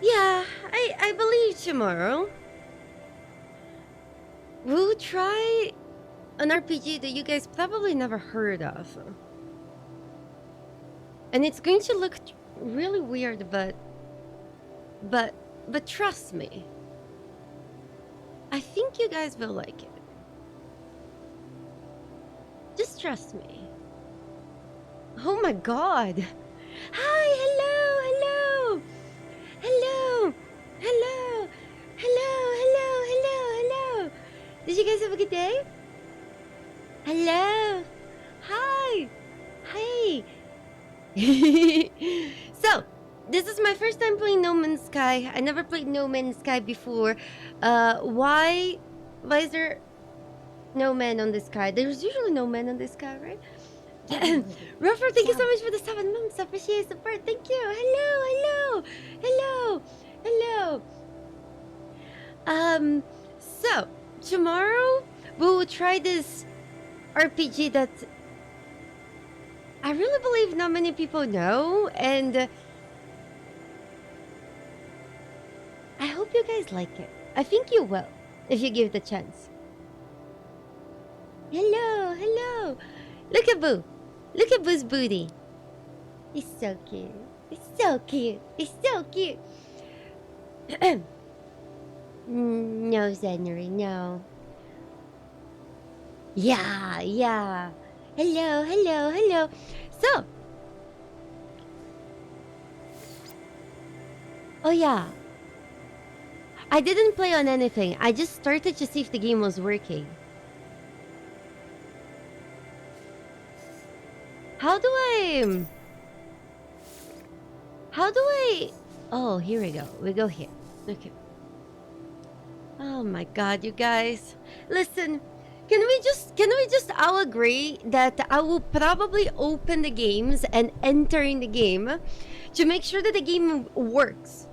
Yeah, I believe tomorrow we'll try an RPG that you guys probably never heard of. And it's going to look really weird, but trust me. I think you guys will like it. Just trust me. Oh my god. Hi, hello, hello. Hello. Hello. Hello, hello, hello, hello. Did you guys have a good day? Hello. Hi. Hey. So, this is my first time playing No Man's Sky. I never played No Man's Sky before. Why is there no man on the sky? There's usually no man on the sky, right? Ruffer, thank you so much for the 7 months. I appreciate the support. Thank you. Hello, hello, hello, hello. So tomorrow we will try this RPG that I really believe not many people know, and I hope you guys like it. I think you will if you give it a chance. Hello, hello. Look at Boo. Look at Boo's booty. He's so cute. He's so cute. He's so cute. No, Zenry, no. Yeah, yeah. Hello, hello, hello. So. Oh, yeah. I didn't play on anything. I just started to see if the game was working. How do I... Oh, here we go. We go here. Okay. Oh my god, you guys. Listen, can we just all agree that I will probably open the games and enter in the game to make sure that the game works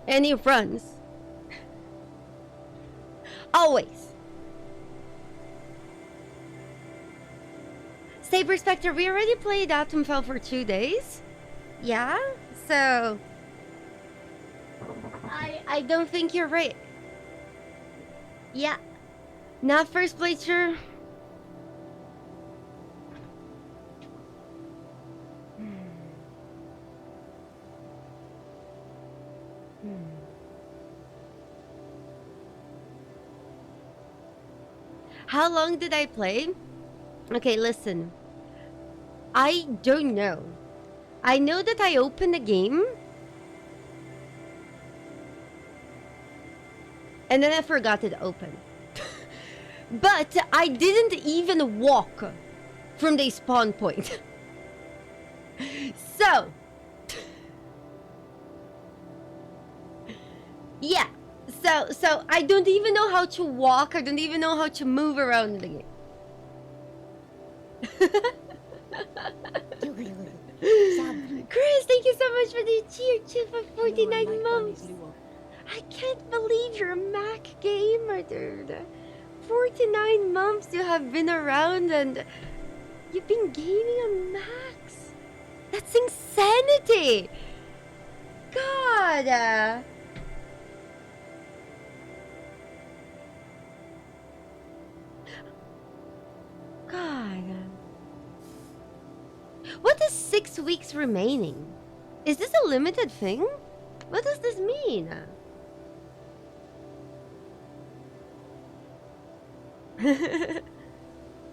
and it runs. Always. Saber Spectre, we already played Atomfell for 2 days. Yeah? So I don't think you're right. Yeah. Not first playthrough. How long did I play? Okay, listen. I don't know. I know that I opened the game and then I forgot it open. But I didn't even walk from the spawn point. So, yeah. So I don't even know how to walk. I don't even know how to move around the game. Chris, thank you so much for the tier 2 for 49 months. I can't believe you're a Mac gamer, dude. 49 months you have been around and you've been gaming on Macs. That's insanity. God. God. What is 6 weeks remaining? Is this a limited thing? What does this mean?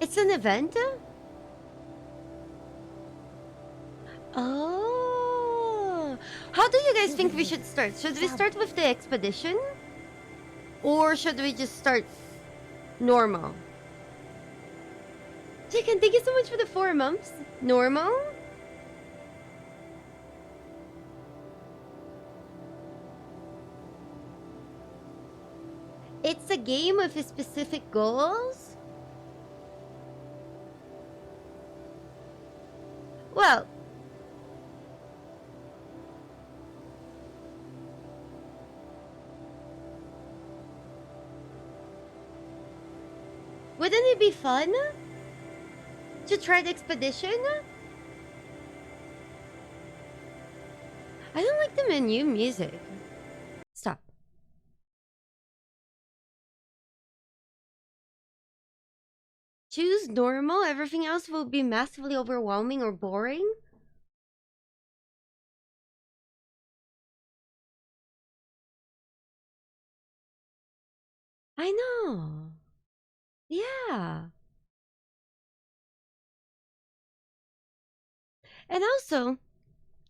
It's an event? Oh. How do you guys think we should start? Should we start with the expedition? Or should we just start normal? Chicken, thank you so much for the 4 months. Normal? It's a game with specific goals? Well, wouldn't it be fun to try the expedition? I don't like the menu music. choose normal, everything else will be massively overwhelming or boring. I know. Yeah. And also,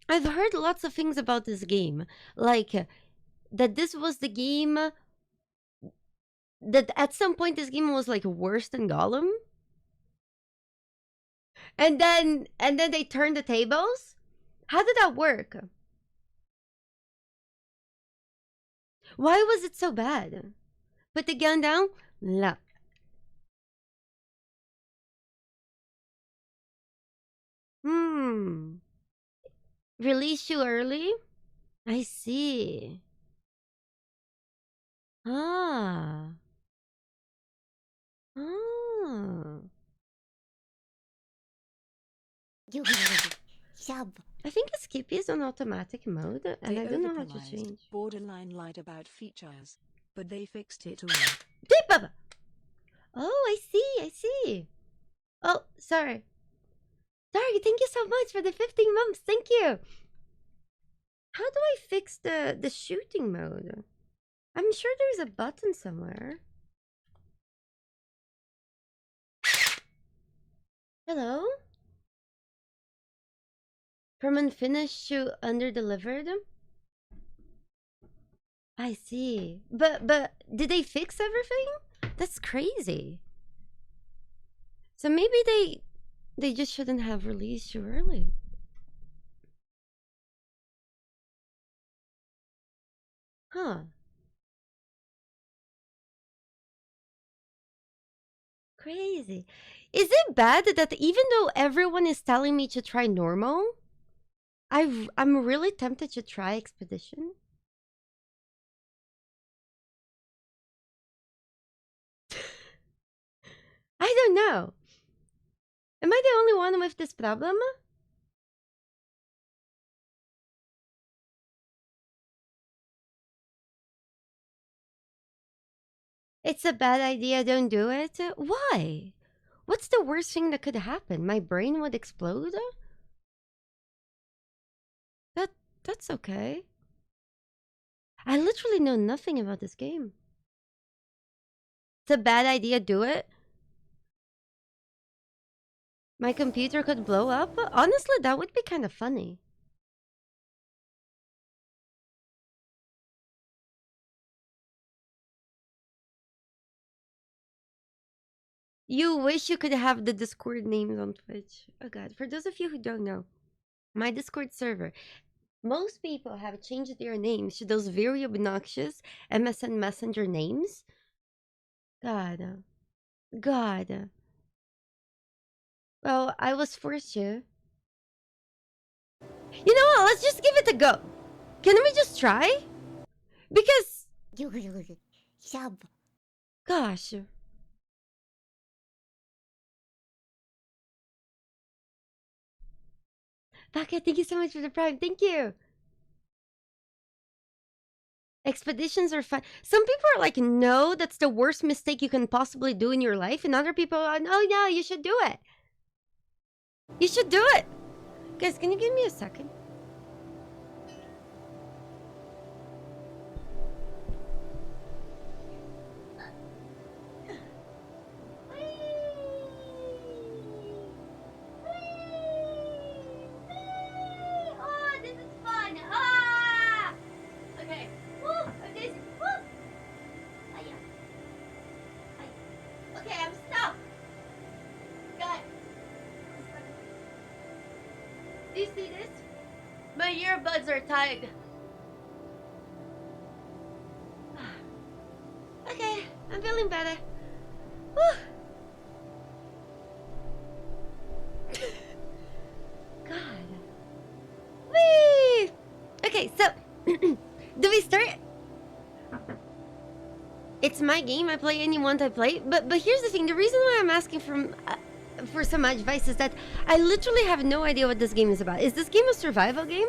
I've heard lots of things about this game. Like, that this was the game that at some point this game was like worse than Gollum. And then they turned the tables? How did that work? Why was it so bad? Put the gun down? La. Release too early? I see. Ah. Ah. I think Escape is on automatic mode, and They I don't know how to change. Borderline lied about features, but they fixed it all. Deep. Oh, I see. Oh, sorry. Sorry, thank you so much for the 15 months. Thank you. How do I fix the shooting mode? I'm sure there's a button somewhere. Hello? From unfinished to under-delivered? I see. But did they fix everything? That's crazy. So maybe they just shouldn't have released too early. Huh. Crazy. Is it bad that even though everyone is telling me to try normal, I'm really tempted to try expedition? I don't know. Am I the only one with this problem? It's a bad idea, don't do it. Why? What's the worst thing that could happen? My brain would explode? That's okay. I literally know nothing about this game. It's a bad idea, do it. My computer could blow up? Honestly, that would be kind of funny. You wish you could have the Discord names on Twitch. Oh god, for those of you who don't know, my Discord server, most people have changed their names to those very obnoxious MSN Messenger names. God. God. Well, I was forced to. You know what? Let's just give it a go. Can we just try? Because, gosh. Baka, thank you so much for the prime. Thank you. Expeditions are fun. Some people are like, no, that's the worst mistake you can possibly do in your life. And other people are, oh, yeah, you should do it. You should do it. Guys, can you give me a second? Oh, this is fun. Ah! Okay. Woo! This. Woo! Ah, yeah. Okay, I'm stuck. God. Do you see this? My earbuds are tied. Okay, I'm feeling better. Whew. God. Whee! Okay, so do we start? It's my game. I play anyone I play. But here's the thing. The reason why I'm asking for some advice is that I literally have no idea what this game is about. Is this game a survival game?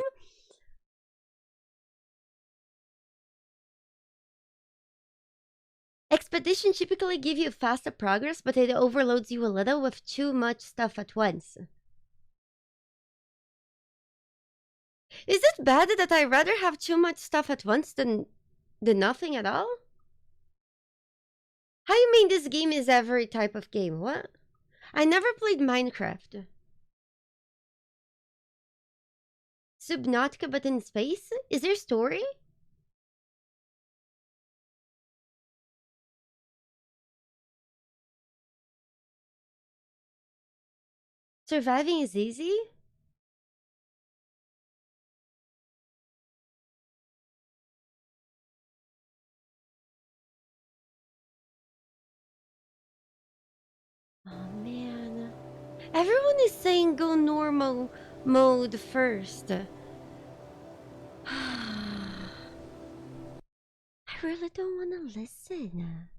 Expedition typically give you faster progress, but it overloads you a little with too much stuff at once. Is it bad that I rather have too much stuff at once than nothing at all? How you mean this game is every type of game? What? I never played Minecraft. Subnautica but in space? Is there story? Surviving is easy? Oh man. Everyone is saying go normal mode first. I really don't want to listen.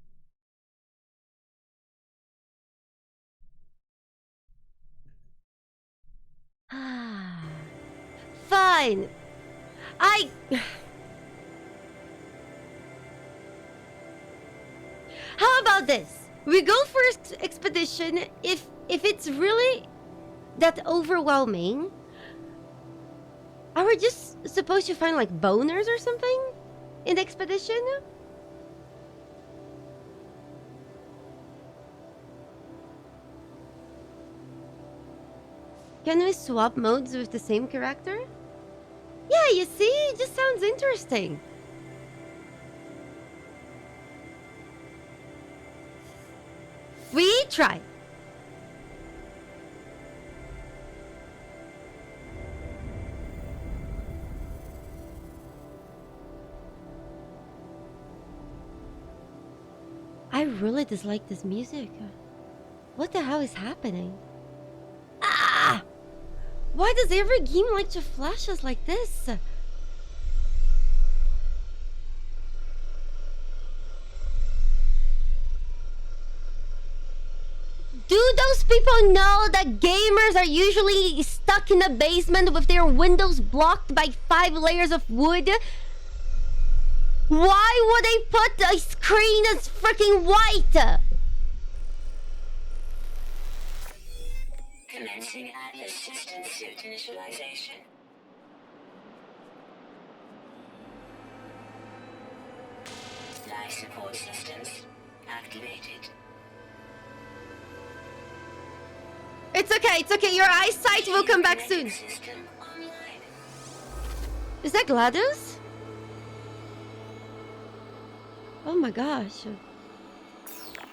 Fine. How about this? We go for expedition if it's really that overwhelming. Are we just supposed to find like boners or something in the expedition? Can we swap modes with the same character? Yeah, you see, it just sounds interesting. We try. I really dislike this music. What the hell is happening? Ah! Why does every game like to flash us like this? Do those people know that gamers are usually stuck in a basement with their windows blocked by 5 layers of wood? Why would they put a screen that's freaking white? Commencing Atlas system suit initialization. Life support systems activated. It's okay, your eyesight will come back soon. System online. Is that GLaDOS? Oh my gosh.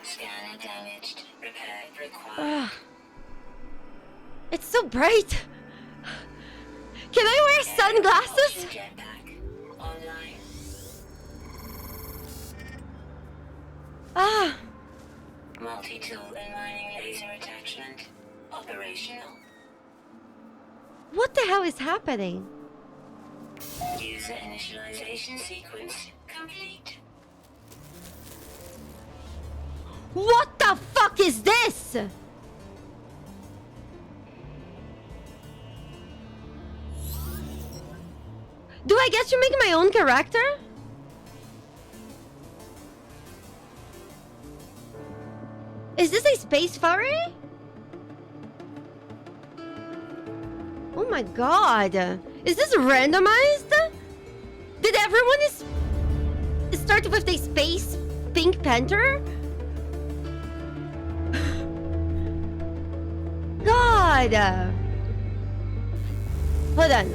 Scanner damaged. Repair required. It's so bright. Can I wear sunglasses? Jetpack online. Multi-tool and mining laser attachment operational. What the hell is happening? User initialization sequence complete. What the fuck is this? Do I get to make my own character? Is this a space furry? Oh my god. Is this randomized? Did everyone start with a space Pink Panther? God. Hold on.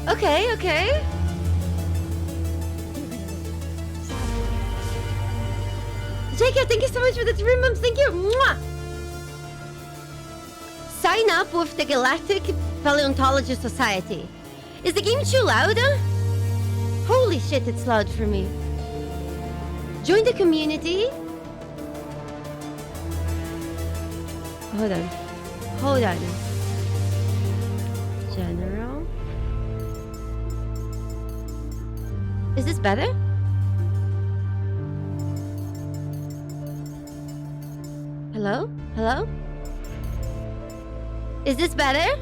Okay. Jacob, thank you so much for the 3 months. Thank you. Mwah! Sign up with the Galactic Paleontology Society. Is the game too loud? Holy shit, it's loud for me. Join the community. Hold on. General. Is this better? Hello? Is this better?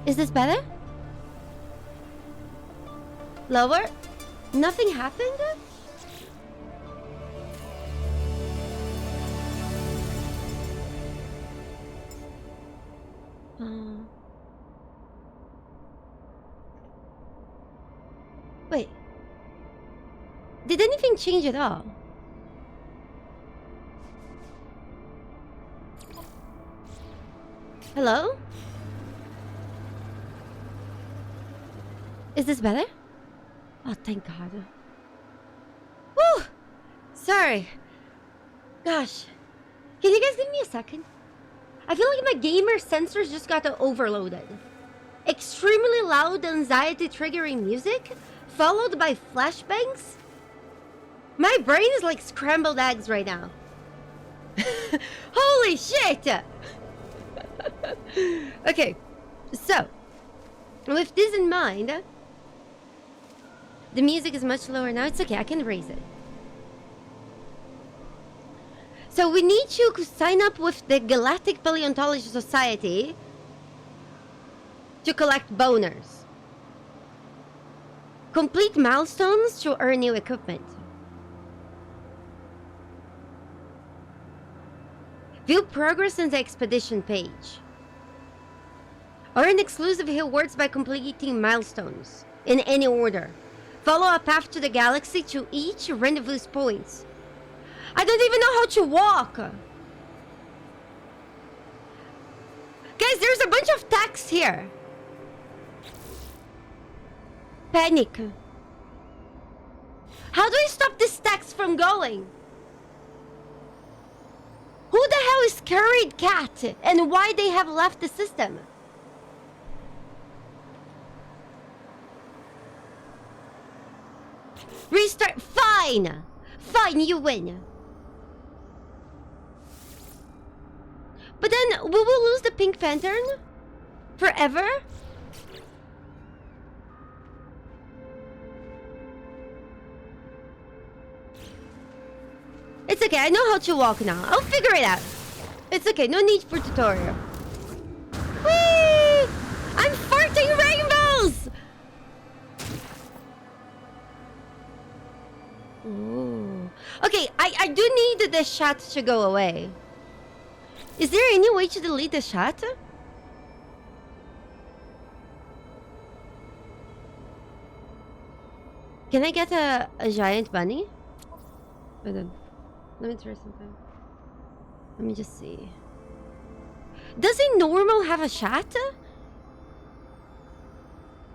Is this better? Lower? Nothing happened? Wait. Did anything change at all? Hello? Is this better? Oh, thank God. Whew! Sorry. Gosh. Can you guys give me a second? I feel like my gamer sensors just got overloaded. Extremely loud, anxiety-triggering music, followed by flashbangs? My brain is like scrambled eggs right now. Holy shit! Okay, so, with this in mind, the music is much lower now. It's okay, I can raise it. So we need you to sign up with the Galactic Paleontology Society to collect boners. Complete milestones to earn new equipment. View progress in the expedition page. Earn exclusive rewards by completing milestones in any order. Follow a path to the galaxy to each rendezvous point. I don't even know how to walk. Guys, there's a bunch of text here. Panic. How do I stop this text from going? Who the hell is Curried Cat and why they have left the system? Restart. Fine. Fine, you win. But then, we will lose the pink pattern? Forever? It's okay, I know how to walk now. I'll figure it out. It's okay, no need for tutorial. Whee! I'm farting rainbows! Ooh. Okay, I do need the shot to go away. Is there any way to delete the shot? Can I get a giant bunny? Hold on. Let me try something. Let me just see. Does a normal have a chat?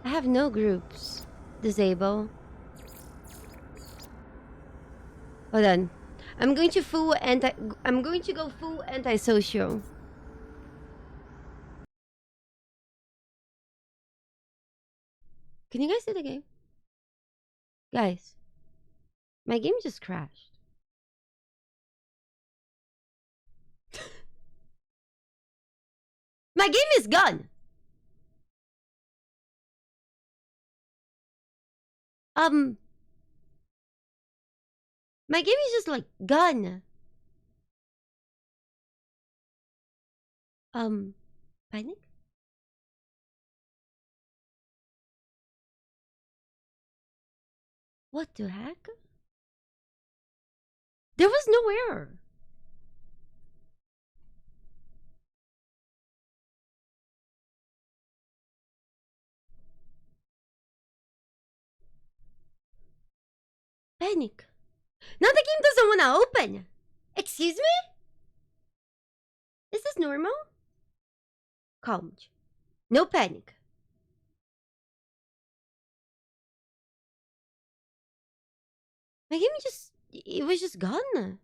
I have no groups. Disable. Hold on. I'm going to go full antisocial. Can you guys see the game? Guys. My game just crashed. My game is gone. My game is just like gone. Panic? What the heck? There was no error. Panic. Now the game doesn't want to open. Excuse me? Is this normal? Calm. No panic. My game it was just gone.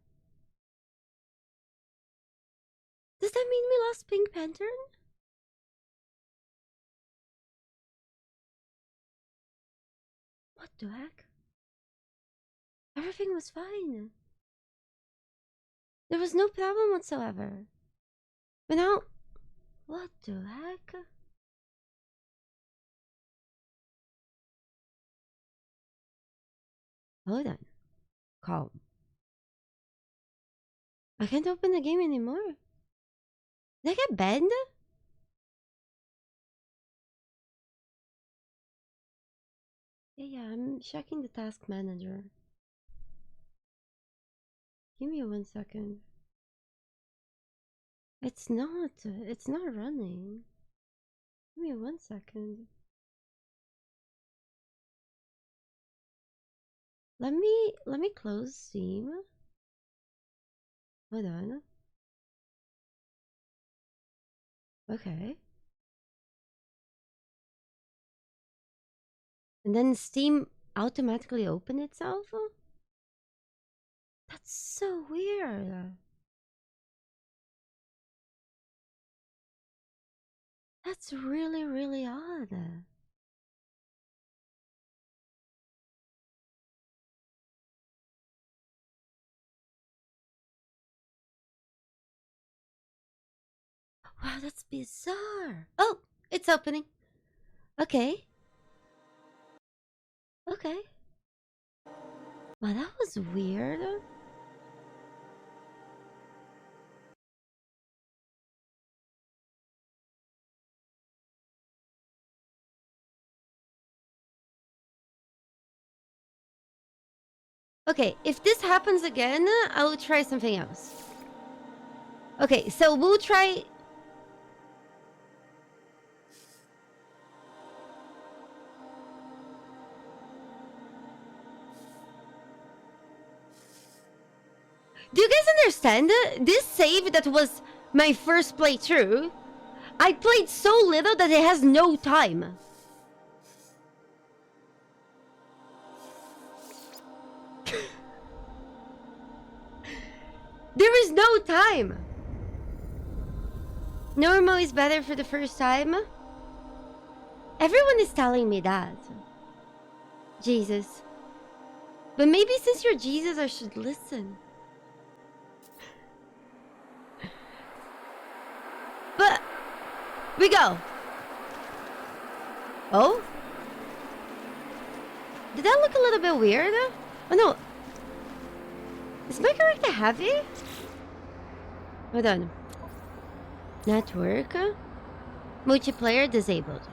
Does that mean we lost Pink Panther? What the heck? Everything was fine. There was no problem whatsoever. But now, what the heck? Hold on. Calm. I can't open the game anymore. Did I get banned? Yeah, I'm checking the task manager. Give me 1 second. It's not running. Give me 1 second. Let me close Steam. Hold on. Okay. And then Steam automatically open itself? That's so weird. That's really, really odd. Wow, that's bizarre. Oh, it's opening. Okay. Okay. Wow, that was weird. Okay, if this happens again, I will try something else. Okay, so we'll try... Do you guys understand? This save that was my first playthrough, I played so little that it has no time. There is no time. Normal is better for the first time. Everyone is telling me that. Jesus. But maybe since you're Jesus, I should listen. But we go. Oh? Did that look a little bit weird? Oh no. Is my character heavy? Hold on. Network. Multiplayer disabled.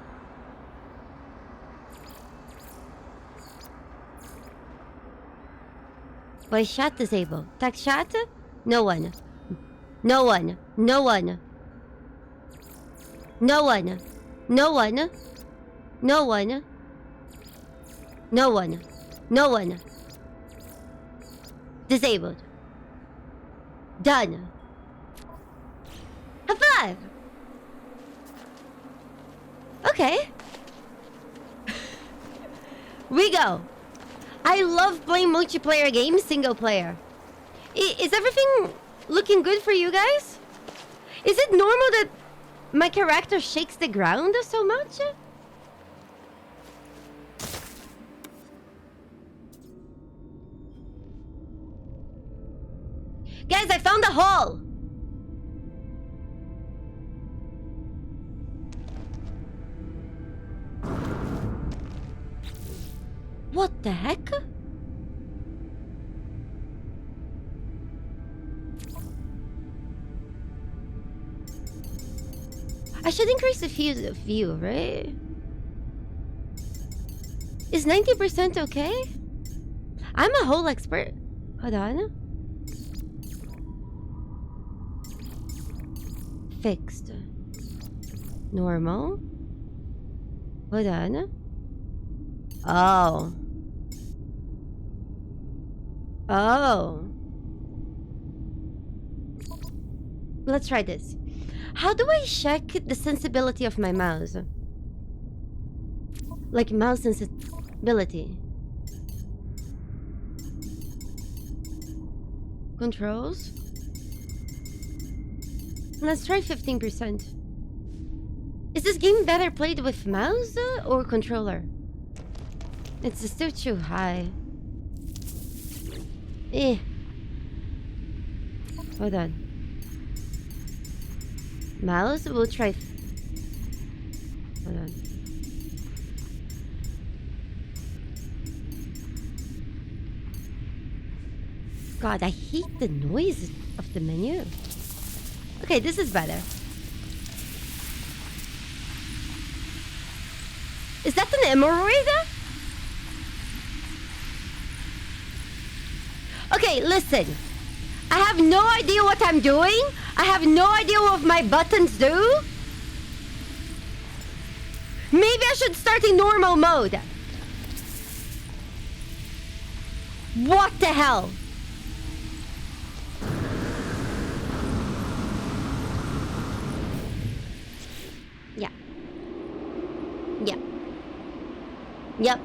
Voice chat disabled. Text chat? No one. No one. No one. No one. No one. No one. No one. No one. Disabled. Done. High five! Okay. We go. I love playing multiplayer games, single player. Is everything looking good for you guys? Is it normal that my character shakes the ground so much? Guys, I found a hole! What the heck? I should increase the view, right? Is 90% okay? I'm a hole expert. Hold on. Fixed. Normal. Hold on. Oh. Oh. Let's try this. How do I check the sensibility of my mouse? Like mouse sensibility. Controls. Let's try 15%. Is this game better played with mouse or controller? It's still too high. Eh. Hold on. Mouse? We'll try... Hold on. God, I hate the noise of the menu. Okay, this is better. Is that an hemorrhoid? Okay, listen. I have no idea what I'm doing. I have no idea what my buttons do. Maybe I should start in normal mode. What the hell? Yeah. Yeah. Yep.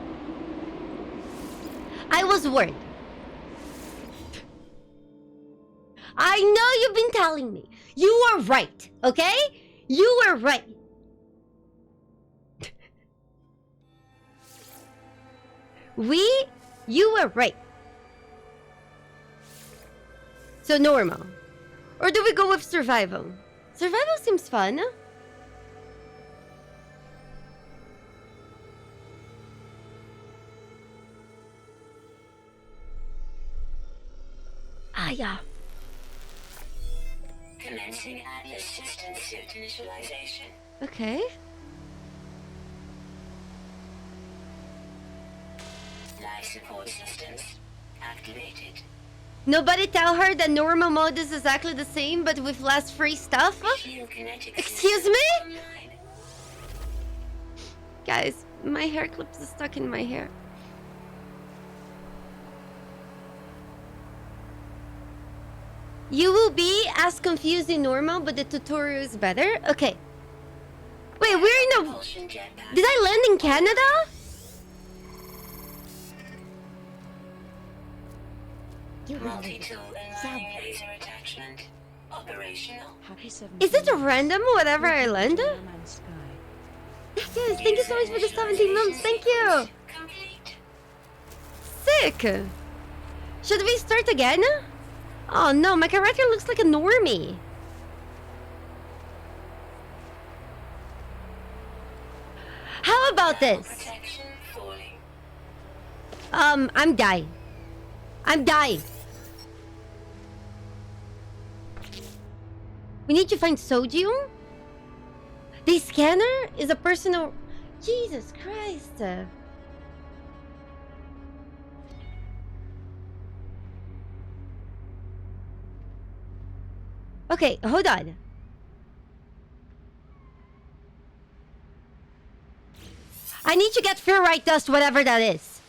I was worried. I know you've been telling me. You were right, okay? You were right. You were right. So normal. Or do we go with survival? Survival seems fun. Ah, yeah. Commencing Atlas system suit initialization. Okay. Life support systems activated. Nobody tell her that normal mode is exactly the same but with less free stuff? Shield kinetic Excuse system me? online. Guys, my hair clips is stuck in my hair. You will be as confused in normal, but the tutorial is better? Okay. Wait, we're in a... Propulsion jetpack. Did I land in Canada? Multi-tool and mining laser attachment operational. Happy 17. Is it random whatever I land? No Man's Sky. Yes, thank you so much for the 17 months, thank you! Complete. Sick! Should we start again? Oh no, my character looks like a normie. How about this? Protection falling. I'm dying. I'm dying. We need to find Sodium? The scanner is a personal... Jesus Christ. Okay, hold on. I need to get ferrite dust, whatever that is.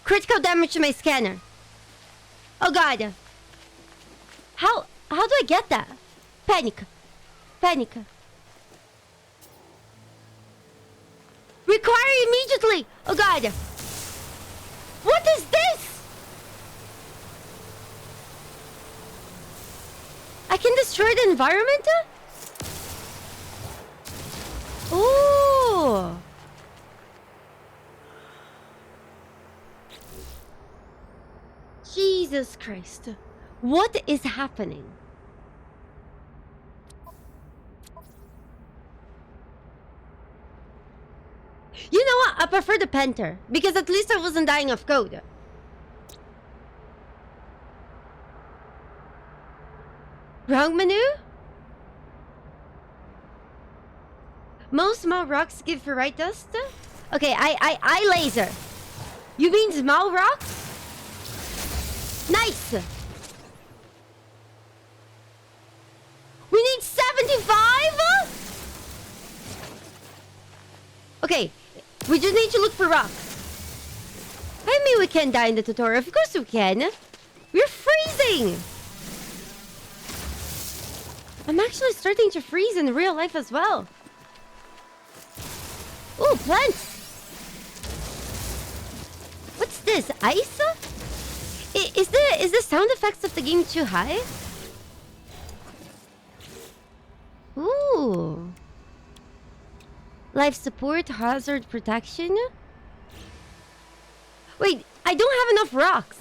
Critical damage to my scanner. Oh god. How do I get that? Panic. Panic. Require immediately. Oh god. What is this? I can destroy the environment? Ooh. Jesus Christ. What is happening? You know what? I prefer the Panther because at least I wasn't dying of code. Wrong menu? Most small rocks give ferrite dust? Okay, I laser. You mean small rocks? Nice! We need 75? Okay, we just need to look for rocks. I mean we can die in the tutorial. Of course we can. We're freezing! I'm actually starting to freeze in real life as well. Ooh, plants! What's this? Ice? Is the sound effects of the game too high? Ooh. Life support, hazard protection. Wait, I don't have enough rocks.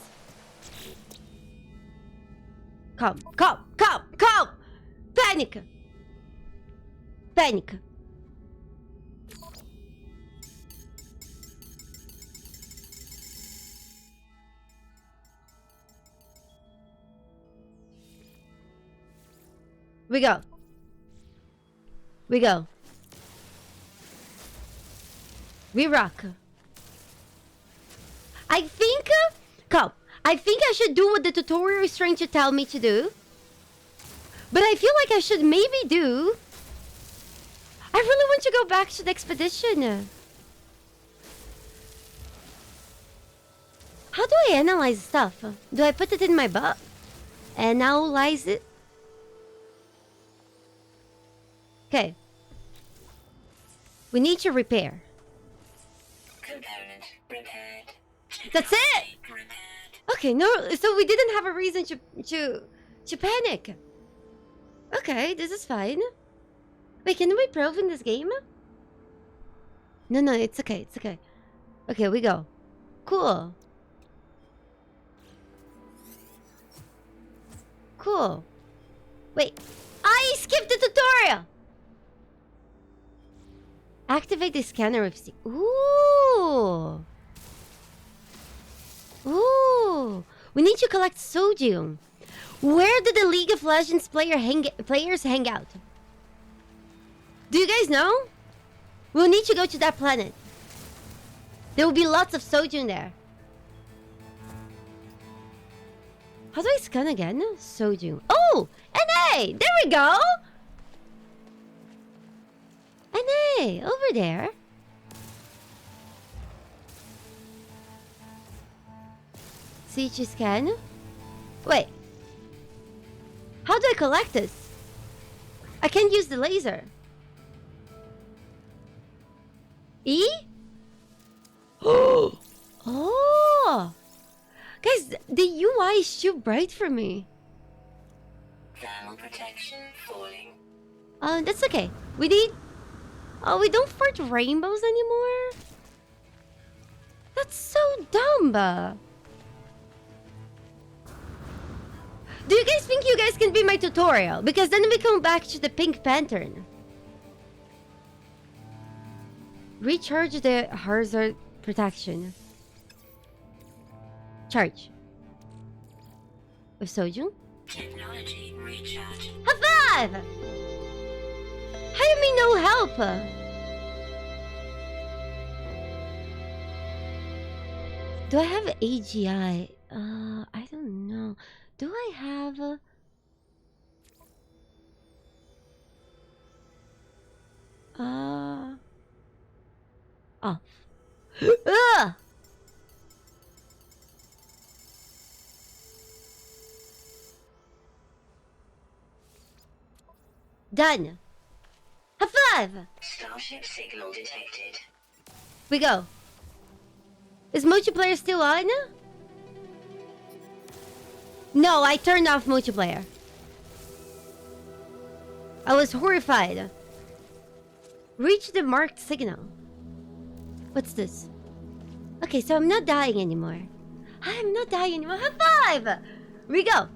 Come. Panic. Panic. We go. We go. We rock. I think... Come. I think I should do what the tutorial is trying to tell me to do. But I feel like I should maybe do... I really want to go back to the expedition. How do I analyze stuff? Do I put it in my butt? Analyze it? Okay. We need to repair. Component repaired. That's it! Repaired. Okay, no, so we didn't have a reason to panic. Okay, this is fine. Wait, can we prove in this game? No, it's okay, it's okay. Okay, we go. Cool. Cool. Wait, I skipped the tutorial! Activate the scanner if... Ooh! Ooh! We need to collect sodium. Where did the League of Legends players hang out? Do you guys know? We'll need to go to that planet. There will be lots of sodium there. How do I scan again? Sodium. Oh! NA! There we go! NA! Over there. CG scan? Wait. How do I collect this? I can't use the laser. E? Oh! Guys, the UI is too bright for me. Thermal protection falling. That's okay. We need... Oh, we don't fart rainbows anymore? That's so dumb. Do you guys think you guys can be my tutorial? Because then we come back to the pink pattern. Recharge the hazard protection. Charge. With sodium? Technology recharge. High five! How you mean no help? Do I have AGI? I don't know. Do I have off. Ugh! Done. High five! Starship signal detected. We go. Is multiplayer still on? No, I turned off multiplayer. I was horrified. Reach the marked signal. What's this? Okay, so I'm not dying anymore. I'm not dying anymore. High five! We go.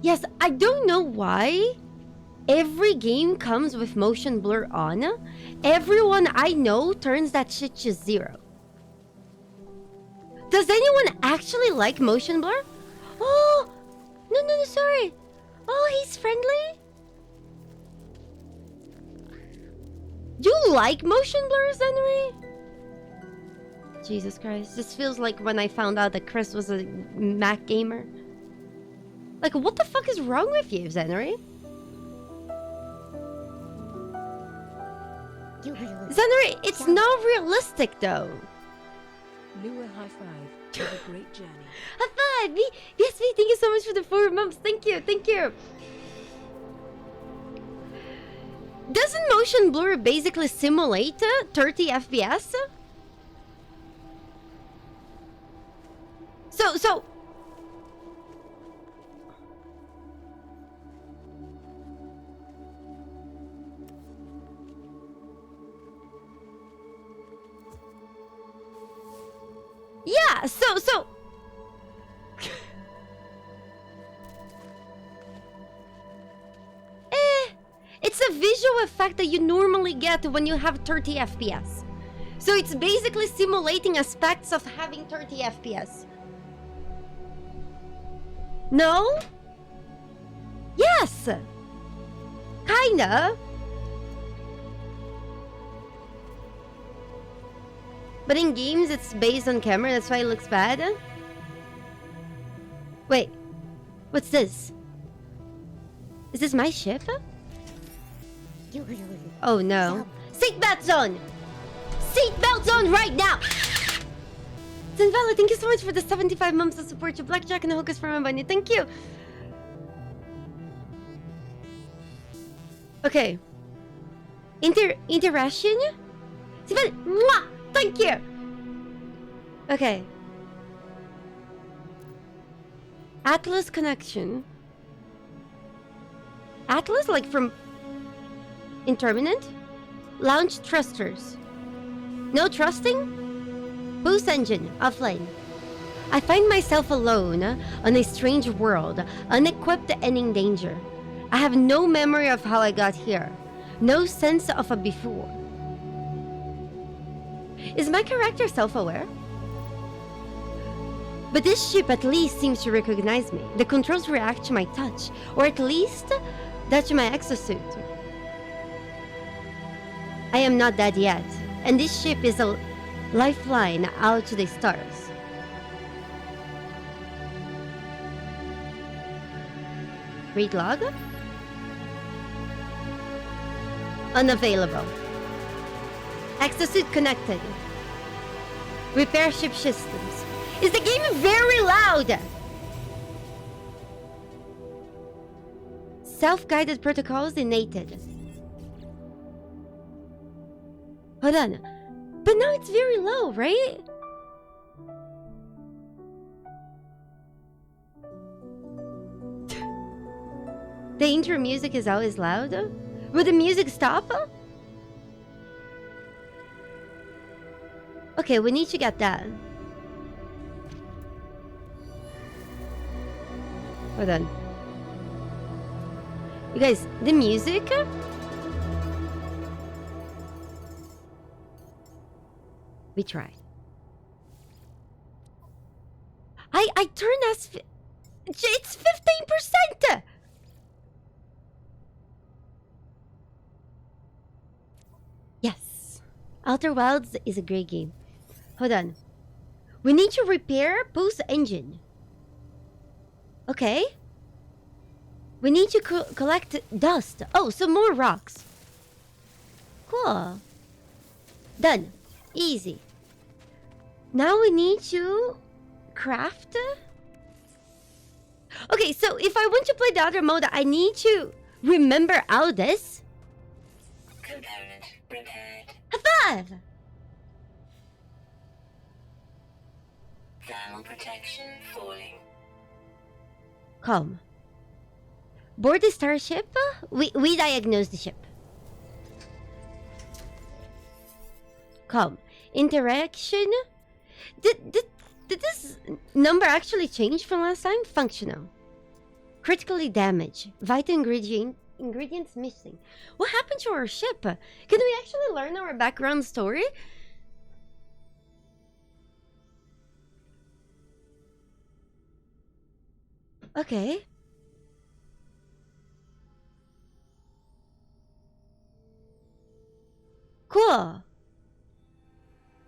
Yes, I don't know why every game comes with motion blur on. Everyone I know turns that shit to 0. Does anyone actually like motion blur? Oh! No, sorry. Oh, he's friendly? Do you like motion blurs, Henry? Jesus Christ. This feels like when I found out that Chris was a Mac gamer. Like, what the fuck is wrong with you, Zenry? Zenry, it's not realistic, though. Lua high five. Have a great journey. High five! Yes, thank you so much for the 4 months. Thank you. Doesn't motion blur basically simulate 30 FPS? So... Yeah, so... It's a visual effect that you normally get when you have 30 FPS. So it's basically simulating aspects of having 30 FPS. No? Yes! Kinda. But in games, it's based on camera, that's why it looks bad. Wait, what's this? Is this my ship? Oh no. Seatbelt zone! Seatbelt zone right now! Zenvala, thank you so much for the 75 months of support to Blackjack and the Hocus for my bunny. Thank you! Okay. Interaction? Mwah! Thank you! Okay. Atlas connection. Atlas, like from Interminent? Launch thrusters. No trusting? Boost engine, offline. I find myself alone on a strange world, unequipped and in danger. I have no memory of how I got here. No sense of a before. Is my character self-aware? But this ship at least seems to recognize me. The controls react to my touch, or at least that to my exosuit. I am not dead yet, and this ship is a lifeline out to the stars. Read log? Unavailable. Exosuit connected. Repair ship systems. Is the game very loud? Self-guided protocols innate. Hold on. But now it's very low, right? The intro music is always loud? Will the music stop? Okay, we need to get that. Hold on. You guys, the music? We tried. I turned as... It's 15%! Yes. Outer Wilds is a great game. Hold on. We need to repair boost engine. Okay. We need to collect dust. Oh, some more rocks. Cool. Done. Easy. Now we need to craft. Okay, so if I want to play the other mode, I need to remember all this. Component repaired. High five! Thermal protection falling. Calm. Board the starship. We diagnose the ship. Calm. Interaction. Did this number actually change from last time? Functional. Critically damaged. Vital ingredients missing. What happened to our ship? Can we actually learn our background story? Okay. Cool.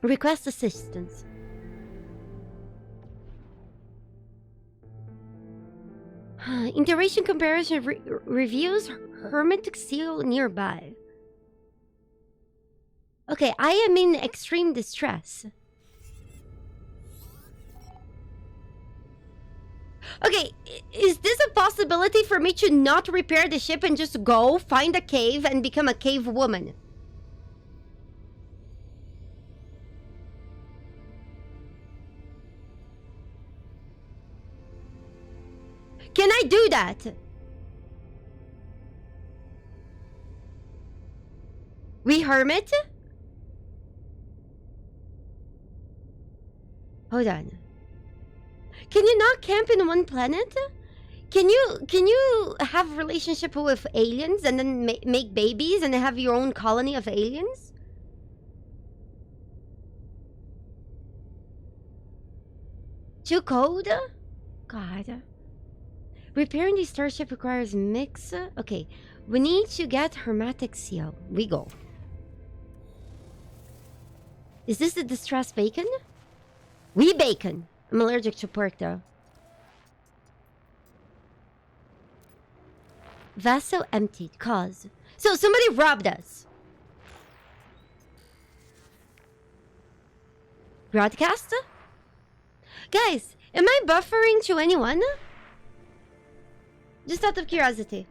Request assistance. Iteration comparison reviews hermetic seal nearby. Okay, I am in extreme distress. Okay, is this a possibility for me to not repair the ship and just go find a cave and become a cave woman? Can I do that? We hermit? Hold on. Can you not camp in one planet? Can you have relationship with aliens and then make babies and have your own colony of aliens? Too cold? God. Repairing the starship requires mix. Okay, we need to get hermetic seal. We go. Is this the distressed bacon? We bacon. I'm allergic to pork though. Vaso emptied. Cause. So somebody robbed us. Broadcast? Guys, am I buffering to anyone? Just out of curiosity.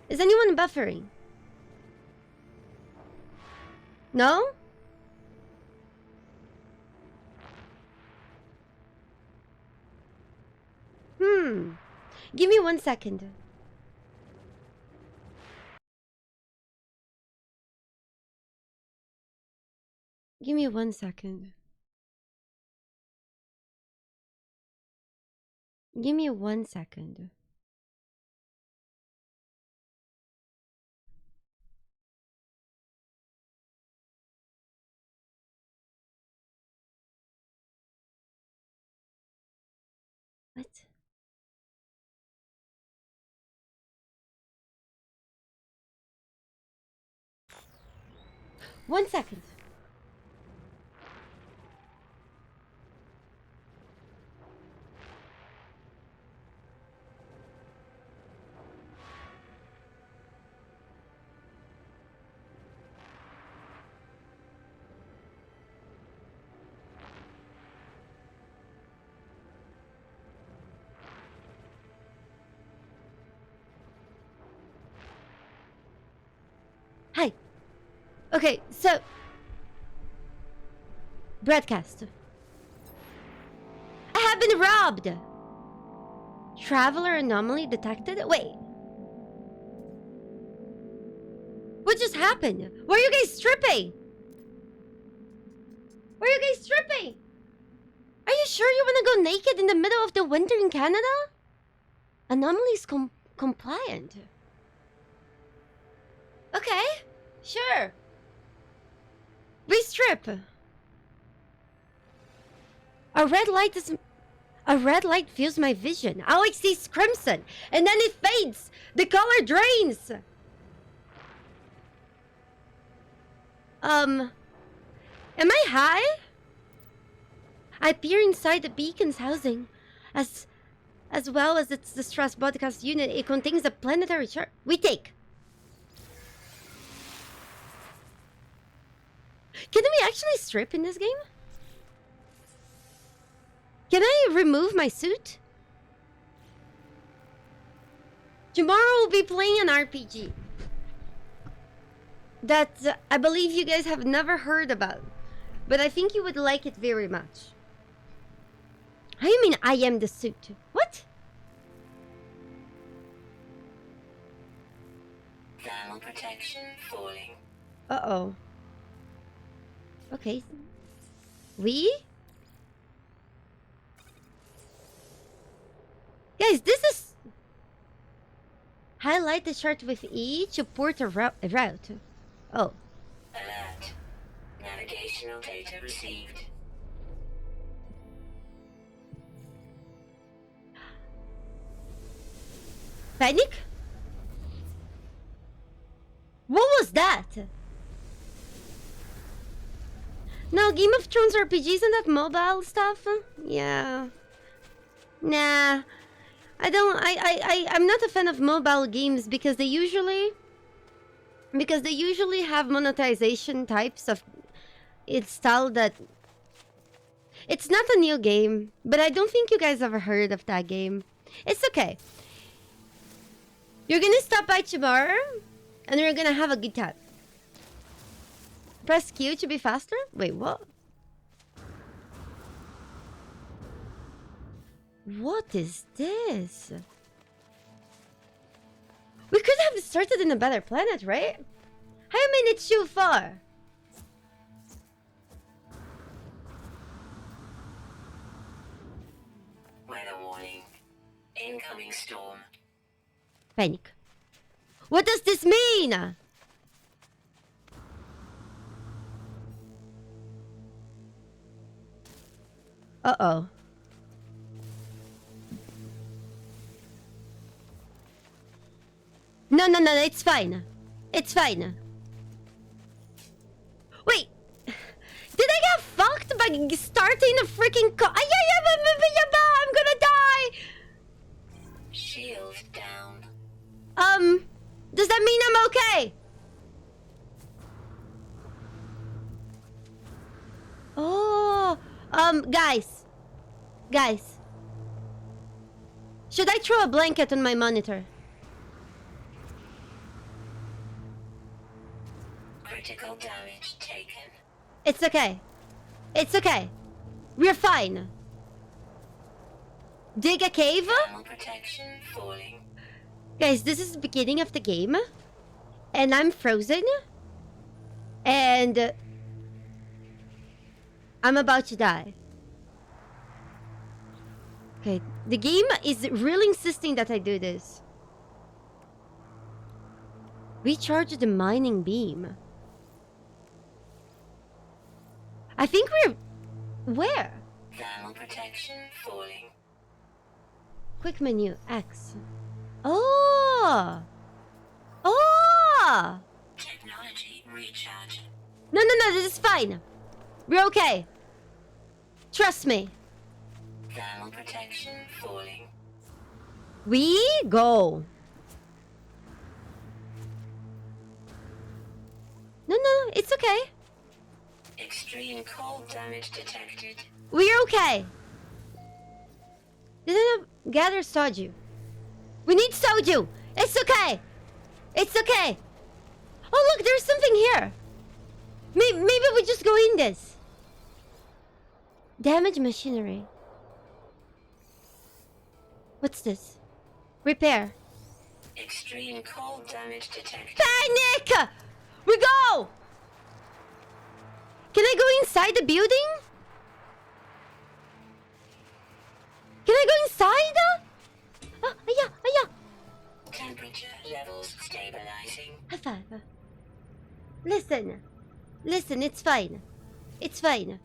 Is anyone buffering? No? Give me 1 second. Give me 1 second. Give me 1 second. What? One second. Hi. Okay, so broadcast. I have been robbed. Traveler anomaly detected? Wait. What just happened? Why are you guys stripping? Why are you guys stripping? Are you sure you want to go naked in the middle of the winter in Canada? Anomaly's compliant. Okay, sure. We strip. A red light fills my vision. All I see is crimson, and then it fades. The color drains. Am I high? I peer inside the beacon's housing, as well as its distress broadcast unit. It contains a planetary chart. We take. Can we actually strip in this game? Can I remove my suit? Tomorrow we'll be playing an RPG that I believe you guys have never heard about, but I think you would like it very much. How do you mean I am the suit? What? Thermal protection falling. Uh-oh. Okay. We? Guys, this is... Highlight the chart with E to port a route. Oh. Alert. Navigational data received. Panic? What was that? No, Game of Thrones RPGs and that mobile stuff? Yeah. Nah. I'm not a fan of mobile games because they usually have monetization types of its style that it's not a new game, but I don't think you guys ever heard of that game. It's okay. You're gonna stop by tomorrow and we're gonna have a good time. Press Q to be faster? Wait, what? What is this? We could have started in a better planet, right? How you mean it's too far? Weather warning. Incoming storm. Panic. What does this mean? Uh-oh. No, it's fine. It's fine. Wait. Did I get fucked by starting a freaking car? I'm gonna die! Shield down. Does that mean I'm okay? Oh, guys. Guys. Should I throw a blanket on my monitor? Critical damage taken. It's okay. It's okay. We're fine. Dig a cave? Thermal protection falling. Guys, this is the beginning of the game. And I'm frozen. And I'm about to die. Okay, the game is really insisting that I do this. Recharge the mining beam. I think we're... Where? Thermal protection falling. Quick menu, X. Oh! Oh! Technology recharge. No, this is fine. We're okay. Trust me. Thermal protection falling. We go. No, it's okay. Extreme cold damage detected. We're okay. Didn't gather soju. We need soju. It's okay. It's okay. Oh, look, there's something here. Maybe we just go in this. Damage machinery. What's this? Repair. Extreme cold damage detected. Panic! We go! Can I go inside the building? Can I go inside? Yeah. Temperature levels stabilizing. High five. Listen, it's fine. It's fine.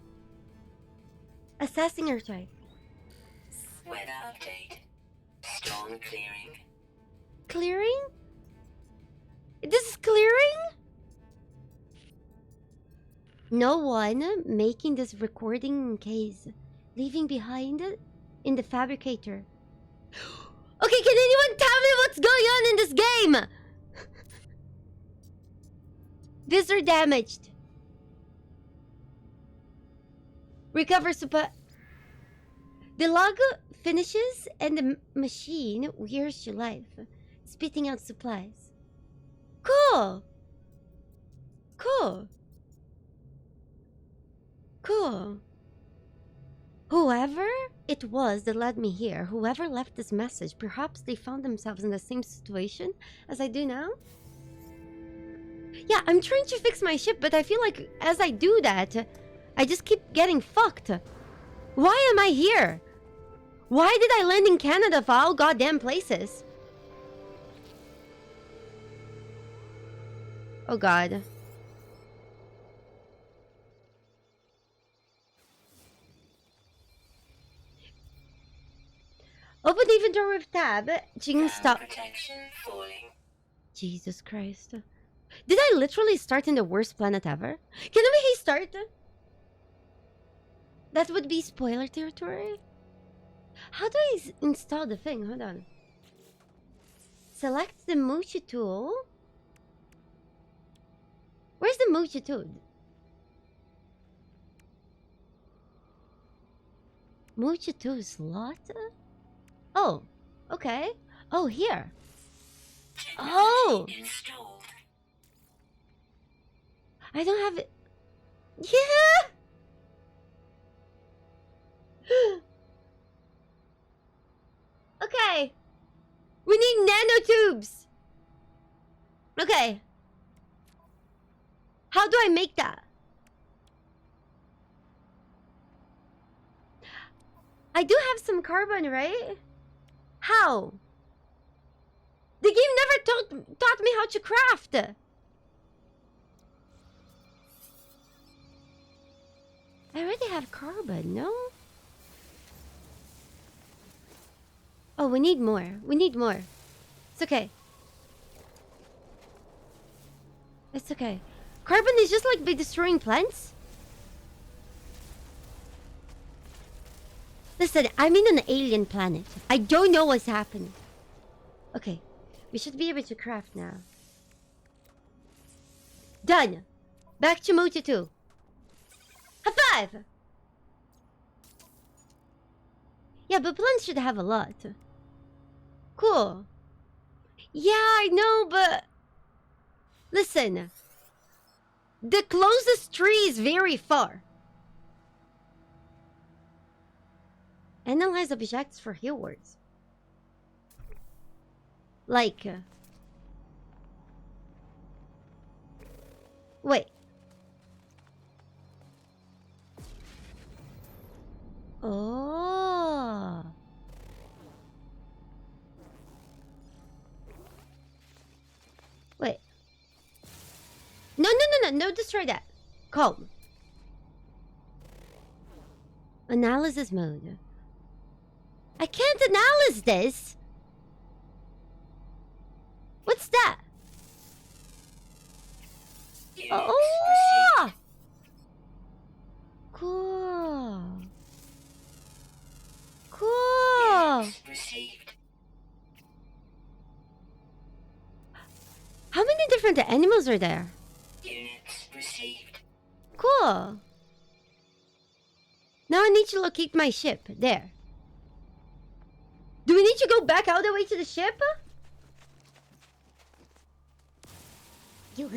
Assessing airstrike. Weather update. Storm clearing. Clearing? This is clearing? No one making this recording case. Leaving behind it in the fabricator. Okay, can anyone tell me what's going on in this game? These are damaged. Recover supply. The log finishes and the machine wears to life, spitting out supplies. Cool. Whoever it was that led me here, whoever left this message, perhaps they found themselves in the same situation as I do now? Yeah, I'm trying to fix my ship, but I feel like as I do that, I just keep getting fucked. Why am I here? Why did I land in Canada of all goddamn places? Oh god. Open the inventory with tab. Jing stop. Protection falling. Jesus Christ. Did I literally start in the worst planet ever? Can we start? That would be spoiler territory. How do I install the thing? Hold on. Select the Mochi tool. Where's the Mochi tool? Mochi tool slot? Oh, okay. Oh, here. Oh! Installed. I don't have it. Yeah! Okay. We need nanotubes. Okay. How do I make that? I do have some carbon, right? How? The game never taught me how to craft. I already have carbon, no? Oh, we need more. We need more. It's okay. It's okay. Carbon is just like by destroying plants? Listen, I'm in an alien planet. I don't know what's happening. Okay. We should be able to craft now. Done! Back to Moto 2. High five! Yeah, but plants should have a lot. Cool. Yeah, I know, but... Listen. The closest tree is very far. Analyze objects for heal words. Like... wait. Oh. Wait. No, destroy that. Calm. Analysis mode. I can't analyze this. What's that? Oh! Cool. Cool. How many different animals are there? Units received. Cool. Now I need to locate my ship. There. Do we need to go back all the way to the ship? Zeno,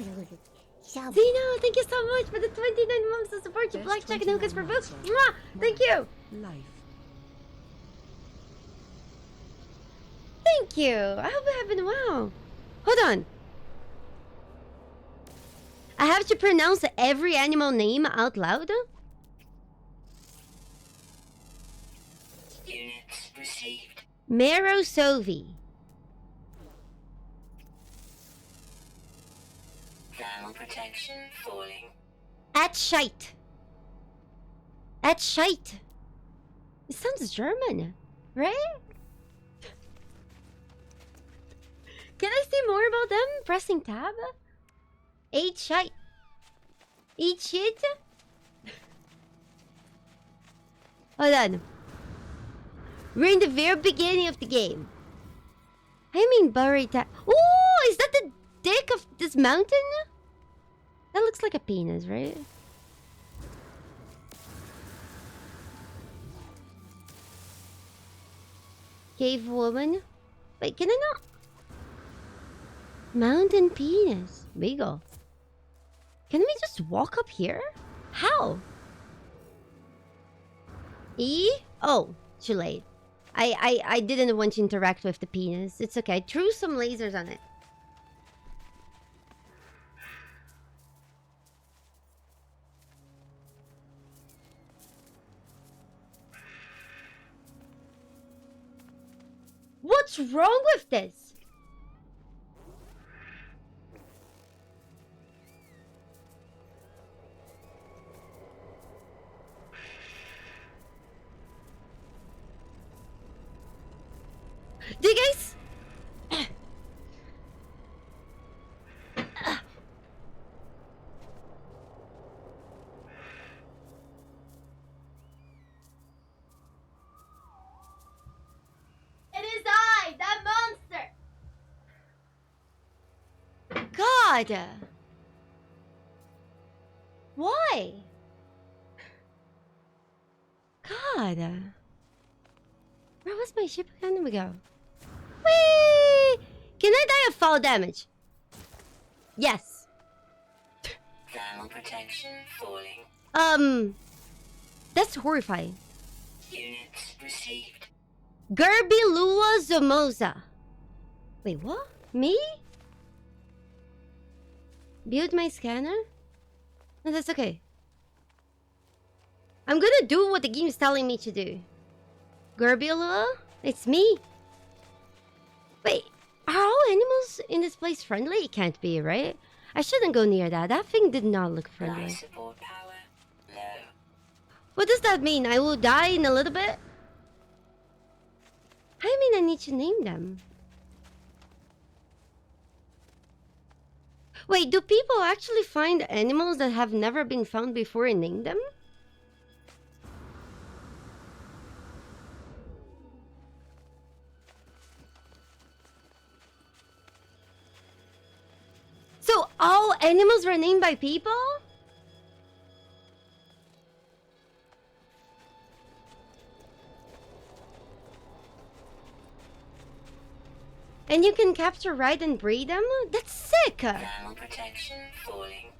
thank you so much for the 29 months of support. You blackjack and hookahs for books. Mwah! Thank you. Life. Thank you. I hope it happened well. Hold on. I have to pronounce every animal name out loud? Units received. Merosovi. Thermal protection falling. Atscheit. Atscheit. It sounds German, right? Can I see more about them? Pressing tab? Atscheit. Eat shit? Hold on. We're in the very beginning of the game. I mean buried tab. Oh, is that the dick of this mountain? That looks like a penis, right? Cave woman. Wait, can I not? Mountain penis. Beagle. Can we just walk up here? How? E? Oh, too late. I didn't want to interact with the penis. It's okay. I threw some lasers on it. What's wrong with this? Do you guys... It is I, that monster! God! Why? God! Where was my ship again? We go. Whee! Can I die of fall damage? Yes. Thermal protection falling. That's horrifying. Units received. Gerbilua Zomosa. Wait, what? Me? Build my scanner? No, that's okay. I'm gonna do what the game is telling me to do. Gerbilua? It's me. Wait, are all animals in this place friendly? It can't be, right? I shouldn't go near that. That thing did not look friendly. Life support power low. What does that mean? I will die in a little bit? I mean, I need to name them. Wait, do people actually find animals that have never been found before and name them? All animals were named by people? And you can capture, ride, and breed them? That's sick! Thermal protection falling.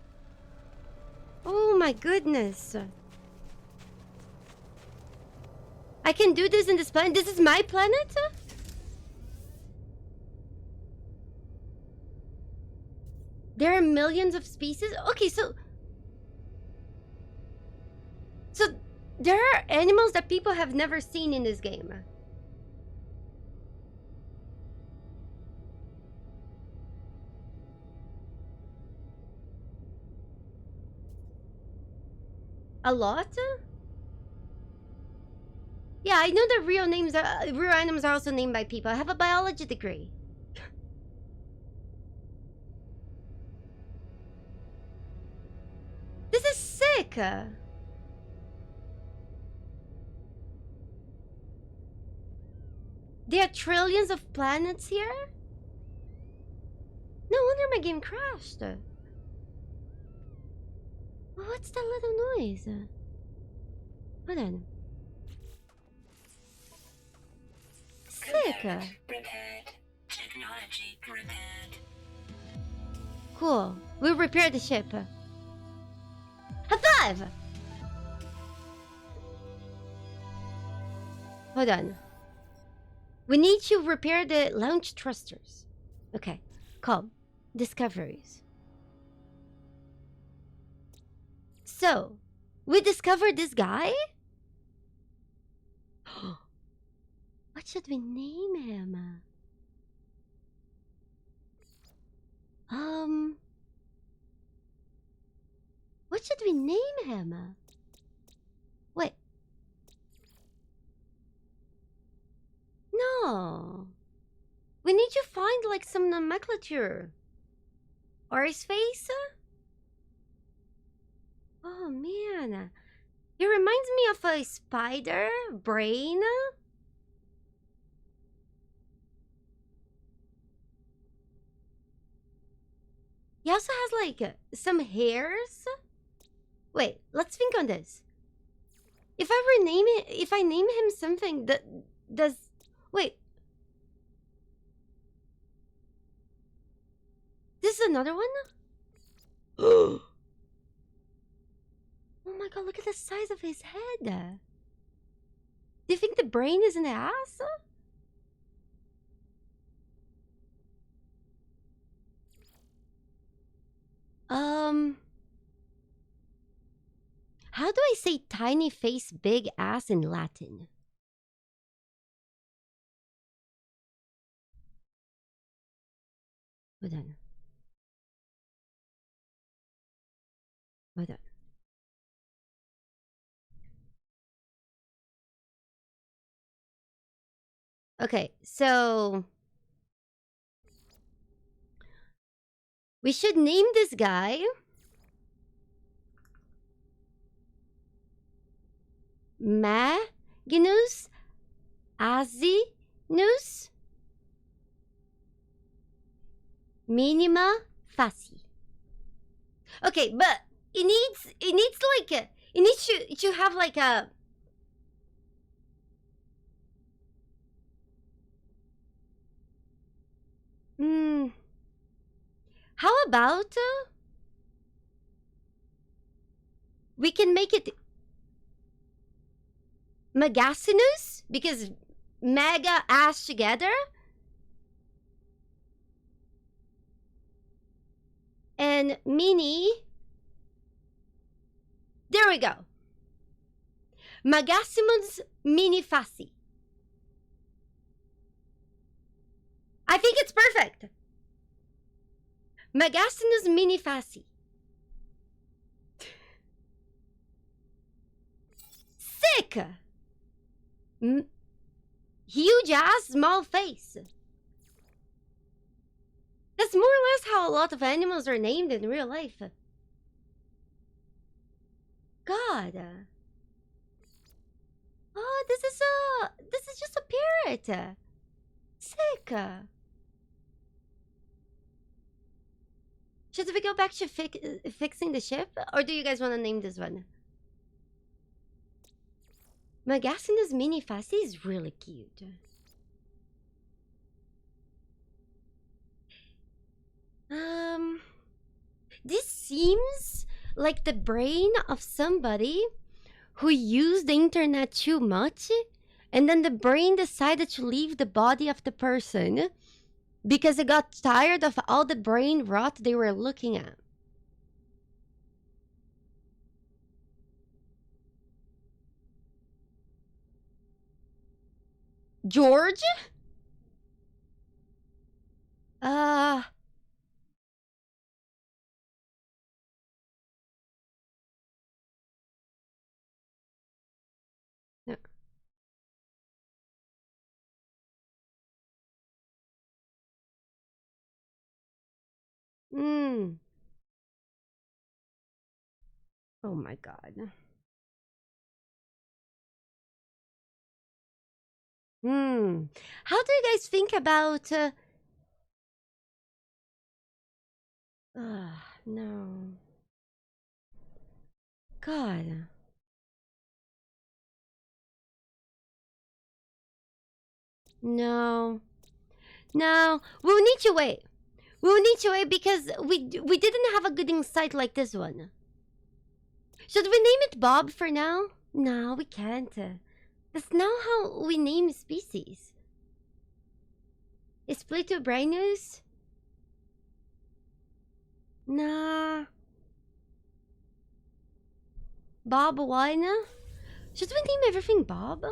Oh my goodness. I can do this in this planet? This is my planet? There are millions of species? Okay, so there are animals that people have never seen in this game. A lot? Yeah, I know that real animals are also named by people. I have a biology degree. This is sick. There are trillions of planets here? No wonder my game crashed. What's that little noise? Hold on. Sick. Repaired. Technology repaired. Cool. We'll repair the ship. High five! Hold on. We need to repair the launch thrusters. Okay. Calm. Discoveries. So, we discovered this guy? What should we name him? What should we name him? Wait. No. We need to find like some nomenclature. Or his face? Oh man. He reminds me of a spider brain. He also has like some hairs. Wait, let's think on this. If I name him something that does. Wait. This is another one? Oh my god, look at the size of his head. Do you think the brain is in the ass? How do I say tiny face, big ass in Latin? Hold on. Hold on. Okay, so we should name this guy Magnus Asinus Minima Facie. Okay, but it needs like it needs to have like a how about we can make it Magasinus because mega ass together and mini. There we go. Magasimus mini facie. I think it's perfect. Magasinus mini facie. Sick. Huge ass, small face. That's more or less how a lot of animals are named in real life. God. Oh, this is just a parrot. Sick. Should we go back to fixing the ship? Or do you guys want to name this one? Magassina's mini Fassi is really cute. This seems like the brain of somebody who used the internet too much, and then the brain decided to leave the body of the person because it got tired of all the brain rot they were looking at. George? Uh... no. Oh my god. How do you guys think about... no. God. No. No. We'll need to wait. We'll need to wait because we didn't have a good insight like this one. Should we name it Bob for now? No, we can't. That's not how we name species. Is Pluto Brightness? Nah. Bob one? Should we name everything Bob?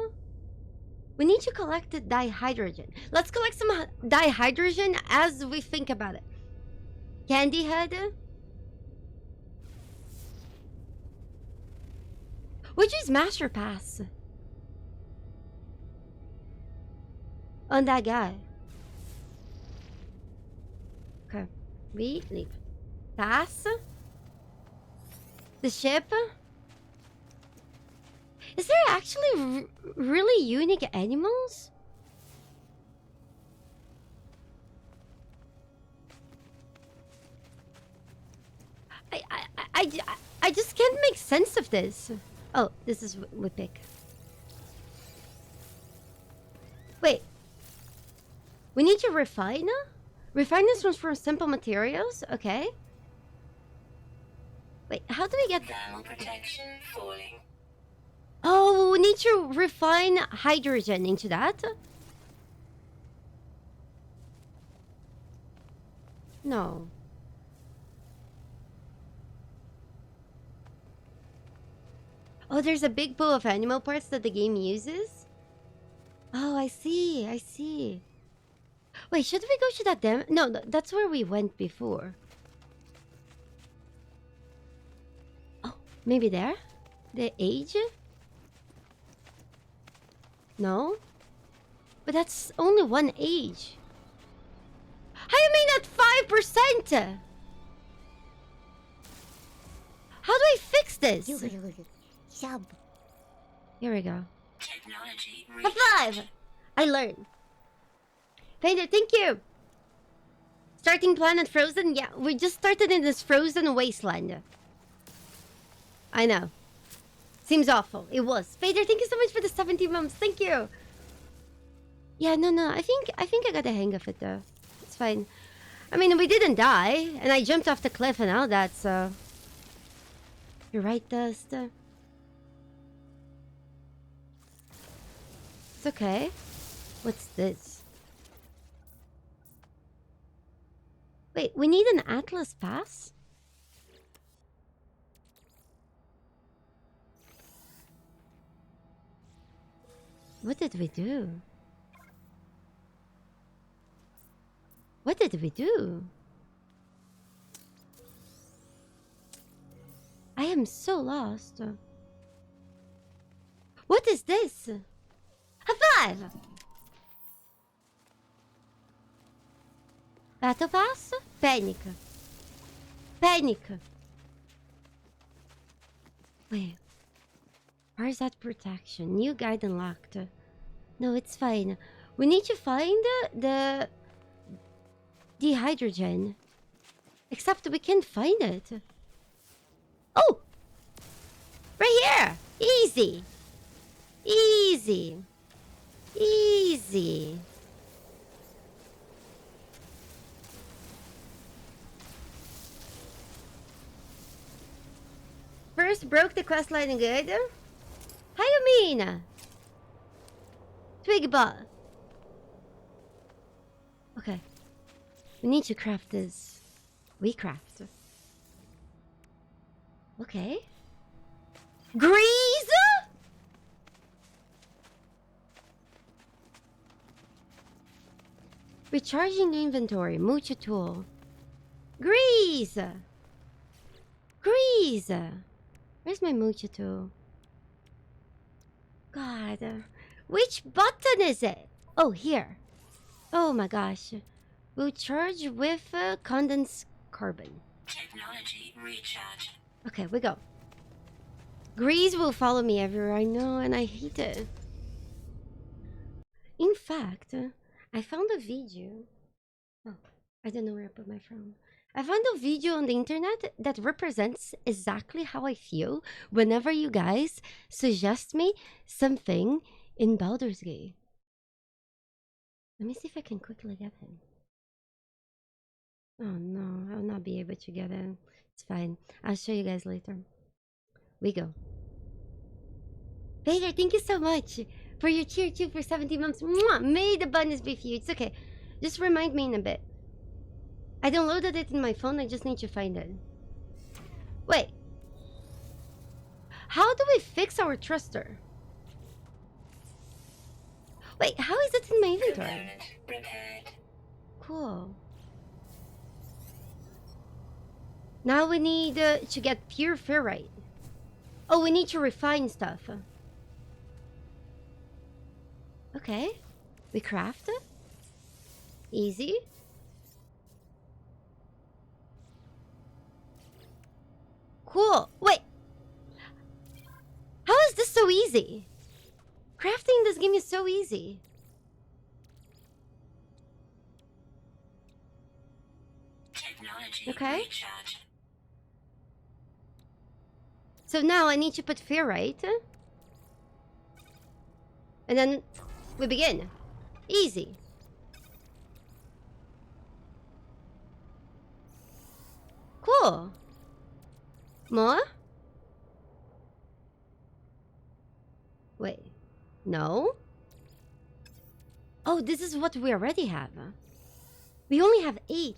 We need to collect the dihydrogen. Let's collect some dihydrogen as we think about it. Candy Head? Would use Master Pass on that guy. Okay. We leave. Pass. The ship. Is there actually really unique animals? I just can't make sense of this. Oh, this is what we pick. Wait. We need to refine? Refine this one from simple materials? Okay. Wait, how do we get... Thermal protection falling. Oh, we need to refine hydrogen into that? No. Oh, there's a big pool of animal parts that the game uses? Oh, I see, I see. Wait, should we go to that dam? No, that's where we went before. Oh, maybe there? The age? No? But that's only one age. How you mean at 5%? How do I fix this? Here we go. Technology High five! I learned. Painter, thank you! Starting planet Frozen? Yeah, we just started in this frozen wasteland. I know. Seems awful. It was. Painter, thank you so much for the 17 months. Thank you! Yeah, no. I think I got the hang of it though. It's fine. I mean, we didn't die, and I jumped off the cliff and all that, so... You're right, Dust. It's okay. What's this? Wait, we need an Atlas pass? What did we do? What did we do? I am so lost. What is this? High five! Battle pass? Panic. Panic. Wait. Where's that protection? New guide unlocked. No, it's fine. We need to find the hydrogen. Except we can't find it. Oh! Right here! Easy! Easy! Easy! First broke the quest line good. Hi, Amina! Twigball. Okay. We need to craft this. We craft. Okay. Grease? Recharging inventory. Mucha tool. Grease! Grease! Where's my mucha tool? God. Which button is it? Oh, here. Oh my gosh. We'll charge with condensed carbon. Technology recharge. Okay, we go. Grease will follow me everywhere I know, and I hate it. In fact, I found a video. Oh, I don't know where I put my phone. I found a video on the internet that represents exactly how I feel whenever you guys suggest me something in Baldur's Gate. Let me see if I can quickly get him. Oh no, I'll not be able to get in. It's fine. I'll show you guys later. We go. Vader, thank you so much for your tier 2 for 17 months. Mwah! May the abundance be for you. It's okay. Just remind me in a bit. I downloaded it in my phone. I just need to find it. Wait. How do we fix our thruster? Wait, how is it in my inventory? Component repaired. Cool. Now we need to get pure ferrite. Oh, we need to refine stuff. Okay. We craft it. Easy. Cool. Wait. How is this so easy? Crafting this game is so easy. Technology Okay. recharge. So now I need to put ferrite. And then we begin. Easy. Cool. More? Wait. No? Oh, this is what we already have. We only have 8.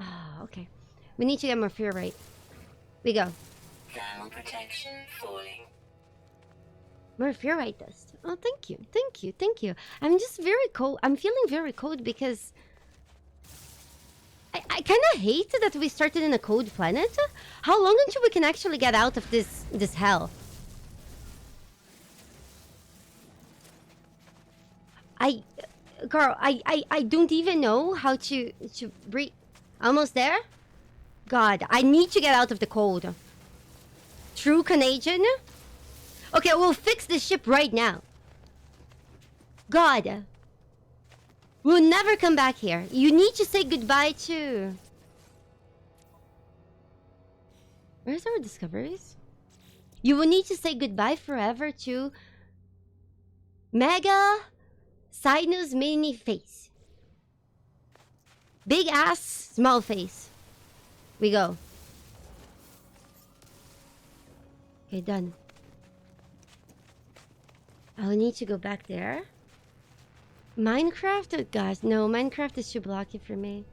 Ah, okay. We need to get more ferrite. We go. Thermal protection falling. More ferrite dust. Oh, thank you. Thank you. Thank you. I'm just very cold. I'm feeling very cold because I kind of hate that we started in a cold planet. How long until we can actually get out of this hell? Girl, I don't even know how to breathe. Almost there? God, I need to get out of the cold. True Canadian? Okay, we'll fix this ship right now. God. We'll never come back here. You need to say goodbye to... Where's our discoveries? You will need to say goodbye forever to... Mega... Sinus mini face. Big ass, small face. We go. Okay, done. I'll need to go back there. Minecraft? Oh gosh, no, Minecraft is too blocky for me.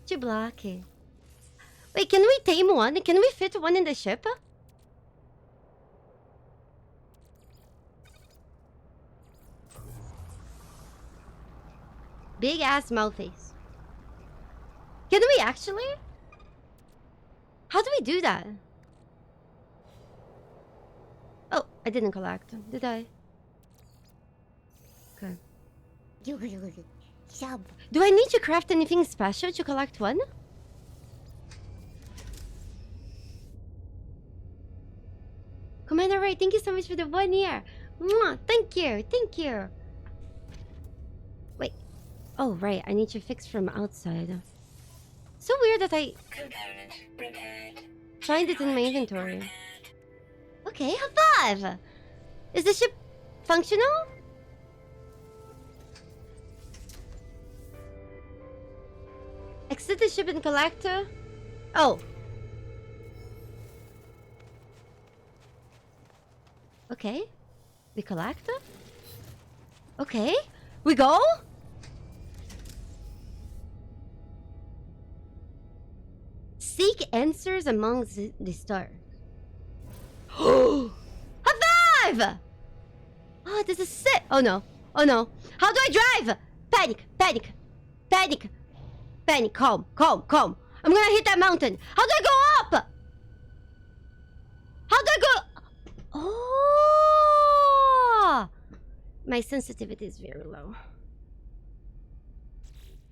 Too blocky. Wait, can we tame one? Can we fit one in the ship? Big ass mouth face. Can we actually? How do we do that? Oh, I didn't collect. Did I? Okay. Do I need to craft anything special to collect one? Commander Ray, thank you so much for the 1 year. Mwah, thank you, thank you. Wait. Oh, right, I need to fix from outside. So weird that I Component repaired. find it in my inventory. Okay, high five! Is the ship functional? Exit the ship and collect. Oh. Okay. We collect. Okay. We go? Seek answers among the stars. High five! Oh, this is sick. Oh no. Oh no. How do I drive? Panic. Panic. Panic. Panic. Calm. Calm. Calm. I'm gonna hit that mountain. How do I go up? How do I go? Oh! My sensitivity is very low.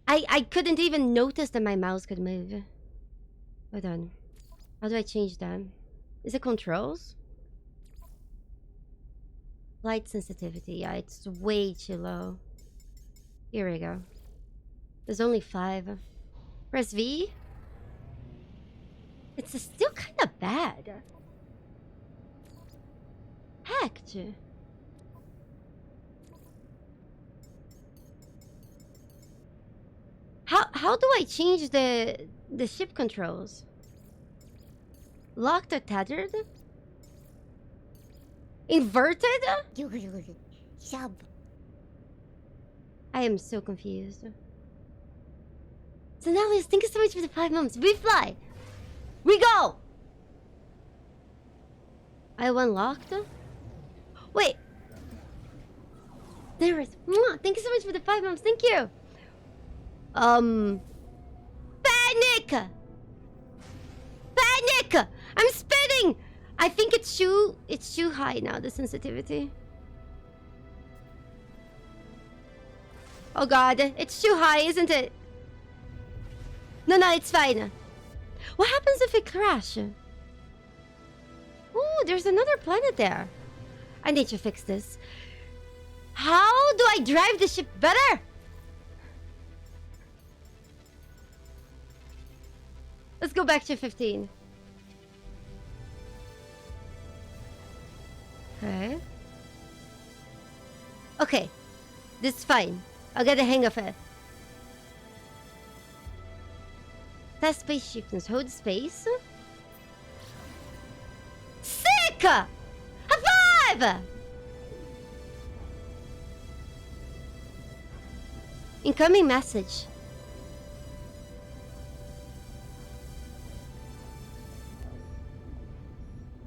I couldn't even notice that my mouse could move. Hold on. How do I change that? Is it controls? Light sensitivity. Yeah, it's way too low. Here we go. There's only 5. Press V. It's still kind of bad. Heck. How do I change the ship controls? Locked or tethered? Inverted? I am so confused. Sentinels, thank you so much for the 5 months. We fly! We go! I unlocked? Wait! There is. Thank you so much for the 5 months. Thank you! Panic! Panic! I'm spinning! I think it's too high now, the sensitivity. Oh god, it's too high, isn't it? No, it's fine. What happens if it crash? Ooh, there's another planet there. I need to fix this. How do I drive the ship better? Let's go back to 15. Okay. Okay. This is fine. I'll get the hang of it. Test spaceship and hold space. Sick! High five! Incoming message.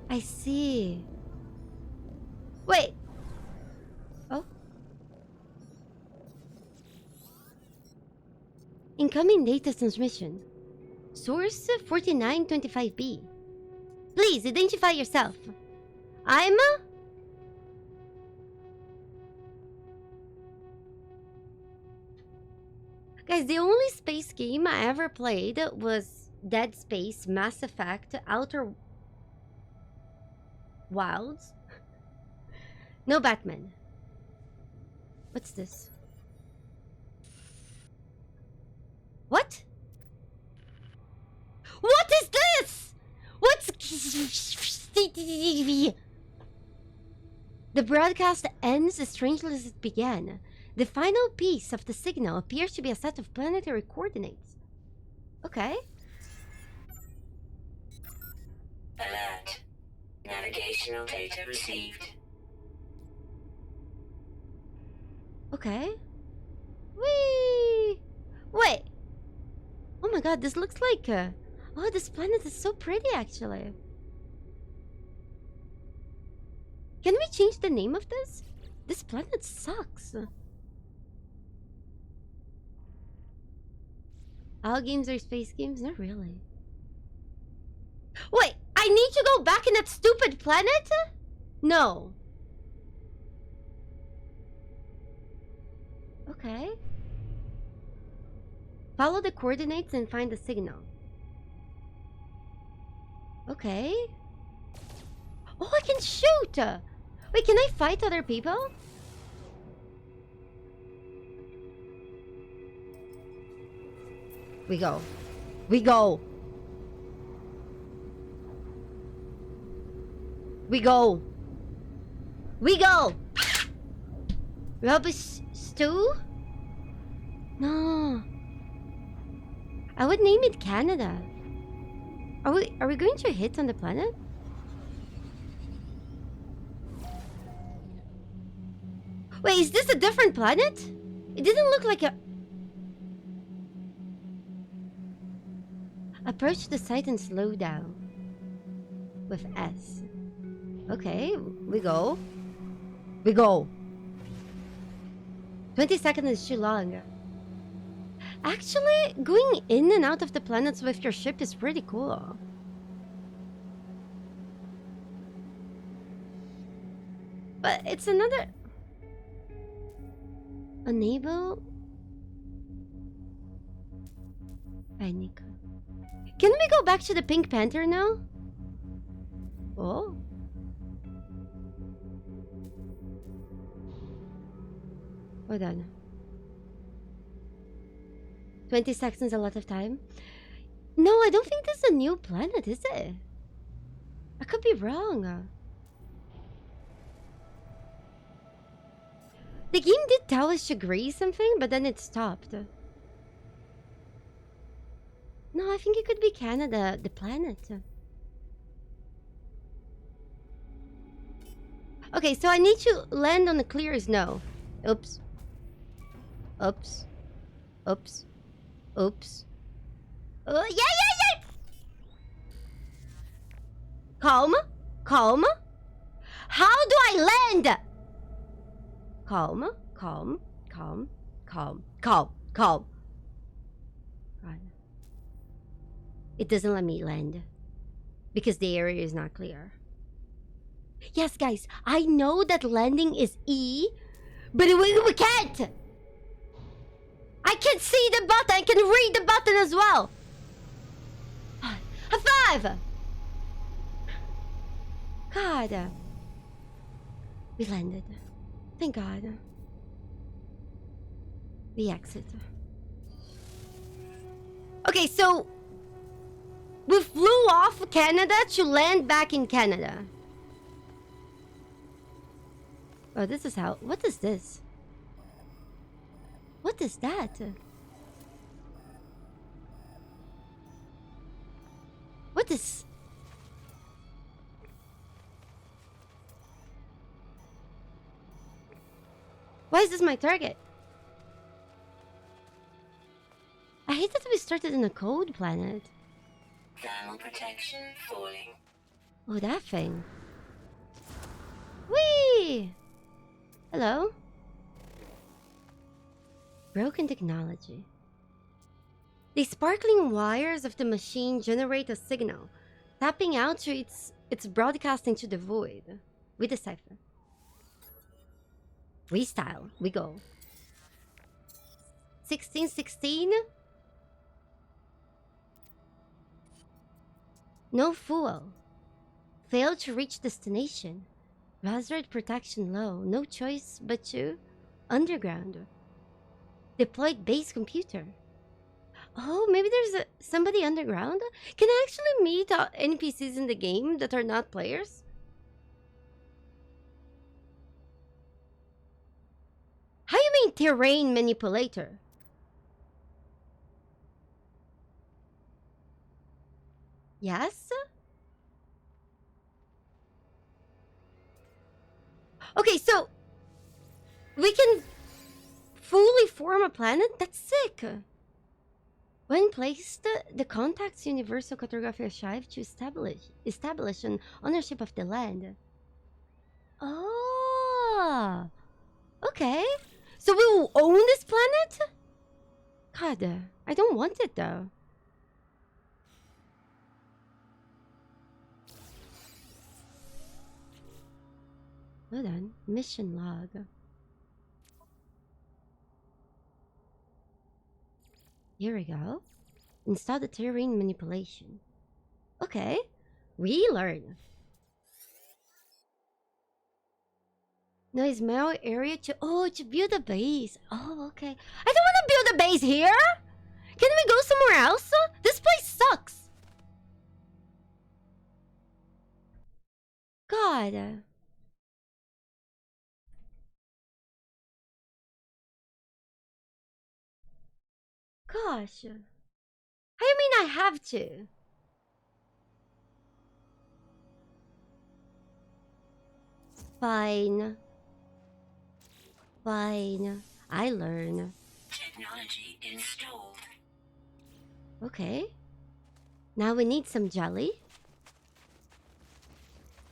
I see. Wait. Oh. Incoming data transmission. Source 4925B. Please identify yourself. I'm... Guys, the only space game I ever played was Dead Space, Mass Effect, Outer Wilds. No Batman. What's this? What? What is this? What's... The broadcast ends as strangely as it began. The final piece of the signal appears to be a set of planetary coordinates. Okay. Alert. Navigational data received. Okay. Whee! Wait. Oh my god, this looks like... Oh, this planet is so pretty, actually. Can we change the name of this? This planet sucks. All games are space games? Not really. Wait, I need to go back in that stupid planet? No. Okay. Follow the coordinates and find the signal. Okay. Oh, I can shoot! Wait, can I fight other people? We go. We go. We go. We go. Rubber stew? No. I would name it Canada. Are we going to hit on the planet? Wait, is this a different planet? It didn't look like a... Approach the site and slow down. With S. Okay, we go. We go. 20 seconds is too long. Actually, going in and out of the planets with your ship is pretty cool. But it's another... Enable... Panic. Can we go back to the Pink Panther now? Oh. Hold on. 20 seconds, a lot of time. No, I don't think this is a new planet, is it? I could be wrong. The game did tell us to agree something, but then it stopped. No, I think it could be Canada, the planet. Okay, so I need to land on the clear snow. Oops. Oops. Oops. Oops. Yeah! Calm. Calm. How do I land? Calm. Calm. Calm. Calm. Calm. Calm. God. It doesn't let me land. Because the area is not clear. Yes, guys, I know that landing is E, but we can't! I can see the button, I can read the button as well! High five! God. We landed. Thank God. We exit. Okay, so... we flew off Canada to land back in Canada. Oh, this is how... What is this? What is that? What is... Why is this my target? I hate that we started in a cold planet. Thermal protection falling. Oh, that thing. Whee! Hello? Broken technology. The sparkling wires of the machine generate a signal, tapping out to its broadcasting to the void. We decipher. Restyle. We go. 1616. No fuel. Failed to reach destination. Hazard protection low. No choice but to underground. Deployed base computer. Oh, maybe there's somebody underground? Can I actually meet NPCs in the game that are not players? How you mean terrain manipulator? Yes? Okay, so we can fully form a planet? That's sick. When placed, the contacts universal cartography strive to establish an ownership of the land. Oh, okay. So we will own this planet? God, I don't want it though. Hold on, mission log. Here we go. Install the terrain manipulation. Okay, we learn. Nice mail area to to build a base. Oh, okay. I don't want to build a base here. Can we go somewhere else? This place sucks. God. Gosh. I mean, I have to. Fine. Fine. I learn. Technology installed. Okay. Now we need some jelly.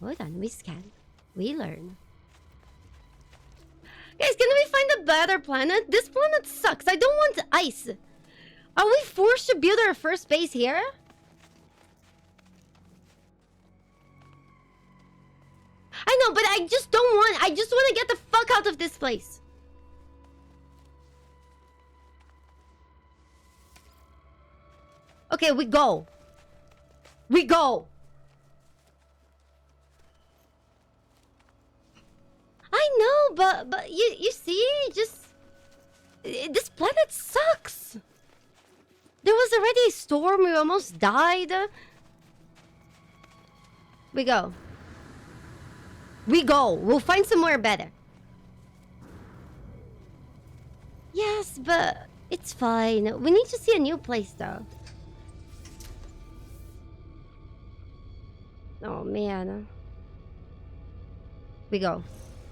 Hold on, we scan. We learn. Guys, can we find a better planet? This planet sucks. I don't want ice. Are we forced to build our first base here? I know, but I just don't want... I just want to get the fuck out of this place. Okay, we go. We go. I know, but you see, just... This planet sucks. There was already a storm. We almost died. We go. We go. We'll find somewhere better. Yes, but it's fine. We need to see a new place, though. Oh, man. We go.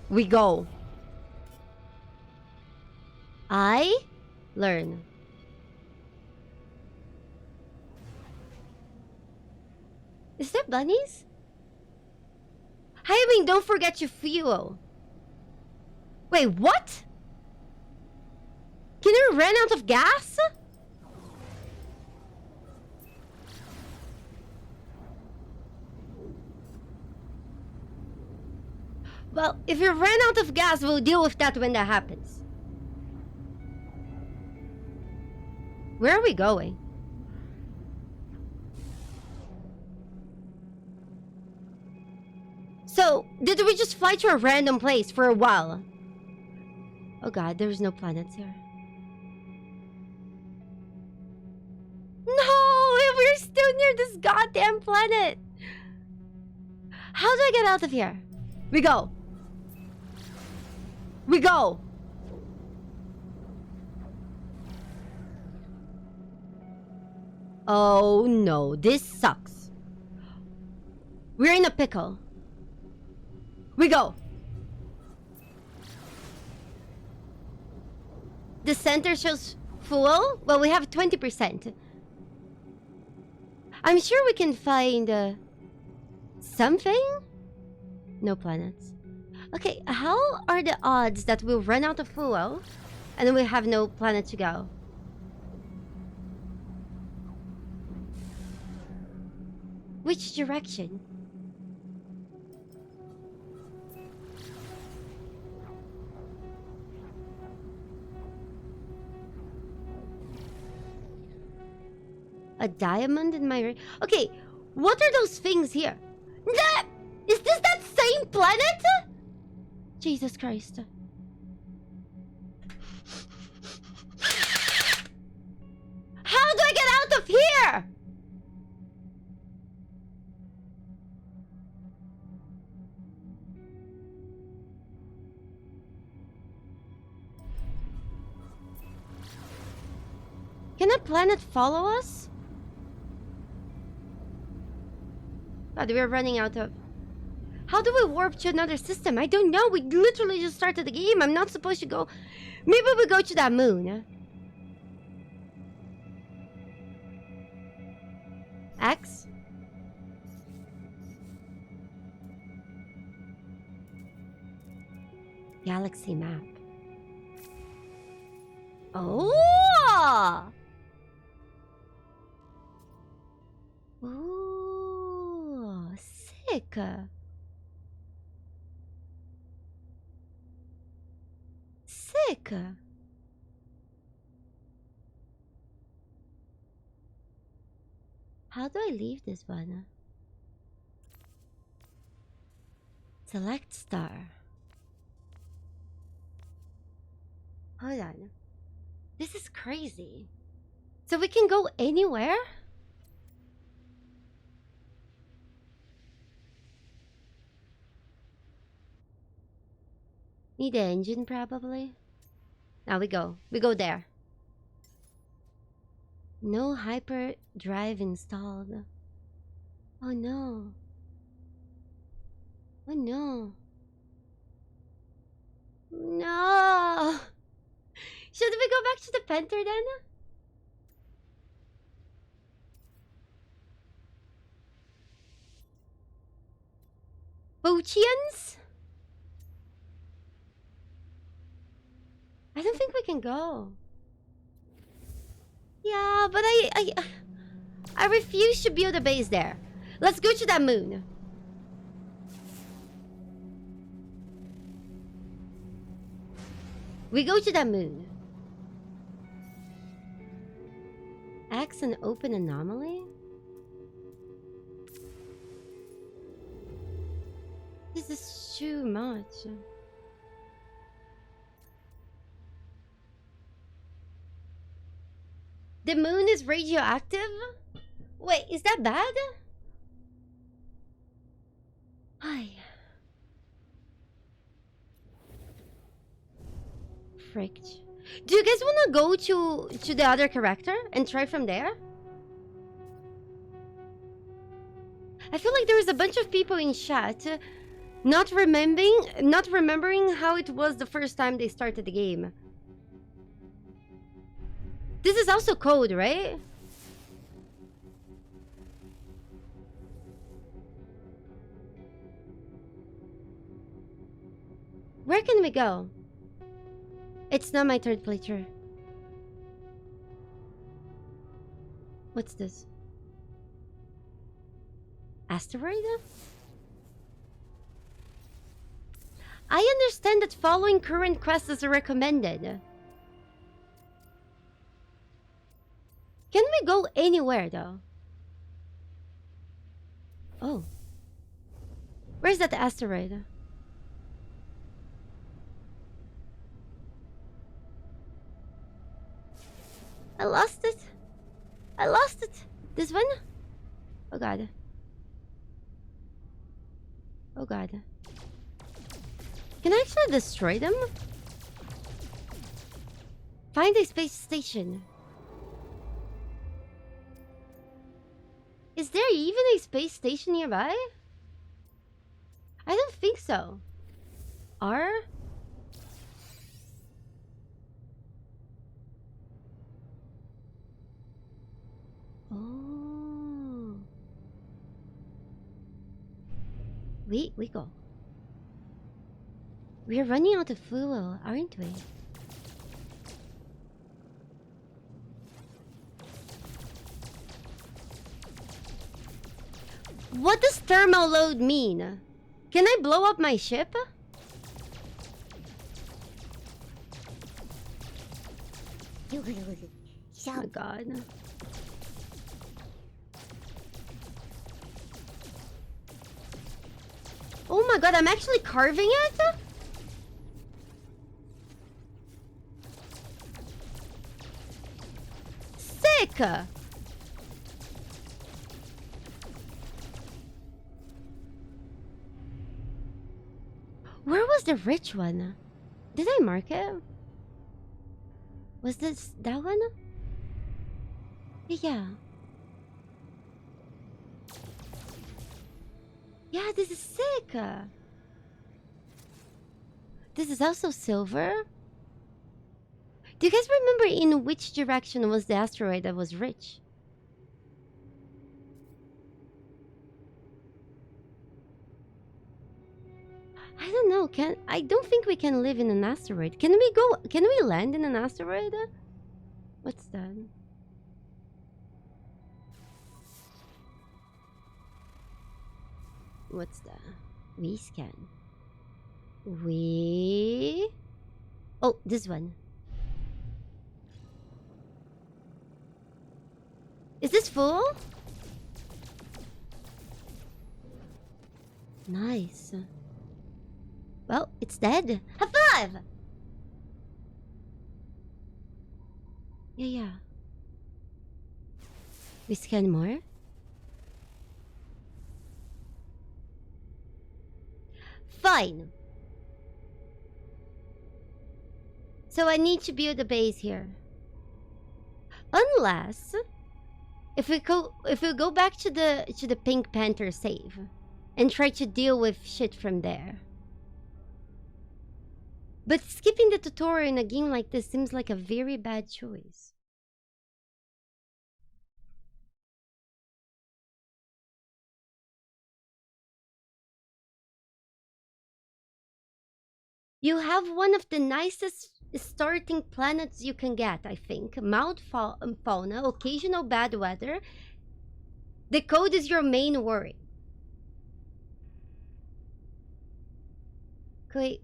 We go. I learn. Is there bunnies? I mean, don't forget your fuel. Wait, what? Can you run out of gas? Well, if you run out of gas, we'll deal with that when that happens. Where are we going? So, did we just fly to a random place for a while? Oh god, there's no planets here. No! We're still near this goddamn planet! How do I get out of here? We go! We go! Oh no, this sucks. We're in a pickle. We go! The center shows full? Well, we have 20%. I'm sure we can find something? No planets. Okay, how are the odds that we'll run out of fuel and then we have no planet to go? Which direction? A diamond in my ring? Okay, what are those things here? Is this that same planet? Jesus Christ. How do I get out of here? Can a planet follow us? God, we're running out of... How do we warp to another system? I don't know. We literally just started the game. I'm not supposed to go... Maybe we go to that moon. X? Galaxy map. Oh! Ooh, sick. Sick. How do I leave this one? Select star. Hold on. This is crazy. So we can go anywhere? Need the engine, probably. Now we go. We go there. No hyperdrive installed. Oh no. Oh no. No. Should we go back to the Panther then? Bochians? I don't think we can go. Yeah, but I refuse to build a base there. Let's go to that moon. We go to that moon. Axe an open anomaly? This is too much. The moon is radioactive? Wait, is that bad? Hi. Fricked. Do you guys want to go to the other character and try from there? I feel like there is a bunch of people in chat not remembering how it was the first time they started the game. This is also code, right? Where can we go? It's not my third playthrough. What's this? Asteroid? I understand that following current quests is recommended. Can we go anywhere though? Oh. Where's that asteroid? I lost it. I lost it. This one? Oh god. Oh god. Can I actually destroy them? Find a space station. Is there even a space station nearby? I don't think so. R? Oh. We go. We are running out of fuel, aren't we? What does thermal load mean? Can I blow up my ship? Oh my god. Oh my god, I'm actually carving it? Sick! Where was the rich one? Did I mark it? Was this that one? Yeah. Yeah, this is sick. This is also silver. Do you guys remember in which direction was the asteroid that was rich? I don't know. I don't think we can live in an asteroid. Can we land in an asteroid? What's that? What's that? We scan. Oh, this one. Is this full? Nice. Well, it's dead. High five! Yeah. We scan more. Fine. So I need to build a base here. Unless if we go back to the Pink Panther save and try to deal with shit from there. But skipping the tutorial in a game like this seems like a very bad choice. You have one of the nicest starting planets you can get, I think. Mild fauna, occasional bad weather. The code is your main worry. Wait.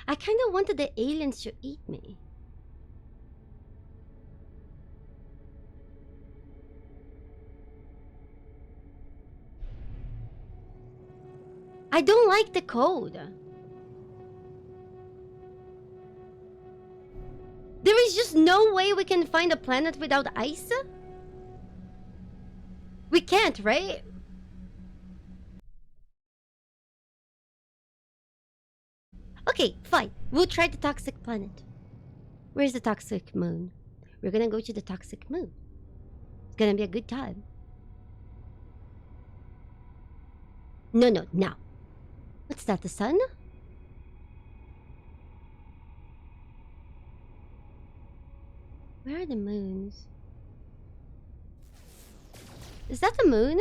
I kind of wanted the aliens to eat me. I don't like the code. There is just no way we can find a planet without ice? We can't, right? Okay, fine. We'll try the toxic planet. Where's the toxic moon? We're gonna go to the toxic moon. It's gonna be a good time. No, now. What's that, the sun? Where are the moons? Is that the moon?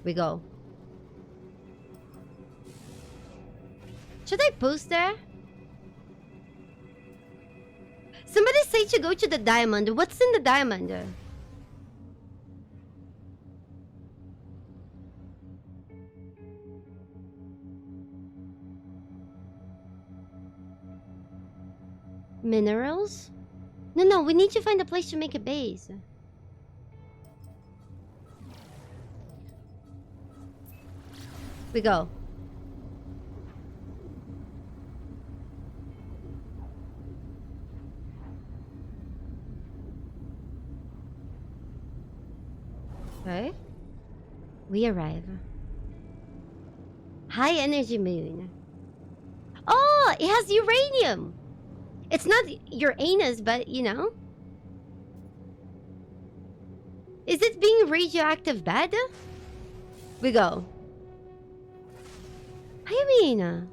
We go. Should I post there? Somebody say to go to the diamond. What's in the diamond? Minerals? No, we need to find a place to make a base. We go. Okay. We arrive. High energy moon. Oh, it has uranium. It's not Uranus, but you know. Is it being radioactive bad? We go. What do you mean?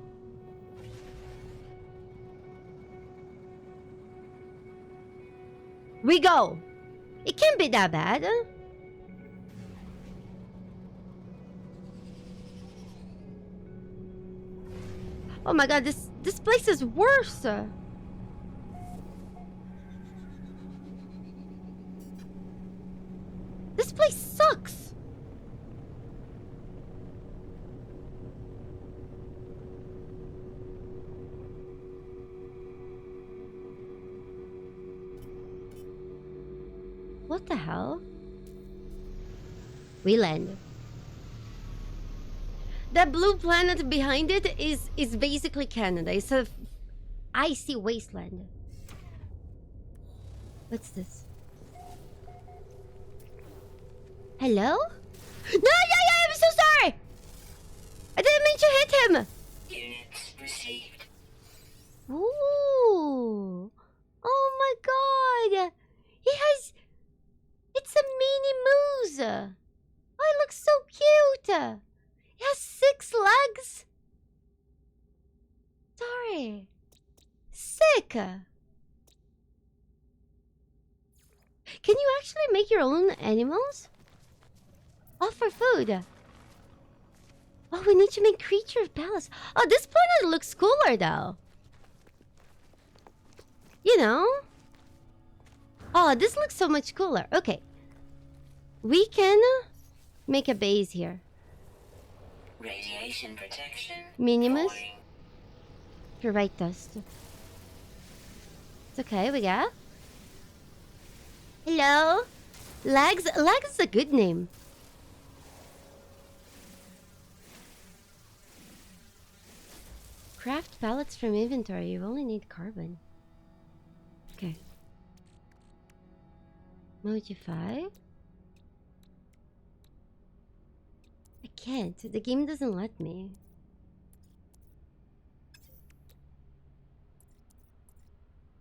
We go. It can't be that bad. Oh my god, this place is worse. This place sucks. What the hell? We land. That blue planet behind it is basically Canada. It's a icy wasteland. What's this? Hello? No, I'm so sorry! I didn't mean to hit him! Units received. Ooh! Oh my god! He has... It's a mini moose! Oh, it looks so cute! It has 6 legs! Sorry. Sick! Can you actually make your own animals? Oh, for food. Oh, we need to make creature of palace. Oh, this planet looks cooler though. You know? Oh, this looks so much cooler. Okay. We can make a base here. Radiation protection. Minimus. falling. For right dust. It's okay, we got. Hello? Lags is a good name. Craft pallets from inventory. You only need carbon. Modify? I can't. The game doesn't let me.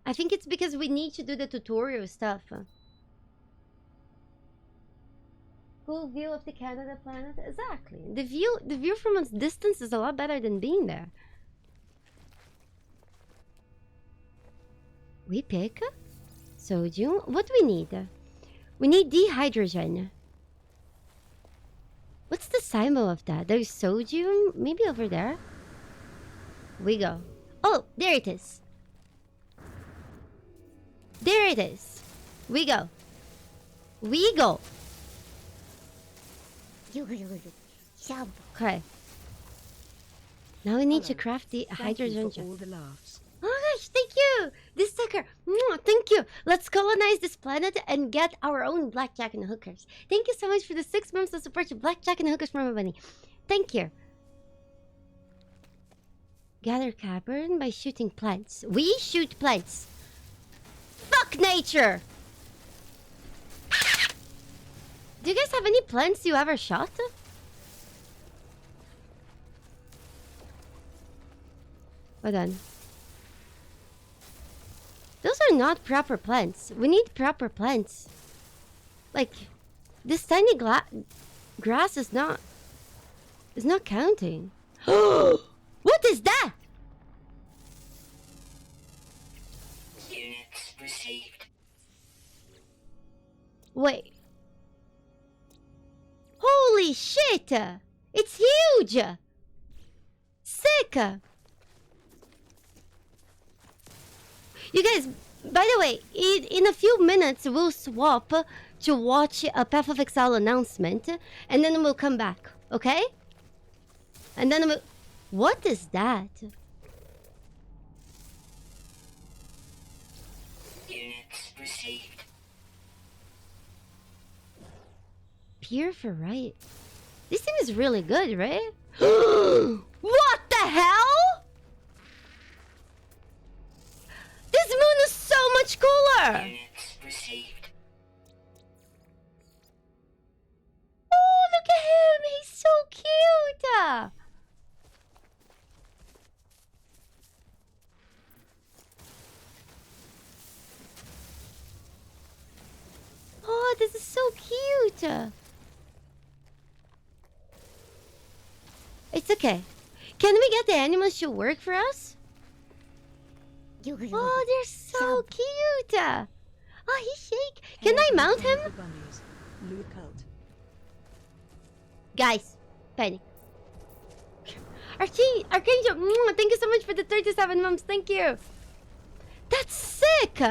I think it's because we need to do the tutorial stuff. Full view of the Canada planet? Exactly. The view from a distance is a lot better than being there. We pick sodium. What do we need? We need dehydrogen. What's the symbol of that? There's sodium? Maybe over there? We go. Oh, there it is. There it is. We go. We go. Okay. Now we need to craft the hydrogen. For all the laughs. Oh gosh, thank you! This sucker! Thank you! Let's colonize this planet and get our own blackjack and hookers. Thank you so much for the 6 months of support to blackjack and hookers from Bunny. Thank you. Gather carbon by shooting plants. We shoot plants. Fuck nature! Do you guys have any plants you ever shot? Hold on. Those are not proper plants. We need proper plants. Like, this tiny grass is not counting. What is that? Units received. Wait. Holy shit! It's huge! Sick! You guys, by the way, in a few minutes we'll swap to watch a Path of Exile announcement, and then we'll come back, okay? And then we'll... What is that? Units received. Pure for right. This thing is really good, right? What the hell? This moon is so much cooler! Units received. Oh, look at him! He's so cute! Oh, this is so cute! It's okay. Can we get the animals to work for us? Oh, they're so cute! Oh, he's shake. Can I mount him? The bunnies. Lou cult. Guys, Penny. Archangel, thank you so much for the 37 months. Thank you. That's sick.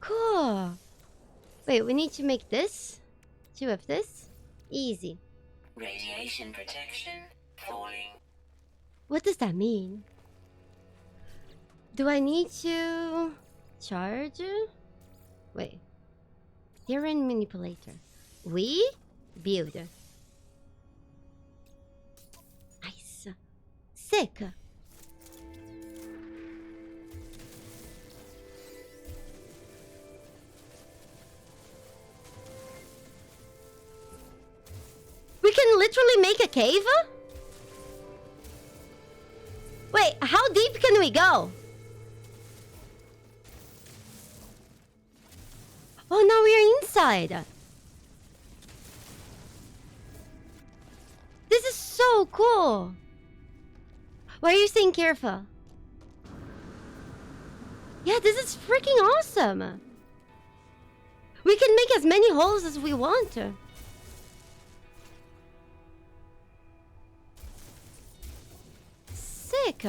Cool. Wait, we need to make this. 2 of this. Easy. Radiation protection falling. What does that mean? Do I need to charge? Wait. Terrain manipulator. We build. Nice. Sick. We can literally make a cave? Wait, how deep can we go? Oh, now we are inside. This is so cool. Why are you saying careful? Yeah, this is freaking awesome. We can make as many holes as we want. Sick.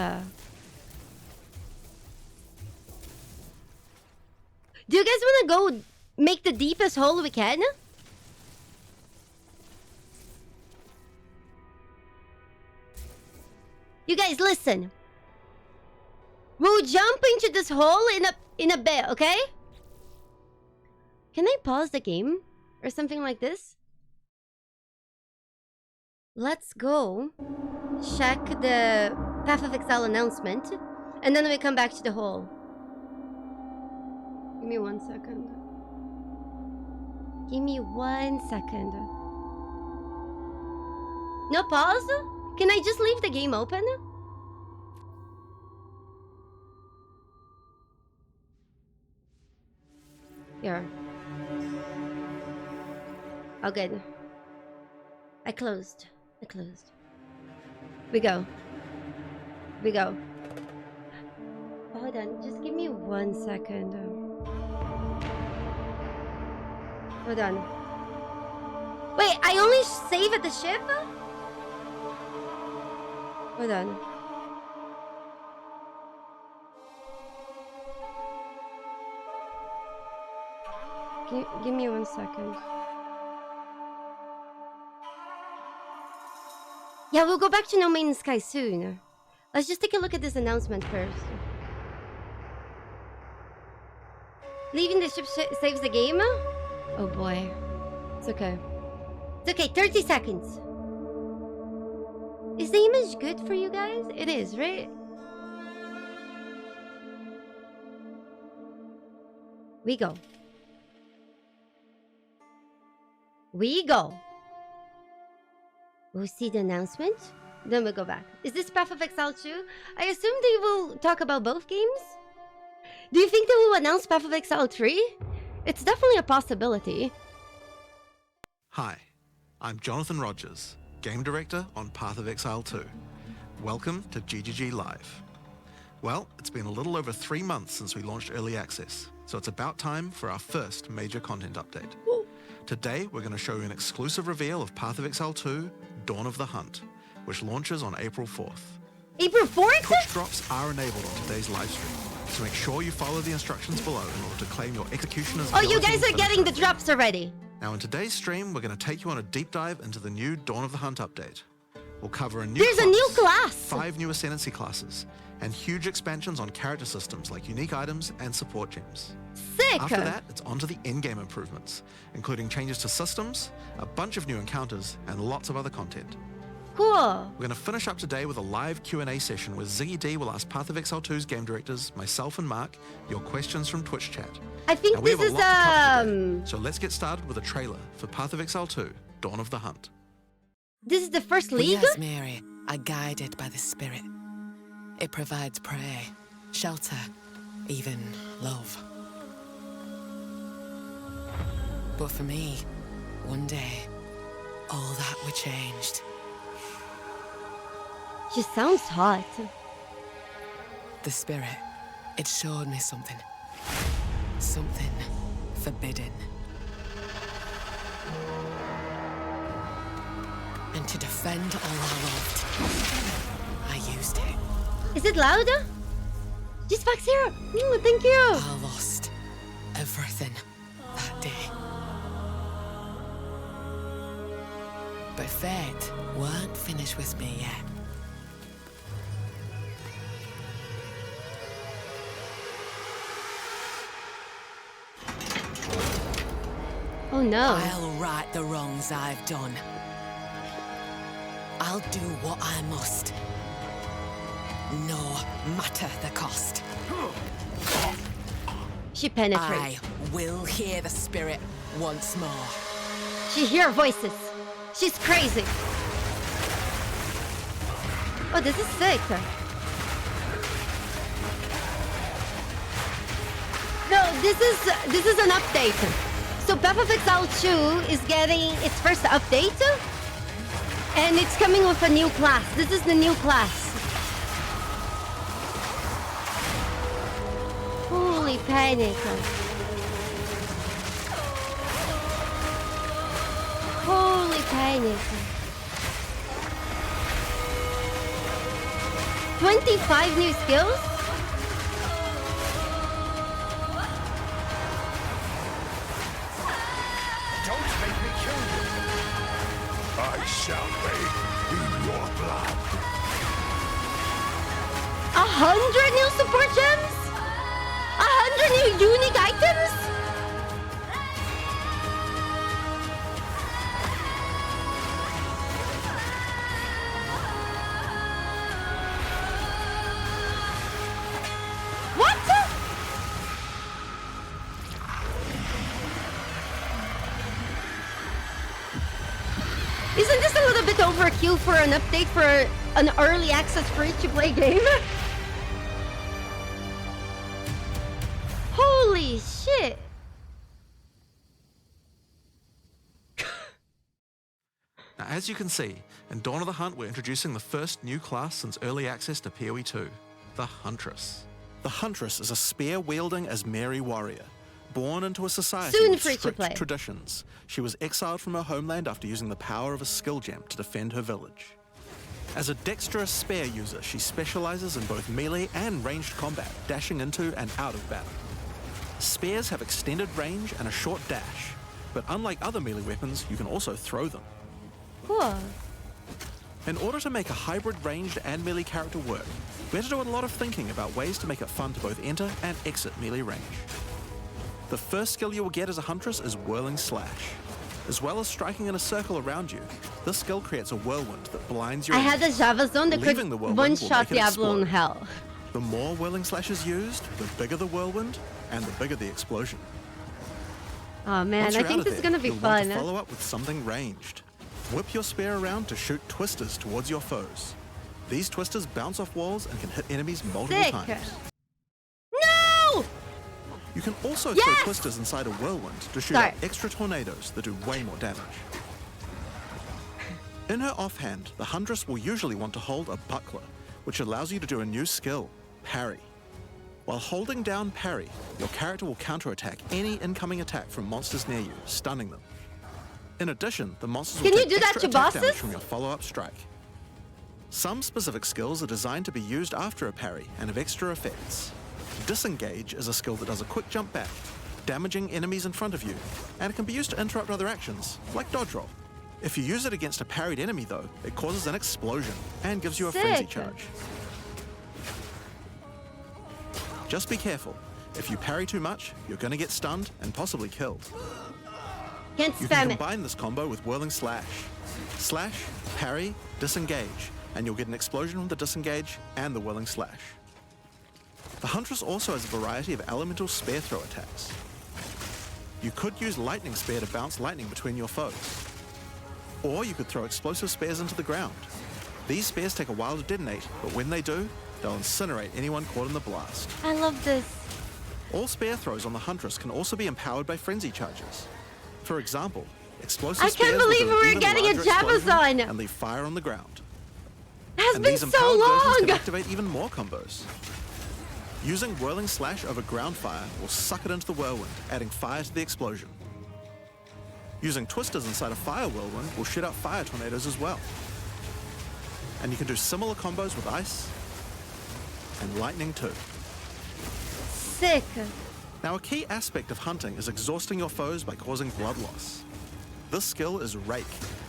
Do you guys want to go make the deepest hole we can? You guys listen. We'll jump into this hole in a bit, okay? Can I pause the game or something like this? Let's go check the Path of Exile announcement, and then we come back to the hole. Give me 1 second. Give me 1 second. No pause? Can I just leave the game open? Here. Oh, good. I closed. We go. Hold on, just give me 1 second. Hold on. Wait, I only save at the ship? Hold on. Give me 1 second. Yeah, we'll go back to No Man's Sky soon. Let's just take a look at this announcement first. Leaving the ship saves the game? Oh boy. It's okay. It's okay, 30 seconds. Is the image good for you guys? It is, right? We go. We'll see the announcement, then we'll go back. Is this Path of Exile 2? I assume they will talk about both games? Do you think they will announce Path of Exile 3? It's definitely a possibility. Hi, I'm Jonathan Rogers, Game Director on Path of Exile 2. Welcome to GGG Live. Well, it's been a little over 3 months since we launched Early Access, so it's about time for our first major content update. Today, we're going to show you an exclusive reveal of Path of Exile 2, Dawn of the Hunt, which launches on April 4th. April 4th? Twitch drops are enabled on today's live stream, so make sure you follow the instructions below in order to claim your executioner's Oh, you guillotine guys are getting the finisher. drops already. Now in today's stream, we're going to take you on a deep dive into the new Dawn of the Hunt update. We'll cover a new There's a new class! 5 new ascendancy classes, and huge expansions on character systems like unique items and support gems. Sick! After that, it's on to the in-game improvements, including changes to systems, a bunch of new encounters, and lots of other content. Cool. We're going to finish up today with a live Q&A session where Ziggy D will ask Path of Exile 2's game directors, myself and Mark, your questions from Twitch chat. I think Now, we this have a is, lot to cover today, so let's get started with a trailer for Path of Exile 2, Dawn of the Hunt. this is the first We league? as Mary are guided by the Spirit. It provides prey, shelter, even love. But for me, one day, all that were changed. She sounds hot. The Spirit, it showed me something. Something forbidden. And to defend all I loved, I used it. Is it louder? Just back zero. Thank you. I lost everything that day. But fate weren't finished with me yet. Oh no. I'll right the wrongs I've done. I'll do what I must. No matter the cost. She penetrates. I will hear the Spirit once more. She hears voices. She's crazy. Oh, this is sick. No, this is an update. So Path of Exile 2 is getting its first update, and it's coming with a new class. This is the new class. Holy panic. Holy panic. 25 new skills? Don't make me kill you. I shall bathe in your blood. 100 new support gems? 100 new unique items? What? thank you for an update for an early access free-to-play game. Holy shit! Now, as you can see, in Dawn of the Hunt, we're introducing the first new class since early access to PoE 2, the Huntress. The Huntress is a spear-wielding Asmeri warrior. Born into a society Soon with free to strict play. traditions, she was exiled from her homeland after using the power of a skill gem to defend her village. As a dexterous spear user, she specializes in both melee and ranged combat, dashing into and out of battle. Spears have extended range and a short dash, but unlike other melee weapons, you can also throw them. Cool. In order to make a hybrid ranged and melee character work, we had to do a lot of thinking about ways to make it fun to both enter and exit melee range. The first skill you will get as a Huntress is Whirling Slash. As well as striking in a circle around you, this skill creates a whirlwind that blinds your I had a enemies. Java zone that could Leaving the whirlwind will one-shot make it Diablo in explode. hell. The more Whirling Slash is used, the bigger the whirlwind, and the bigger the explosion. Oh man, Once I you're out think of this is there, gonna be you'll want to fun. follow up with something ranged. Whip your spear around to shoot twisters towards your foes. These twisters bounce off walls and can hit enemies multiple Sick. times. No! You can also Yes! throw twisters inside a whirlwind to shoot Sorry. out extra tornadoes that do way more damage. In her offhand, the Huntress will usually want to hold a buckler, which allows you to do a new skill, parry. While holding down parry, your character will counterattack any incoming attack from monsters near you, stunning them. In addition, the monsters will Can you take do that extra to attack damage bosses? from your follow-up strike. Some specific skills are designed to be used after a parry and have extra effects. Disengage is a skill that does a quick jump back, damaging enemies in front of you, and it can be used to interrupt other actions, like dodge roll. If you use it against a parried enemy though, it causes an explosion and gives you a frenzy Sick. charge. Just be careful. If you parry too much, you're going to get stunned and possibly killed. Can't You can spam it. combine this combo with Whirling Slash. Slash, parry, disengage, and you'll get an explosion from the disengage and the Whirling Slash. The Huntress also has a variety of elemental spear throw attacks. You could use Lightning Spear to bounce lightning between your foes. Or you could throw explosive spears into the ground. These spears take a while to detonate, but when they do, they'll incinerate anyone caught in the blast. I love this. All spear throws on the Huntress can also be empowered by frenzy charges. For example, explosive I spears can't will believe do an we're even getting a larger Java explosion zone. and leave fire on the ground. It has And been these so empowered versions can long. activate even more combos. Using Whirling Slash over ground fire will suck it into the whirlwind, adding fire to the explosion. Using twisters inside a fire whirlwind will shoot out fire tornadoes as well. And you can do similar combos with ice and lightning too. Sick. Now, a key aspect of hunting is exhausting your foes by causing blood loss. This skill is Rake,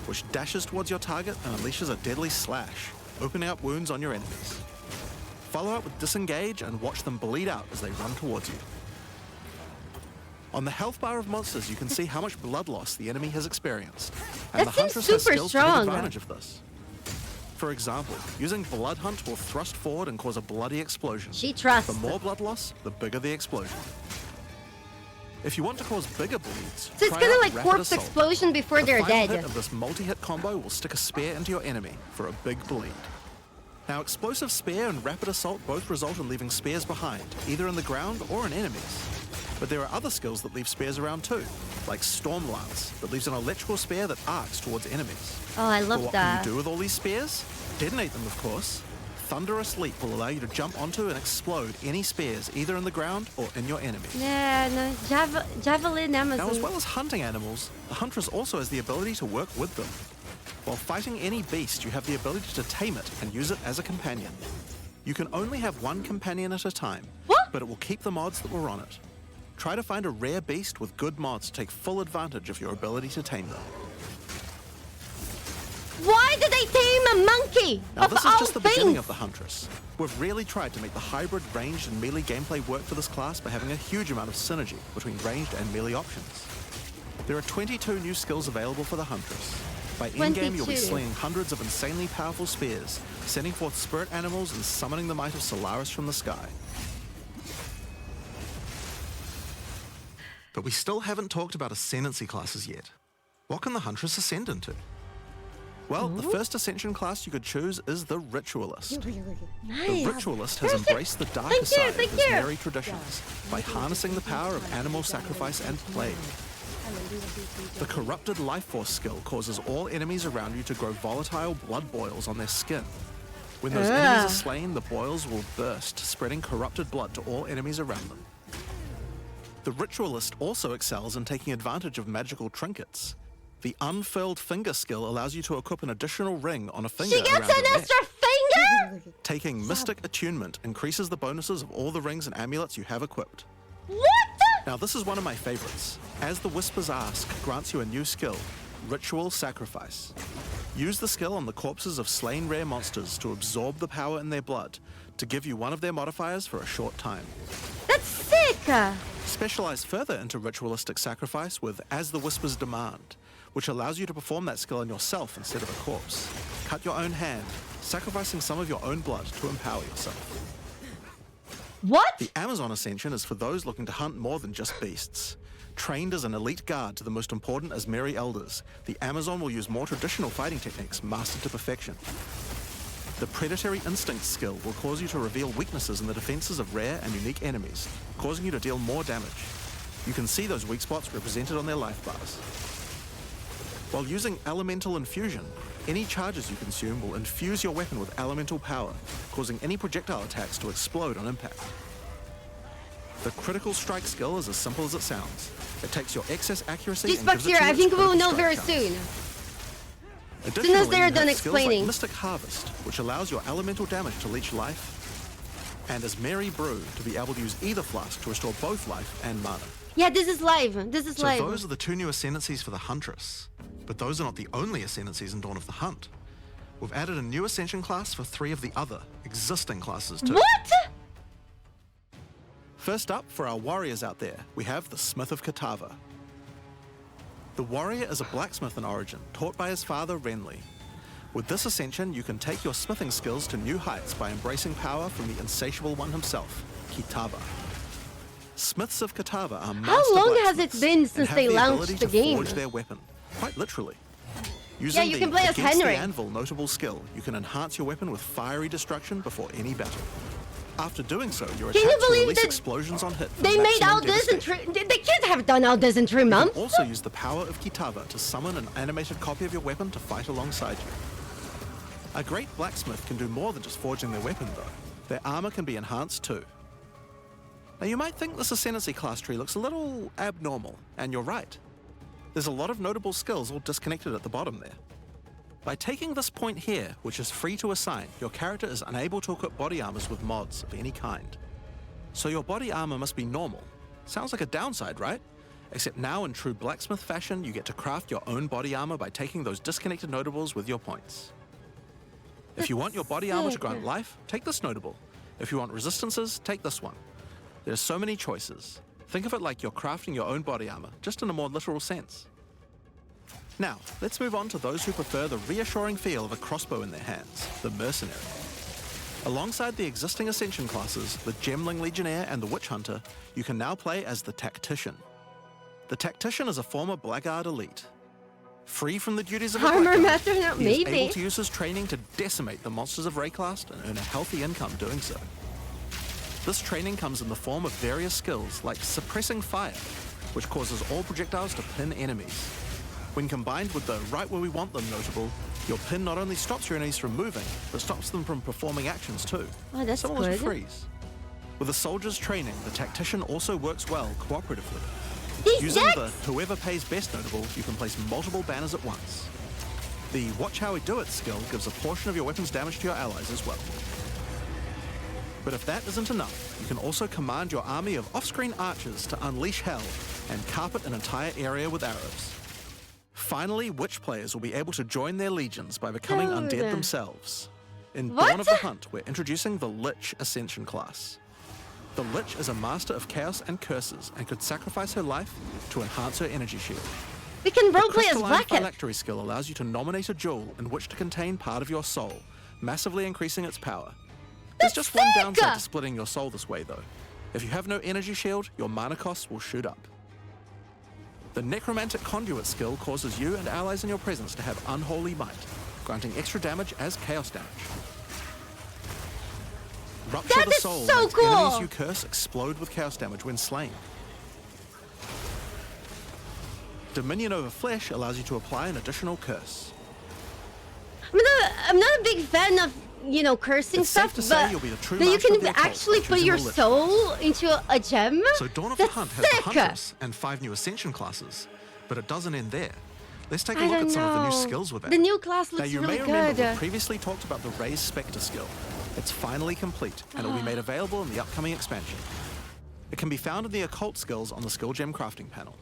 which dashes towards your target and unleashes a deadly slash, opening up wounds on your enemies. Follow up with Disengage and watch them bleed out as they run towards you. On the health bar of monsters, you can see how much blood loss the enemy has experienced. And That the seems Huntress has super skills to take strong. advantage of this. For example, using Blood Hunt will thrust forward and cause a bloody explosion. She trusts. The more blood loss, the bigger the explosion. If you want to cause bigger bleeds, So it's try kind of out like Rapid corpse Assault. explosion before The they're final dead. hit of this multi-hit combo will stick a spear into your enemy for a big bleed. Now, Explosive Spear and Rapid Assault both result in leaving spears behind, either in the ground or in enemies. But there are other skills that leave spears around too, like Storm Lance, that leaves an electrical spear that arcs towards enemies. Oh, I But love what that. can you do with all these spears? Detonate them, of course. Thunderous Leap will allow you to jump onto and explode any spears, either in the ground or in your enemies. Yeah, no, Javelin Now, as Amazon. well as hunting animals, the Huntress also has the ability to work with them. While fighting any beast, you have the ability to tame it and use it as a companion. You can only have one companion at a time, What? but it will keep the mods that were on it. Try to find a rare beast with good mods to take full advantage of your ability to tame them. Why did they tame a monkey? Now, Of this is all just the things? beginning of the Huntress. We've really tried to make the hybrid ranged and melee gameplay work for this class by having a huge amount of synergy between ranged and melee options. There are 22 new skills available for the Huntress. By endgame, you'll be 22. slinging hundreds of insanely powerful spears, sending forth spirit animals and summoning the might of Solaris from the sky. But we still haven't talked about ascendancy classes yet. What can the Huntress ascend into? Well, the first Ascension class you could choose is the Ritualist. Nice. The Ritualist has embraced the darker side of his merry traditions by harnessing the power of animal sacrifice and plague. The Corrupted Life Force skill causes all enemies around you to grow volatile blood boils on their skin. When those enemies are slain, the boils will burst, spreading corrupted blood to all enemies around them. The Ritualist also excels in taking advantage of magical trinkets. The Unfurled Finger skill allows you to equip an additional ring on a finger She gets around an your extra neck. finger? Taking Mystic Attunement increases the bonuses of all the rings and amulets you have equipped. What? Now this is one of my favorites. As the Whispers Ask grants you a new skill, Ritual Sacrifice. Use the skill on the corpses of slain rare monsters to absorb the power in their blood, to give you one of their modifiers for a short time. That's sick! Specialize further into Ritualistic Sacrifice with As the Whispers Demand, which allows you to perform that skill on yourself instead of a corpse. Cut your own hand, sacrificing some of your own blood to empower yourself. What? The Amazon Ascension is for those looking to hunt more than just beasts. Trained as an elite guard to the most important Asmeri elders, the Amazon will use more traditional fighting techniques mastered to perfection. The Predatory Instinct skill will cause you to reveal weaknesses in the defenses of rare and unique enemies, causing you to deal more damage. You can see those weak spots represented on their life bars. While using Elemental Infusion, any charges you consume will infuse your weapon with elemental power, causing any projectile attacks to explode on impact. The Critical Strike skill is as simple as it sounds. It takes your excess accuracy These and bugs gives it here, to I you think as we'll critical know strike very counts. soon. Additionally, as they're you done have skills like explaining. Mystic Harvest, which allows your elemental damage to leech life, and as Mary Brew to be able to use either flask to restore both life and mana. Yeah, this is live. This is So live. those are the two new ascendancies for the Huntress. But those are not the only ascendancies in Dawn of the Hunt. We've added a new Ascension class for 3 of the other existing classes too. What? First up, for our warriors out there, we have the Smith of Katava. The warrior is a blacksmith in origin, taught by his father Renly. With this ascension, you can take your smithing skills to new heights by embracing power from the insatiable one himself, Kitava. Smiths of Katava are master How long has it blacksmiths been and since have they the launched ability the to game? forge their weapon, quite literally. Using you the can play as Against Henry. the Anvil notable skill, you can enhance your weapon with fiery destruction before any battle. After doing so, your Can you attacks will believe release that explosions on hit for They made maximum all this in devastation. They can't have done all this in 3 You months. can also use the power of Kitava to summon an animated copy of your weapon to fight alongside you. A great blacksmith can do more than just forging their weapon though. Their armor can be enhanced too. Now you might think this Ascendancy class tree looks a little abnormal, and you're right. There's a lot of notable skills all disconnected at the bottom there. By taking this point here, which is free to assign, your character is unable to equip body armors with mods of any kind. So your body armor must be normal. Sounds like a downside, right? Except now in true blacksmith fashion, you get to craft your own body armor by taking those disconnected notables with your points. If you want your body armor to grant life, take this notable. If you want resistances, take this one. There's so many choices. Think of it like you're crafting your own body armor, just in a more literal sense. Now, let's move on to those who prefer the reassuring feel of a crossbow in their hands, the Mercenary. Alongside the existing Ascension classes, the Gemling Legionnaire and the Witch Hunter, you can now play as the Tactician. The Tactician is a former Blackguard elite. Free from the duties of a Armor Blackguard, master now, he is maybe. able to use his training to decimate the monsters of Rayclast and earn a healthy income doing so. This training comes in the form of various skills like Suppressing Fire, which causes all projectiles to pin enemies. When combined with the Right Where We Want Them notable, your pin not only stops your enemies from moving, but stops them from performing actions too. Oh, that's Similar to good. freeze. With a soldier's training, the Tactician also works well cooperatively. These Using decks! the Whoever Pays Best notable, you can place multiple banners at once. The Watch How We Do It skill gives a portion of your weapon's damage to your allies as well. But if that isn't enough, you can also command your army of off-screen archers to unleash hell and carpet an entire area with arrows. Finally, Witch players will be able to join their legions by becoming Dude. undead themselves. In What? Dawn of the Hunt, we're introducing the Lich Ascension class. The Lich is a master of chaos and curses and could sacrifice her life to enhance her energy shield. We can The roleplay as Crystalline Blackhead. Phylactery skill allows you to nominate a jewel in which to contain part of your soul, massively increasing its power. There's just one sick! downside to splitting your soul this way though. If you have no energy shield, your mana costs will shoot up. The Necromantic Conduit skill causes you and allies in your presence to have unholy might. granting extra damage as chaos damage. Rupture That the is Soul so makes cool! enemies you curse explode with chaos damage when slain. Dominion over Flesh allows you to apply an additional curse. I'm not a big fan of, you know, cursing It's stuff, safe to say but you'll be a true that you master of can the occult actually by put choosing your the lich. soul into a gem. So Dawn of the That's Hunt has the sick. Huntress and 5 new Ascension classes, but it doesn't end there. Let's take a I look don't at some of the new know. skills with that. The new class Now looks you really may remember good. we previously talked about the Raise Spectre skill. It's finally complete, and it will be made available in the upcoming expansion. It can be found in the occult skills on the skill gem crafting panel.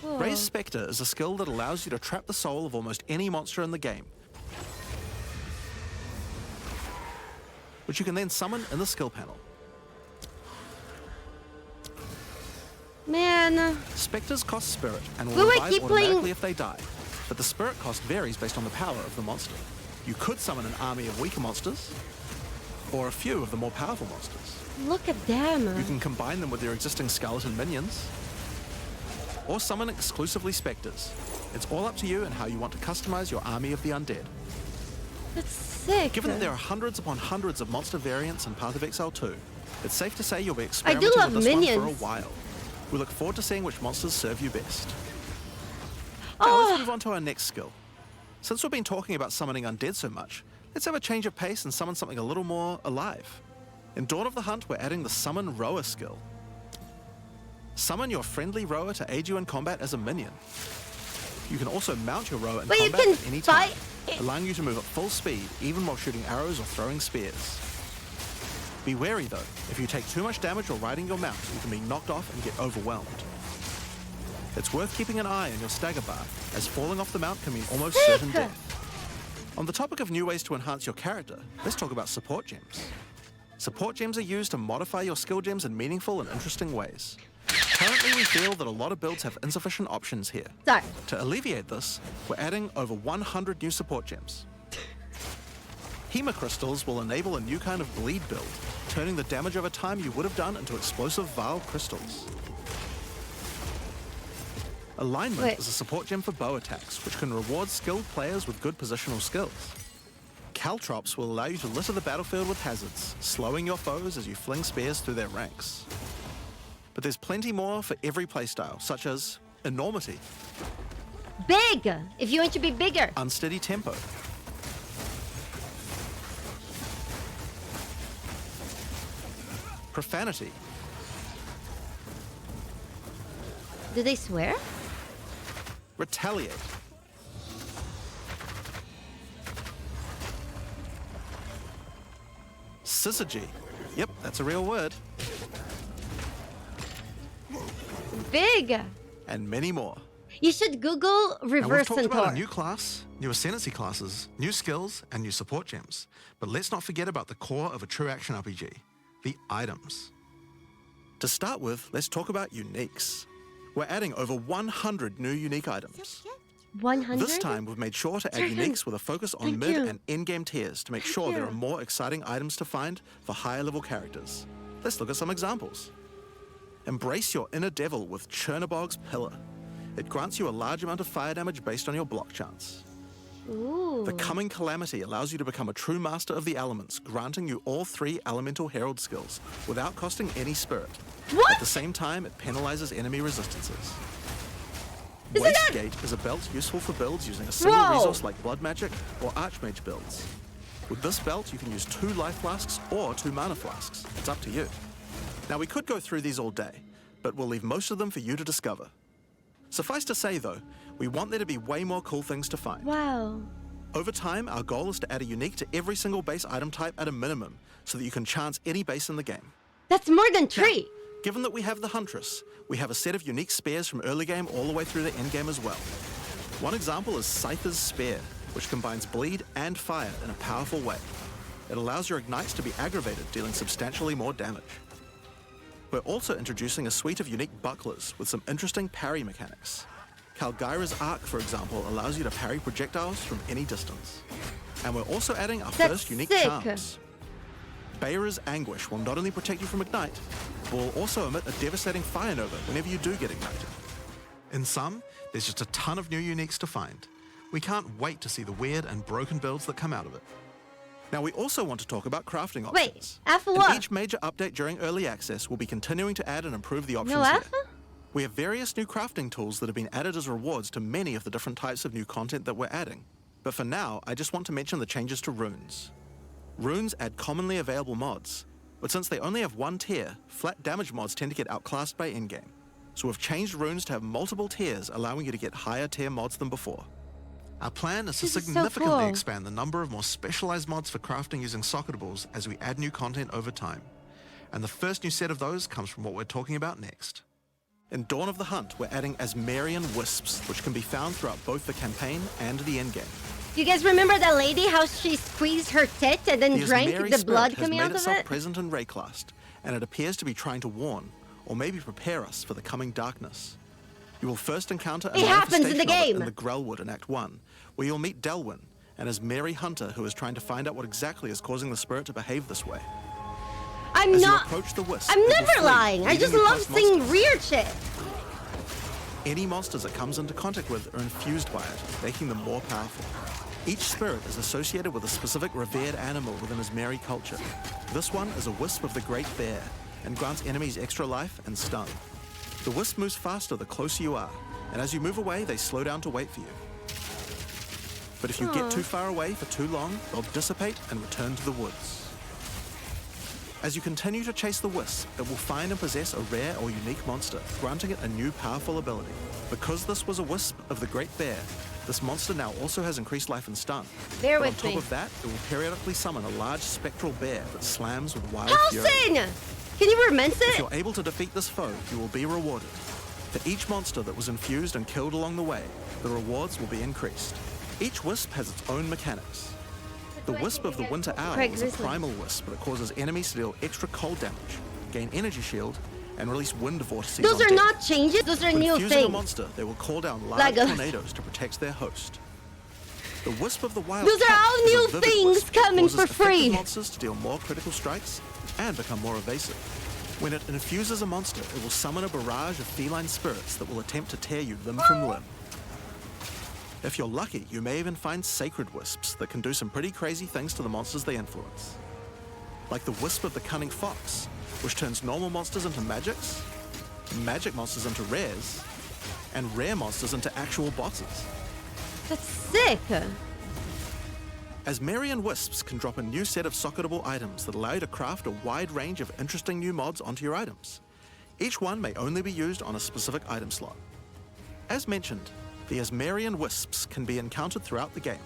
Whoa. Raise Spectre is a skill that allows you to trap the soul of almost any monster in the game, which you can then summon in the skill panel. Man, Spectres cost spirit and will Will I revive keep automatically playing- if they die, but the spirit cost varies based on the power of the monster. You could summon an army of weaker monsters, or a few of the more powerful monsters. look at them. You can combine them with your existing skeleton minions, or summon exclusively specters. It's all up to you and how you want to customize your army of the undead. That's sick. Given that there are hundreds upon hundreds of monster variants in Path of Exile 2, it's safe to say you'll be I experimenting do love with this one for a minions. while. We look forward to seeing which monsters serve you best. Now let's move on to our next skill. Since we've been talking about summoning undead so much, let's have a change of pace and summon something a little more alive. In Dawn of the Hunt, we're adding the Summon Rower skill. Summon your friendly rower to aid you in combat as a minion. You can also mount your rower in Wait, you combat can at any time, fight- allowing you to move at full speed, even while shooting arrows or throwing spears. Be wary though, if you take too much damage while riding your mount, you can be knocked off and get overwhelmed. It's worth keeping an eye on your stagger bar, as falling off the mount can mean almost certain Sick. death. On the topic of new ways to enhance your character, let's talk about support gems. Support gems are used to modify your skill gems in meaningful and interesting ways. Currently, we feel that a lot of builds have insufficient options here. Sorry. To alleviate this, we're adding over 100 new support gems. Hema crystals will enable a new kind of bleed build, turning the damage over time you would have done into explosive Vile crystals. Alignment Wait. is a support gem for bow attacks, which can reward skilled players with good positional skills. Caltrops will allow you to litter the battlefield with hazards, slowing your foes as you fling spears through their ranks. But there's plenty more for every playstyle, such as Enormity, Big! If you want to be bigger. Unsteady Tempo, Profanity, Do they swear? Retaliate, Syzygy. Yep, that's a real word. Big! And many more. You should Google Now, we've reverse talked about a centaur. new class, new ascendancy classes, new skills, and new support gems. But let's not forget about the core of a true action RPG, the items. To start with, let's talk about uniques. We're adding over 100 new unique items. 100? This time, we've made sure to add uniques with a focus on Thank mid you. and end-game tiers to make sure there are more exciting items to find for higher-level characters. Let's look at some examples. Embrace your inner devil with Chernobog's Pillar. It grants you a large amount of fire damage based on your block chance. Ooh. The Coming Calamity allows you to become a true master of the elements, granting you all 3 Elemental Herald skills without costing any spirit. What? At the same time, it penalizes enemy resistances. Isn't that- Wastegate is a belt useful for builds using a single Whoa. resource like Blood Magic or Archmage builds. With this belt, you can use 2 life flasks or 2 mana flasks. It's up to you. Now, we could go through these all day, but we'll leave most of them for you to discover. Suffice to say, though, we want there to be way more cool things to find. Wow. Over time, our goal is to add a unique to every single base item type at a minimum, so that you can chance any base in the game. That's more than 3. Given that we have the Huntress, we have a set of unique spears from early game all the way through to end game as well. One example is Scyther's Spear, which combines bleed and fire in a powerful way. It allows your ignites to be aggravated, dealing substantially more damage. We're also introducing a suite of unique bucklers with some interesting parry mechanics. Calgyra's Arc, for example, allows you to parry projectiles from any distance. And we're also adding our That's first unique sick. charms. Bayra's Anguish will not only protect you from Ignite, but will also emit a devastating fire nova whenever you do get ignited. In sum, there's just a ton of new uniques to find. We can't wait to see the weird and broken builds that come out of it. Now, we also want to talk about crafting options. Wait, alpha In what? each major update during early access, we'll be continuing to add and improve the options No here. alpha? We have various new crafting tools that have been added as rewards to many of the different types of new content that we're adding. But for now, I just want to mention the changes to runes. Runes add commonly available mods, but since they only have one tier, flat damage mods tend to get outclassed by in-game. So we've changed runes to have multiple tiers, allowing you to get higher tier mods than before. Our plan is to This is so significantly cool. expand the number of more specialized mods for crafting using socketables as we add new content over time. And the first new set of those comes from what we're talking about next. In Dawn of the Hunt, we're adding Asmarian wisps, which can be found throughout both the campaign and the endgame. You guys remember that lady, how she squeezed her tit and then The drank Asmari the spirit blood has coming made out of itself it? present in Rayclast, and it appears to be trying to warn, or maybe prepare us for the coming darkness. You will first encounter a It happens in the manifestation of it game. in the Grellwood in Act 1, where you'll meet Delwyn, an Asmari hunter who is trying to find out what exactly is causing the spirit to behave this way. I'm As not. you approach the wisp, I'm it will never flee, lying. I leaving just you love close seeing monsters. weird shit. Any monsters it comes into contact with are infused by it, making them more powerful. Each spirit is associated with a specific revered animal within Asmari culture. This one is a wisp of the Great Bear and grants enemies extra life and stun. The wisp moves faster the closer you are, and as you move away, they slow down to wait for you. But if you get too far away for too long, they'll dissipate and return to the woods. As you continue to chase the wisp, it will find and possess a rare or unique monster, granting it a new powerful ability. Because this was a wisp of the Great Bear, this monster now also has increased life and stun. Bear But on with top me. of that, it will periodically summon a large spectral bear that slams with wild fury. Halsin! Can you romance If it? you're able to defeat this foe, you will be rewarded. For each monster that was infused and killed along the way, the rewards will be increased. Each wisp has its own mechanics. The wisp of the Winter Owl Craig, is a listen. primal wisp that causes enemies to deal extra cold damage, gain energy shield, and release wind vortices Those on are deck. not changes. Those are When new infusing a things. monster, they will call down large Like a- tornadoes to protect their host. The wisp of the wild Those are cat all is a new vivid things wisp that coming causes for effective free. monsters to deal more critical strikes and become more evasive. When it infuses a monster, it will summon a barrage of feline spirits that will attempt to tear you limb from limb. If you're lucky, you may even find sacred wisps that can do some pretty crazy things to the monsters they influence. Like the wisp of the cunning fox, which turns normal monsters into magics, magic monsters into rares, and rare monsters into actual bosses. That's sick. Asmarian wisps can drop a new set of socketable items that allow you to craft a wide range of interesting new mods onto your items. Each one may only be used on a specific item slot. As mentioned, the Asmarian wisps can be encountered throughout the game,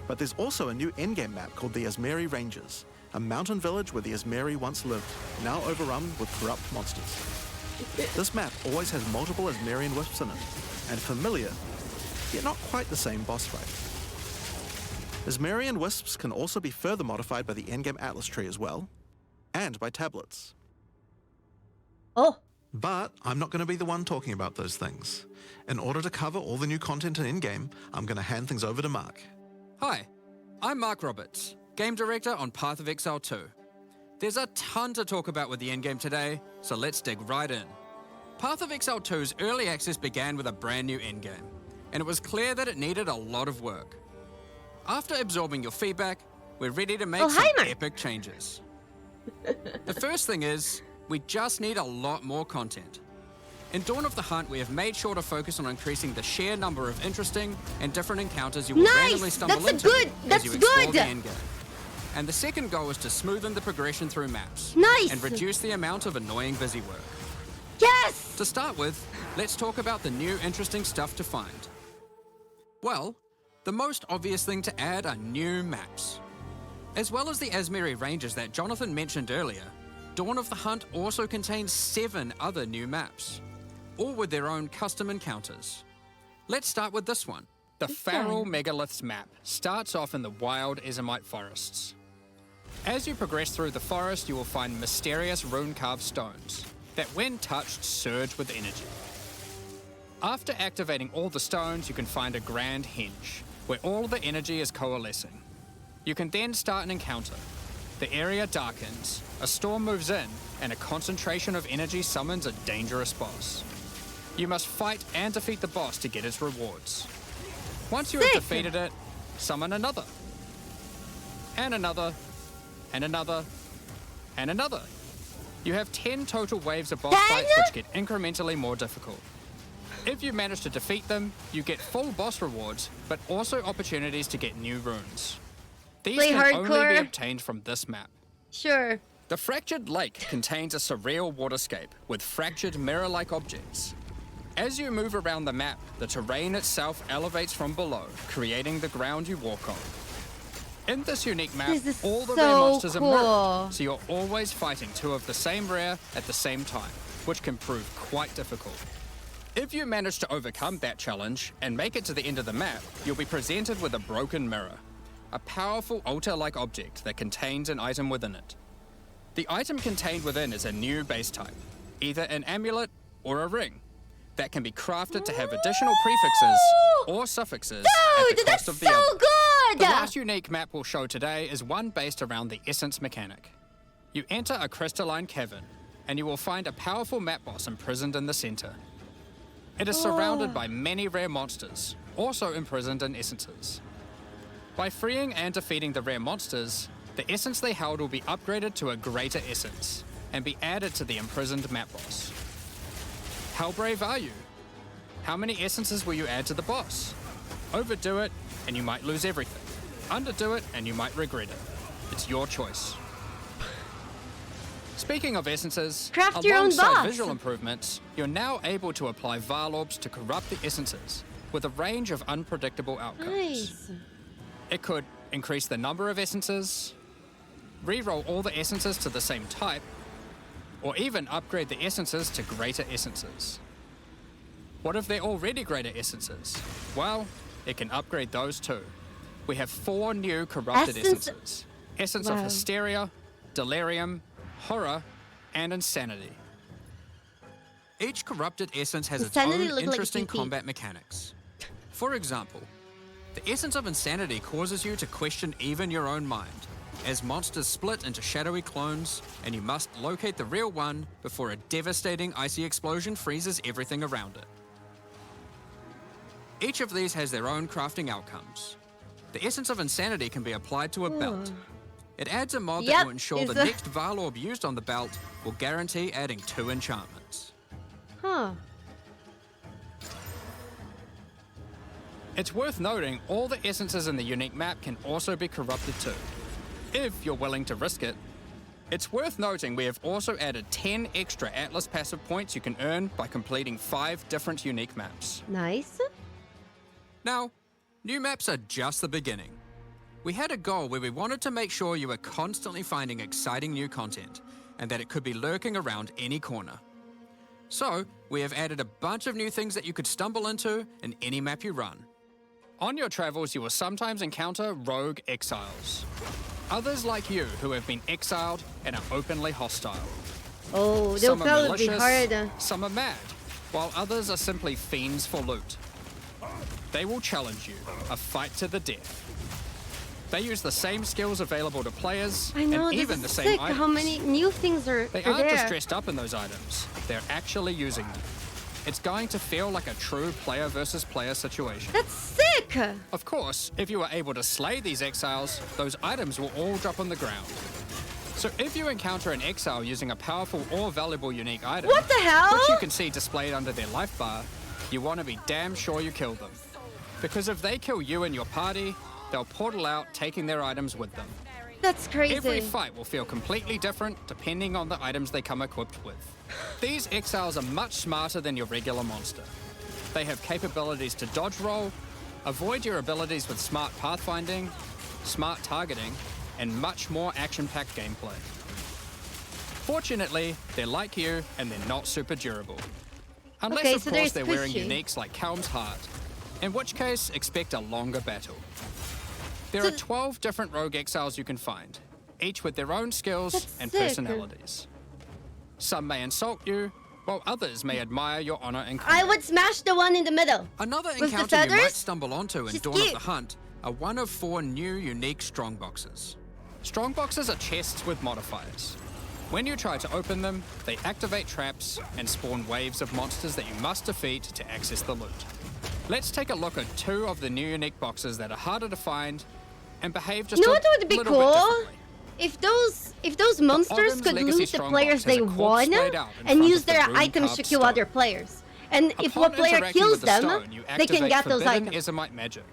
but there's also a new endgame map called the Asmari Ranges, a mountain village where the Asmari once lived, now overrun with corrupt monsters. This map always has multiple Asmarian wisps in it, and familiar, yet not quite the same boss fight. Asmarian wisps can also be further modified by the endgame atlas tree as well, and by tablets. Oh, But I'm not going to be the one talking about those things. In order to cover all the new content in in-game, I'm going to hand things over to Mark. Hi, I'm Mark Roberts, Game Director on Path of Exile 2. There's a ton to talk about with the endgame today, so let's dig right in. Path of Exile 2's early access began with a brand new endgame, and it was clear that it needed a lot of work. After absorbing your feedback, we're ready to make Oh, some hi, Mark. epic changes. The first thing is, we just need a lot more content. In Dawn of the Hunt, we have made sure to focus on increasing the sheer number of interesting and different encounters you will Nice! randomly stumble That's a into good- as that's you explore good! the endgame. And the second goal is to smoothen the progression through maps. Nice! And reduce the amount of annoying busy work. yes! To start with, let's talk about the new interesting stuff to find. Well, the most obvious thing to add are new maps. As well as the Asmari Ranges that Jonathan mentioned earlier, Dawn of the Hunt also contains 7 other new maps, all with their own custom encounters. Let's start with this one. The Feral Megaliths map starts off in the wild Ezomite forests. As you progress through the forest, you will find mysterious rune-carved stones that, when touched, surge with energy. After activating all the stones, you can find a grand henge, where all the energy is coalescing. You can then start an encounter. The area darkens, a storm moves in, and a concentration of energy summons a dangerous boss. You must fight and defeat the boss to get its rewards. Once you have Sick. defeated it, summon another. And another. And another. And another. You have 10 total waves of boss 10? fights which get incrementally more difficult. If you manage to defeat them, you get full boss rewards, but also opportunities to get new runes. These Play can only be hardcore. obtained from this map. Sure. The Fractured Lake contains a surreal waterscape with fractured mirror-like objects. As you move around the map, the terrain itself elevates from below, creating the ground you walk on. In this unique map, This is all the so rare monsters cool. are mirrored, so you're always fighting two of the same rare at the same time, which can prove quite difficult. If you manage to overcome that challenge and make it to the end of the map, you'll be presented with a broken mirror, a powerful altar-like object that contains an item within it. The item contained within is a new base type, either an amulet or a ring, that can be crafted to have additional prefixes or suffixes at the Dude, cost that's of the so other. good! The last unique map we'll show today is one based around the essence mechanic. You enter a crystalline cavern, and you will find a powerful map boss imprisoned in the center. It is surrounded by many rare monsters, also imprisoned in essences. By freeing and defeating the rare monsters, the essence they held will be upgraded to a greater essence, and be added to the imprisoned map boss. How brave are you? How many essences will you add to the boss? Overdo it, and you might lose everything. Underdo it, and you might regret it. It's your choice. Speaking of essences, Craft your own alongside boss. visual improvements, you're now able to apply Varlorbs to corrupt the essences, with a range of unpredictable outcomes. Nice. It could increase the number of essences, re-roll all the essences to the same type, or even upgrade the essences to greater essences. What if they're already greater essences? Well, it can upgrade those too. We have 4 new corrupted Essence- essences. Essence of Wow. Hysteria, Delirium, Horror, and Insanity. Each corrupted essence has Insanity its looked own like a interesting TP. combat mechanics. For example, the essence of Insanity causes you to question even your own mind, as monsters split into shadowy clones, and you must locate the real one before a devastating icy explosion freezes everything around it. Each of these has their own crafting outcomes. The essence of Insanity can be applied to a belt. It adds a mod that Yep, will ensure it's the a- next Varlorb used on the belt will guarantee adding 2 enchantments. Huh. It's worth noting all the essences in the unique map can also be corrupted too, if you're willing to risk it. It's worth noting we have also added 10 extra Atlas passive points you can earn by completing 5 different unique maps. Nice. Now, new maps are just the beginning. We had a goal where we wanted to make sure you were constantly finding exciting new content, and that it could be lurking around any corner. So, we have added a bunch of new things that you could stumble into in any map you run. On your travels, you will sometimes encounter rogue exiles. Others like you who have been exiled and are openly hostile. Oh, they'll Some are probably be malicious, hard. some are mad, while others are simply fiends for loot. They will challenge you, a fight to the death. They use the same skills available to players, I know, and this even is the same sick. items. How many new things are They are aren't there? just dressed up in those items, they're actually using them. It's going to feel like a true player versus player situation. That's sick! Of course, if you are able to slay these exiles, those items will all drop on the ground. So if you encounter an exile using a powerful or valuable unique item, What the hell? which you can see displayed under their life bar, you want to be damn sure you kill them. Because if they kill you and your party, they'll portal out, taking their items with them. That's crazy. Every fight will feel completely different depending on the items they come equipped with. These exiles are much smarter than your regular monster. They have capabilities to dodge roll, avoid your abilities with smart pathfinding, smart targeting, and much more action-packed gameplay. Fortunately, they're like you and they're not super durable. Unless, Okay, of so course, there's they're wearing pushy. uniques like Helm's Heart, in which case, expect a longer battle. There So- are 12 different rogue exiles you can find, each with their own skills That's and sick. personalities. Some may insult you, while others may admire your honor and I combat. would smash the one in the middle. Another With the encounter you might feathers? stumble onto in She's Dawn of cute. the Hunt are one of 4 new unique strongboxes. Strongboxes are chests with modifiers. When you try to open them, they activate traps and spawn waves of monsters that you must defeat to access the loot. Let's take a look at 2 of the new unique boxes that are harder to find and behave just You know a what would be little bit cool? differently. If those monsters Ogden's could Legacy loot the Strongbox players has they a corpse want laid out in and front use of the their rune items to carved kill stone. other players. And if Upon one player interacting kills with the them, stone, you they can activate get those forbidden items. Ezomite magic,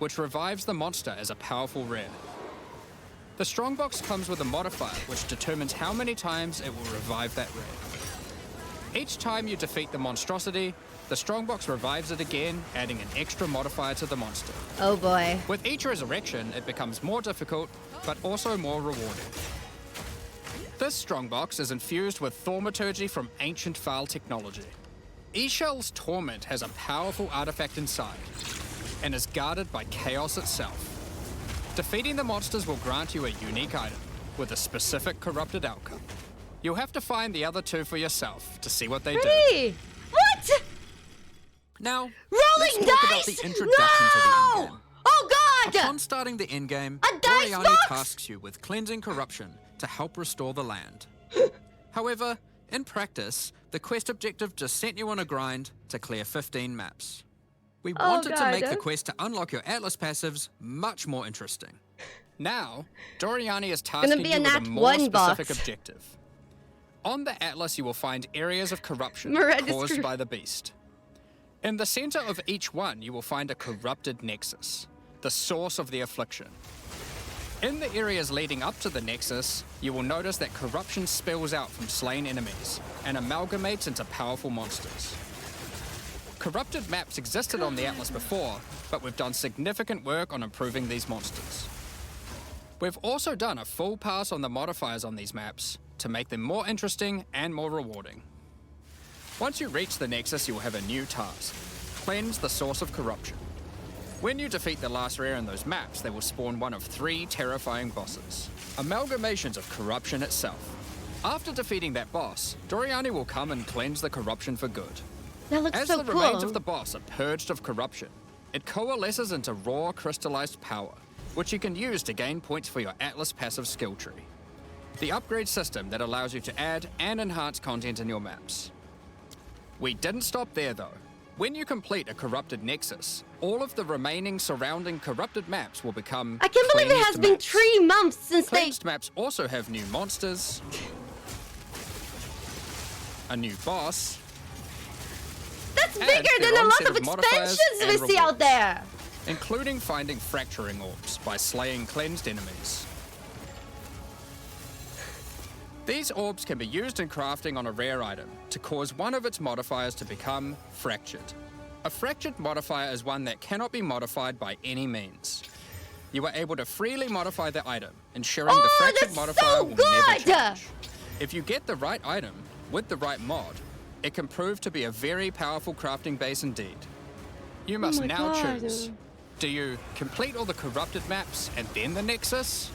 which revives the monster as a powerful rare. The Strongbox comes with a modifier which determines how many times it will revive that rare. Each time you defeat the monstrosity, the Strongbox revives it again, adding an extra modifier to the monster. Oh boy. With each resurrection, it becomes more difficult, but also more rewarding. This Strongbox is infused with thaumaturgy from ancient File technology. Eshell's Torment has a powerful artifact inside, and is guarded by Chaos itself. Defeating the monsters will grant you a unique item, with a specific corrupted outcome. You'll have to find the other 2 for yourself to see what they do. Hey! What? Now, let's Rolling talk dice? about the introduction to the No! endgame. Oh god! Upon starting the endgame, A dice Luality box? tasks you with cleansing corruption to help restore the land. However, in practice, the quest objective just sent you on a grind to clear 15 maps. We Oh, wanted to make God. the quest to unlock your Atlas passives much more interesting. Now, Doriani is tasking be you a with a nat more 1 specific box. objective. On the Atlas, you will find areas of corruption Miranda caused screw- by the beast. In the center of each one, you will find a corrupted nexus, the source of the affliction. In the areas leading up to the nexus, you will notice that corruption spills out from slain enemies and amalgamates into powerful monsters. Corrupted maps existed on the Atlas before, but we've done significant work on improving these monsters. We've also done a full pass on the modifiers on these maps to make them more interesting and more rewarding. Once you reach the Nexus, you will have a new task: cleanse the source of corruption. When you defeat the last rare in those maps, they will spawn one of 3 terrifying bosses, amalgamations of corruption itself. After defeating that boss, Doriani will come and cleanse the corruption for good. That looks As so the cool. remains of the boss are purged of corruption, it coalesces into raw crystallized power, which you can use to gain points for your Atlas passive skill tree. The upgrade system that allows you to add and enhance content in your maps. We didn't stop there though. When you complete a corrupted nexus, all of the remaining surrounding corrupted maps will become I can't believe it cleansed has been maps. 3 months since they... Cleansed maps also have new monsters, a new boss, That's and bigger their than a own lot set of of modifiers expansions we and see out rewards. there. including finding fracturing orbs by slaying cleansed enemies. These orbs can be used in crafting on a rare item to cause one of its modifiers to become fractured. A fractured modifier is one that cannot be modified by any means. You are able to freely modify the item, ensuring the Oh, fractured that's modifier so will good! never change. If you get the right item with the right mod, it can prove to be a very powerful crafting base indeed. You must my now God. choose. Do you complete all the corrupted maps and then the Nexus?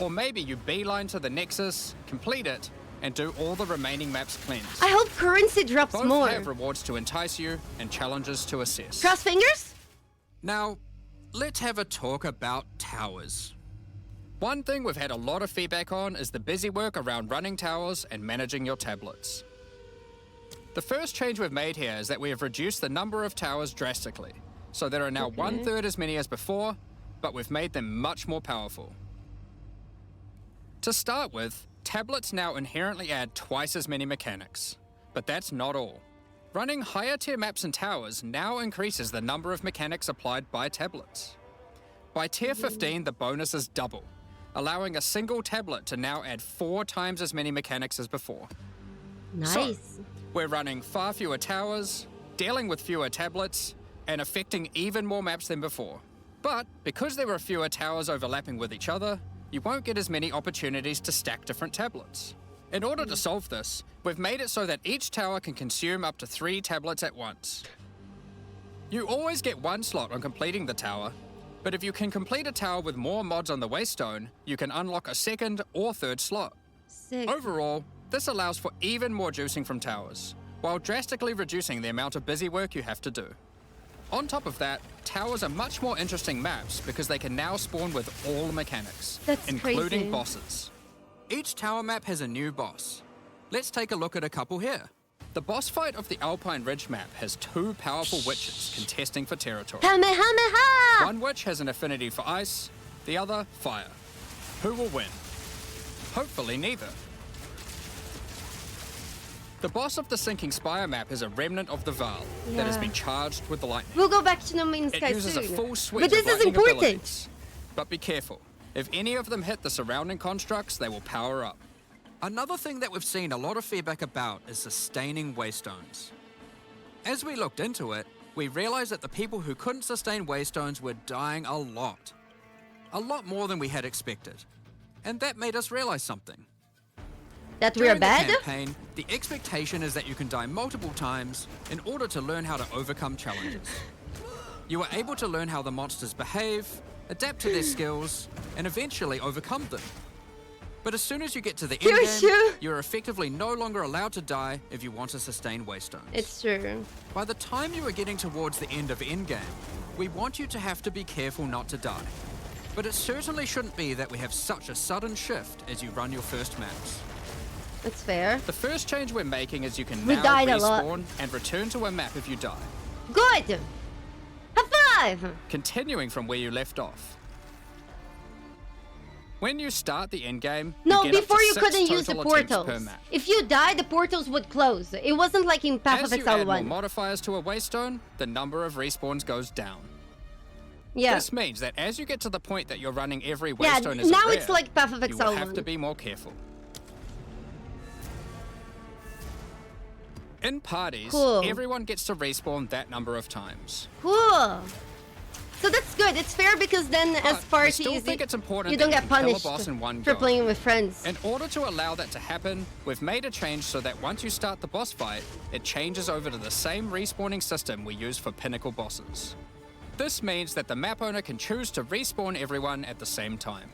Or maybe you beeline to the Nexus, complete it, and do all the remaining maps cleansed. I hope currency drops Both more. have rewards to entice you and challenges to assess. Cross fingers? Now, let's have a talk about towers. One thing we've had a lot of feedback on is the busy work around running towers and managing your tablets. The first change we've made here is that we have reduced the number of towers drastically, so there are now 1/3 as many as before, but we've made them much more powerful. To start with, tablets now inherently add twice as many mechanics, but that's not all. Running higher tier maps and towers now increases the number of mechanics applied by tablets. By tier 15, the bonus is double, allowing a single tablet to now add 4 times as many mechanics as before. Nice. We're running far fewer towers, dealing with fewer tablets, and affecting even more maps than before. But because there are fewer towers overlapping with each other, you won't get as many opportunities to stack different tablets. In order to solve this, we've made it so that each tower can consume up to 3 tablets at once. You always get 1 slot on completing the tower, but if you can complete a tower with more mods on the waystone, you can unlock a 2nd or 3rd slot. Sick. Overall, this allows for even more juicing from towers, while drastically reducing the amount of busy work you have to do. On top of that, towers are much more interesting maps because they can now spawn with all mechanics, That's including crazy. bosses. Each tower map has a new boss. Let's take a look at a couple here. The boss fight of the Alpine Ridge map has two powerful witches contesting for territory. Kamehameha! One witch has an affinity for ice, the other fire. Who will win? Hopefully neither. The boss of the Sinking Spire map is a remnant of the Val that has been charged with the lightning. We'll go back to No Man's Sky It uses soon. a full suite But this of is lightning important. abilities. But be careful. If any of them hit the surrounding constructs, they will power up. Another thing that we've seen a lot of feedback about is sustaining waystones. As we looked into it, we realized that the people who couldn't sustain waystones were dying a lot. A lot more than we had expected. And that made us realize something. That we're During bad? the campaign, the expectation is that you can die multiple times in order to learn how to overcome challenges. You are able to learn how the monsters behave, adapt to their skills, and eventually overcome them. But as soon as you get to the end game, you're effectively no longer allowed to die if you want to sustain waystones. It's true. By the time you are getting towards the end of endgame, we want you to have to be careful not to die. But it certainly shouldn't be that we have such a sudden shift as you run your first maps. That's fair. The first change we're making is you can We now died a lot. respawn and return to a map if you die, Good! High five! continuing from where you left off. When you start the endgame, No, you get before up to you 6 couldn't use the total attempts portals. per map. If you die, the portals would close. It wasn't like in Path As of you Exile add more 1. modifiers to a waystone, the number of respawns goes down. Yeah. This means that as you get to the point that you're running every Yeah, waystone as a now rare, it's like Path of you Exile will have 1. to be more careful. In parties, Cool. everyone gets to respawn that number of times. Cool. So that's good. It's fair because then as But parties, we still think it's important you that don't you get can kill a punished boss in one for go. playing with friends. In order to allow that to happen, we've made a change so that once you start the boss fight, it changes over to the same respawning system we use for pinnacle bosses. This means that the map owner can choose to respawn everyone at the same time.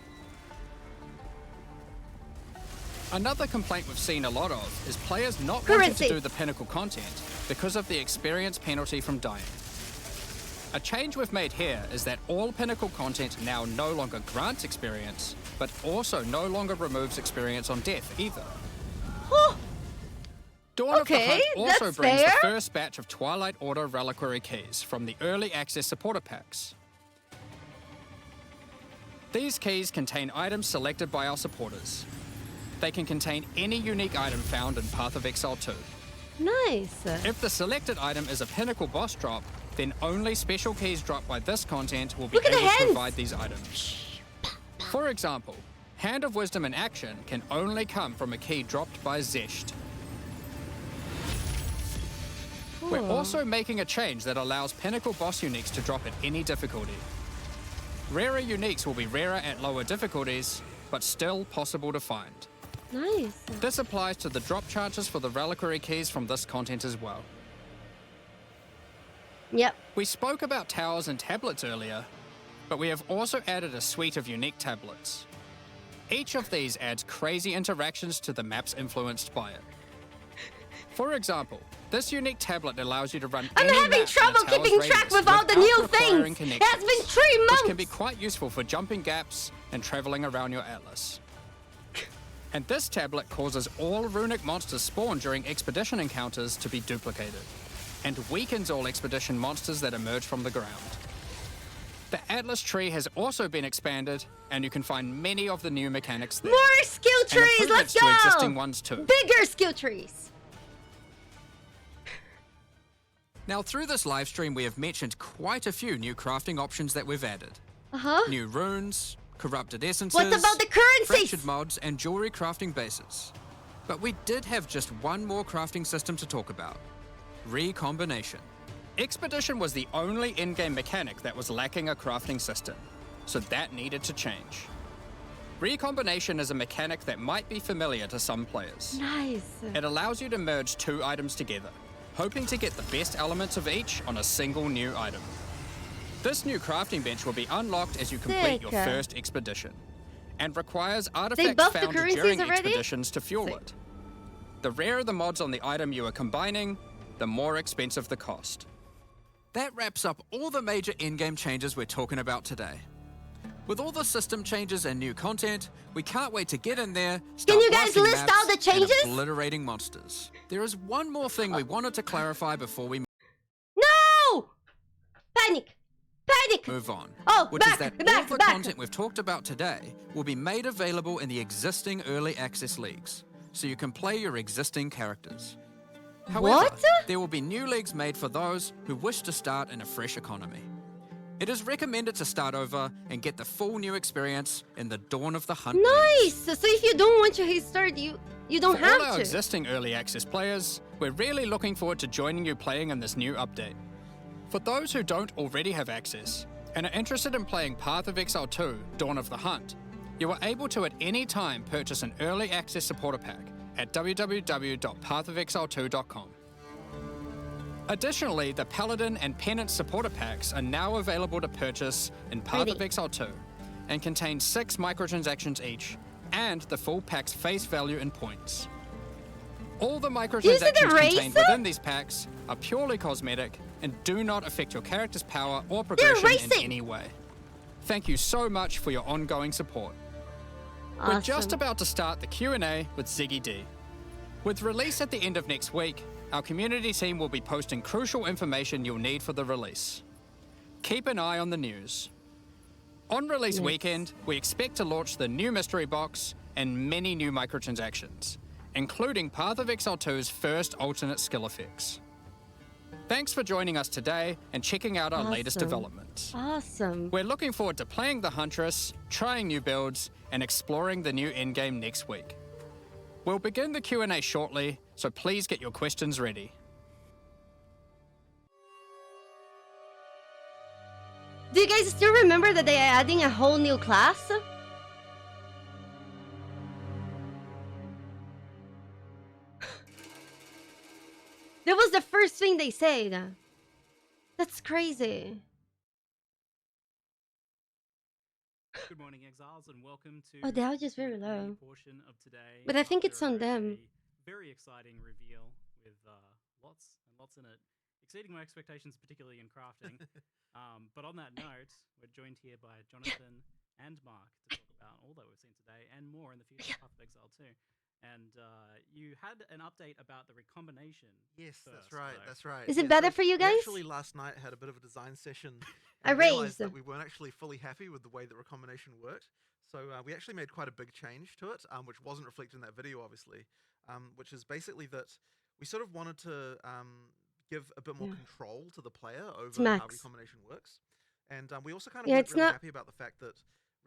Another complaint we've seen a lot of is players not wanting Currency. to do the pinnacle content because of the experience penalty from dying. A change we've made here is that all pinnacle content now no longer grants experience, but also no longer removes experience on death either. Dawn of the Okay, Hunt also that's brings fair. the first batch of Twilight Order reliquary keys from the early access supporter packs. These keys contain items selected by our supporters. They can contain any unique item found in Path of Exile 2. Nice. If the selected item is a pinnacle boss drop, then only special keys dropped by this content will be Look at the able to hands. provide these items. For example, Hand of Wisdom in action can only come from a key dropped by Zesht. We're also making a change that allows pinnacle boss uniques to drop at any difficulty. Rarer uniques will be rarer at lower difficulties, but still possible to find. Nice. This applies to the drop charges for the reliquary keys from this content as well. Yep. We spoke about towers and tablets earlier, but we have also added a suite of unique tablets. Each of these adds crazy interactions to the maps influenced by it. For example, this unique tablet allows you to run I'm any having map in trouble a tower's keeping track radius with all the without new requiring things. It has been connections, 3 months. which can be quite useful for jumping gaps and traveling around your atlas. And this tablet causes all runic monsters spawned during expedition encounters to be duplicated, and weakens all expedition monsters that emerge from the ground. The Atlas tree has also been expanded, and you can find many of the new mechanics there. More skill and trees. improvements Let's to go. existing ones too. Bigger skill trees. Now, through this live stream, we have mentioned quite a few new crafting options that we've added. New runes, corrupted essences, What about the currencies? fractured mods, and jewelry crafting bases. But we did have just one more crafting system to talk about: recombination. Expedition was the only in-game mechanic that was lacking a crafting system, so that needed to change. Recombination is a mechanic that might be familiar to some players. Nice. It allows you to merge two items together, hoping to get the best elements of each on a single new item. This new crafting bench will be unlocked as you complete your Sick. first expedition, and requires They artifacts buffed the found currencies during already? expeditions to fuel Sick. it. The rarer the mods on the item you are combining, the more expensive the cost. That wraps up all the major in-game changes we're talking about today. With all the system changes and new content, we can't wait to get in there, Can start you guys blasting list maps all the changes? and obliterating monsters. There is one more thing we wanted to clarify before we No! Panic! Panic! move on, Oh, which is back, that back, all the back. content we've talked about today will be made available in the existing early access leagues, so you can play your existing characters. However, What? there will be new leagues made for those who wish to start in a fresh economy. It is recommended to start over and get the full new experience in the Dawn of the Hunt Nice! leagues. So if you don't want to restart, you don't For have all our to. existing early access players, we're really looking forward to joining you playing in this new update. For those who don't already have access and are interested in playing Path of Exile 2, Dawn of the Hunt, you are able to at any time purchase an early access supporter pack at www.pathofexile2.com. Additionally, the Paladin and Penance supporter packs are now available to purchase in Path of Really? Exile 2 and contain 6 microtransactions each and the full pack's face value in points. All the you see the microtransactions race? contained within these packs are purely cosmetic and do not affect your character's power or progression in racing! any way. Thank you so much for your ongoing support. Awesome. We're just about to start the Q&A with Ziggy D. With release at the end of next week, our community team will be posting crucial information you'll need for the release. Keep an eye on the news. On release weekend, we expect to launch the new mystery box and many new microtransactions, including Path of Exile 2's first alternate skill effects. Thanks for joining us today and checking out our latest Awesome. developments. Awesome. We're looking forward to playing the Huntress, trying new builds, and exploring the new endgame next week. We'll begin the Q&A shortly, so please get your questions ready. Do you guys still remember that they are adding a whole new class? That was the first thing they said. That's crazy. Good morning, Exiles, and welcome to Oh, the audio's very the low. portion of today. But I think it's on after them. a very exciting reveal with lots and lots in it, exceeding my expectations, particularly in crafting. But on that note, we're joined here by Jonathan and Mark to talk about all that we've seen today and more in the future of Path of Exile 2. And you had an update about the recombination. Yes, that's first, right. though. That's right. Is it Yeah, better so for you we guys? actually last night had a bit of a design session. I And realized raised. that we weren't actually fully happy with the way that recombination worked. So we actually made quite a big change to it, which wasn't reflected in that video, obviously. Which is basically that we sort of wanted to give a bit more control to the player over how max. recombination works. And we also kind of Yeah, weren't it's really not- happy about the fact that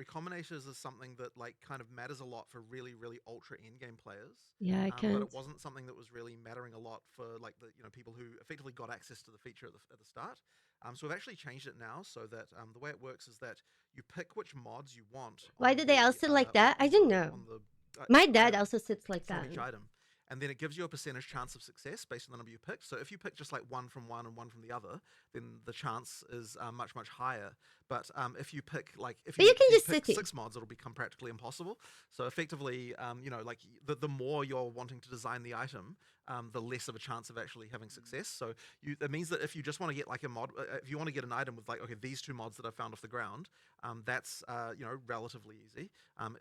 recombinators is something that like kind of matters a lot for really, really ultra endgame players. Yeah, I But can't. it wasn't something that was really mattering a lot for like the people who effectively got access to the feature at the start. So we've actually changed it now so that the way it works is that you pick which mods you want. Why on did they the, all sit like that? I didn't know. on the, My dad item, also sits like from that. each item. And then it gives you a percentage chance of success based on the number you pick. So if you pick just like one from one and one from the other, then the chance is much, much higher. But if you pick like if But you can just pick sit it. 6 mods, it'll become practically impossible. So effectively, like the more you're wanting to design the item, the less of a chance of actually having success. So that means that if you just want to get like a mod, if you want to get an item with like, okay, these 2 mods that I found off the ground, that's relatively easy.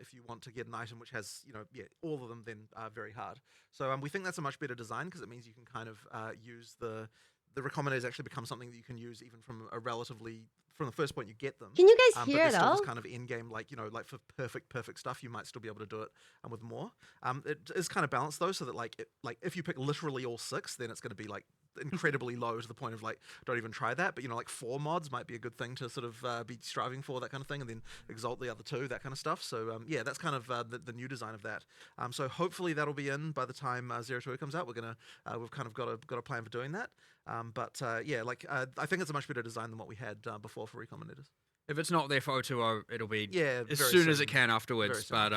If you want to get an item which has all of them, then very hard. So we think that's a much better design because it means you can kind of use the recombinators actually become something that you can use even from from the first point you get them. Can you guys But hear there's it still all? this kind of end game, like like for perfect stuff, you might still be able to do it with more. It is kind of balanced though, so that like if you pick literally all 6, then it's going to be like incredibly low to the point of like don't even try that. But like 4 mods might be a good thing to sort of be striving for, that kind of thing, and then exalt the other 2, that kind of stuff. So yeah, that's kind of the new design of that. So hopefully that'll be in by the time 02 comes out. We've kind of got a plan for doing that. I think it's a much better design than what we had before for recombinators. If it's not there for O2O, it'll be as very soon as soon. it can afterwards. Very But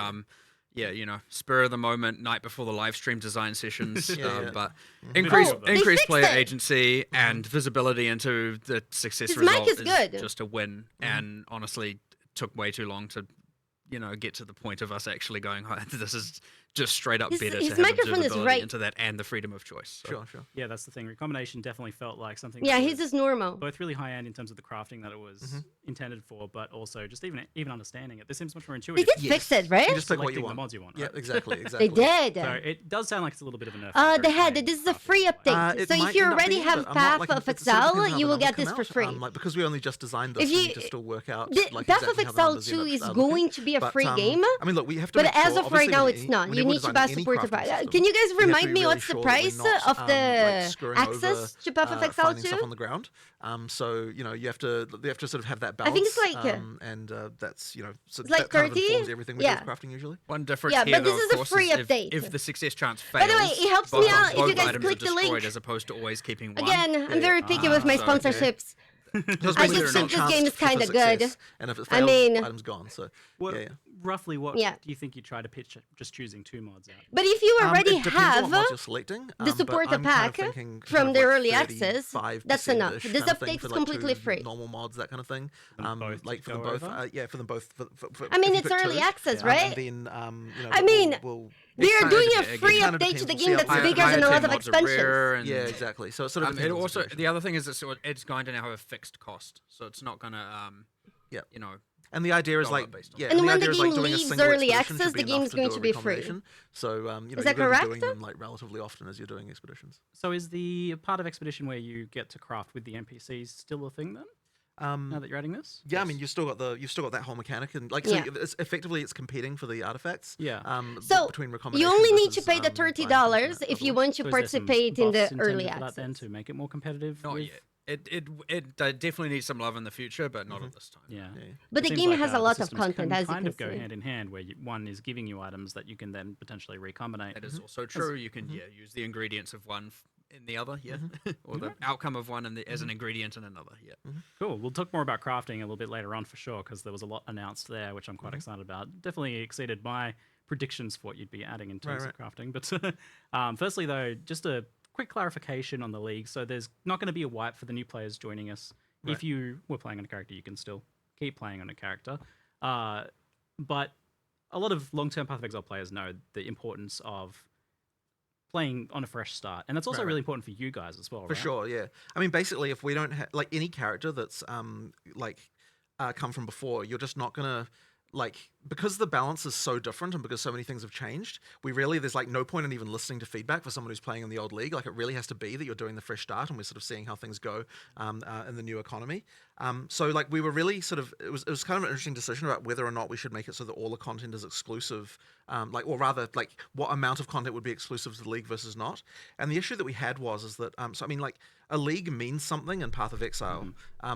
soon, spur of the moment, night before the live stream design sessions. Yeah. But They increased fixed player it. agency and visibility into the success His mic result is good. just a win. And honestly, took way too long to get to the point of us actually going, oh, this is just straight up His- better his to have microphone is observability right. into that and the freedom of choice. So. Sure. Yeah, that's the thing. Recombination definitely felt like something. Yeah, that his was is normal. both really high end in terms of the crafting that it was intended for, but also just even understanding it. This seems much more They intuitive. did fix it, right? You just pick what you Selecting the want. mods you want. Yeah, Right? exactly. They did. So it does sound like it's a little bit of a nerf. to They very had high-end this is a crafting free as well. update. It So might if you end up already being, have but I'm not, Path like, of it sort of depends Exile, on you how will the get numbers this come for out. free. Like, because we only just designed this, If we you- need to still work out The like Path exactly of how the Exile numbers 2 end up, is looking. going to be a But, free game. I mean, look, we have to But make as sure, of right obviously, now, with it's any- not. You whenever we're need to designing buy any support to crafting buy. system, Can you guys we have to remind be me really what's the sure that we're price not, of like, the screwing access over, to Path of Exile finding 2? stuff on the ground. So you know, you have to sort of have that I balance. think it's like, and that's so it's like that kind of 30? informs everything we Yeah. do with crafting usually. One difference Yeah, here, but this though, is of a course, free is update. if the success chance By fails, the way, it helps me both, out if both you guys items click are the destroyed link. as opposed to always keeping one. Again, I'm very picky with my so, okay. sponsorships. Because I basically just it's think not this game is chanced for kinda good. success, and if it I fails, mean- item's gone. So What, yeah. roughly, what Yeah. do you think you try to pitch just choosing 2 mods out? But if you already It depends on have what mods you're selecting, the but support I'm kind pack of thinking from kind of the like early access, 35% that's enough. -ish This kind of thing update for is like completely 2 free. normal mods, that kind of thing. them both Like to for them go both, over? yeah, for them both. I mean, if you it's pick early 2, access, Yeah. right? And then you know, I mean, we'll They are kinda doing a again, free kinda update to depends. the We'll see game how that's high- bigger higher than a tier lot of mods are expansions. rare and- yeah, exactly. So it sort of It depends on the also situation. the other thing is it's going to now have a fixed cost, so it's not gonna Yeah. you know And the idea is dollar like, based on yeah, And the when the idea is game like doing a leaves single early expedition access, should be the game's enough to going do to a be free. recombination. So you know, Is you're that going to be correct? doing them like relatively often as you're doing expeditions. So is the part of Expedition where you get to craft with the NPCs still a thing then? Now that you're adding this? Yeah, I mean, you've still got that whole mechanic, and like, Yeah. so it's effectively it's competing for the artifacts. Yeah. So between you recombination only need to versus, pay the buying $30 things if from you that want to So is there some participate in the buffs intended early for that then access. to make it more competitive? not with- yet. It definitely needs some love in the future, but not at this time. Yeah. But the It seems game like, has a the lot of systems content, can as you kind can of go see. hand in hand, where one is giving you items that you can then potentially recombinate. That is also true. You can use the ingredients of one in the other, or the outcome of one as an ingredient in another. Yeah. Cool. We'll talk more about crafting a little bit later on for sure, because there was a lot announced there, which I'm quite excited about. Definitely exceeded my predictions for what you'd be adding in terms of crafting. But firstly, though, just a quick clarification on the league. So there's not going to be a wipe for the new players joining us. If you were playing on a character, you can still keep playing on a character. But a lot of long-term Path of Exile players know the importance of playing on a fresh start, and that's also really important for you guys as well. For sure, yeah. I mean, basically, if we don't have like any character that's come from before, you're just not gonna like, because the balance is so different and because so many things have changed. There's like no point in even listening to feedback for someone who's playing in the old league. Like, it really has to be that you're doing the fresh start, and we're sort of seeing how things go in the new economy. So like, we were really sort of it was kind of an interesting decision about whether or not we should make it so that all the content is exclusive, or rather like what amount of content would be exclusive to the league versus not. And the issue that we had is that so I mean, like, a league means something in Path of Exile.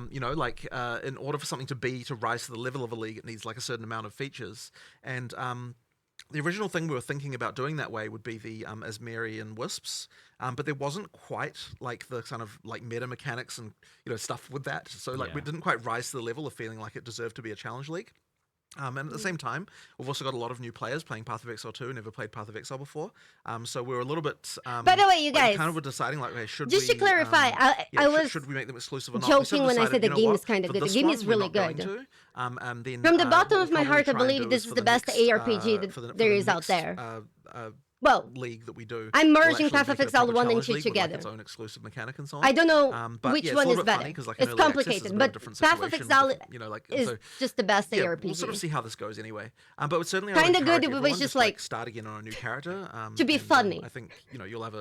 You know, like, in order for something to rise to the level of a league, it needs like a certain amount of features. And the original thing we were thinking about doing that way would be the Asmeri Wisps, but there wasn't quite like the kind of like meta mechanics and stuff with that. So like, we didn't quite rise to the level of feeling like it deserved to be a challenge league. And at the same time, we've also got a lot of new players playing Path of Exile 2, never played Path of Exile before. So we were a little bit. By the way, you like, guys, kind of were deciding like, should just we? to clarify, I was should we make them exclusive or not? joking when I said the game is kind of For good. The this game one, is we're really not going good. to. And then, From the what bottom we'll of my probably heart, I try and believe do this for is the best next, ARPG that for the there is out next, there. Well, league that we do. I'm we'll merging actually Path of make it a Exile proper 1 and challenge 2 league with, like, together. its own exclusive mechanic and so on. I don't know But which yeah, it's one a is little bit funny better. 'cause, like, It's in early access, complicated, it's a bit of a but different Path of situation Exile with, like, is so, just the best yeah, ARPG. we'll sort of see how this goes anyway. But it's certainly Kinda good if it was everyone just, to, like, start again on a new character to be and, funny. I think you'll have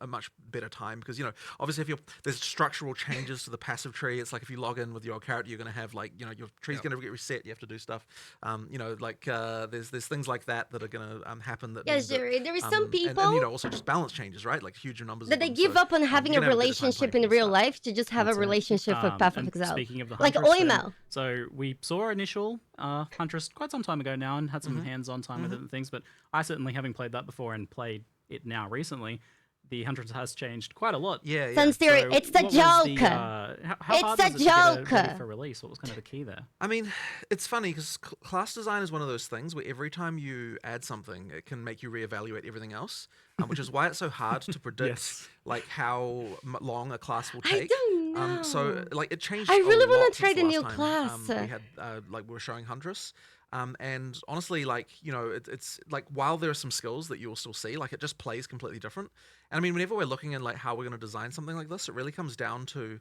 a much better time because obviously if there's structural changes to the passive tree. It's like if you log in with your old character, you're going to have like your tree's going to get reset. You have to do stuff. There's things like that are going to happen. That Yes, mean that, Jerry. There is some people and also just balance changes, right? Like huge numbers. that of they them. give So, up on having a you're gonna have a bit of time relationship playing in new real stuff. life to just have a That's it. relationship with Path of And Exile. Speaking of the Like Huntress, Oimel. so we saw initial Huntress quite some time ago now and had some hands-on time with it and things, but I certainly, having played that before and played it now recently, the Huntress has changed quite a lot. Yeah. Sun's Theory, So it's the what was the, joke. how It's hard the was it to get it ready joke. for release? What was kind of the key there? I mean, it's funny because class design is one of those things where every time you add something, it can make you reevaluate everything else, which is why it's so hard to predict Yes. like how long a class will I take. don't know. So like it changed. I really want wanna to try the new class. We had we were showing Huntress. And honestly, like, you know, it's like, while there are some skills that you will still see, like, it just plays completely different. And I mean, whenever we're looking in like how we're going to design something like this, it really comes down to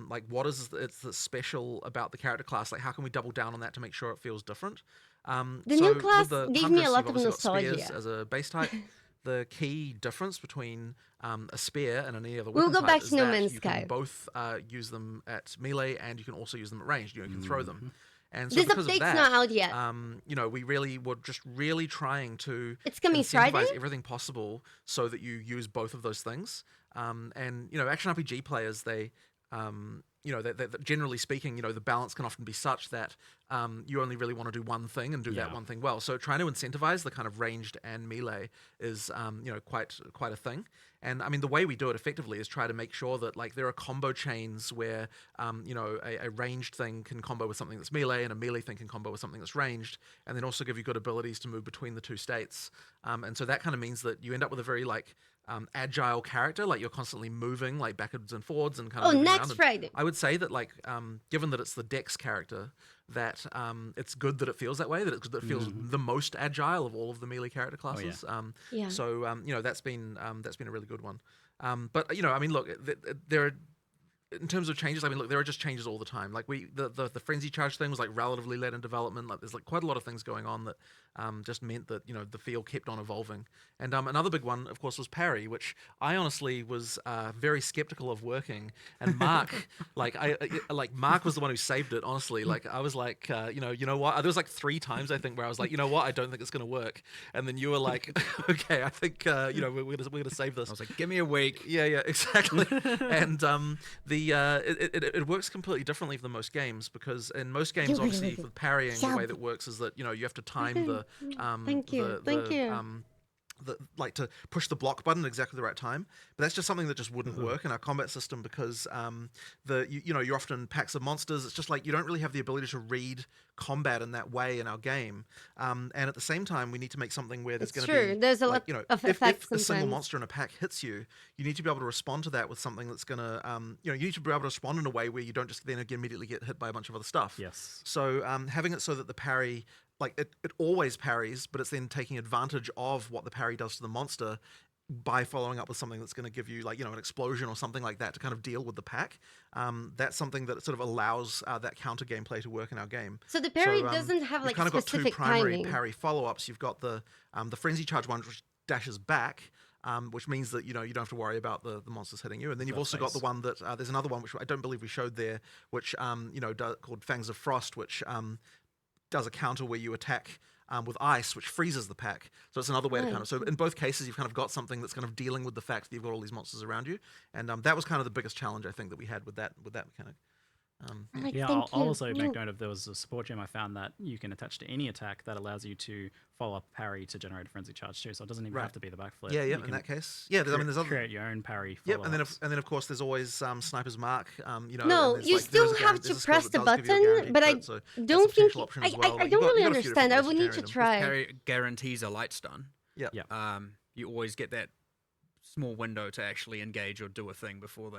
like, what is it's the special about the character class? Like, how can we double down on that to make sure it feels different? The So new with class the gave me a Huntress, lot you've of obviously got spears nostalgia. as a base type. The key difference between a spear and any other We'll weapon go type back is to No that Man's you Sky. can both use them at melee, and you can also use them at range. You know, you can throw them. And so This because of update's that, not out yet. you know, we really were just really trying to It's coming Friday? incentivize everything possible so that you use both of those things. And you know, action RPG players, they you know, generally speaking, you know, the balance can often be such that you only really want to do one thing and do that one thing well. So trying to incentivize the kind of ranged and melee is, you know, quite a thing. And I mean, the way we do it effectively is try to make sure that like there are combo chains where, you know, a ranged thing can combo with something that's melee, and a melee thing can combo with something that's ranged, and then also give you good abilities to move between the two states. And so that kind of means that you end up with a very like agile character, like you're constantly moving like backwards and forwards and kind of moving next around. Friday. I would say that like given that it's the Dex character, that it's good that it feels that way, that it feels the most agile of all of the melee character classes. Yeah. So you know, that's been a really good one. But you know, I mean, look, there are, in terms of changes, I mean, look, there are just changes all the time. Like the frenzy charge thing was like relatively late in development. Like there's like quite a lot of things going on that just meant that, you know, the field kept on evolving. And another big one, of course, was parry, which I honestly was very skeptical of working. And Mark, Mark was the one who saved it. Honestly, like I was like, you know what? There was like 3 times I think where I was like, you know what? I don't think it's gonna work. And then you were like, okay, I think you know, we're gonna save this. I was like, give me a week. Yeah, exactly. And it works completely differently for most games, because in most games, obviously, for parrying, the way that works is that, you know, you have to time the Thank you. like to push the block button at exactly the right time. But that's just something that just wouldn't work in our combat system, because you know, you're often packs of monsters. It's just like you don't really have the ability to read combat in that way in our game. And at the same time, we need to make something where there's going to be, there's a lot you know, of if effects a single sometimes. monster in a pack hits you, you need to be able to respond to that with something that's going to, you know, you need to be able to respond in a way where you don't just then immediately get hit by a bunch of other stuff. Yes. So having it so that the parry, like it always parries, but it's then taking advantage of what the parry does to the monster by following up with something that's going to give you, like, you know, an explosion or something like that to kind of deal with the pack. That's something that sort of allows that counter gameplay to work in our game. So the parry doesn't have like kind of got specific 2 primary timing. parry follow-ups. You've got the frenzy charge one, which dashes back, which means that, you know, you don't have to worry about the monsters hitting you. And then you've also got the one that there's another one which I don't believe we showed there, which you know, called Fangs of Frost, which does a counter where you attack with ice, which freezes the pack. So it's another way to kind of, so in both cases, you've kind of got something that's kind of dealing with the fact that you've got all these monsters around you. And that was kind of the biggest challenge, I think, that we had with that mechanic. Yeah, I'll also make note of, there was a support gem I found that you can attach to any attack that allows you to follow up parry to generate a frenzy charge too. So it doesn't even have to be the backflip. Yeah, You in can that case. Yeah, I mean, there's other, create your own parry. Yep, and then of course there's always Sniper's Mark. You know, No, and you like, there is still have to there's a skill press that the does give you a button, guaranteed but I crit, so that's a don't think potential option as well. I Like, don't you've really got a few different understand. I ways would to need to carry them. try. Guarantees a light stun. Yeah. You always get that small window to actually engage or do a thing before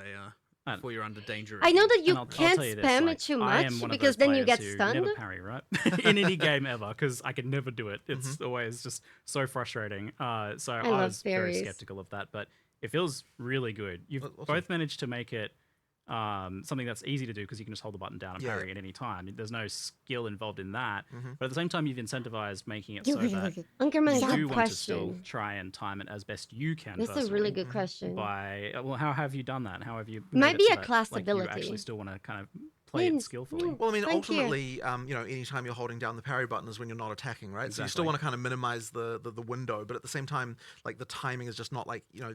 you're under danger. I know that you And I'll can't tell you this, spam like, it too I much am one of because those then you get players who stunned. Never parry, right? In any game ever, because I could never do it. It's always just so frustrating. So I love was very berries. skeptical of that, but it feels really good. You've Awesome. both managed to make it something that's easy to do because you can just hold the button down and parry at any time. There's no skill involved in that, but at the same time, you've incentivized making it so that Ungerman, you good do want to still question. try and time it as best you can. That's a personally. really good question. By well, how have you done that? How have you? Might made be it so a that, class like, ability. You actually still want to kind of play it skillfully. Well, I mean, Thank you. ultimately, you know, anytime you're holding down the parry button is when you're not attacking, right? So you still Exactly. want to kind of minimize the window, but at the same time, like the timing is just not like, you know,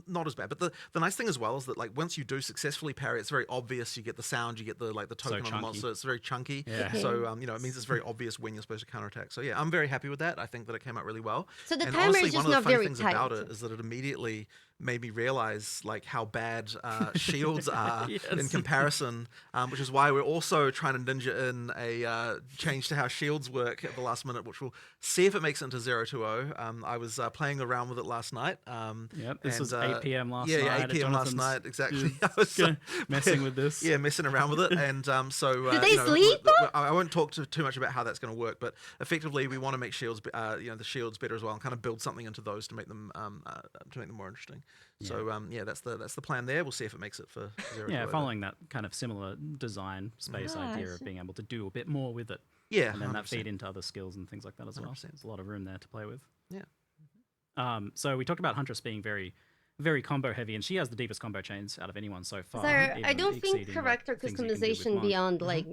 not as bad. But the nice thing as well is that, like, once you do successfully parry, it's very obvious. You get the sound, you get the token on the chunky. monster. It's very chunky. Yeah. So you know, it means it's very obvious when you're supposed to counterattack. So yeah, I'm very happy with that. I think that it came out really well. So the And timer honestly, is one just of the not funny very things tight. about it is that it immediately made me realize like how bad shields are in Yes. comparison, which is why we're also trying to ninja in a change to how shields work at the last minute, which we'll see if it makes it into 020. I was playing around with it last night. Yep, this was and, 8 p.m. last yeah, night. Yeah, 8 at p.m. last Jonathan's night, exactly. just I was messing with this. Yeah, messing around with it. And so Did they you know, sleep? I won't talk too much about how that's going to work, but effectively we want to make shields, the shields better as well, and kind of build something into those to make them more interesting. Yeah. So that's the plan there. We'll see if it makes it for 020. Yeah, following that kind of similar design space idea Nice. of being able to do a bit more with it. Yeah, And then that 100%. feed into other skills and things like that as well. 100%. There's a lot of room there to play with. Yeah. So we talked about Huntress being very, very combo heavy, and she has the deepest combo chains out of anyone so far. So I even don't think exceeding, like, character things you can do with customization Monk. beyond like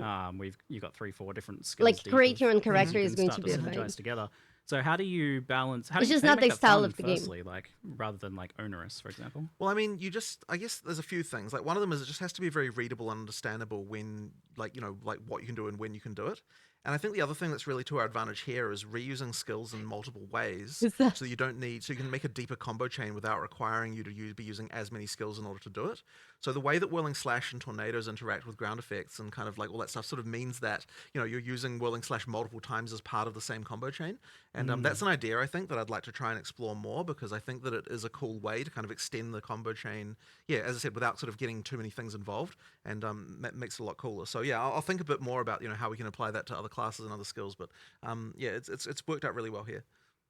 You got 3-4 different skills. like deep create of your own things you character can is going start to be a synergize thing. together. So how do you balance? How It's do you, just how not do you the make that style fun, of the game. firstly, like rather than like onerous, for example? Well, I mean, I guess there's a few things. Like one of them is it just has to be very readable and understandable when, like, like what you can do and when you can do it. And I think the other thing that's really to our advantage here is reusing skills in multiple ways, Is that- so you can make a deeper combo chain without requiring you to be using as many skills in order to do it. So the way that Whirling Slash and Tornadoes interact with ground effects and kind of like all that stuff sort of means that, you're using Whirling Slash multiple times as part of the same combo chain. And that's an idea, I think, that I'd like to try and explore more, because I think that it is a cool way to kind of extend the combo chain, as I said, without sort of getting too many things involved, and makes it a lot cooler. So yeah, I'll think a bit more about, how we can apply that to other classes and other skills, but it's worked out really well here.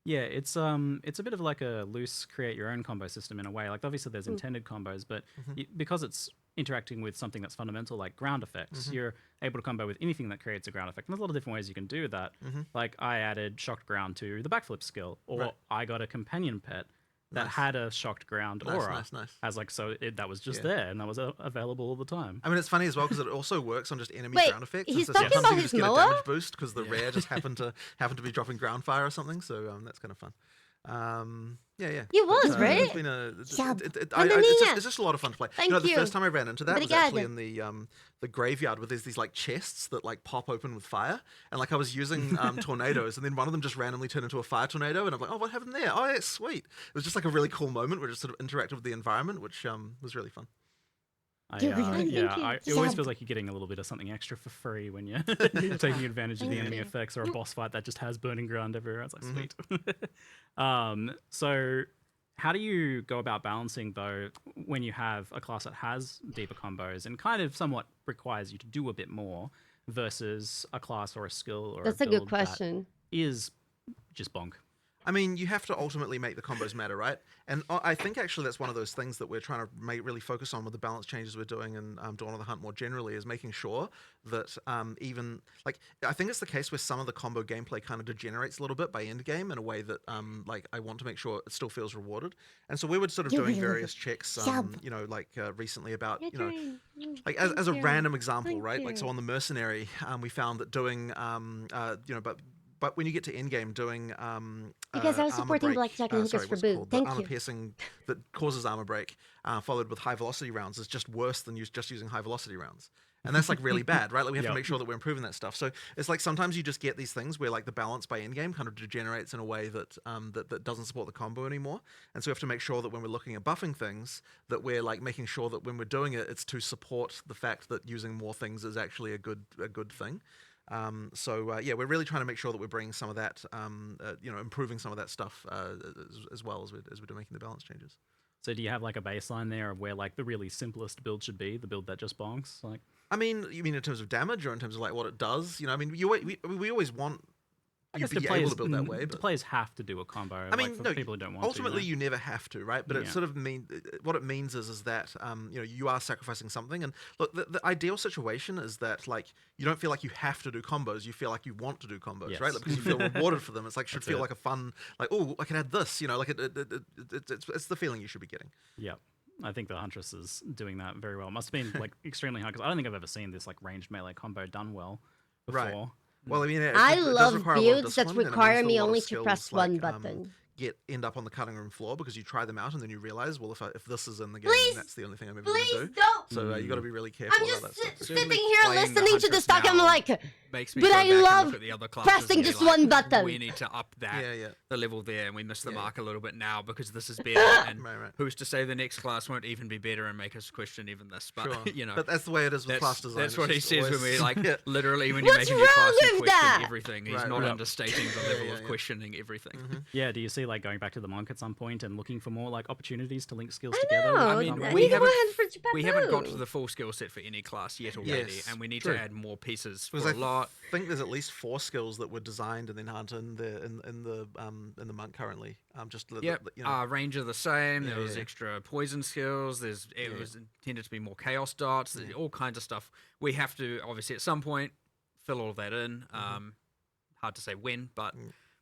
Yeah, it's a bit of like a loose create your own combo system in a way. Like obviously there's intended combos, but because it's interacting with something that's fundamental like ground effects, you're able to combo with anything that creates a ground effect. And there's a lot of different ways you can do that. Like I added shocked ground to the backflip skill, or I got a companion pet that had a shocked ground aura. Nice. As like that was just there and that was available all the time. I mean, it's funny as well because it also works on just enemy Wait, ground effects. he's So talking sometimes about you his just get a Moa? damage boost because the rare just happened to be dropping ground fire or something. So that's kind of fun. Yeah. He was, right? It's been it's just a lot of fun to play. Thank The you. first time I ran into that was Obrigada. actually in the graveyard where there's these like chests that like pop open with fire, and like I was using tornadoes, and then one of them just randomly turned into a fire tornado, and I'm like, oh, what happened there? Oh, yeah, sweet. It was just like a really cool moment where it just sort of interacted with the environment, which was really fun. Thank you. It always feels like you're getting a little bit of something extra for free when you're taking advantage of the enemy effects, or a boss fight that just has burning ground everywhere. It's like sweet. So how do you go about balancing though when you have a class that has deeper combos and kind of somewhat requires you to do a bit more versus a class or a skill or That's a a good build question. that is just bonk? I mean, you have to ultimately make the combos matter, right? And I think actually that's one of those things that we're trying to really focus on with the balance changes we're doing in Dawn of the Hunt more generally, is making sure that even, like, I think it's the case where some of the combo gameplay kind of degenerates a little bit by end game in a way that, like, I want to make sure it still feels rewarded. And so we were sort of doing various checks, recently about, like as a random example, right? Like, so on the Mercenary, we found that doing, but when you get to endgame, doing You guys are armor supporting break, Blackjack and Hookers for what's it Boo. called? Thank The armor you. piercing that causes armor break, followed with high velocity rounds, is just worse than just using high velocity rounds. And that's like really bad, right? Like we have to make sure that we're improving that stuff. So it's like sometimes you just get these things where like the balance by endgame kind of degenerates in a way that that doesn't support the combo anymore. And so we have to make sure that when we're looking at buffing things, that we're like making sure that when we're doing it, it's to support the fact that using more things is actually a good thing. We're really trying to make sure that we're bringing some of that, improving some of that stuff as well as we're making the balance changes. So do you have like a baseline there of where like the really simplest build should be, the build that just bonks? Like, I mean, you mean in terms of damage or in terms of like what it does? I mean, we always want I guess you be able to build that way. The But players have to do a combo. I mean, like, for no, people who don't want ultimately to. you never have to, right? But it sort of what it means is that you are sacrificing something. And look, the ideal situation is that like you don't feel like you have to do combos. You feel like you want to do combos, right? Like, because you feel rewarded for them. It's like should feel like a fun, like, oh, I can add this. Like it's the feeling you should be getting. Yeah. I think the Huntress is doing that very well. It must have been like extremely hard because I don't think I've ever seen this like ranged melee combo done well before. Right. Well, I mean, I it does love require a lot of builds that discipline, and it require means that a me lot of only to skills, press like, one button. end up on the cutting room floor because you try them out and then you realize, well, if this is in the game, Please, that's the only thing I'm ever going to do. Please don't. So you got to be really careful I'm about just that stuff. sitting Certainly here playing the listening to this Huntress talk. I'm now like, makes me but go I back and love look at the other classes pressing and be just like, one button. We need to up that Yeah, the level there, and we missed the mark a little bit now because this is better. And Right. who's to say the next class won't even be better and make us question even this? But Sure. you know, But that's the way it is with class design. that's It's what he just says when always- we like Yeah. literally when you're What's making your class, wrong you with question that? everything. He's Right, not right. understating the level yeah, of yeah. questioning everything. Yeah, do you see like going back to the monk at some point and looking for more like opportunities to link skills I together? know. with I mean, someone? we Need haven't one for we haven't got Babu. to the full skill set for any class yet already, Yes, and we need true. to add more pieces for Because a lot. I think there's at least 4 skills that were designed and then aren't in the monk currently. Yep, you know. range are the same. Yeah, There was yeah. extra poison skills. It Yeah. was intended to be more chaos dots. There's all kinds of stuff. We have to obviously at some point fill all of that in. Hard to say when, but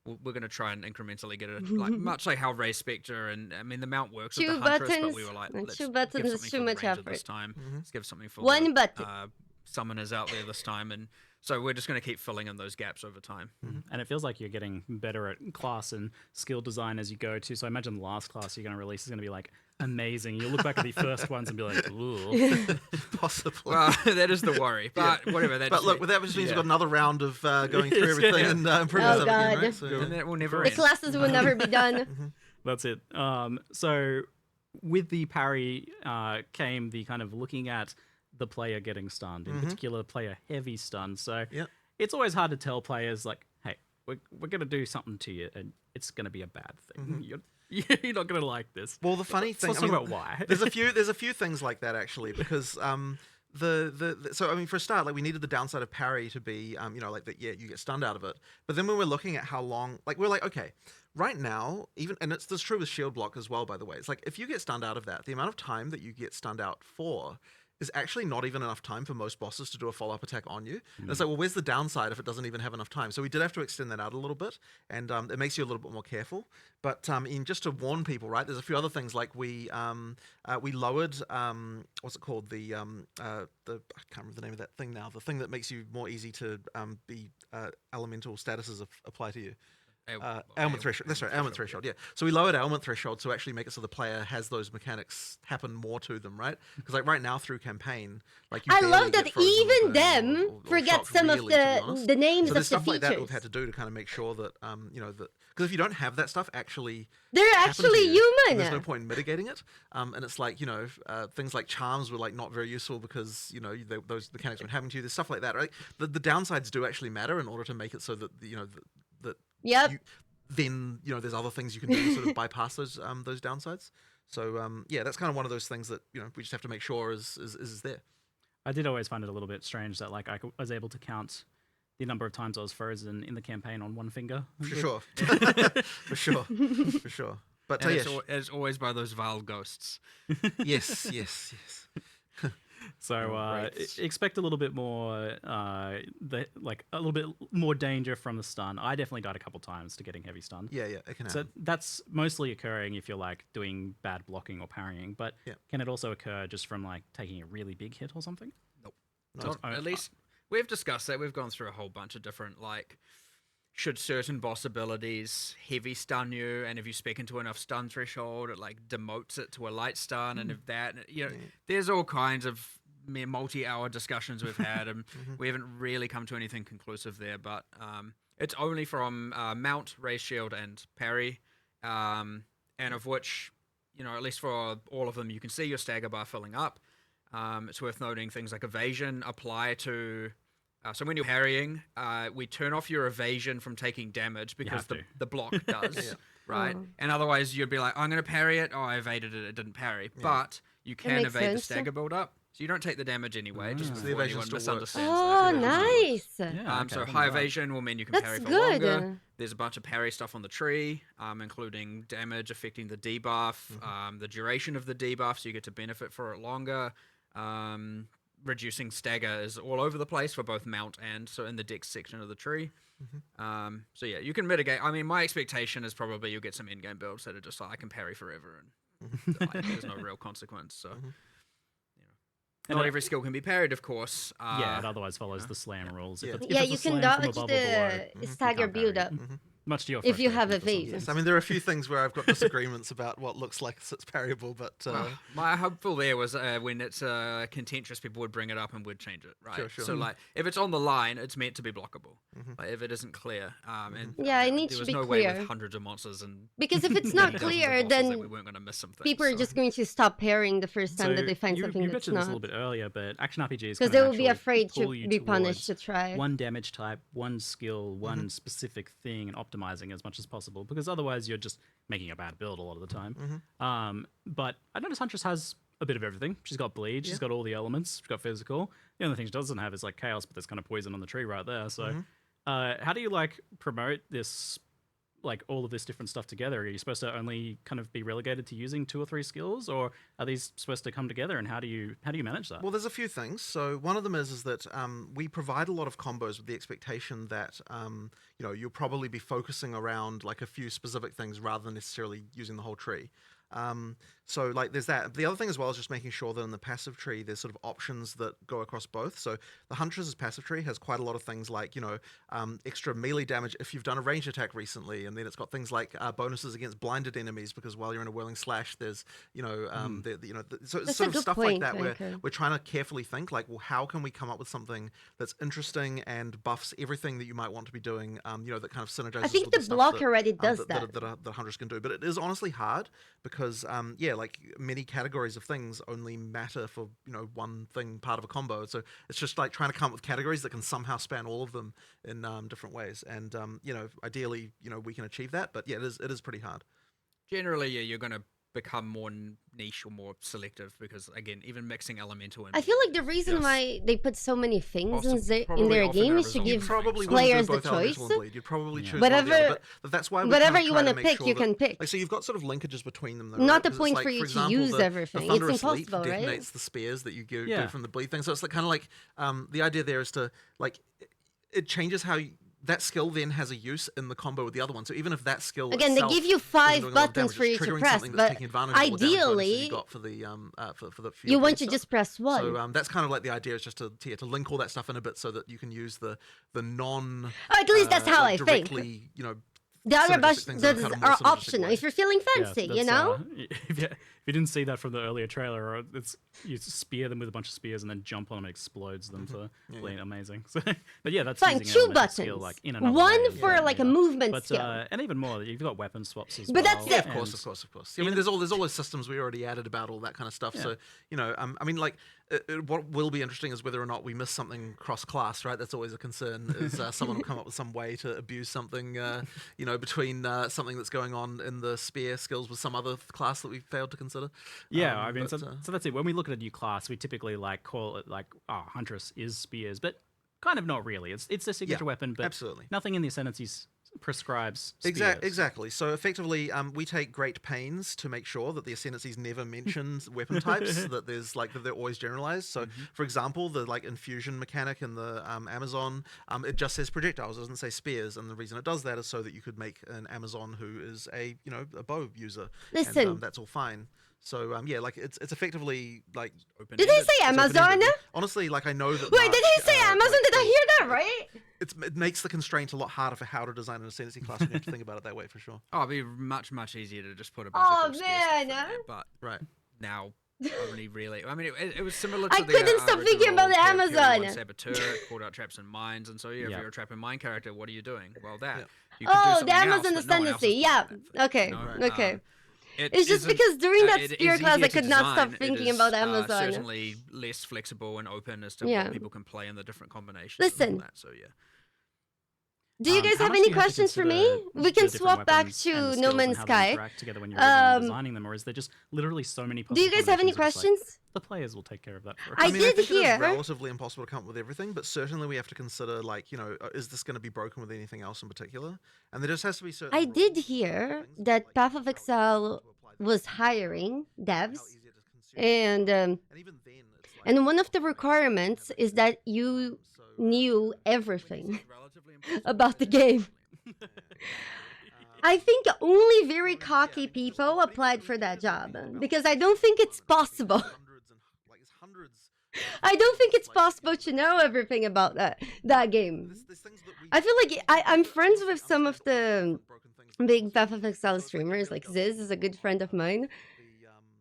we're going to try and incrementally get it, like much like how Ray Spectre and I mean the mount works with Two the Huntress, but buttons. we were like, And let's two give buttons is something too for the much Ranger this effort. time. Let's give something for One the, button. Summoners out there this time, and so we're just going to keep filling in those gaps over time. And it feels like you're getting better at class and skill design as you go too. So I imagine the last class you're going to release is going to be like amazing. You'll look back at the first ones and be like, ooh. Possibly. Well, that is the worry, but whatever. That But just look, with that just means we've got another round of going through everything and improving Oh, stuff again, God. right? So, and that will never The end. classes will never be done. That's it. So with the parry came the kind of looking at the player getting stunned, in particular player heavy stun. So Yep. it's always hard to tell players like, hey, we're going to do something to you and it's going to be a bad thing. You're not going to like this. Well, the funny thing, Let's talk about why. there's a few things like that actually, because so I mean, for a start, like we needed the downside of parry to be you know, like that, yeah, you get stunned out of it. But then when we're looking at how long, like we're like, okay, right now, even, and it's this true with shield block as well, by the way. It's like if you get stunned out of that, the amount of time that you get stunned out for is actually not even enough time for most bosses to do a follow-up attack on you. And it's like, well, where's the downside if it doesn't even have enough time? So we did have to extend that out a little bit, and it makes you a little bit more careful. But in just to warn people, right, there's a few other things, like we lowered, what's it called, the I can't remember the name of that thing now, the thing that makes you more easy to be elemental statuses apply to you. Ailment threshold. That's right, ailment threshold. Yeah. So we lowered ailment threshold to actually make it so the player has those mechanics happen more to them, right? Because like right now through campaign, like you I barely love get that frozen or even burned them or forget shocked, some really, of to be honest. the names So of there's the stuff like that features. we've had to do to kind of make sure that you know, that because if you don't have that stuff actually They're happen to actually you, then human. there's no point in mitigating it. And it's like, you know, things like charms were like not very useful because, you know, those mechanics weren't happening to you. There's stuff like that, right? The downsides do actually matter in order to make it so that, you know, that Yep. then, you know, there's other things you can do to sort of bypass those downsides. So yeah, that's kind of one of those things that, you know, we just have to make sure is there. I did always find it a little bit strange that like was able to count the number of times I was frozen in the campaign on one finger. For sure. For sure. For sure. But And yes, it's always by those vile ghosts. yes. So Wraiths. expect a little bit more, a little bit more danger from the stun. I definitely died a couple times to getting heavy stun. Yeah, it can So happen. that's mostly occurring if you're like doing bad blocking or parrying. But Yeah. can it also occur just from like taking a really big hit or something? So at least we've discussed that. We've gone through a whole bunch of different, like, should certain boss abilities heavy stun you, and if you spec into enough stun threshold, it like demotes it to a light stun, and if that, you know, there's all kinds of multi-hour discussions we've had, and we haven't really come to anything conclusive there. But it's only from mount, raise shield, and parry, and of which, you know, at least for all of them, you can see your stagger bar filling up. It's worth noting things like evasion apply to. So when you're parrying, we turn off your evasion from taking damage because have to. the block does, right? And otherwise you'd be like, I'm going to parry it. Oh, I evaded it. It didn't parry. But you can makes evade the sense. stagger build up. So you don't take the damage anyway, just the before evasion anyone still works. misunderstands Oh, that. nice. Yeah, okay, So I didn't high know that. evasion will mean you can That's parry for good. longer. There's a bunch of parry stuff on the tree, including damage affecting the debuff, the duration of the debuff, so you get to benefit for it longer. Reducing stagger is all over the place for both mount and so in the dex section of the tree. So yeah, you can mitigate. I mean, my expectation is probably you'll get some in-game builds that are just like, I can parry forever and there's no real consequence. So you know, not every skill can be parried, of course. Yeah, it otherwise follows the slam rules. If Yeah. it's, if Yeah, it's a you slam can from dodge above or the below, stagger can't build parry. up. Much to your if you have a frustration, for some vape. Yes, I mean there are a few things where I've got disagreements about what looks like it's parryable, but My hopeful there was when it's contentious, people would bring it up and would change it, right? Sure, sure. So like, if it's on the line, it's meant to be blockable. Like, if it isn't clear, and Yeah, it needs there to was be no way clear. with hundreds of monsters and Because if it's many not dozens of clear, bosses that then we weren't going to miss something. people are just going to stop pairing the first time that they find you, something you that's mentioned this a not. little bit earlier, but action RPGs Because they will be afraid to be punished to try. one damage type, one skill, one specific thing, and optimizing as much as possible. Because otherwise, you're just making a bad build a lot of the time. But I notice Huntress has a bit of everything. She's got bleed. She's got all the elements. She's got physical. The only thing she doesn't have is like chaos, but there's kind of poison on the tree right there. So, how do you like promote this? Like all of this different stuff together? Are you supposed to only kind of be relegated to using 2 or 3 skills, or are these supposed to come together? And how do you manage that? Well, there's a few things. So one of them is that we provide a lot of combos with the expectation that you'll probably be focusing around like a few specific things rather than necessarily using the whole tree. So like there's that. The other thing as well is just making sure that in the passive tree there's sort of options that go across both. So the Huntress's passive tree has quite a lot of things like extra melee damage if you've done a ranged attack recently, and then it's got things like bonuses against blinded enemies because while you're in a whirling slash there's so it's That's sort a of good stuff point, like that where Franco. we're trying to carefully think like, well, how can we come up with something that's interesting and buffs everything that you might want to be doing, that kind of synergizes. I think with the stuff block that, already does that Huntress can do, but it is honestly hard because like many categories of things only matter for one thing part of a combo, so it's just like trying to come up with categories that can somehow span all of them in different ways, and ideally we can achieve that, but yeah, it is pretty hard. Generally, yeah, you're going to become more niche or more selective because, again, even mixing elemental and I feel like the reason Yes. why they put so many things in, in probably their often game a is to result give of Probably players wouldn't the do both choice. elemental and bleed. You'd probably choose Whatever- one or the other, but that's why we whatever kind of you try to wanna make pick, sure you that- can pick. Like, so you've got sort of linkages between them, though, Not right? the 'Cause it's point like, for you to example, use the everything. It's Thunderous Leap impossible, right? detonates the spears that you do Yeah. from the bleed thing, so it's like kind of like the idea there is to like it changes how that skill then has a use in the combo with the other one. So even if that skill Again, they itself give you isn't 5 doing a lot of buttons damage, for it's you to triggering press, something that's but taking advantage of all the damage bonuses that ideally, you got for the for you your want bleed to stuff. just press 1. So that's kind of like the idea is just to link all that stuff in a bit so that you can use the non. At least that's how I think. directly, The other synergistic buttons things in a kind of more are synergistic optional way. if you're feeling fancy, Yeah, you know? If you didn't see that from the earlier trailer, or you spear them with a bunch of spears and then jump on them and explodes them for bleed. Amazing. So, but yeah, that's Fine, using 2 an elemental buttons. skill, like, in another One way, for yeah, like a yeah. movement But, skill. and even more, you've got weapon swaps as But well. that's Yeah, it. of course. I mean, there's all those systems we already added about all that kind of stuff. Yeah. So I mean, like, what will be interesting is whether or not we miss something cross-class, right? That's always a concern. Is someone will come up with some way to abuse something, between something that's going on in the spear skills with some other class that we failed to consider. Yeah, I mean, but, so that's it. When we look at a new class, we typically like call it like, Huntress is spears, but kind of not really. It's a signature weapon, but absolutely. nothing in the ascendancies prescribes spears. Exactly. So effectively, we take great pains to make sure that the ascendancies never mention weapon types. That that they're always generalized. So, for example, the infusion mechanic in the Amazon, it just says projectiles, it doesn't say spears, and the reason it does that is so that you could make an Amazon who is a bow user. Listen. and, that's all fine. So it's effectively like open. Did he say Amazon? Honestly, I know that. Wait, did he say Amazon? Did I hear that right? It makes the constraint a lot harder for how to design an ascendancy class when you have to think about it that way, for sure. Oh, it'd be much, much easier to just put a bunch Oh, of cool spear stuff in man. there, but Right. now only really. I mean, it was similar to I the couldn't stop thinking about the Amazon. Saboteur, called out traps and mines, and so if you're a trap and mine character, what are you doing? Well, that. Yeah. You could do Oh, something the else, Amazon but no one else ascendancy. is Yeah. doing that, Okay. you know? Okay. It It's just isn't- because during that it spear is class, I easier to could not stop design. It thinking is, about Amazon. Certainly less flexible and open as to Yeah. what people can play in the different combinations. Listen. And all that, so yeah. Do you guys how have much any do you have to questions for me? consider We the can different swap back weapons and the to skills No and Man's how they Sky. interact together when you're originally Um, designing them, or is there just literally so many Do you guys have any combinations that it's questions? the players will take care of that for us? I mean, did think it is hear- relatively impossible to come up with everything, but certainly we have to consider, is this going to be broken with anything else in particular? And there just has to be certain. I did rules hear for things, that like Path how of easy Exile to apply the was rules, hiring how devs, easy it is to consume, and and even then, it's like- and one of the requirements is that you So, knew everything It's relatively impossible. about the game. I think only very cocky people applied for that job because I don't think it's possible. hundreds. I don't think it's possible to know everything about that game. I feel like I'm friends with some of the big Path of Exile streamers, like Ziz is a good friend of mine.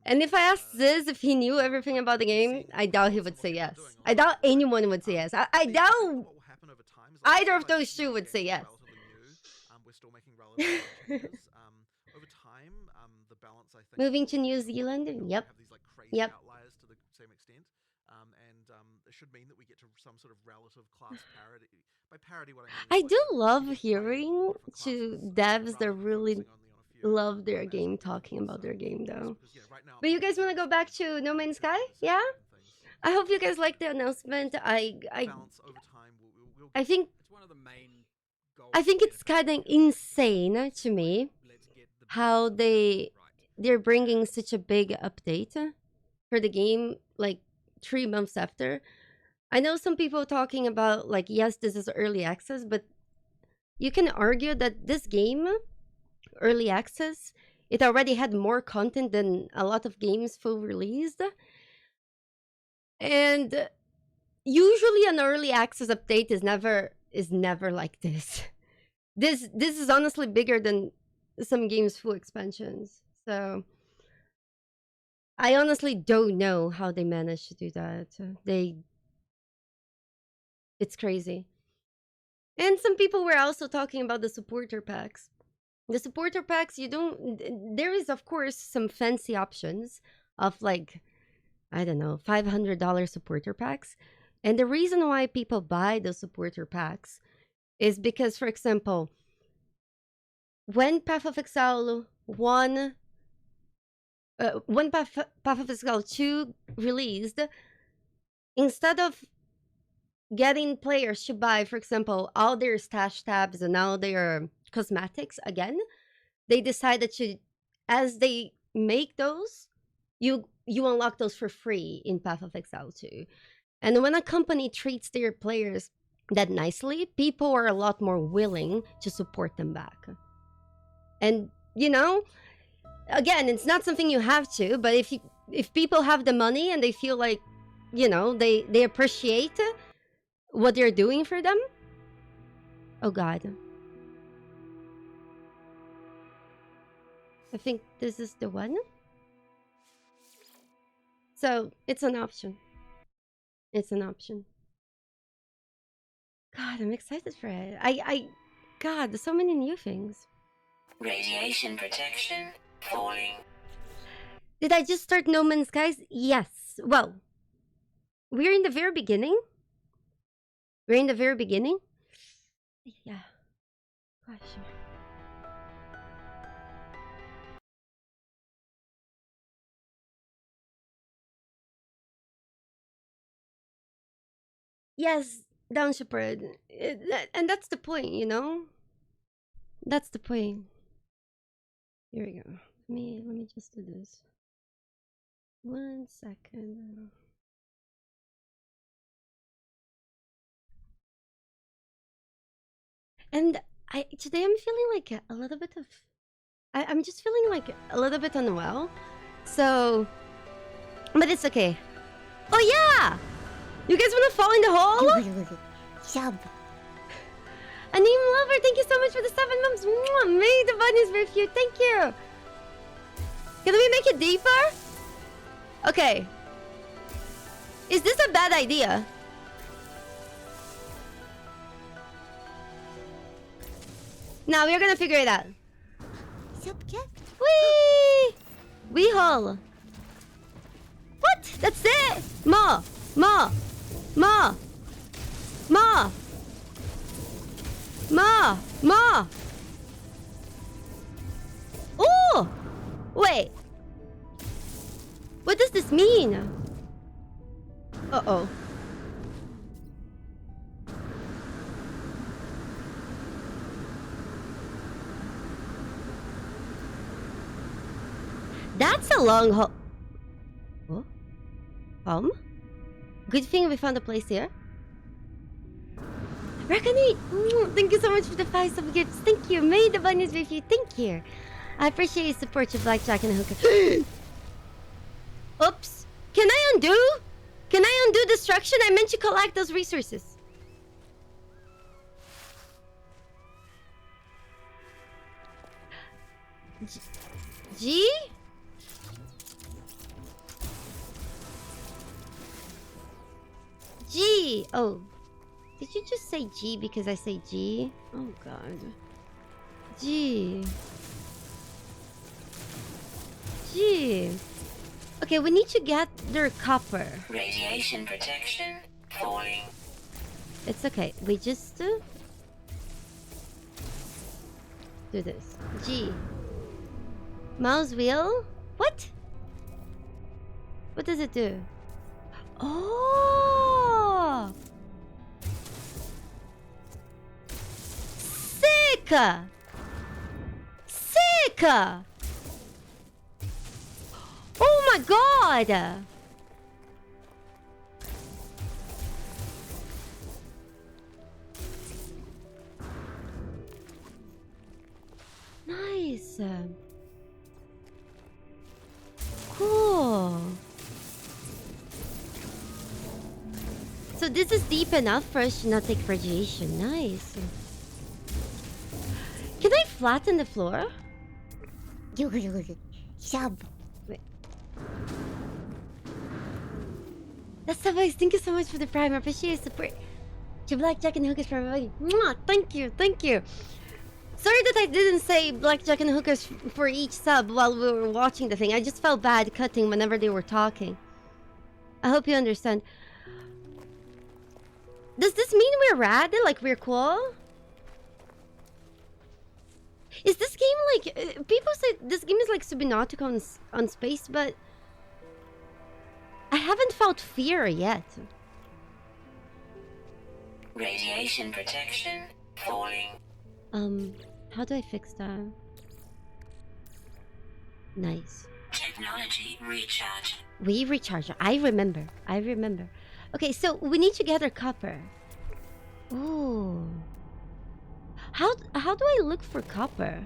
And if I asked Ziz if he knew everything about the game, I doubt he would say yes. I doubt anyone would say yes. I doubt either of those two would say yes. We're still making relative changes. Over time, the balance, I think, Moving to New Zealand? Yep. have these like crazy outliers to the same extent, and it should mean that we get to some sort of relative class parity. By parity, what I mean I is do like, love different hearing classes, to rather devs that than really focusing only on a few love their aspects game of the talking about their game though. because, you know, right now, But you guys want to go back to No Man's Sky? Yeah? I hope you guys like the announcement. balance over time. We'll I think It's one of the main goals. I think it's kind of insane to me how they're bringing such a big update for the game like 3 months after. I know some people talking about like, yes, this is early access, but you can argue that this game, early access, it already had more content than a lot of games full released. And usually an early access update is never like this. This is honestly bigger than some games full expansions. So I honestly don't know how they managed to do that. It's crazy. And some people were also talking about the supporter packs. The supporter packs, there is of course some fancy options of like, I don't know, $500 supporter packs. And the reason why people buy those supporter packs is because, for example, when Path of Exile 1, when Path of Exile 2 released, instead of getting players to buy, for example, all their stash tabs and all their cosmetics again, they decided to, as they make those, you unlock those for free in Path of Exile 2. And when a company treats their players that nicely, people are a lot more willing to support them back. And, you know, again, it's not something you have to, but if people have the money and they feel like, you know, they appreciate what they're doing for them. Oh God. I think this is the one. So it's an option. It's an option. God, I'm excited for it. God, there's so many new things. Radiation protection falling. Did I just start No Man's Skies? Yes. Well, we're in the very beginning. We're in the very beginning. Yeah. Gosh. Yes, down shepherd. And that's the point, you know? That's the point. Here we go. Let me just do this. 1 second. And today I'm feeling like a little bit of I'm just feeling like a little bit unwell. So, but it's okay. Oh yeah! You guys want to fall in the hole? Shub. Anim Lover, thank you so much for the 7 months. Mwah, may the bunnies with you. Thank you. Can we make it deeper? Okay. Is this a bad idea? Now we're gonna figure it out. Subject? Whee! Wee hole. What? That's it. Ma. Ma. Ma. Ma. Ma. Ma. Oh! Wait. What does this mean? Uh-oh. That's a long haul. Oh? Good thing we found a place here. Rakani! Thank you so much for the 5 sub gifts. Thank you. May the bunnies with you. Thank you. I appreciate your support to Blackjack and Hooker. Oops. Can I undo? Can I undo destruction? I meant to collect those resources. G? G! Oh. Did you just say G because I say G? Oh god. G. G. Okay, we need to get their copper. Radiation protection falling. It's okay. We just do this. G. Mouse wheel? What? What does it do? Oh! Sick! Sick! Oh my god! Nice. Cool. So this is deep enough for us to not take radiation. Nice. Can I flatten the floor? Sub. Wait. That's so nice. Thank you so much for the prime. I appreciate your support. To Blackjack and Hookers for everybody. Mwah! Thank you. Thank you. Sorry that I didn't say Blackjack and Hookers for each sub while we were watching the thing. I just felt bad cutting whenever they were talking. I hope you understand. Does this mean we're rad? Like we're cool? Is this game like... people say this game is like Subnautica on space, but... I haven't felt fear yet. Radiation protection falling. How do I fix that? Nice. Technology recharge. We recharge. I remember. Okay, so we need to gather copper. Ooh. How do I look for copper?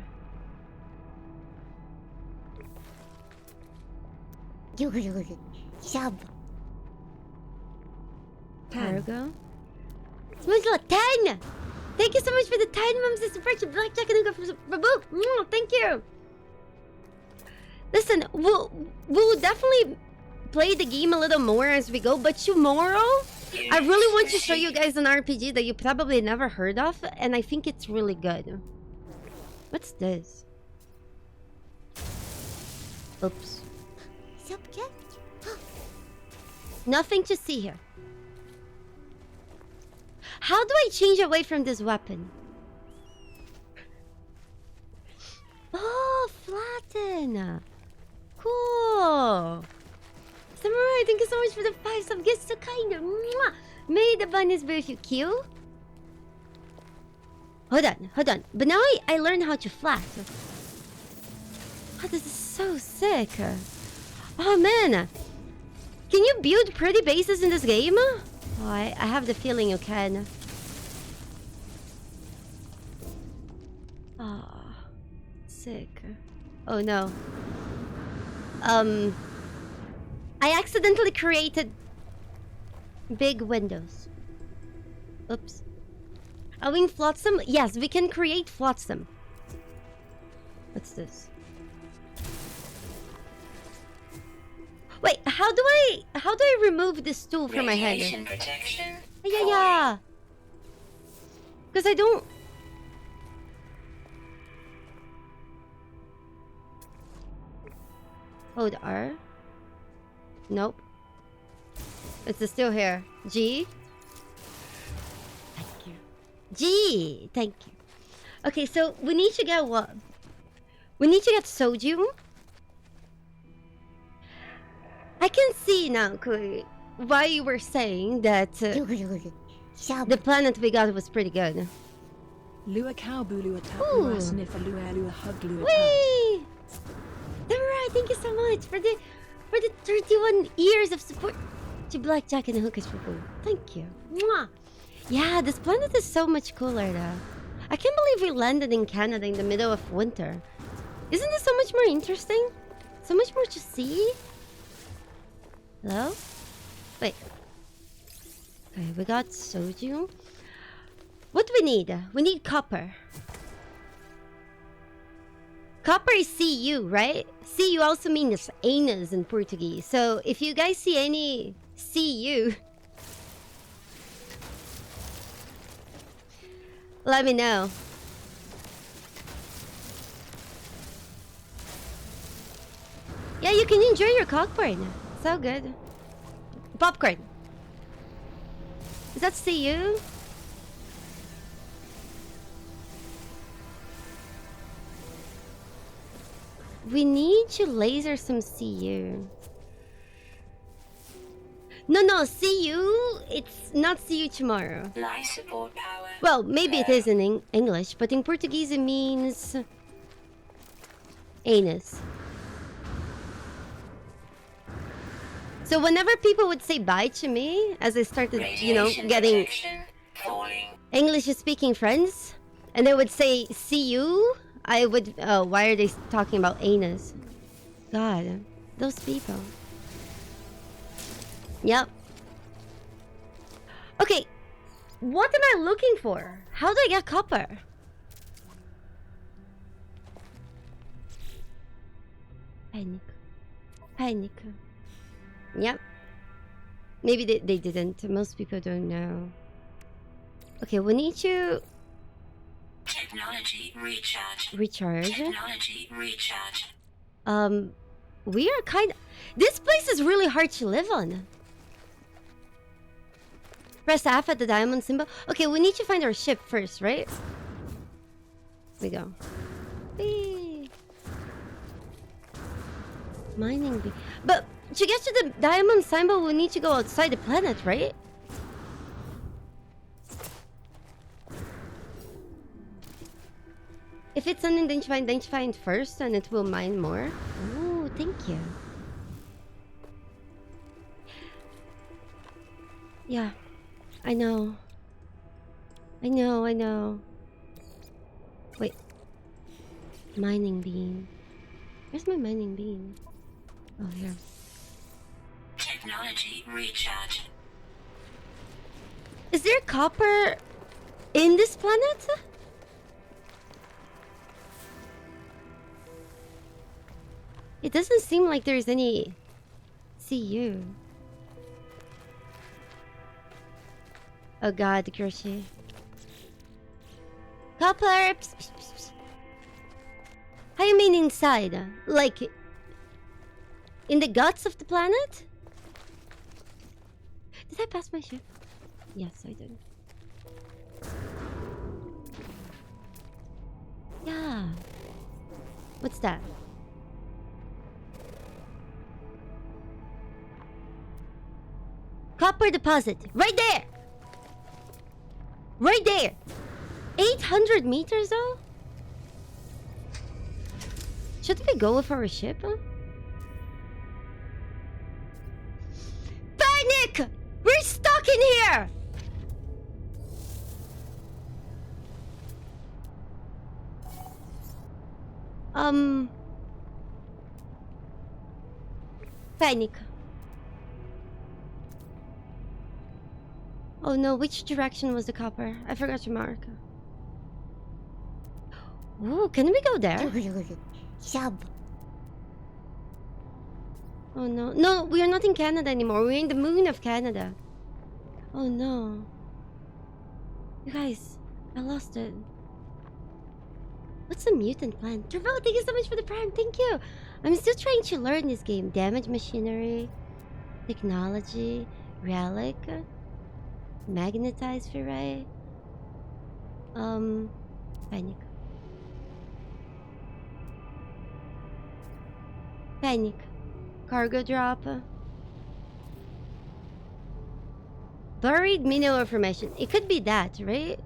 Sub. Cargo. Smells like 10! Thank you so much for the 10 months of support to Blackjack and Hookah for both. Thank you. Listen, we'll definitely play the game a little more as we go, but tomorrow I really want to show you guys an RPG that you probably never heard of, and I think it's really good. What's this? Oops. Subject? Nothing to see here. How do I change away from this weapon? Oh, flatten. Cool. Samurai, thank you so much for the 5 sub gifts. So kind. Mwah. May the bunnies be with you, Q. Hold on. But now I learned how to flat. Oh, this is so sick. Oh, man. Can you build pretty bases in this game? Oh, I have the feeling you can. Oh, sick. Oh no. I accidentally created big windows. Oops. Are we in flotsam? Yes, we can create flotsam. What's this? Wait, how do I remove this tool from my hand? Radiation protection. Yeah. Because I don't... Hold R. Nope. It's still here. G. Thank you. G. Thank you. Okay, so we need to get what? We need to get soju. I can see now, Kui, why you were saying that the planet we got was pretty good. Lua cowbulu attack Ooh. lua sniff lua hug lua. Whee! Alright, thank you so much for the 31 years of support to Blackjack and the Hookers for food. Thank you. Mwah! Yeah, this planet is so much cooler though. I can't believe we landed in Canada in the middle of winter. Isn't this so much more interesting? So much more to see? Hello? Wait. Okay, we got soju. What do we need? We need copper. Copper is CU, right? CU also means anus in Portuguese. So if you guys see any CU, let me know. Yeah, you can enjoy your popcorn. So good. Popcorn. Is that CU? We need to laser some CU. No, CU. It's not CU tomorrow. Life support power. Well, maybe it is in English, but in Portuguese it means anus. So whenever people would say bye to me, as I started, you know, getting English-speaking friends, and they would say "see you," I would. Oh, why are they talking about anus? God, those people. Yep. Okay, what am I looking for? How do I get copper? Panic. Panic. Yep. Maybe they didn't. Most people don't know. Okay, we need to Technology recharge. recharge. Technology recharge. We are kind of... This place is really hard to live on. Press F at the diamond symbol. Okay, we need to find our ship first, right? We go. Whee. Mining bee. But to get to the diamond symbol, we need to go outside the planet, right? If it's unidentified, identify it first and it will mine more. Oh, thank you. Yeah, I know. I know. Wait. Mining beam. Where's my mining beam? Oh, here. Technology recharge. Is there copper in this planet? It doesn't seem like there's any CU. Oh god, the crochet. Copper! Psst, psst, psst, psst. How you mean inside? Like... in the guts of the planet? Did I pass my ship? Yes, I did. Yeah. What's that? Copper deposit. Right there! Right there! 800 meters though? Should we go with our ship? Panic! We're stuck in here! Panic. Oh no, which direction was the copper? I forgot to mark. Ooh, can we go there? Sub. Oh no. No, we are not in Canada anymore. We're in the moon of Canada. Oh no. You guys, I lost it. What's a mutant plant? Turbo, thank you so much for the prime. Thank you. I'm still trying to learn this game. Damage machinery, technology, relic, magnetized ferrite. Panic. Panic. Cargo drop. Buried mineral formation. It could be that, right?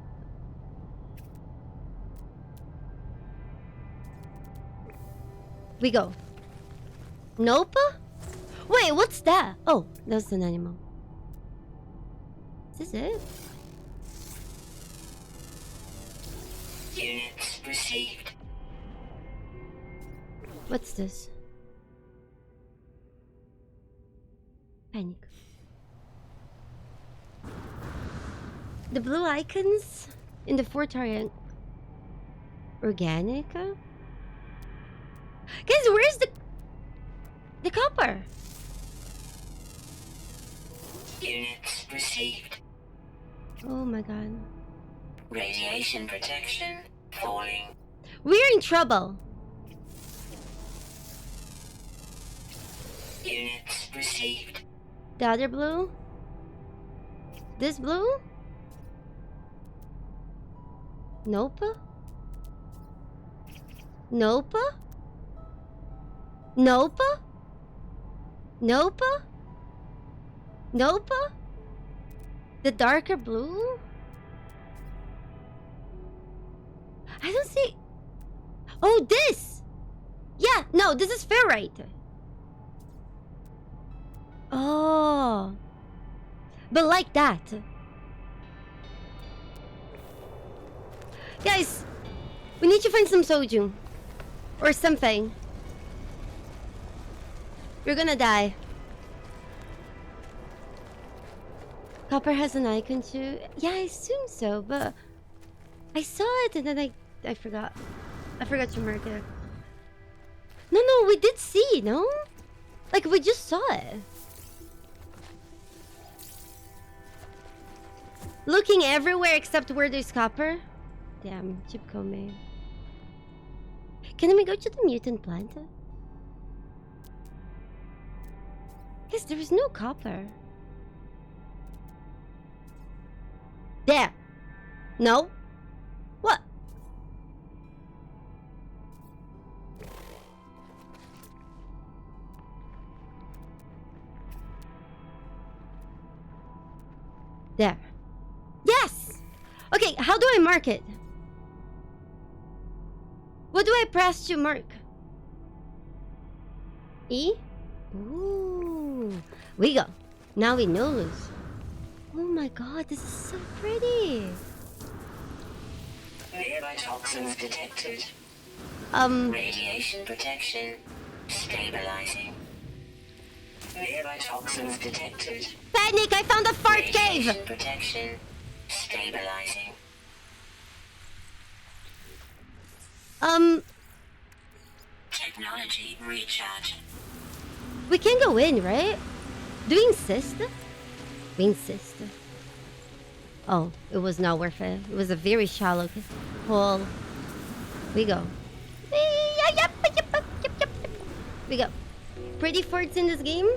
We go. Nope. Wait, what's that? Oh, that's an animal. Is this it? Units received. What's this? Panic. The blue icons in the fourth are organic. Guys, where's the copper? Units received. Oh my god. Radiation protection falling. We're in trouble. Units received. The other blue? This blue? Nope. Nope. Nope. Nope. Nope. The darker blue? I don't see. Oh, this! Yeah, no, this is ferrite. Oh. But like that. Guys, we need to find some soju. Or something. You're gonna die. Copper has an icon too. Yeah, I assume so, but I saw it and then I forgot. I forgot to mark it. No, we did see, no? Like, we just saw it. Looking everywhere except where there's copper. Damn, Chipcome. Can we go to the mutant plant? Yes, there is no copper. There. No. What? There. Yes! Okay, how do I mark it? What do I press to mark? E? Ooh. We go. Now we know this. Oh my god, this is so pretty. Nearby toxins detected. Radiation protection stabilizing. Nearby toxins detected. Panic! I found a fart Radiation cave! protection stabilizing. Technology recharge. We can go in, right? Do we insist? We insist. Oh, it was not worth it. It was a very shallow hole. We go. We go. Pretty forts in this game.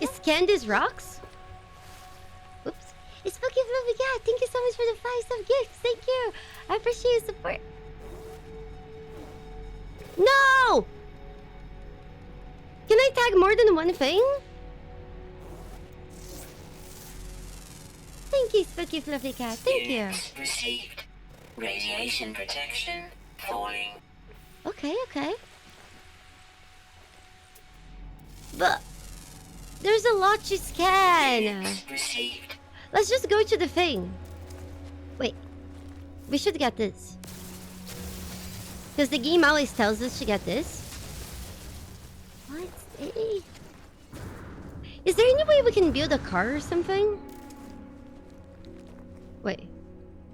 Is Candice rocks? Oops. It's Spooky Fluffy Cat. Thank you so much for the 5 sub gifts. Thank you. I appreciate your support. No! Can I tag more than one thing? Thank you, Spooky Fluffy Cat. Thank you. Received. Radiation protection falling. Okay. But there's a lot to scan. Received. Let's just go to the thing. Wait. We should get this. Because the game always tells us to get this. What? Is there any way we can build a car or something? Wait.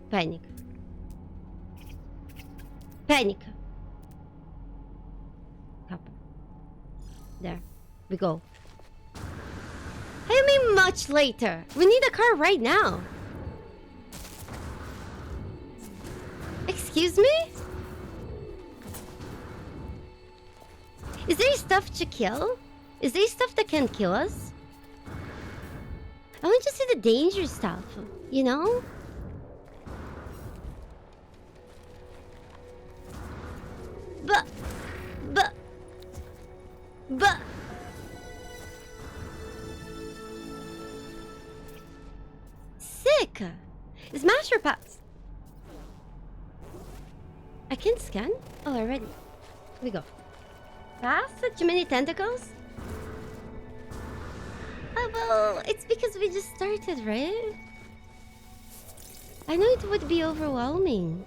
Panic. Copper. There. We go. I mean much later. We need a car right now. Excuse me? Is there stuff to kill? Is there stuff that can kill us? I want to see the danger stuff, you know? But sick! Is Master Pass? I can scan? Oh, already. We go. Pass? Too many tentacles? Oh, well, it's because we just started, right? I know it would be overwhelming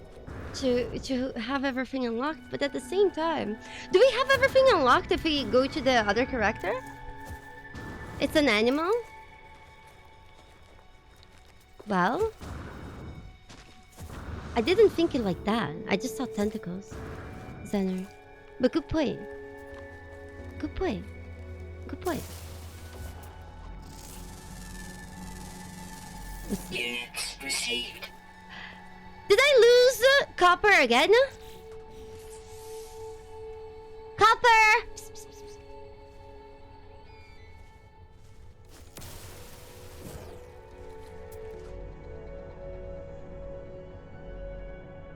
to have everything unlocked, but at the same time, do we have everything unlocked if we go to the other character? It's an animal? Well, I didn't think it like that. I just saw tentacles. Zener. But good point. Good point. Good point. Units received. Did I lose copper again? Copper! Psst, psst, psst, psst.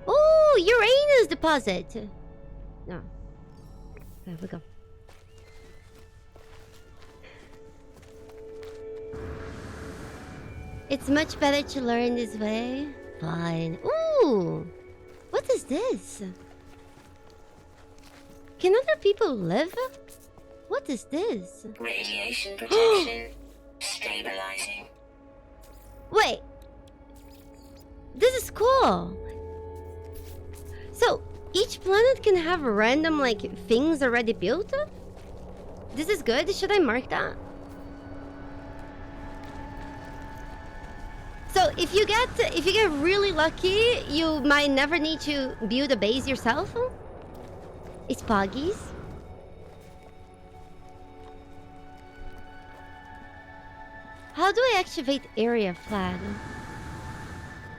Oh, Uranus deposit. No. There we go. It's much better to learn this way. Fine. Ooh! What is this? Can other people live? What is this? Radiation protection. Stabilizing. Wait. This is cool. So, each planet can have random, like, things already built? This is good. Should I mark that? So, if you get really lucky, you might never need to build a base yourself. It's Poggies. How do I activate area flag?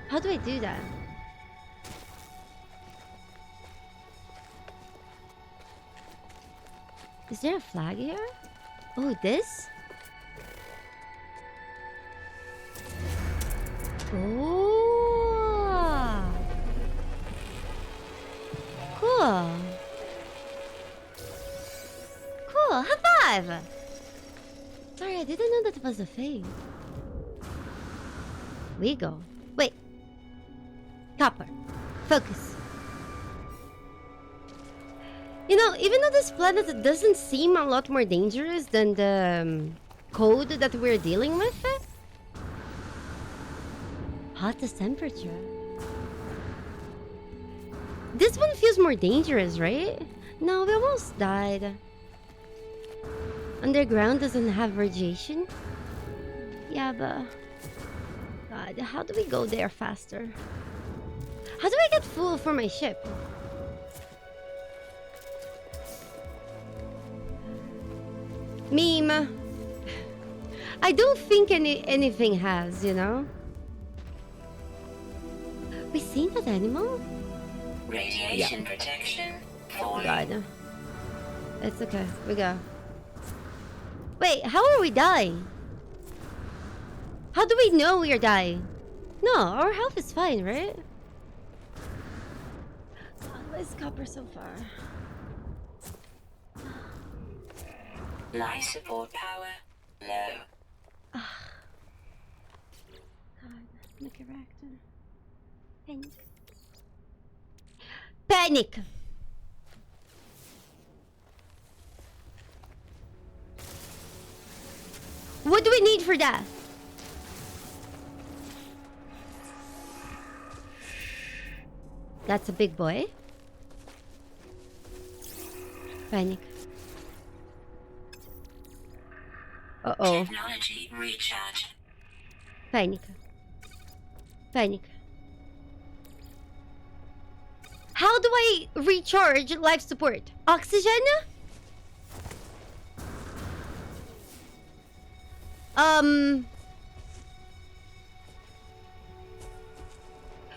How do I do that? Is there a flag here? Oh, this? Oh. Cool. Cool. High five! Sorry, I didn't know that was a thing. We go. Wait. Copper. Focus. You know, even though this planet doesn't seem a lot more dangerous than the code that we're dealing with, hottest temperature. This one feels more dangerous, right? No, we almost died. Underground doesn't have radiation? Yeah, but... God, how do we go there faster? How do I get fuel for my ship? Meme. I don't think anything has, you know? We seen that animal? Radiation protection. Falling. God. It's okay. We go. Wait, how are we dying? How do we know we are dying? No, our health is fine, right? God, why is copper so far? Life support power low. God, make a reactor. Panic. Panic! What do we need for that? That's a big boy. Panic. Uh-oh. Technology recharge. Panic. Panic. How do I recharge life support? Oxygen?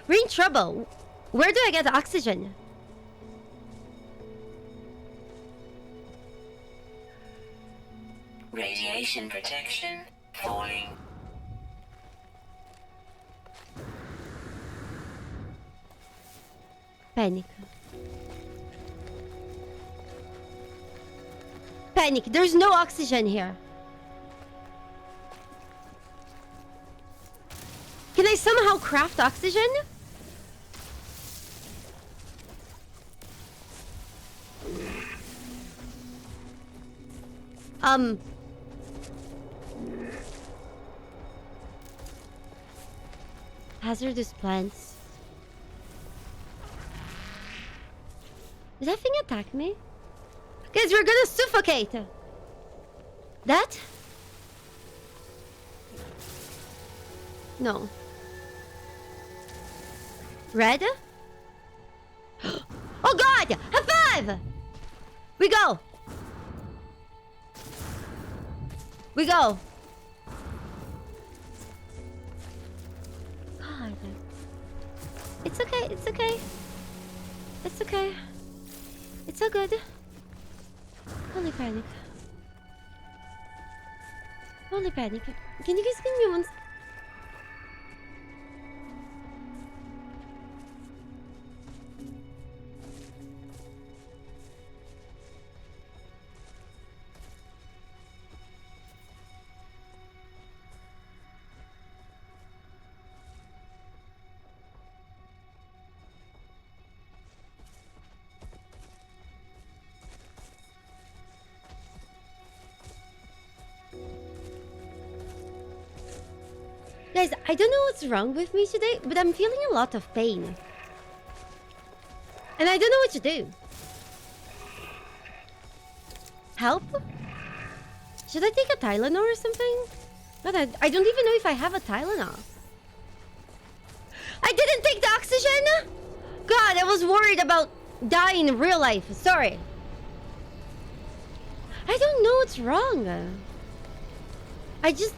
We're in trouble. Where do I get oxygen? Radiation protection falling. Panic. Panic. There's no oxygen here. Can I somehow craft oxygen? Hazardous plants. Did that thing attack me? Guys, we're gonna suffocate! That? No. Red? Oh god! High five! We go! We go! God. It's okay, it's okay. It's okay. It's all good. Holy panic. Holy panic. Can you guys give me one? Guys, I don't know what's wrong with me today, but I'm feeling a lot of pain. And I don't know what to do. Help? Should I take a Tylenol or something? God, I don't even know if I have a Tylenol. I didn't take the oxygen? God, I was worried about dying in real life. Sorry. I don't know what's wrong. I just...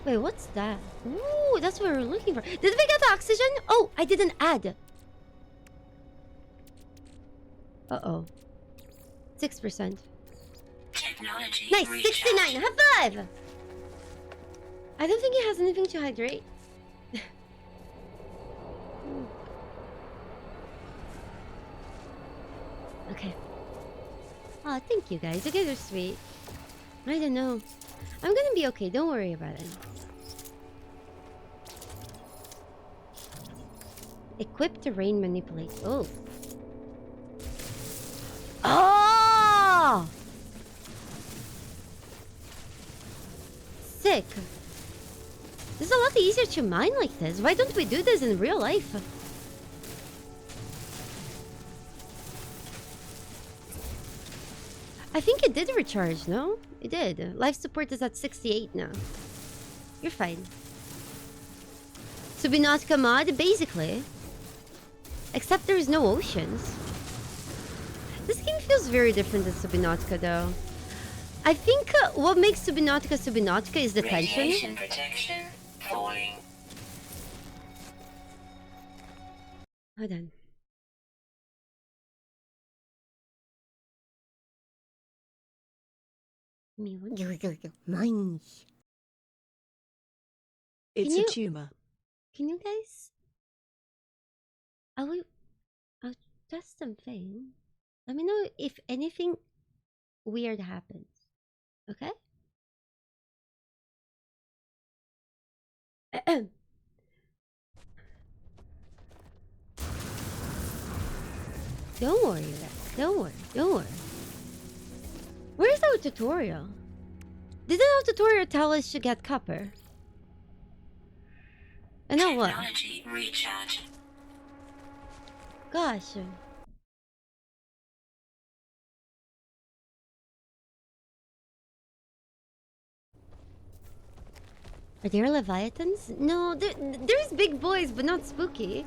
Wait, what's that? Ooh, that's what we're looking for. Did we get the oxygen? Oh, I didn't add. Uh-oh. 6%. Technology Nice, recharge. 69. High five! I don't think it has anything to hydrate. Okay. Oh, thank you guys. You guys are sweet. I don't know. I'm gonna be okay. Don't worry about it. Equip terrain manipulate. Oh. Oh! Sick. This is a lot easier to mine like this. Why don't we do this in real life? I think it did recharge, no? It did. Life support is at 68 now. You're fine. Subnautica mod, basically. Except there is no oceans. This game feels very different than Subnautica, though. I think what makes Subnautica is the tension. Radiation protection falling. Hold on. Me one. Mine. It's Can you- a tumor. Can you guys? I'll test something. Let me know if anything weird happens. Okay? Don't worry, Rex. Don't worry. Don't worry. Where's our tutorial? Didn't our tutorial tell us to get copper? And now what? Technology recharge. Gosh. Are there leviathans? No, there's big boys, but not spooky.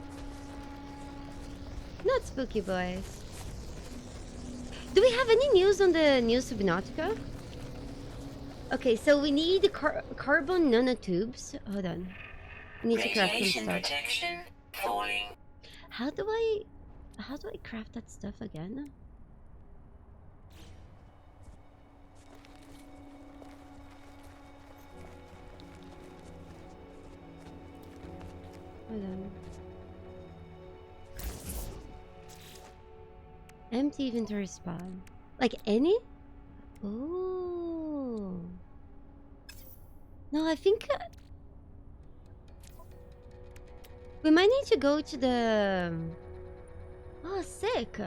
Not spooky boys. Do we have any news on the new Subnautica? Okay, so we need carbon nanotubes. Hold on. We need to craft some Radiation stuff. protection falling. How do I craft that stuff again? Hold on. Empty inventory spawn. Like any? Oh. No, I think we might need to go to the. Oh, sick.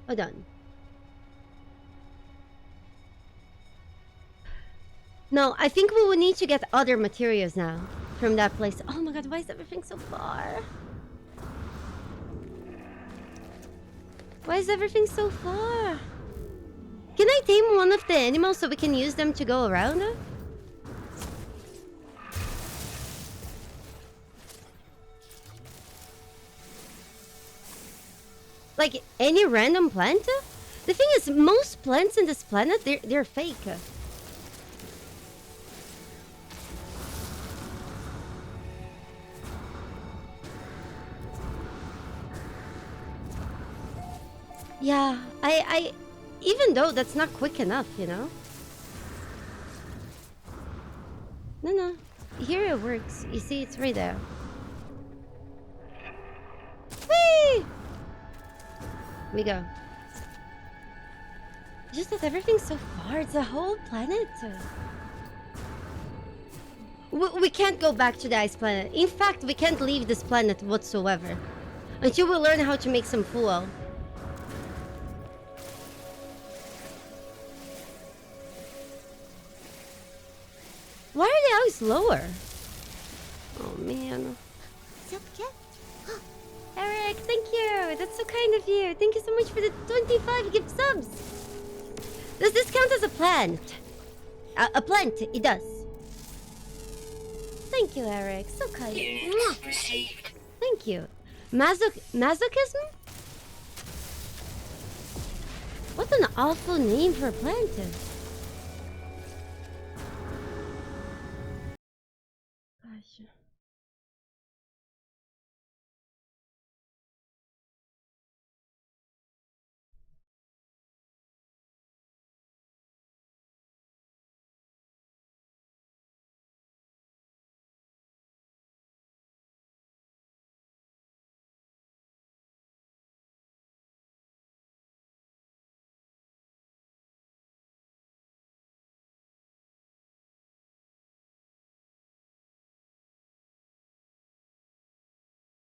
Hold on. No, I think we will need to get other materials now from that place. Oh my god, why is everything so far? Why is everything so far? Can Can I tame one of the animals so we can use them to go around? Like any random plant? The thing is, most plants in this planet, they're fake. Yeah, I even though that's not quick enough, you know? No. Here it works. You see, it's right there. Whee! We go. It's just that everything's so far. It's a whole planet. We can't go back to the ice planet. In fact, we can't leave this planet whatsoever. Until we learn how to make some fuel. Why are they always lower? Oh man. Eric, thank you. That's so kind of you. Thank you so much for the 25 gift subs. Does this count as a plant? A plant, it does. Thank you, Eric. So kind. Unit received. Thank you. Masochism? What an awful name for a plant. Gosh.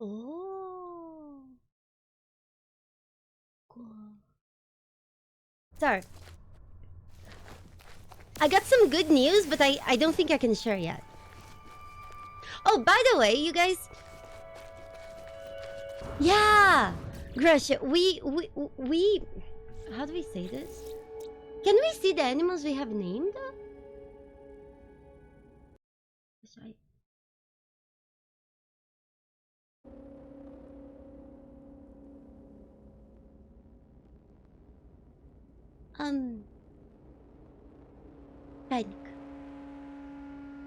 Oh. Cool. Sorry. I got some good news, but I don't think I can share yet. Oh, by the way, you guys. Yeah, Grush, we. How do we say this? Can we see the animals we have named?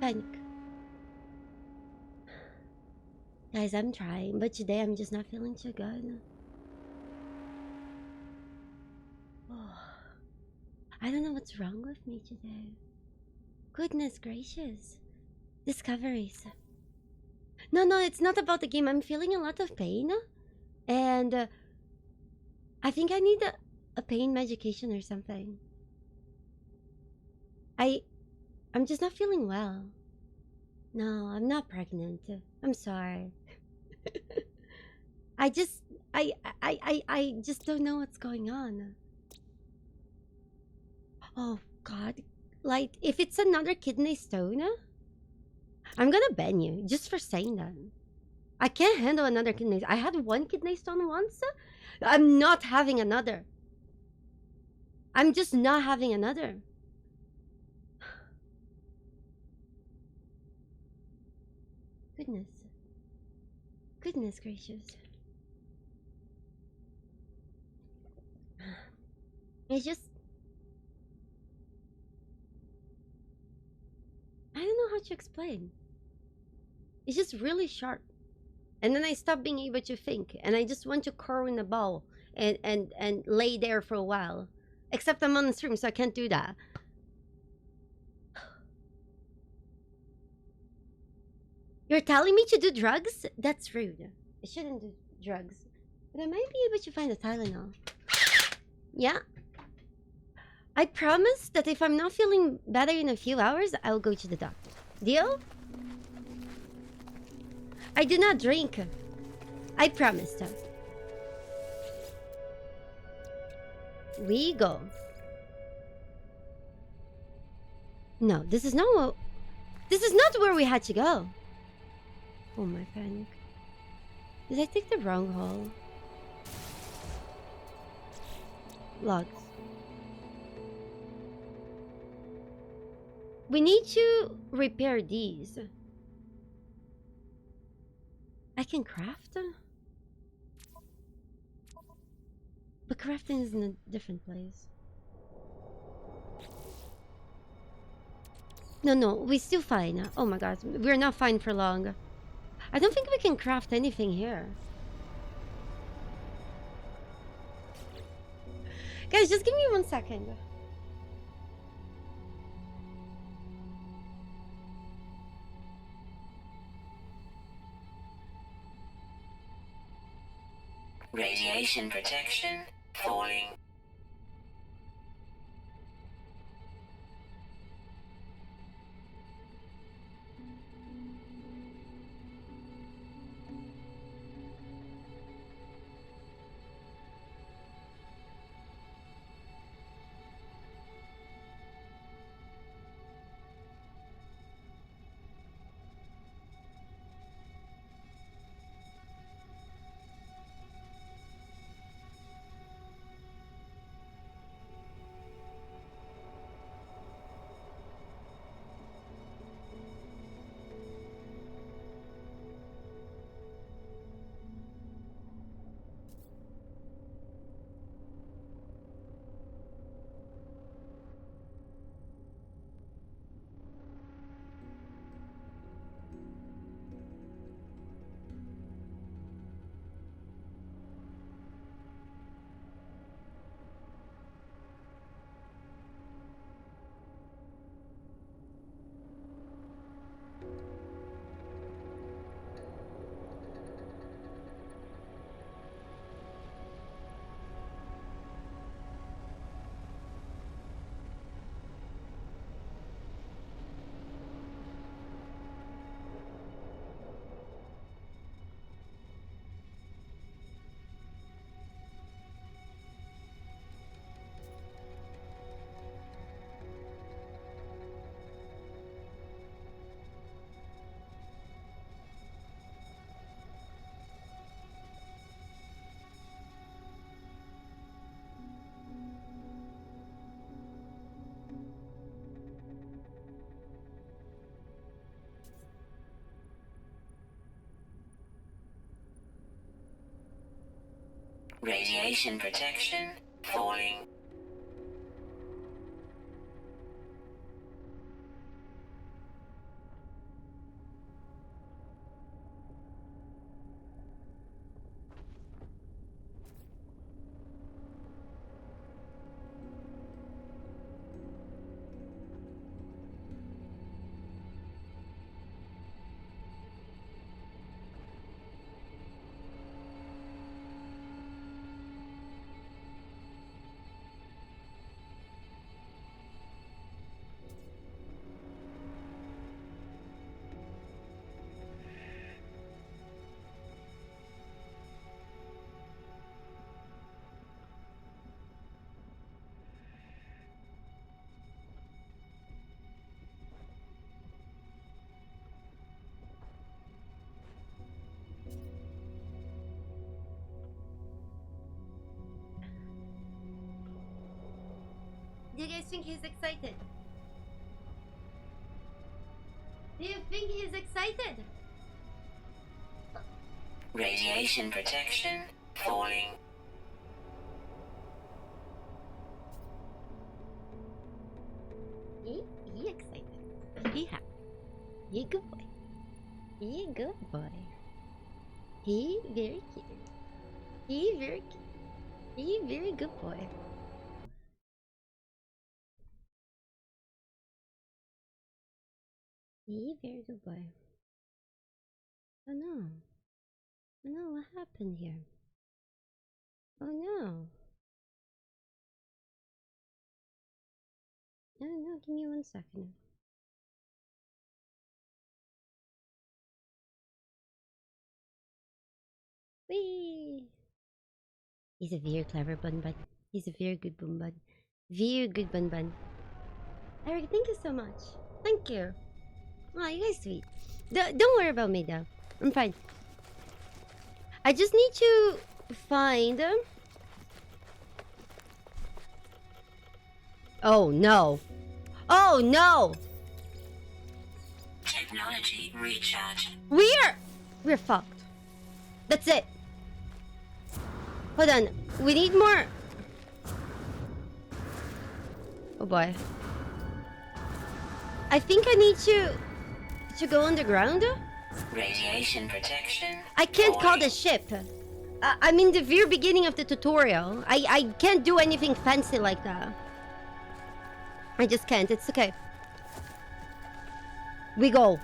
Panic. Guys, I'm trying, but today I'm just not feeling too good. Oh, I don't know what's wrong with me today. Goodness gracious. Discoveries. No, it's not about the game. I'm feeling a lot of pain. And I think I need a pain medication or something. I'm just not feeling well. No, I'm not pregnant. I'm sorry. I just don't know what's going on. Oh God. Like, if it's another kidney stone, I'm gonna ban you just for saying that. I can't handle another kidney. I had one kidney stone once. I'm not having another. I'm just not having another. Goodness gracious. It's just, I don't know how to explain. It's just really sharp. And then I stop being able to think. And I just want to curl in a ball and lay there for a while. Except I'm on the stream, so I can't do that. You're telling me to do drugs? That's rude. I shouldn't do drugs. But I might be able to find a Tylenol. Yeah. I promise that if I'm not feeling better in a few hours, I'll go to the doctor. Deal? I do not drink. I promised her. We go. No, this is not where we had to go. Oh my panic. Did I take the wrong hole? Logs. We need to repair these. I can craft? But crafting is in a different place. No, we're still fine. Oh my god, we're not fine for long. I don't think we can craft anything here. Guys, just give me 1 second. Radiation protection falling. Radiation protection falling. Do you guys think he's excited? Do you think he's excited? Radiation protection falling. He excited. He happy. He good boy. He good boy. He very cute. He very cute. He very good boy. He very good boy. Oh no. Oh no, what happened here? Oh no. No, give me 1 second. Whee! He's a very clever bun bun. He's a very good bun bun. Very good bun bun. Eric, thank you so much. Thank you. Oh, you guys sweet. Don't worry about me though. I'm fine. I just need to find. Oh no. Oh no. Technology recharge. We're fucked. That's it. Hold on. We need more. Oh boy. I think I need to go underground. Radiation protection. I can't call the ship. I'm in the very beginning of the tutorial. I can't do anything fancy like that. I just can't. It's okay. We go.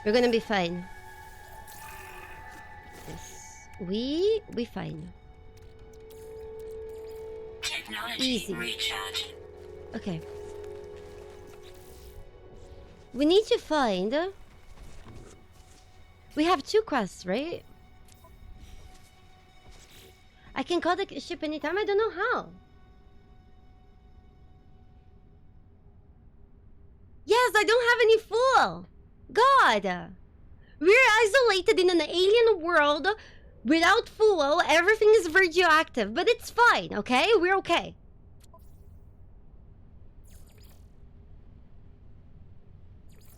We're gonna be fine. Yes. We fine. Technology Easy. recharge. Okay. We need to find... We have 2 quests, right? I can call the ship anytime. I don't know how. Yes, I don't have any fuel. God. We're isolated in an alien world without fuel. Everything is radioactive, but it's fine, okay? We're okay.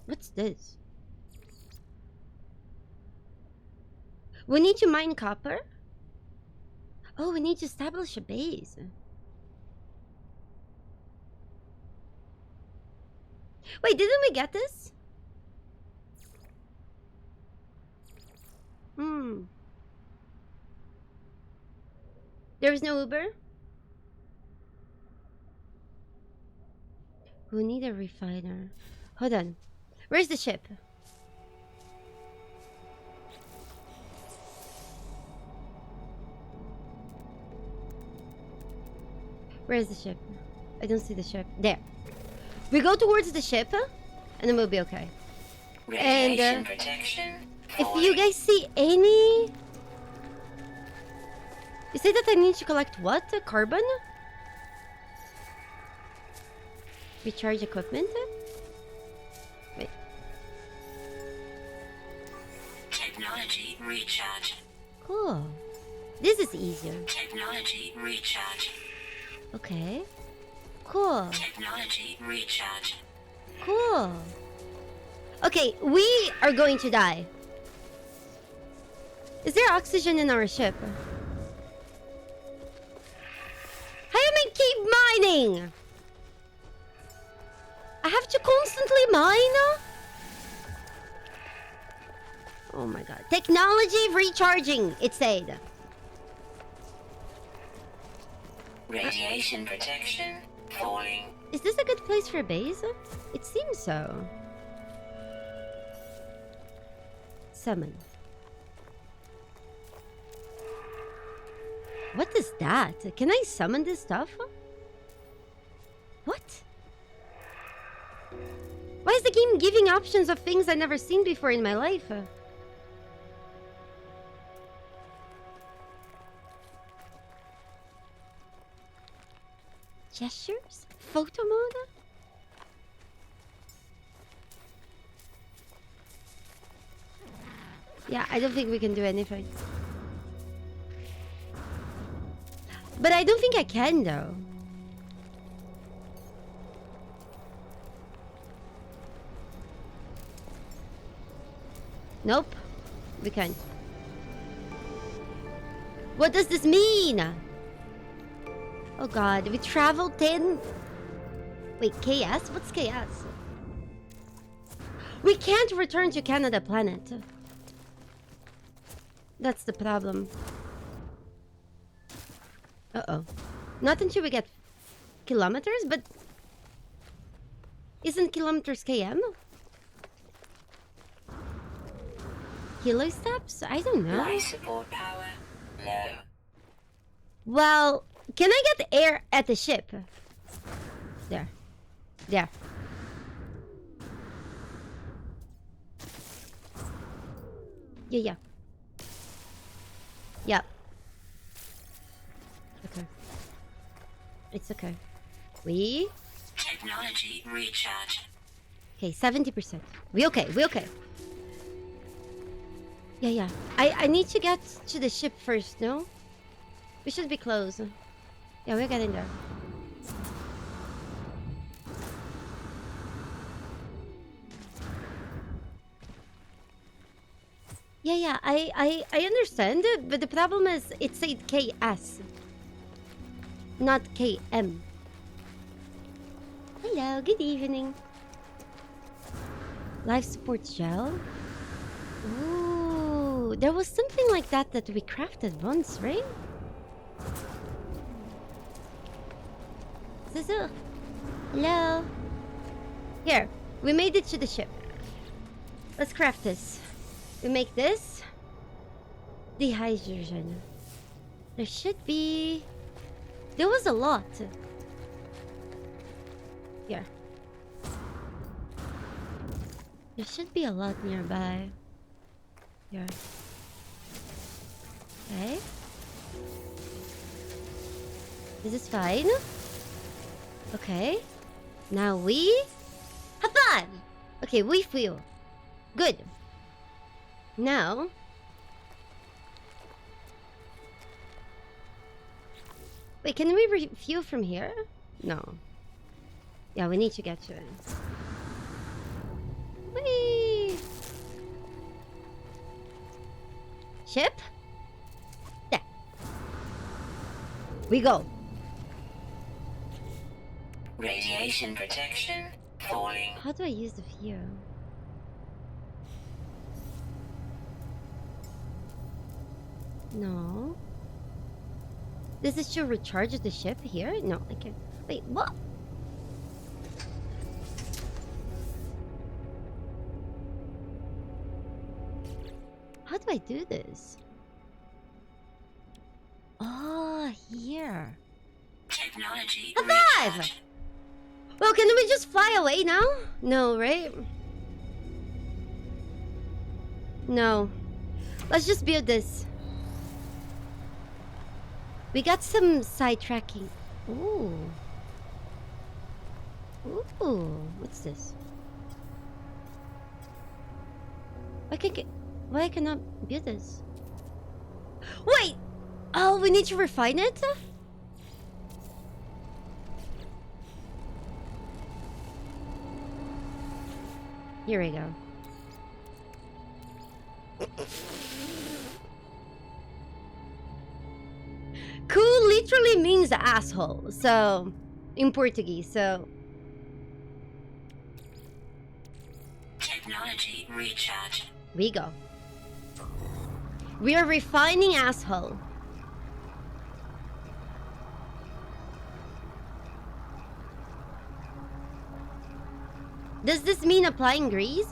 What's this? We need to mine copper? Oh, we need to establish a base. Wait, didn't we get this? There was no Uber? We need a refiner. Hold on. Where's the ship? Where's the ship? I don't see the ship. There. We go towards the ship, and then we'll be okay. Radiation And protection. if you guys see any... You say that I need to collect what? Carbon? Recharge equipment? Wait. Technology recharge. Cool. This is easier. Technology recharge. Okay. Cool. Technology recharge. Cool. Okay, we are going to die. Is there oxygen in our ship? How am I keep mining? I have to constantly mine? Oh my god. Technology recharging, it said. Radiation protection falling. Is this a good place for a base? It seems so. Summon. What is that? Can I summon this stuff? What? Why is the game giving options of things I've never seen before in my life? Gestures? Photo mode? Yeah, I don't think we can do anything. But I don't think I can, though. Nope. We can't. What does this mean? Oh god, we traveled 10... Wait, KS? What's KS? We can't return to Canada planet. That's the problem. Uh-oh. Not until we get kilometers, but... Isn't kilometers km? Kilo steps? I don't know. Life support power low. Well, can I get air at the ship? There. There. Yeah. Yep. Okay. It's okay. We... Technology recharge. Okay, 70%. We okay. Yeah. I need to get to the ship first, no? We should be close. Yeah, we're getting there. Yeah, I understand, but the problem is it said KS, not KM. Hello, good evening. Life support gel? Ooh, there was something like that that we crafted once, right? Zuzu. Hello. Here, we made it to the ship. Let's craft this. We make this. Dehydrogen. There should be... There was a lot. Here. There should be a lot nearby. Here. Okay. This is fine. Okay. Now we... Have fun! Okay, we fuel. Good. Now... Wait, can we refuel from here? No. Yeah, we need to get to it. Whee! Ship? There. We go. Radiation protection falling. How do I use the fuel? No. Does this show recharge the ship here? No, I can't. Wait, what? How do I do this? Oh, here. Technology. Alive! Well, can we just fly away now? No, right? No. Let's just build this. We got some sidetracking. Ooh. Ooh. What's this? Why I cannot build this? Wait! Oh, we need to refine it? Here we go. Cool literally means asshole, so... in Portuguese, so... Technology recharge. We go. We are refining asshole. Does this mean applying grease?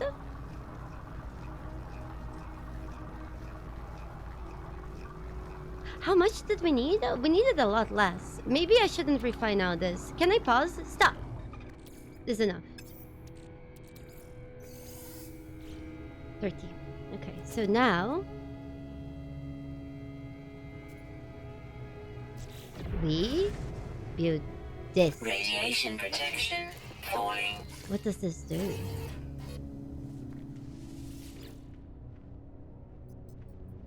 How much did we need? We needed a lot less. Maybe I shouldn't refine all this. Can I pause? Stop. This is enough. 30. Okay, so now... we build this. Radiation protection falling. What does this do?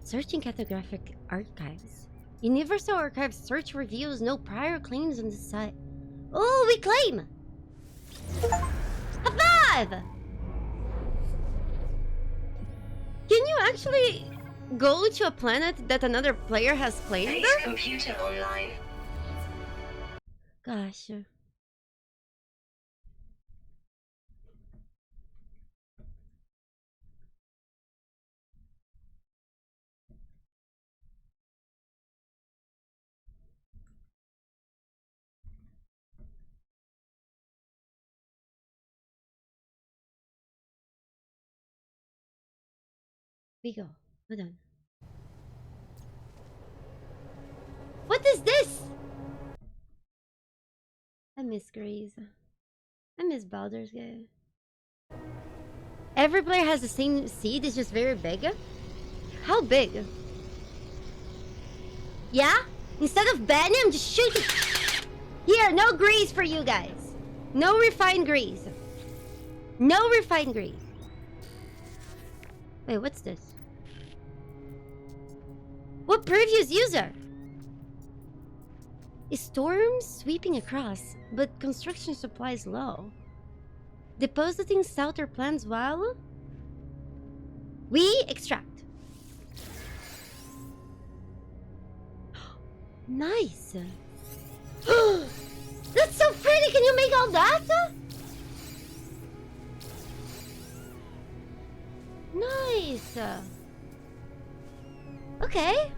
Searching cartographic archives. Universal Archives search reveals no prior claims on the site. Oh, we claim! High five! Can you actually go to a planet that another player has claimed? Base computer online. Gosh. We go. Hold on. What is this? I miss Grease. I miss Baldur's Gate. Every player has the same seed, it's just very big. How big? Yeah? Instead of banning, I'm just shooting. Here, no grease for you guys. No refined grease. No refined grease. Wait, what's this? What previous user? A storm sweeping across, but construction supplies low. Depositing souter plans while we extract. Nice. That's so pretty. Can you make all that? Nice. Okay.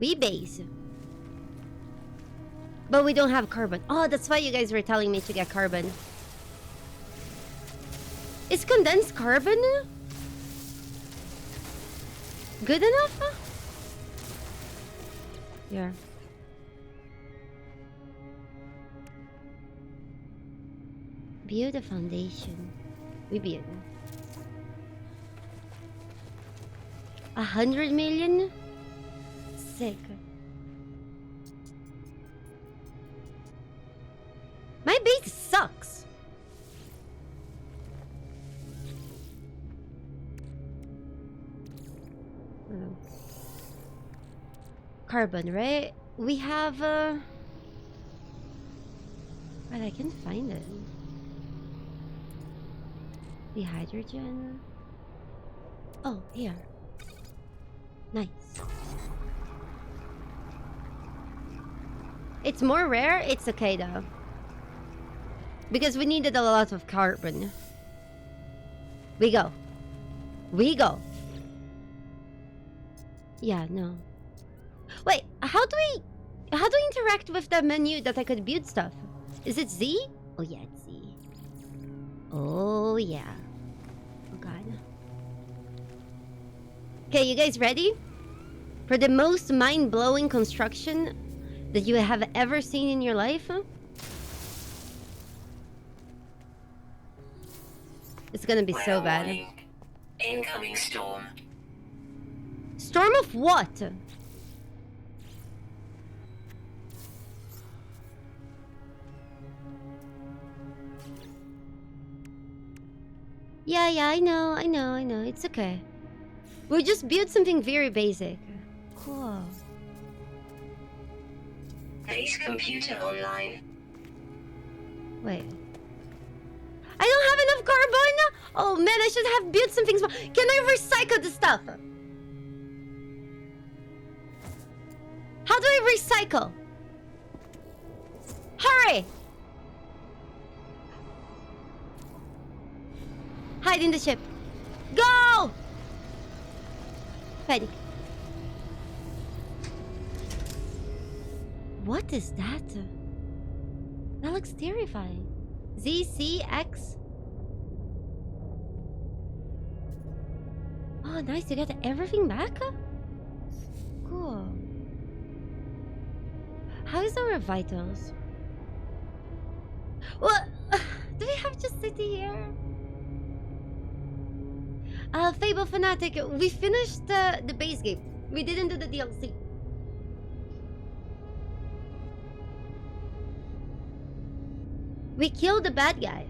We base. But we don't have carbon. Oh, that's why you guys were telling me to get carbon. Is condensed carbon good enough? Yeah. Build a foundation. We build. 100 million? Sick. My base sucks. Carbon, right? We have but I can find it. The hydrogen. Oh, here. Nice. It's more rare. It's okay though. Because we needed a lot of carbon. We go. We go. Yeah, no. Wait, how do we interact with the menu that I could build stuff? Is it Z? Oh yeah, it's Z. Oh yeah. Oh god. Okay, you guys ready? For the most mind-blowing construction that you have ever seen in your life? It's gonna be so bad. Incoming storm. Storm of what? Yeah, I know. It's okay. We just built something very basic. Cool. Base computer online. Wait. I don't have enough carbon? Oh man, I should have built something small. Can I recycle the stuff? How do I recycle? Hurry! Hide in the ship. Go! Panic. What is that? That looks terrifying. ZCX. Oh, nice. You got everything back? Cool. How is our vitals? What? Do we have just city here? Fable Fanatic, we finished the base game. We didn't do the DLC. We killed the bad guy.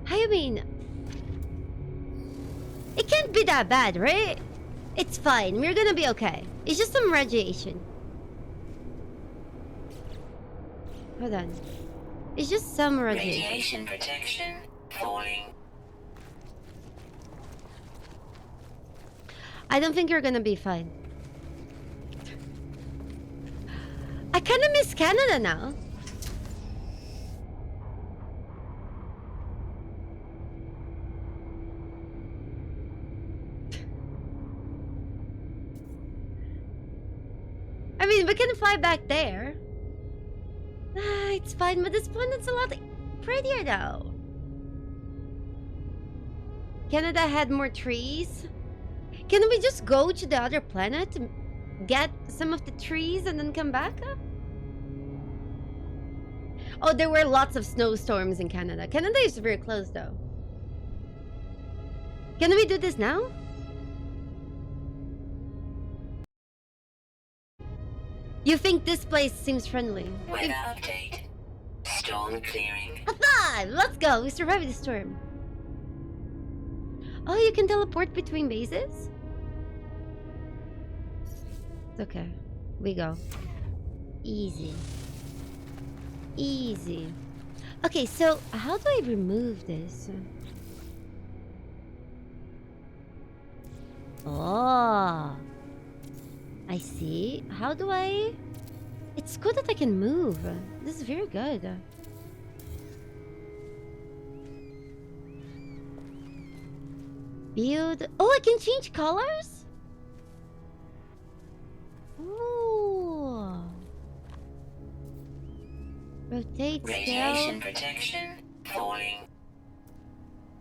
I mean, it can't be that bad, right? It's fine. We're gonna be okay. It's just some radiation. Hold on. It's just some radiation. Radiation protection falling. I don't think you're gonna be fine. I kind of miss Canada now. I mean, we can fly back there. It's fine, but this planet's a lot prettier though. Canada had more trees. Can we just go to the other planet, get some of the trees, and then come back? Oh, there were lots of snowstorms in Canada. Canada is very close though. Can we do this now? You think this place seems friendly? Weather update. Storm clearing. A 5! Let's go! We survived the storm. Oh, you can teleport between bases? It's okay. We go. Easy. Easy. Okay, so how do I remove this? Oh. I see. How do I... It's good that I can move. This is very good. Build... Oh, I can change colors? Ooh. Rotate, Radiation scale. protection falling.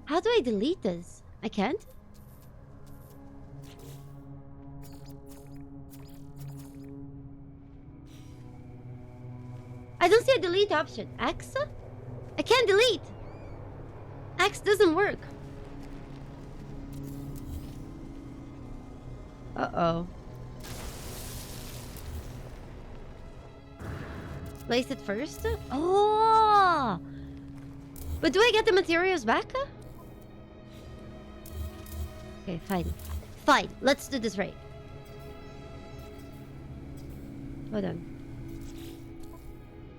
How do I delete this? I can't? I don't see a delete option. X? I can't delete. X doesn't work. Uh-oh. Place it first? Oh! But do I get the materials back? Okay, fine. Fine, let's do this right. Hold on.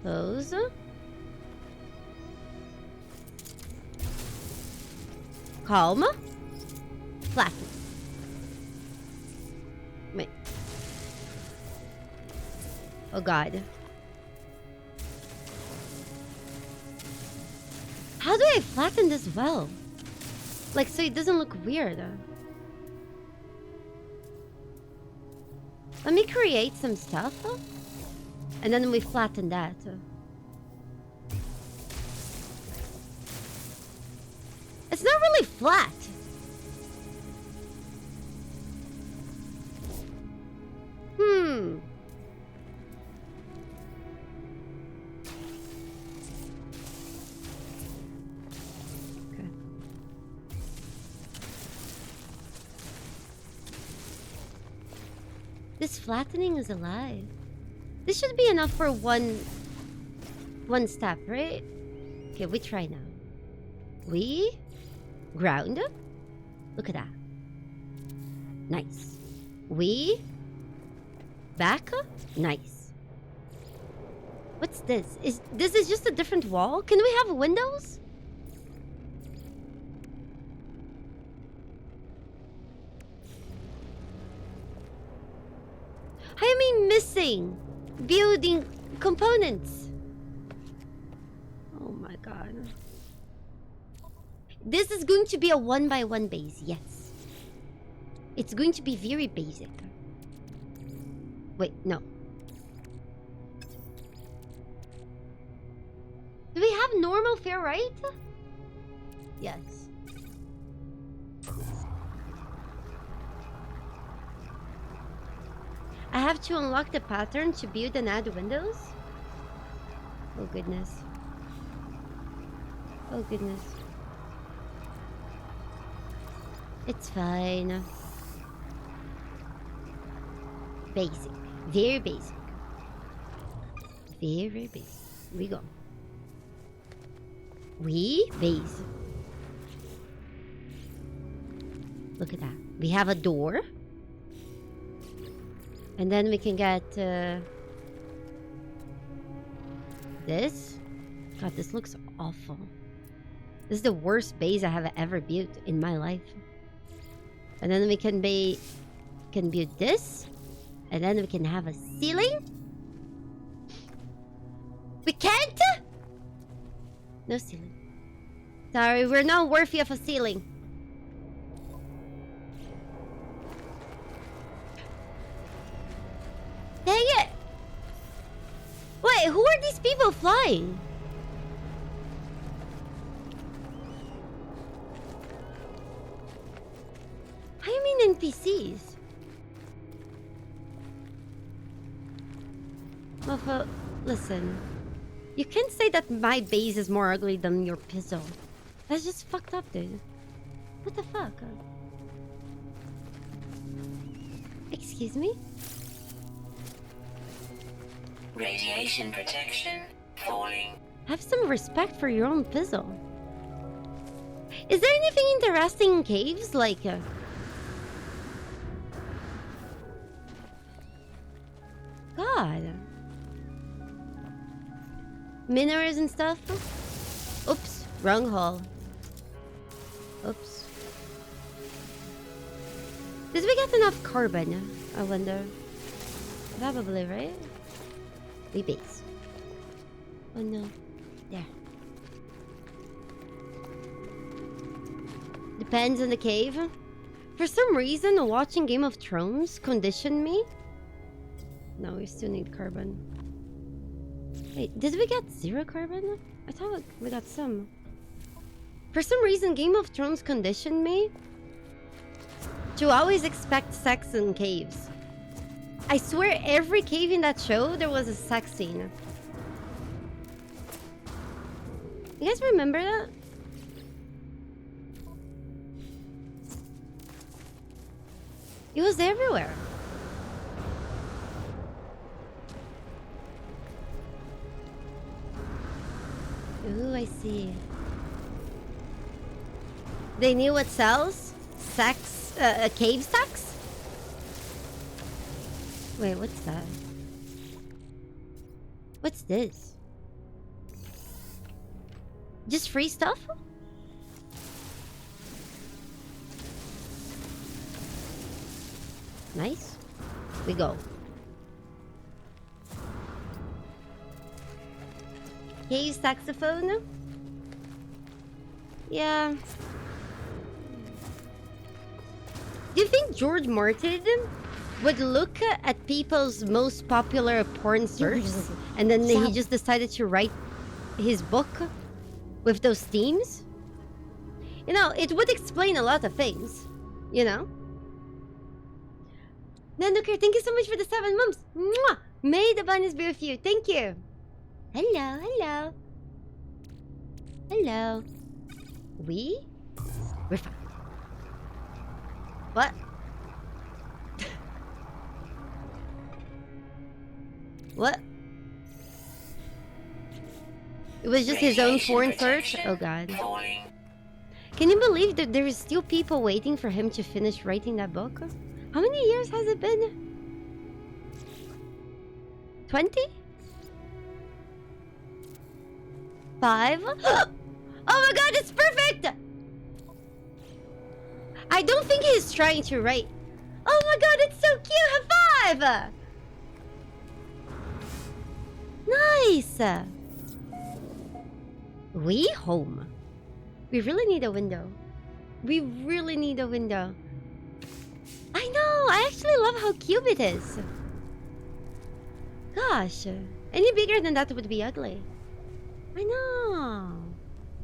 Close. Calm. Flatten. Wait. Oh god. How do I flatten this well? Like, so it doesn't look weird. Let me create some stuff. And then we flatten that. It's not really flat. Hmm. Okay. This flattening is alive. This should be enough for one step, right? Okay, we try now. We ground. Look at that. Nice. We back. Nice. What's this? This is just a different wall? Can we have windows? How am I missing building components? Oh my god. This is going to be a 1x1 base, yes. It's going to be very basic. Wait, no. Do we have normal fair right? Yes. I have to unlock the pattern to build and add windows? Oh goodness. Oh goodness. It's fine. Basic. Very basic. Very basic. We go. We base. Look at that. We have a door. And then we can get this. God, this looks awful. This is the worst base I have ever built in my life. And then we can build this. And then we can have a ceiling. We can't? No ceiling. Sorry, we're not worthy of a ceiling. Dang it! Wait, who are these people flying? How you mean NPCs? Mofo, listen. You can't say that my base is more ugly than your pistol. That's just fucked up, dude. What the fuck? Excuse me? Radiation protection falling. Have some respect for your own pizzle. Is there anything interesting in caves? Like, God. Minerals and stuff? Oops, wrong hole. Oops. Did we get enough carbon? I wonder. Probably, right? We base. Oh no. There. Depends on the cave. For some reason, watching Game of Thrones conditioned me. No, we still need carbon. Wait, did we get 0 carbon? I thought we got some. For some reason, Game of Thrones conditioned me to always expect sex in caves. I swear every cave in that show, there was a sex scene. You guys remember that? It was everywhere. Ooh, I see. They knew what sells? Sex? Cave sex? Wait, what's that? What's this? Just free stuff? Nice. We go. Cave saxophone? Yeah. Do you think George Martin would look at people's most popular porn searches and then he just decided to write his book with those themes? You know, it would explain a lot of things, you know? Nanuker, thank you so much for the 7 months. Mwah! May the bunnies be with you. Thank you. Hello, hello. Hello. We're fine. What? What? It was just his own porn search? Oh god. Can you believe that there is still people waiting for him to finish writing that book? How many years has it been? 20? 5? Oh my god, it's perfect! I don't think he's trying to write. Oh my god, it's so cute! High 5! Nice! We home. We really need a window. We really need a window. I know! I actually love how cute it is. Gosh. Any bigger than that would be ugly. I know.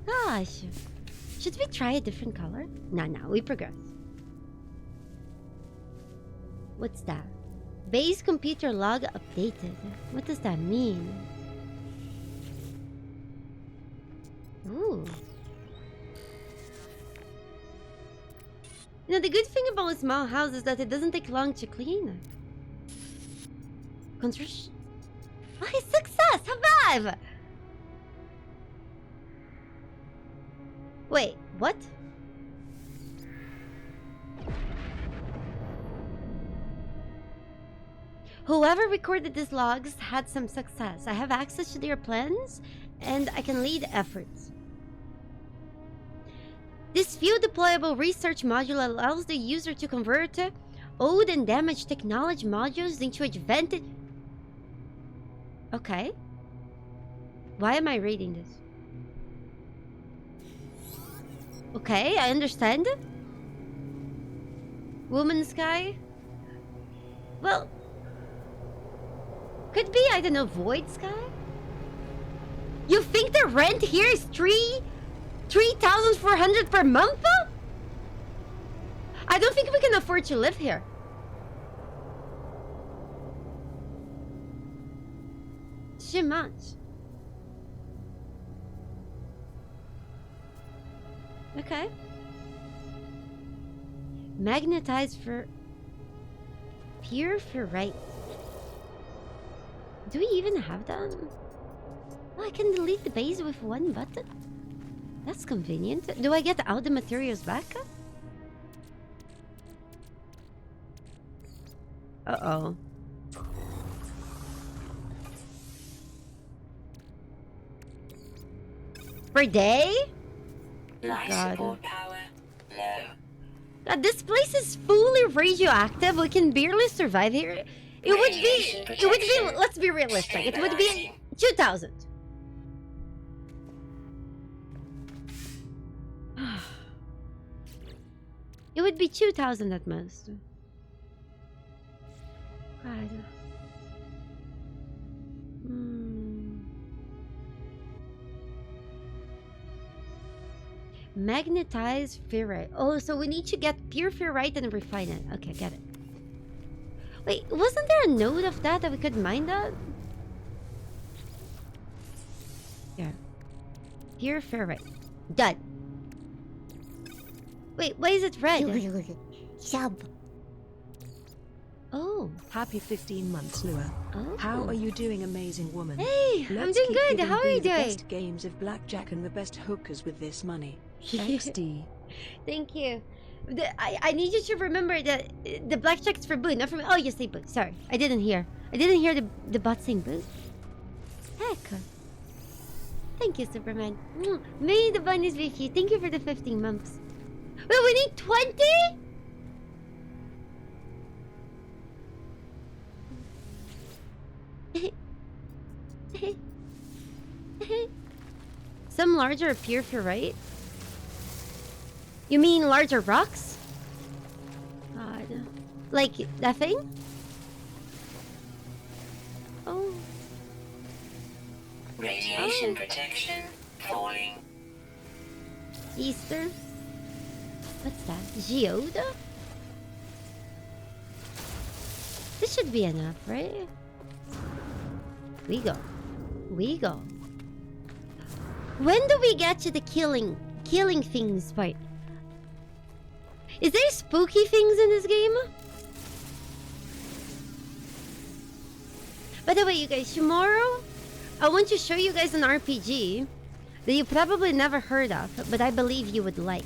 Gosh. Should we try a different color? No, we progress. What's that? Base computer log updated. What does that mean? Ooh. You know, the good thing about a small house is that it doesn't take long to clean. Construction. Okay, success! High 5! Wait, what? Whoever recorded these logs had some success. I have access to their plans, and I can lead efforts. This field deployable research module allows the user to convert old and damaged technology modules into advantage. Okay. Why am I reading this? Okay, I understand. Woman Sky? Well, could be, I don't know, Void Sky? You think the rent here is 3,400 per month? I don't think we can afford to live here. Too much. Okay. Magnetize for pure ferrite. Do we even have that? Oh, I can delete the base with one button. That's convenient. Do I get all the materials back? Uh-oh. Per day? Life God. support power low. This place is fully radioactive. We can barely survive here. It would be, let's be realistic. It would be 2,000. It would be 2,000 at most. God. Magnetized ferrite. Oh, so we need to get pure ferrite and refine it. Okay, get it. Wait, wasn't there a node of that we could mine that? Yeah. Pure ferrite. Done. Wait, why is it red? Sub. Oh. Happy 15 months, Lua. Oh. How are you doing, amazing woman? Hey, I'm Let's doing keep good. giving How are Boo you the doing? best games of blackjack and the best hookers with this money. XD. Thank you. I need you to remember that the blackjack's for Boo, not for me. Oh, you say Boo. Sorry, I didn't hear. I didn't hear the bot saying Boo. Heck. Thank you, Superman. May the bunnies be with you. Thank you for the 15 months. Wait, we need 20? Some larger appear for right? You mean larger rocks? God. Like that thing? Oh. Radiation protection falling. Easter? What's that? Geoda? This should be enough, right? We go. We go. When do we get to the killing things part? Is there spooky things in this game? By the way, you guys, tomorrow I want to show you guys an RPG that you probably never heard of, but I believe you would like.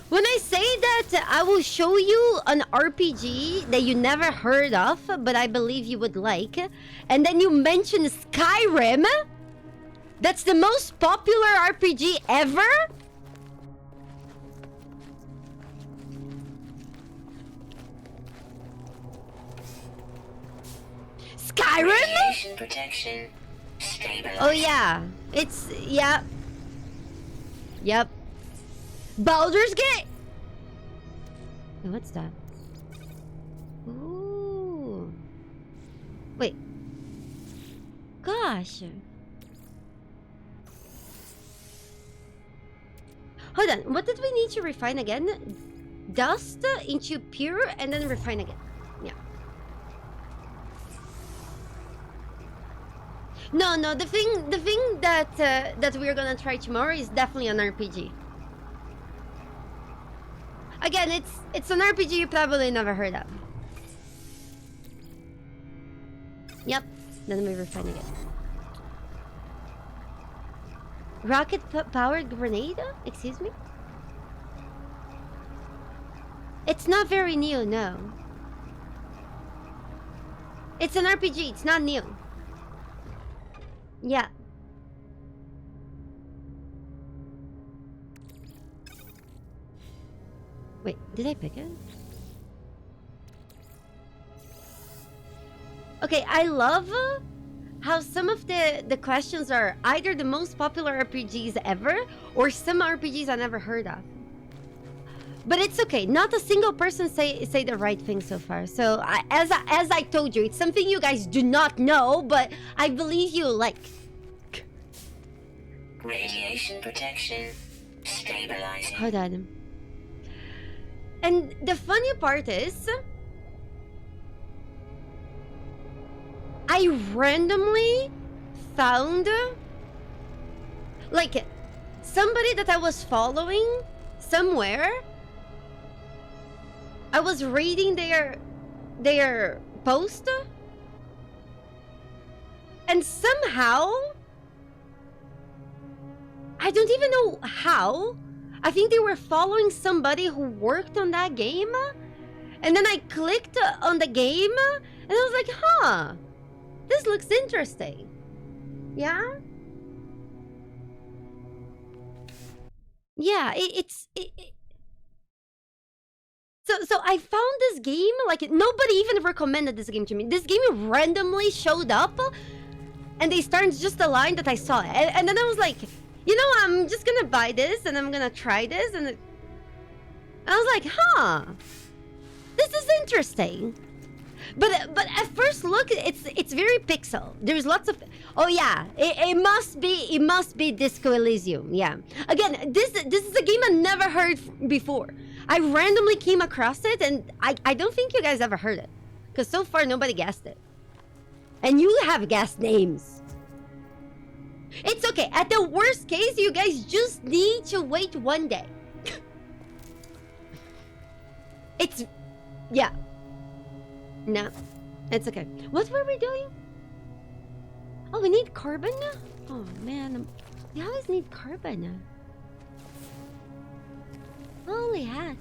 When I say that I will show you an RPG that you never heard of, but I believe you would like, and then you mention Skyrim, that's the most popular RPG ever? Skyrim? Radiation protection stabilized. Oh yeah, it's, yeah. Yep. Baldur's Gate! Hey, what's that? Ooh. Wait. Gosh. Hold on, what did we need to refine again? Dust into pure and then refine again. Yeah. No, the thing that that we're gonna try tomorrow is definitely an RPG. Again, it's an RPG you probably never heard of. Yep, then we refine again. Rocket-powered grenade? Excuse me? It's not very new, no. It's an RPG, it's not new. Yeah. Wait, did I pick it? Okay, I love how some of the questions are either the most popular RPGs ever or some RPGs I never heard of. But it's okay. Not a single person say the right thing so far. So as I told you, it's something you guys do not know, but I believe you like. Radiation protection stabilizing. Hold on. And the funny part is, I randomly found like somebody that I was following somewhere. I was reading their post, and somehow I don't even know how. I think they were following somebody who worked on that game, And then I clicked on the game, and I was like, huh, this looks interesting. Yeah? Yeah, So I found this game, like, nobody even recommended this game to me. This game randomly showed up, and they started just a line that I saw. And then I was like, you know, I'm just gonna buy this, and I'm gonna try this, and I was like, huh, this is interesting. But at first look, it's very pixel. There's lots of... Oh yeah, it must be Disco Elysium. Yeah. Again, this is a game I never heard before. I randomly came across it, and I don't think you guys ever heard it, because so far nobody guessed it. And you have guessed names. It's okay. At the worst case, you guys just need to wait one day. It's... Yeah. No, it's okay. What were we doing? Oh, we need carbon? Oh man, we always need carbon. Holy heck.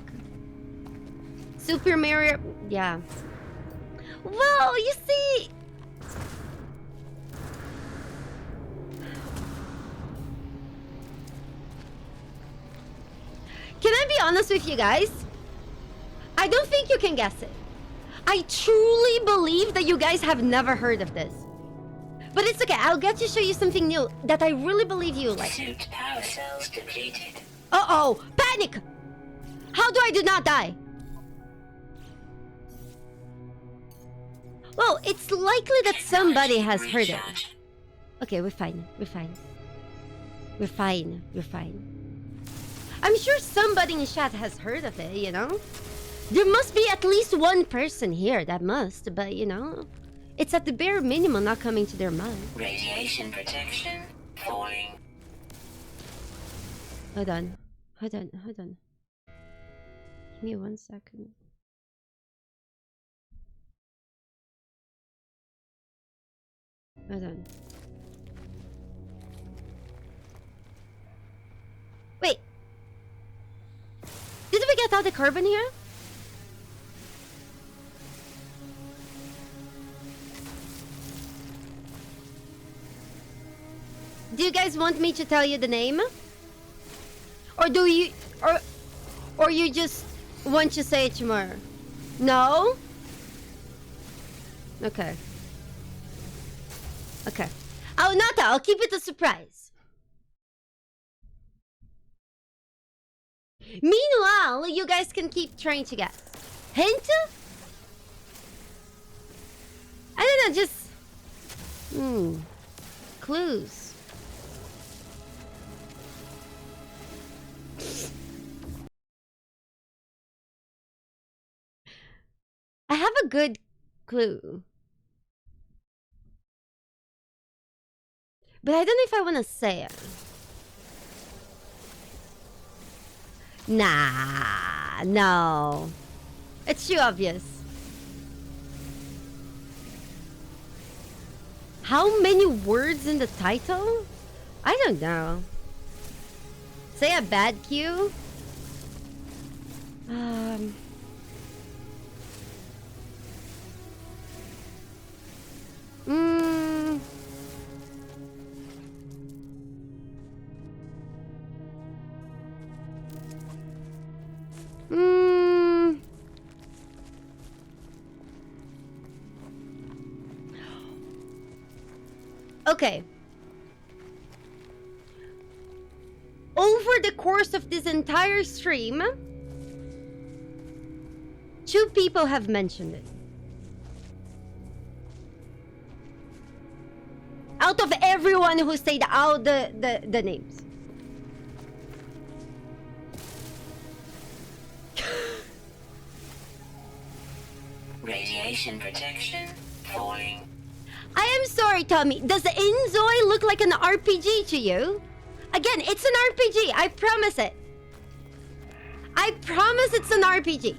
Super Mario... Yeah. Well, you see... Can I be honest with you guys? I don't think you can guess it. I truly believe that you guys have never heard of this. But it's okay, I'll get to show you something new that I really believe you like. Suit power cells depleted. Uh-oh! Panic! How do I do not die? Well, it's likely that somebody has heard it. Okay, we're fine. We're fine. We're fine. We're fine. I'm sure somebody in chat has heard of it, you know? There must be at least one person here that must, but you know, it's at the bare minimum not coming to their mind. Radiation protection falling. Hold on. Hold on. Hold on. Give me 1 second. Hold on. Wait. Did we get all the carbon here? Do you guys want me to tell you the name? Or do you... Or you just want to say it tomorrow? No? Okay. Okay. Oh, not that. I'll keep it a surprise. Meanwhile, you guys can keep trying to guess. Hint? I don't know, just... Clues. I have a good clue. But I don't know if I want to say it. Nah, no. It's too obvious. How many words in the title? I don't know. Say a bad cue? Okay. Over the course of this entire stream, 2 people have mentioned it. Out of everyone who stayed out the names. Radiation protection falling. I am sorry, Tommy. Does Inzoi look like an RPG to you? Again, it's an RPG. I promise it. I promise it's an RPG.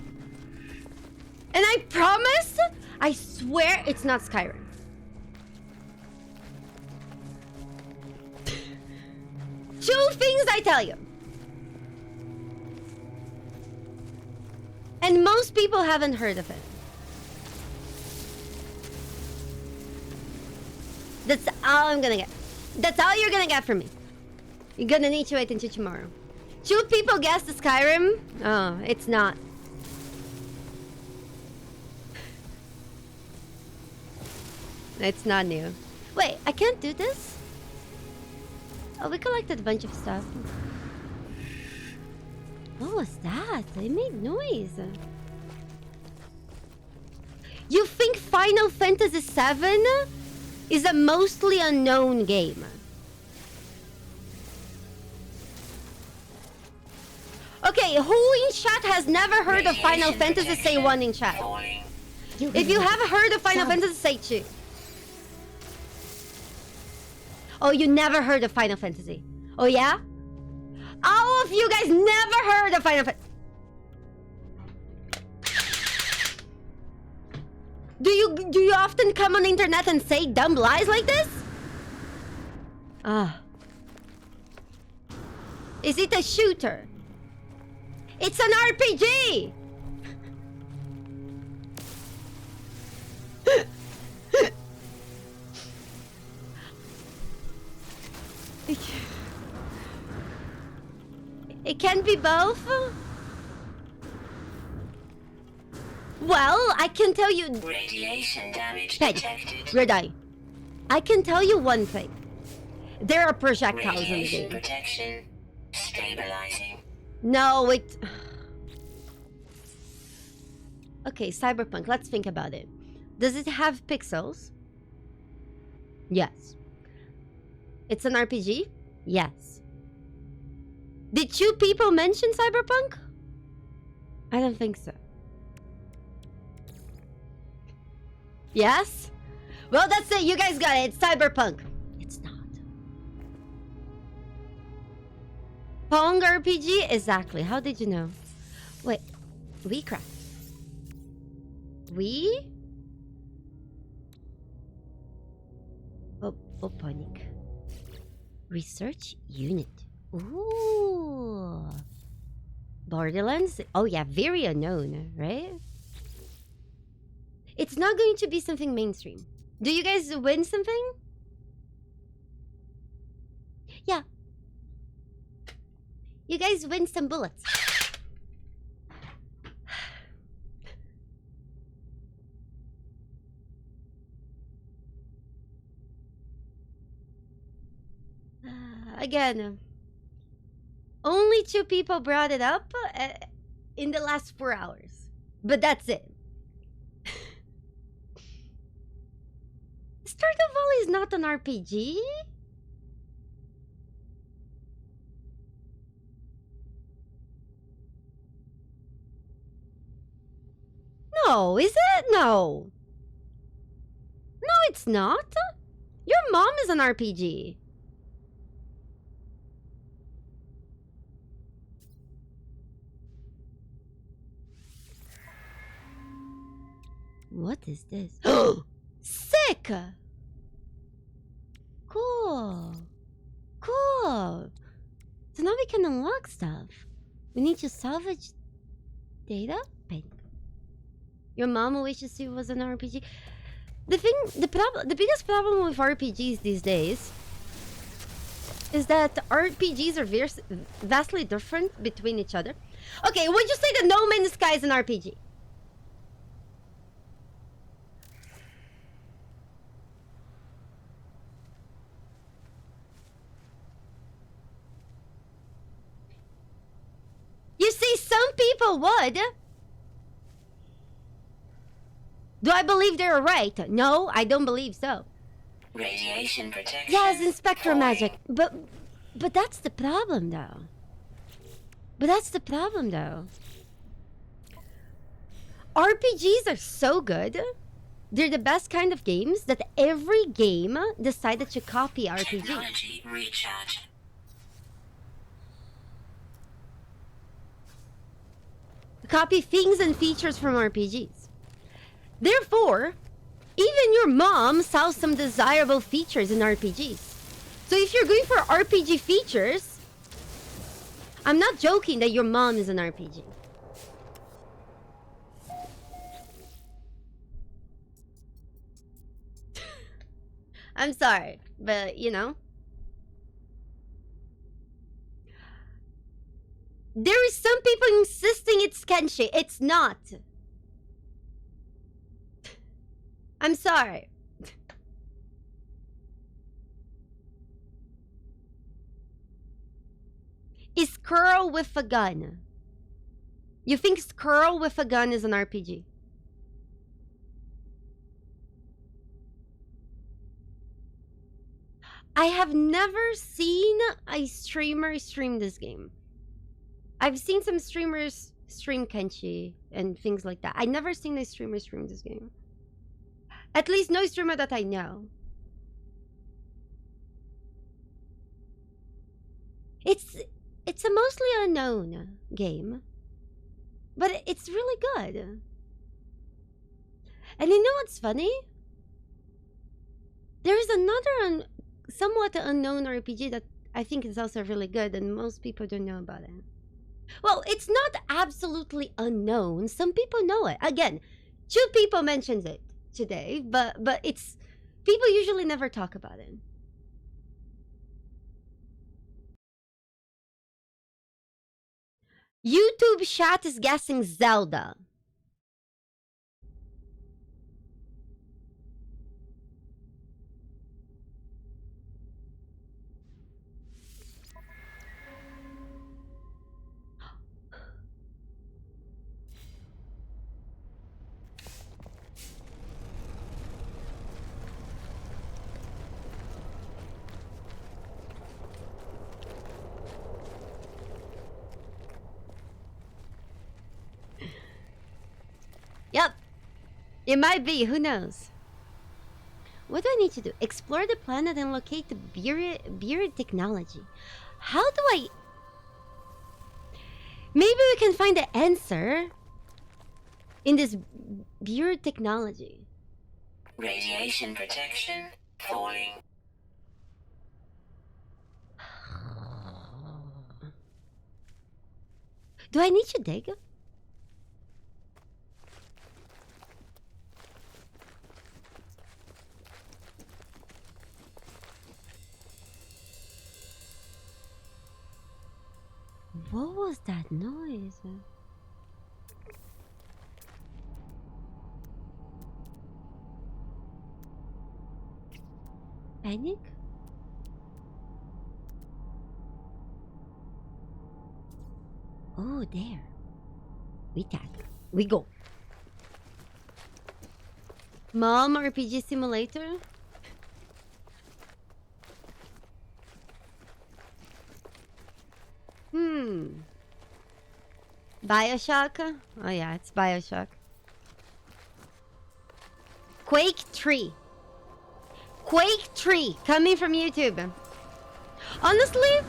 And I promise, I swear it's not Skyrim. 2 things I tell you. And most people haven't heard of it. That's all I'm gonna get. That's all you're gonna get from me. You're gonna need to wait until tomorrow. Should people guess the Skyrim? Oh, it's not. It's not new. Wait, I can't do this? Oh, we collected a bunch of stuff. What was that? It made noise. You think Final Fantasy VII is a mostly unknown game? Okay, who in chat has never heard of Final Fantasy? Say 1 in chat. If you haven't heard of Final Fantasy, say 2. Oh, you never heard of Final Fantasy? Oh yeah? All of you guys never heard of Final Fantasy. Do you often come on the internet and say dumb lies like this? Ah. Is it a shooter? It's an RPG! It can be both? Well, I can tell you... Radiation damage Hey, detected. Red Eye. I can tell you one thing. There are projectiles in the Radiation game. protection. Stabilizing. No, it... Okay, Cyberpunk, let's think about it. Does it have pixels? Yes. It's an RPG? Yes. Did 2 people mention Cyberpunk? I don't think so. Yes? Well, that's it. You guys got it. It's Cyberpunk. It's not. Pong RPG? Exactly. How did you know? Wait. WeCraft. We? Oponic. Research unit. Ooh. Borderlands? Oh yeah, very unknown, right? It's not going to be something mainstream. Do you guys win something? Yeah. You guys win some bullets. Again, only 2 people brought it up in the last 4 hours. But that's it. Stardew Valley is not an RPG? No, is it? No. No, it's not. Your mom is an RPG. What is this? Sick! Cool. Cool. So now we can unlock stuff. We need to salvage data? Paint. Your mom wishes it was an RPG. The biggest problem with RPGs these days is that RPGs are vastly different between each other. Okay, would you say that No Man's Sky is an RPG? You see, some people would. Do I believe they're right? No, I don't believe so. Radiation protection. Yes, Inspector Magic. But that's the problem, though. RPGs are so good. They're the best kind of games that every game decided to copy RPG. Technology recharge. Copy things and features from RPGs. Therefore, even your mom saw some desirable features in RPGs. So if you're going for RPG features, I'm not joking that your mom is an RPG. I'm sorry, but you know. There is some people insisting it's Kenshi. It's not. I'm sorry. Is Curl with a gun? You think Curl with a gun is an RPG? I have never seen a streamer stream this game. I've seen some streamers stream Kenshi and things like that. I've never seen a streamer stream this game. At least no streamer that I know. It's a mostly unknown game, but it's really good. And you know what's funny? There is another somewhat unknown RPG that I think is also really good, and most people don't know about it. Well, it's not absolutely unknown. Some people know it. Again, 2 people mentioned it today, but it's people usually never talk about it. YouTube chat is guessing Zelda. Yep. It might be, who knows? What do I need to do? Explore the planet and locate the buried technology. How do I... Maybe we can find the answer in this buried technology. Radiation protection falling. Do I need to dig? What was that noise? Panic? Oh, there. We tag. We go. Mom, RPG simulator? Bioshock? Oh yeah, it's Bioshock. Quake 3. Quake 3 coming from YouTube. Honestly,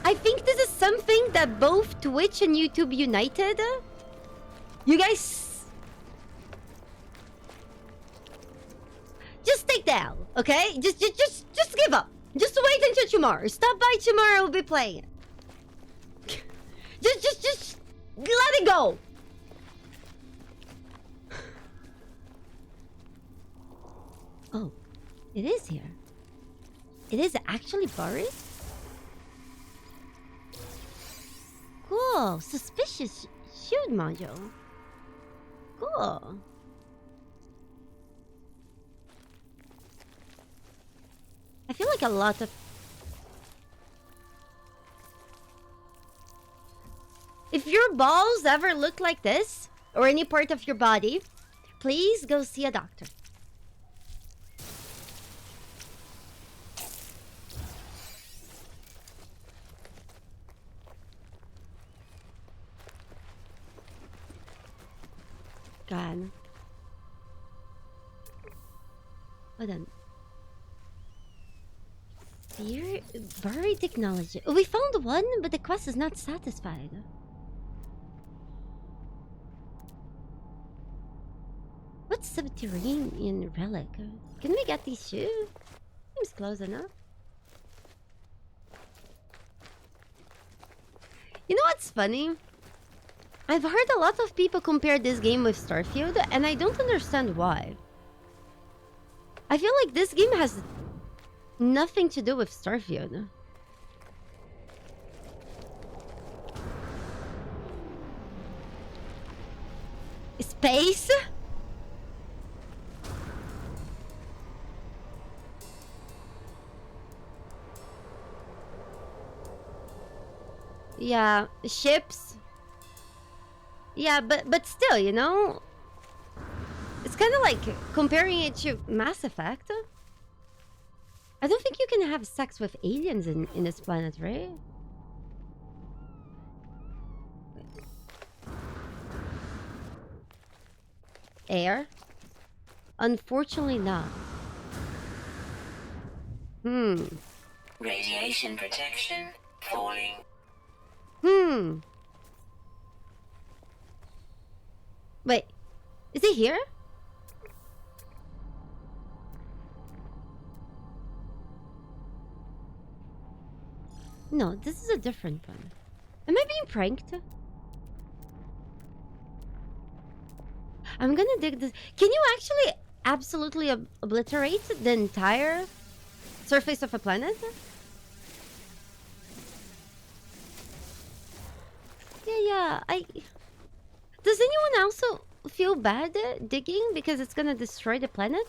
I think this is something that both Twitch and YouTube united. You guys just take the L, okay? Just give up. Just wait until tomorrow. Stop by tomorrow, we'll be playing. Just let it go. Oh, it is here. It is actually buried? Cool. Suspicious shield module. Cool. I feel like a lot of... If your balls ever look like this, or any part of your body, please go see a doctor. God. Hold on. Buried technology. We found one, but the quest is not satisfied. What's subterranean relic? Can we get these shoes? Seems close enough. You know what's funny? I've heard a lot of people compare this game with Starfield, and I don't understand why. I feel like this game has nothing to do with Starfield. Space? Yeah, ships. Yeah, but still, you know, it's kind of like comparing it to Mass Effect. I don't think you can have sex with aliens in this planet, right? Air? Unfortunately not. Radiation protection falling. Wait, is it here? No, this is a different one. Am I being pranked? I'm gonna dig this. Can you actually absolutely obliterate the entire surface of a planet? Yeah, Does anyone also feel bad digging because it's gonna destroy the planet?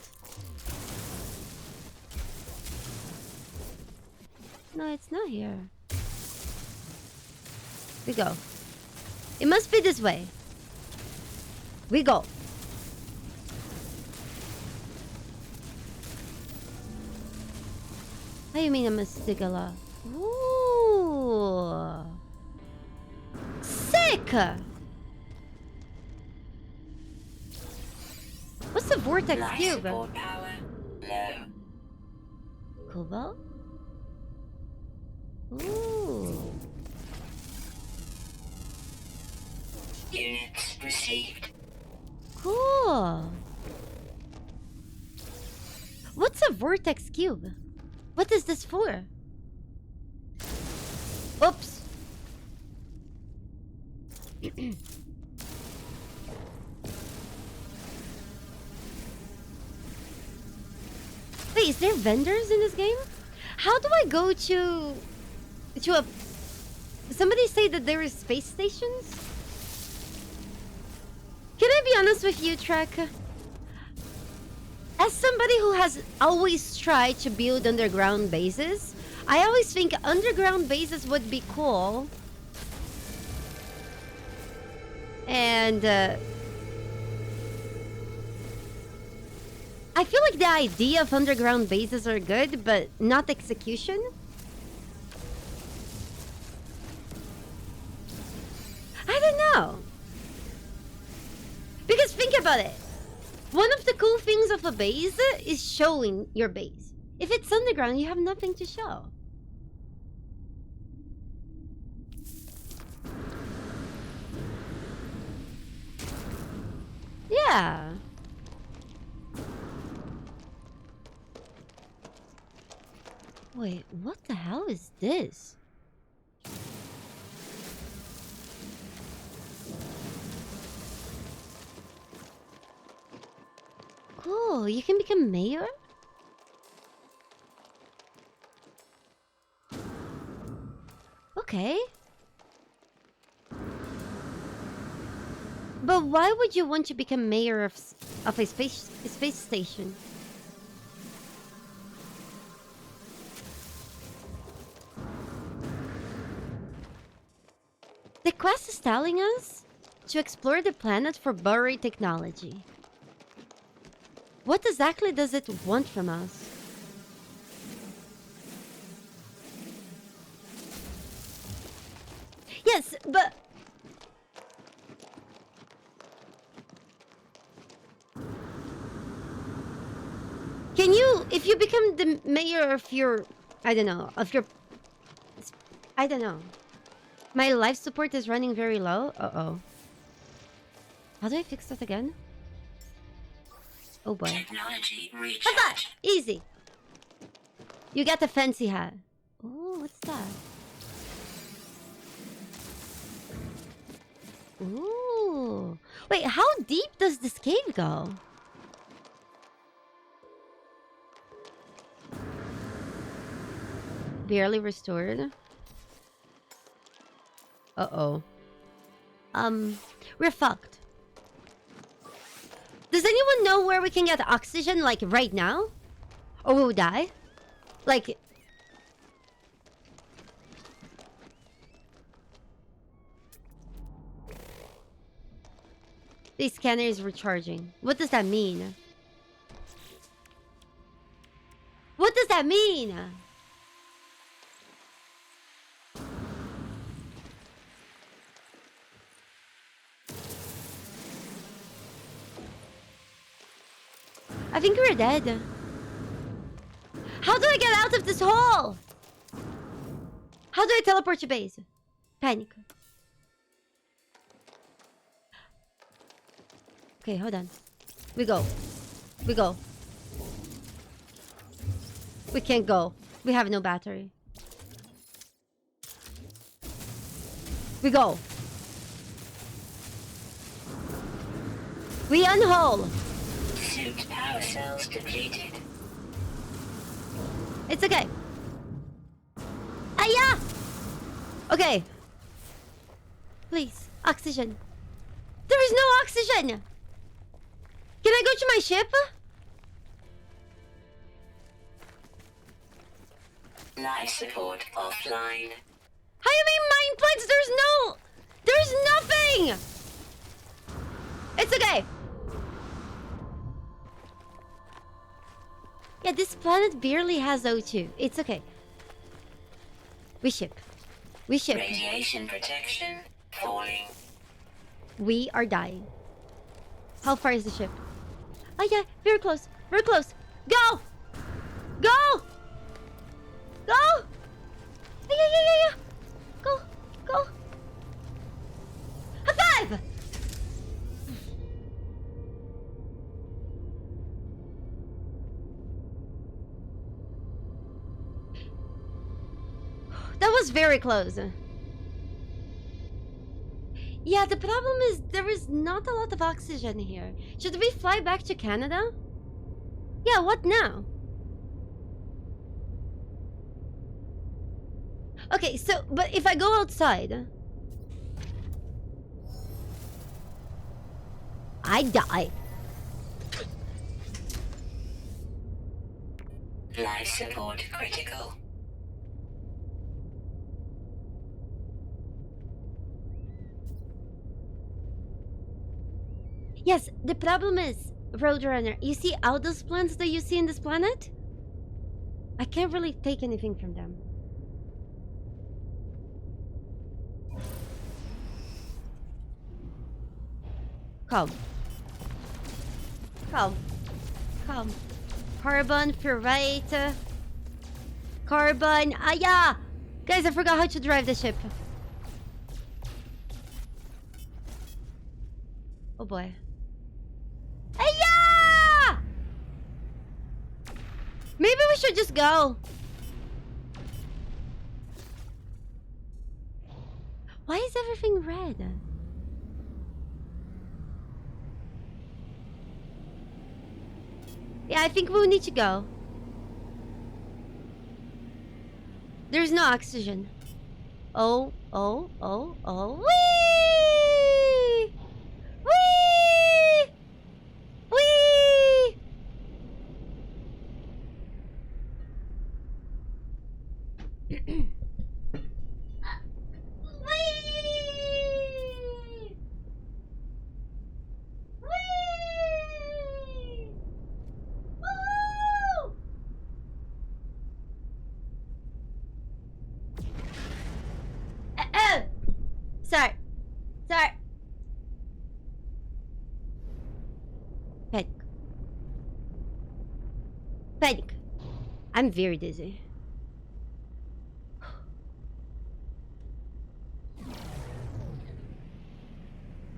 No, it's not here. We go. It must be this way. We go. How do you mean I must dig a lot? Ooh. Sick! What's the vortex Life cube? support power low. Cobalt? Ooh. Units received. Cool. What's a vortex cube? What is this for? Oops. Wait, is there vendors in this game? How do I go to a... Somebody say that there is space stations? Can I be honest with you, Trek? As somebody who has always tried to build underground bases, I always think underground bases would be cool. And I feel like the idea of underground bases are good, but not execution. I don't know. Because think about it. One of the cool things of a base is showing your base. If it's underground, you have nothing to show. Yeah. Wait, what the hell is this? Cool, you can become mayor? Okay. But why would you want to become mayor of a space station? The quest is telling us to explore the planet for buried technology. What exactly does it want from us? Yes, but... Can you, if you become the mayor of your... I don't know, of your... I don't know. My life support is running very low. Uh-oh. How do I fix that again? Oh boy. Technology reach. How's that? Easy. You got the fancy hat. Oh, what's that? Ooh. Wait, how deep does this cave go? barely restored. Uh-oh. We're fucked. Does anyone know where we can get oxygen, like, right now? Or we'll die? Like... The scanner is recharging. What does that mean? What does that mean? I think we're dead. How do I get out of this hole? How do I teleport to base? Panic. Okay, hold on. We go. We go. We can't go. We have no battery. We go. We unhole. Suit power cells depleted. It's okay. Aya! Okay. Please, oxygen. There is no oxygen. Can I go to my ship? Life support offline. How you mean mine plates? There's nothing. It's okay. Yeah, this planet barely has O2. It's okay. We ship. We ship. Radiation protection falling. We are dying. How far is the ship? Oh yeah, very close. Very close. Go! Go! Go! Yeah. Go. Go. High five! That was very close. Yeah, the problem is there is not a lot of oxygen here. Should we fly back to Canada? Yeah, what now? Okay, so, but if I go outside... I die. Life support critical. Yes, the problem is, Roadrunner, you see all those plants that you see in this planet? I can't really take anything from them. Calm. Calm. Calm. Carbon, ferrite. Carbon. Ah, yeah! Guys, I forgot how to drive the ship. Oh boy. Aya! Maybe we should just go. Why is everything red? Yeah, I think we'll need to go. There's no oxygen. Oh. Whee! Whee! Whee! Sorry. Panic. I'm very dizzy.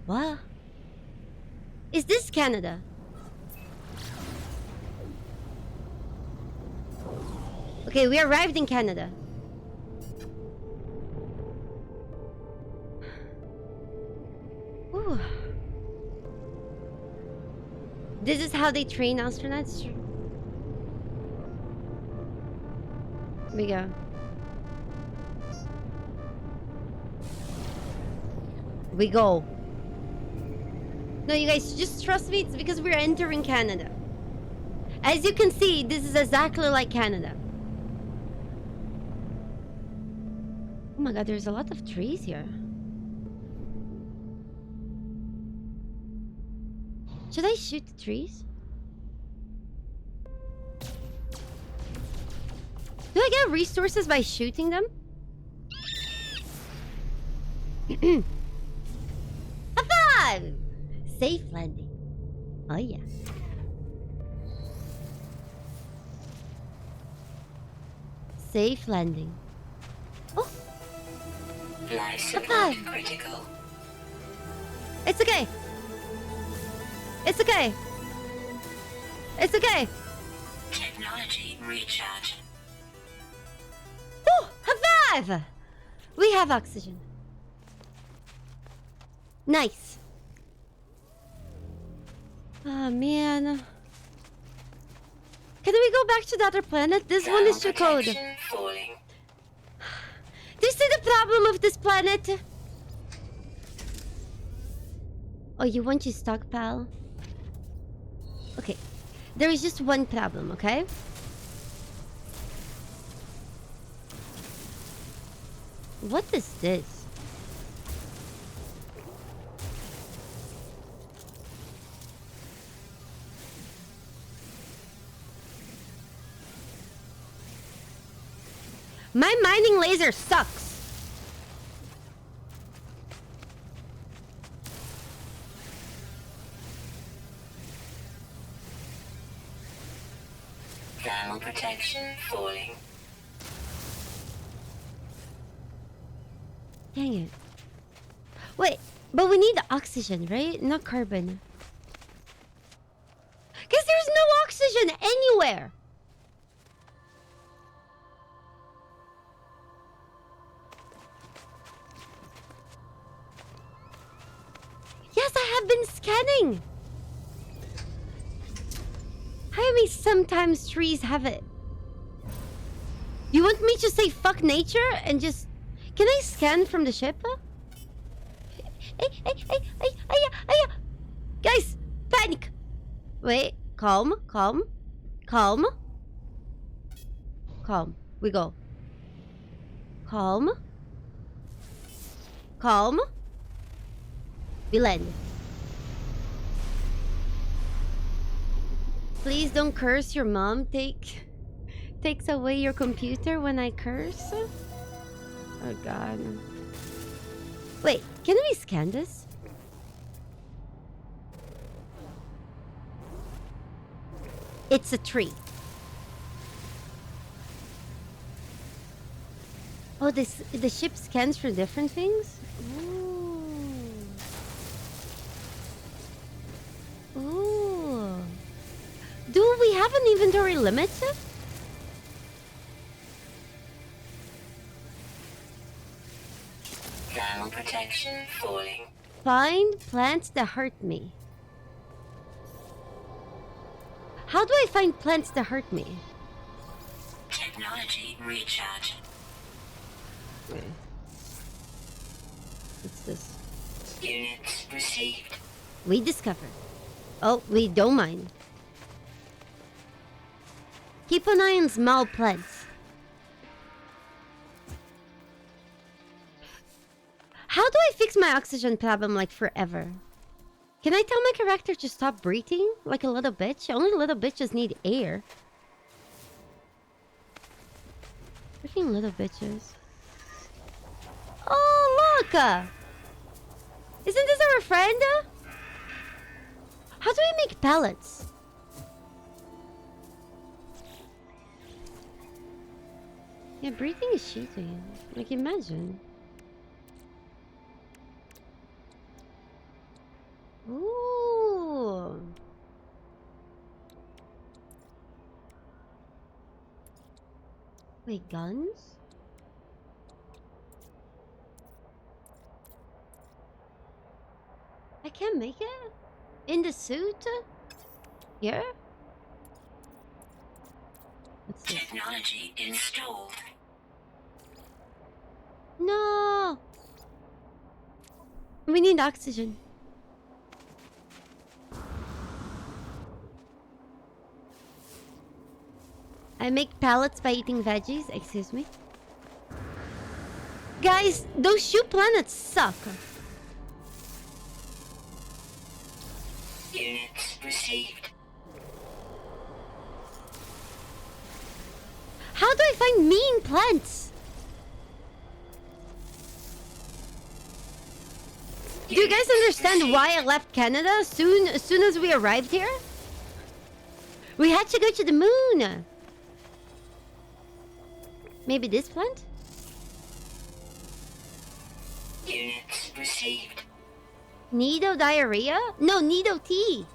What? Is this Canada? Okay, we arrived in Canada. Ooh. This is how they train astronauts? Here we go. We go. No, you guys, just trust me. It's because we're entering Canada. As you can see, this is exactly like Canada. Oh my god, there's a lot of trees here. Should I shoot the trees? Do I get resources by shooting them? High five! Safe landing. Oh yeah. Safe landing. Oh! Life support five. critical. It's okay. It's okay. It's okay. Technology recharge. Oh! High five! We have oxygen. Nice. Oh man. Can we go back to the other planet? This one is too cold. Protection falling. Do you see the problem of this planet? Oh, you want your stockpile? Okay. There is just one problem, okay? What is this? My mining laser sucks. Thermal protection falling. Dang it. Wait, but we need oxygen, right? Not carbon. Because there's no oxygen anywhere. Yes, I have been scanning. I mean, sometimes trees have it. You want me to say fuck nature and just... Can I scan from the ship? Hey. Guys, panic. Wait, calm. We go. Calm. We land. Please don't curse. Your mom takes away your computer when I curse. Oh god. Wait, can we scan this? It's a tree. Oh, the ship scans for different things? Ooh. Do we have an inventory limit? Thermal protection falling. Find plants that hurt me. How do I find plants that hurt me? Technology recharge. Okay. What's this? Units received. We discovered. Oh, we don't mind. Keep an eye on small plants. How do I fix my oxygen problem like forever? Can I tell my character to stop breathing like a little bitch? Only little bitches need air. Freaking little bitches. Oh, look! Isn't this our friend? How do I make pellets? Yeah, breathing is cheating. Like, imagine. Ooh. Wait, guns? I can't make it? In the suit? Here? What's this? Technology installed. No! We need oxygen. I make pellets by eating veggies. Excuse me. Guys, those shoe planets suck. Units received. How do I find mean plants? Do you guys understand why I left Canada as soon as we arrived here? We had to go to the moon. Maybe this plant? Units received. Nido diarrhea? No, Nido tea.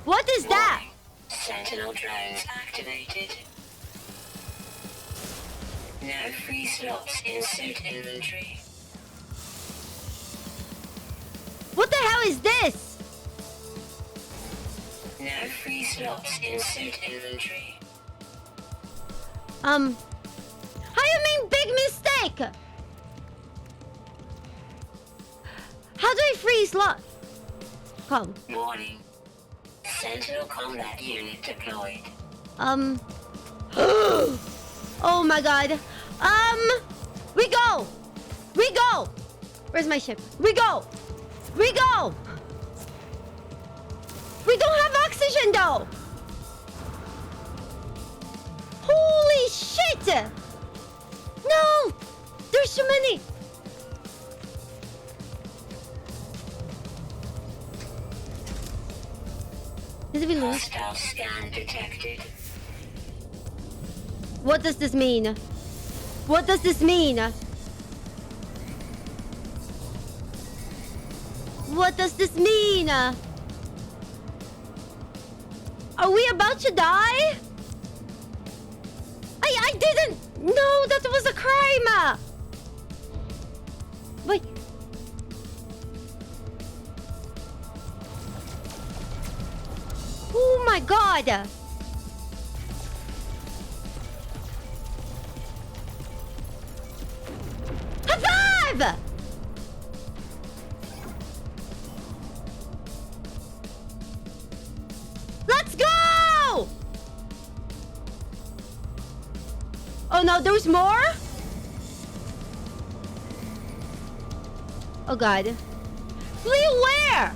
What is that? Sentinel drones activated. No free slots in suit inventory. What the hell is this? No free slots in suit inventory. How you mean big mistake? How do I freeze lot? Come. Warning. Sentinel combat unit deployed. Oh my god. We go. We go. Where's my ship? We go. We go. We don't have oxygen though. Holy shit. No. There's too many. Did we lose? Hostile scan detected. What does this mean? What does this mean? What does this mean? Are we about to die? I didn't. No, that was a crime. Wait. Oh my god. High five! Let's go! Oh no, there's more? Oh god. Flee where?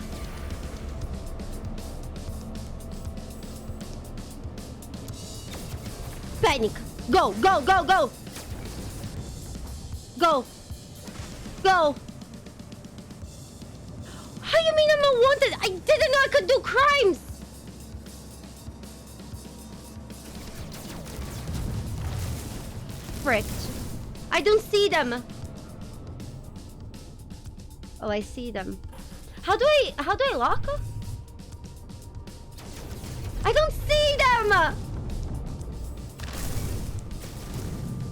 Panic. Go, go, go, go. Go. Go. How you mean I'm not wanted? I didn't know I could do crimes. Frick. I don't see them. Oh, I see them. How do I lock? I don't see them.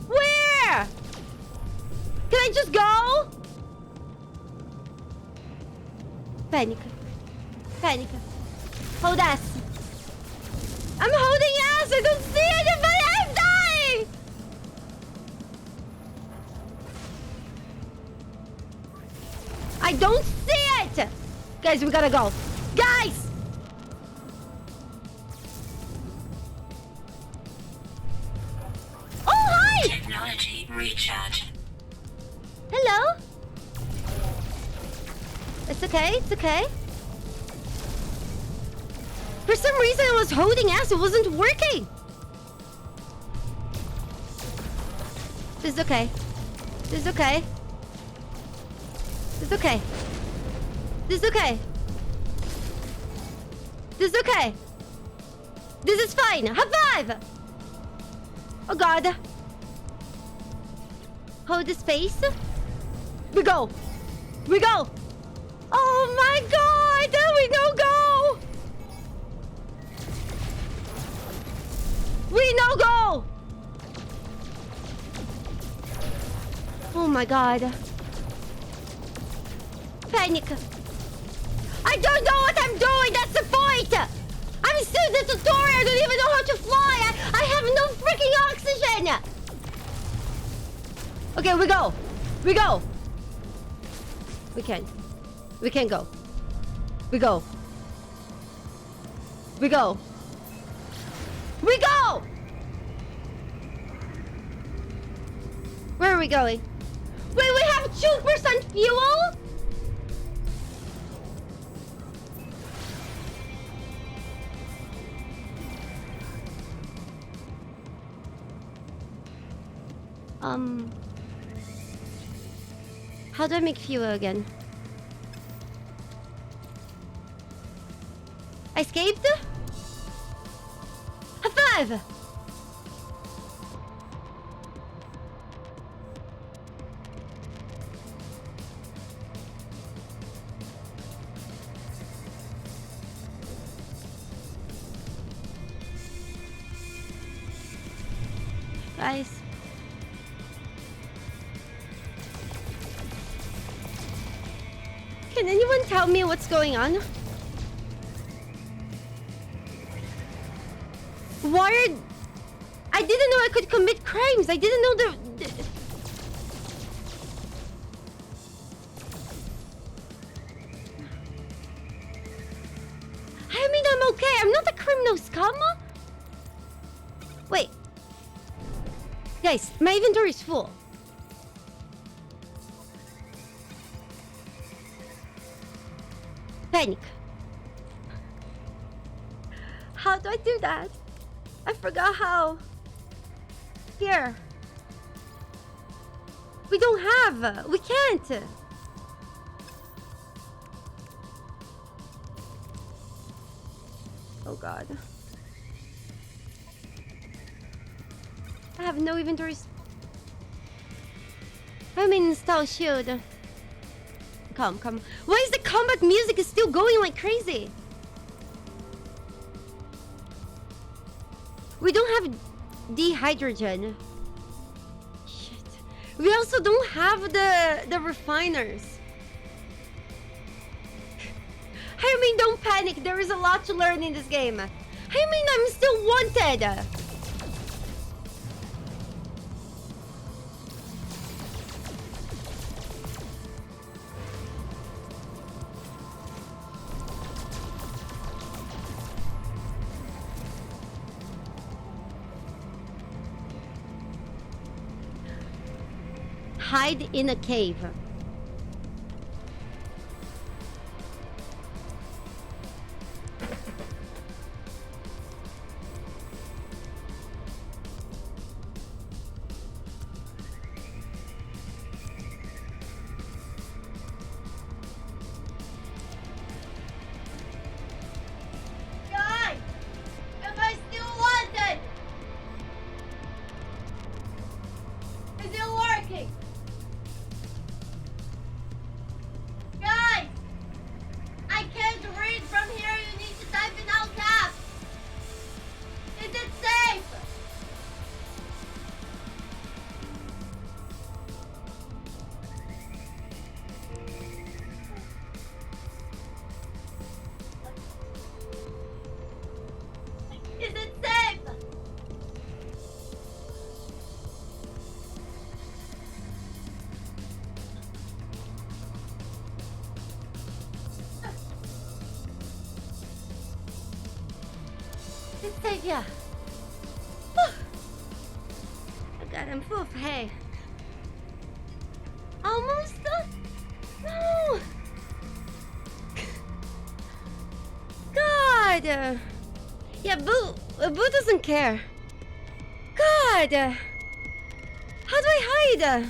Where? Can I just go? Panic. Panic. Hold S. I'm holding S. I don't see anybody. I'm dying. I don't see it. Guys, we gotta go. Guys. Oh, hi. Technology recharge. Hello? It's okay, it's okay. For some reason I was holding S, it wasn't working. This is okay. This is okay. This is okay. This is okay. This is okay. This is fine. High five! Oh god. Hold the space. We go. We go. Oh my god. We no go. We no go. Oh my god. Panic. I don't know what I'm doing. That's the point. I'm still in the tutorial. I don't even know how to fly. I have no freaking oxygen. Okay, we go. We go. We can. We can go. We go. We go. We go! Where are we going? Wait, we have 2% fuel? How do I make fuel again? I escaped? High five! Guys. Can anyone tell me what's going on? Wired... I didn't know I could commit crimes. I didn't know the... I mean, I'm okay. I'm not a criminal scum. Wait. Guys, my inventory is full. Panic. How do I do that? I forgot how. Here. We don't have. We can't. Oh god. I have no inventories. I'm in install shield. Come. Why is the combat music is still going like crazy? We don't have dehydrogen. Shit. We also don't have the refiners. I mean, don't panic. There is a lot to learn in this game. I mean, I'm still wanted. Hide in a cave. Guys, am I still wanted? Is it working? Guys! I can't read from here. You need to type in all caps. Is it safe? Is it safe? It's safe, yeah. Whew. Oh god, I'm full of hay. Almost? No! God! Yeah, Boo doesn't care. God! How do I hide?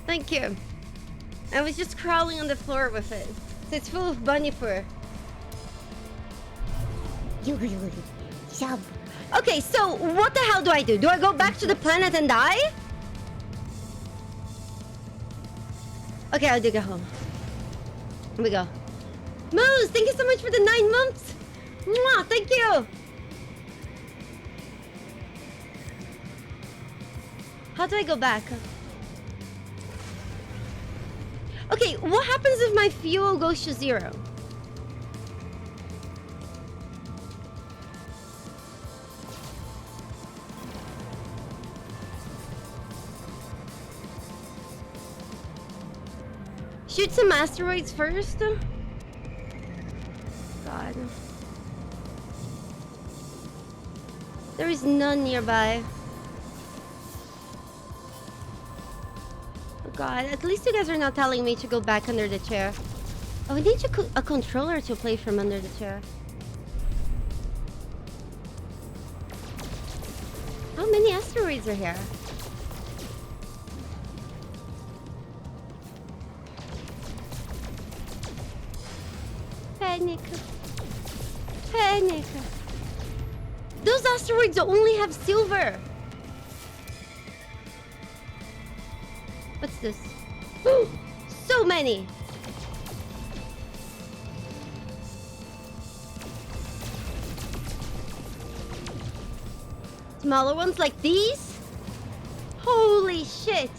Thank you. I was just crawling on the floor with it. So it's full of bunny fur. Okay, so what the hell do I do? Do I go back to the planet and die? Okay, I'll dig a home. Here we go. Moose, thank you so much for the 9 months. Mwah, thank you. How do I go back? Okay, what happens if my fuel goes to 0? Shoot some asteroids first. God. There is none nearby. Oh God, at least you guys are not telling me to go back under the chair. Oh, we need a controller to play from under the chair. How many asteroids are here? Panic. Panic. Those asteroids only have silver. What's this? So many. Smaller ones like these? Holy shit.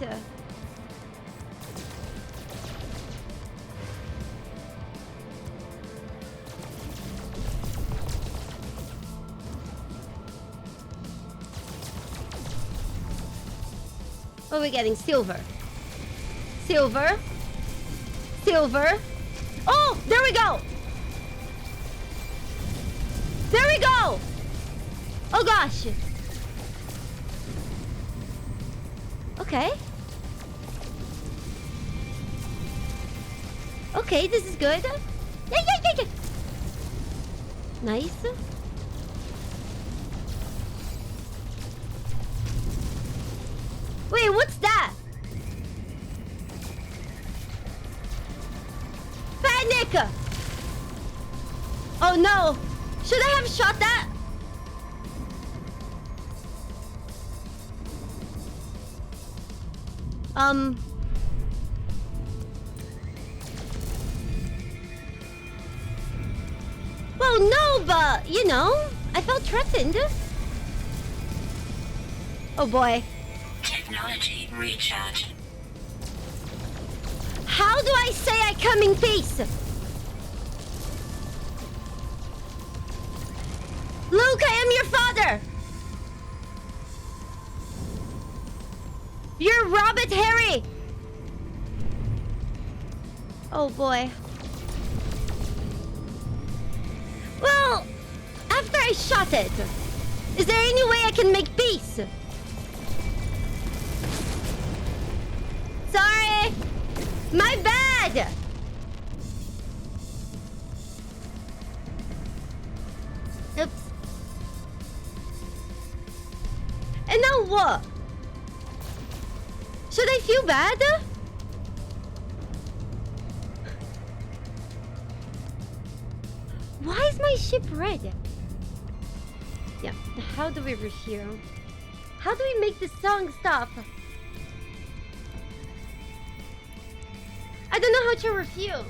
What are we getting? Silver. Silver. Silver. Oh, there we go. There we go. Oh gosh. Okay. Okay, this is good. Yeah. Nice. Wait, what's that? Panic! Oh no! Should I have shot that? Well, no, but, you know, I felt threatened. Oh boy. Technology recharge. How do I say I come in peace? Luke, I am your father! You're Robert Harry! Oh boy. Well, after I shot it, is there any way I can make peace? Sorry! My bad! Oops. And now what? Should I feel bad? Why is my ship red? Yeah, how do we reheal? How do we make the song stop? I don't know how to refuel.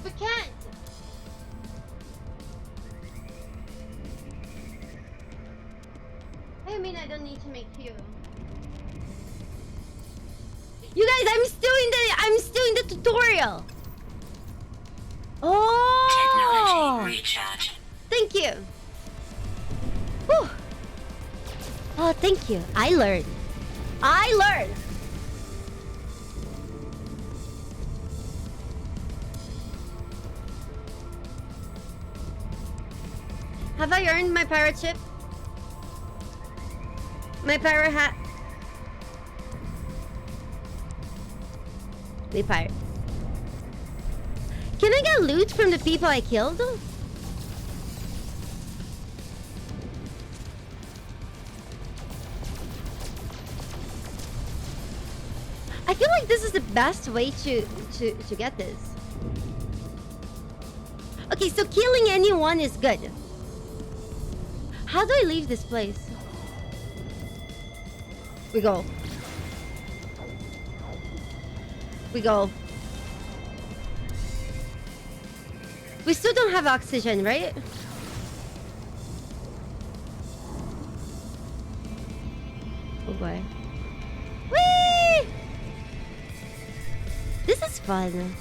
We can't. I mean, I don't need to make fuel. You guys, I'm still in the tutorial. Oh! Technology recharge. Thank you. Whew. Oh, thank you. I learned. Have I earned my pirate ship? My pirate hat? The pirate. Can I get loot from the people I killed? I feel like this is the best way to get this. Okay, so killing anyone is good. How do I leave this place? We go. We still don't have oxygen, right? Oh boy. Whee! This is fun.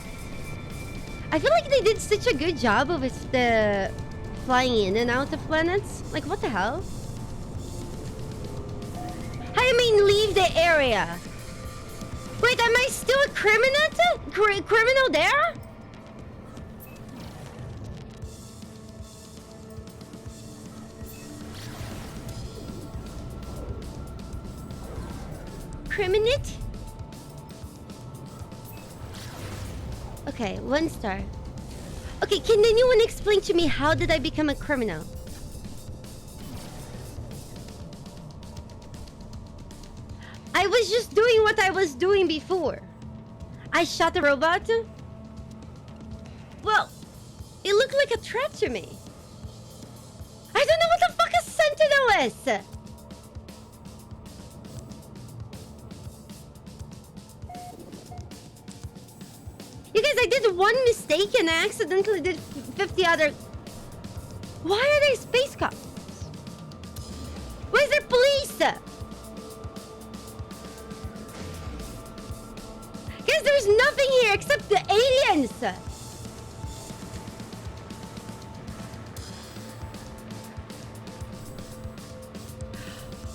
I feel like they did such a good job of the flying in and out of planets. Like, what the hell? How do you mean leave the area? Wait, am I still a criminal there? Criminal? Okay, 1 star. Okay, can anyone explain to me how did I become a criminal? I was just doing what I was doing before. I shot the robot. Well, it looked like a threat to me. I don't know what the fuck a Sentinel is. You guys, I did one mistake and I accidentally did 50 other... Why are they space cops? Why is there police? Guys, there's nothing here except the aliens.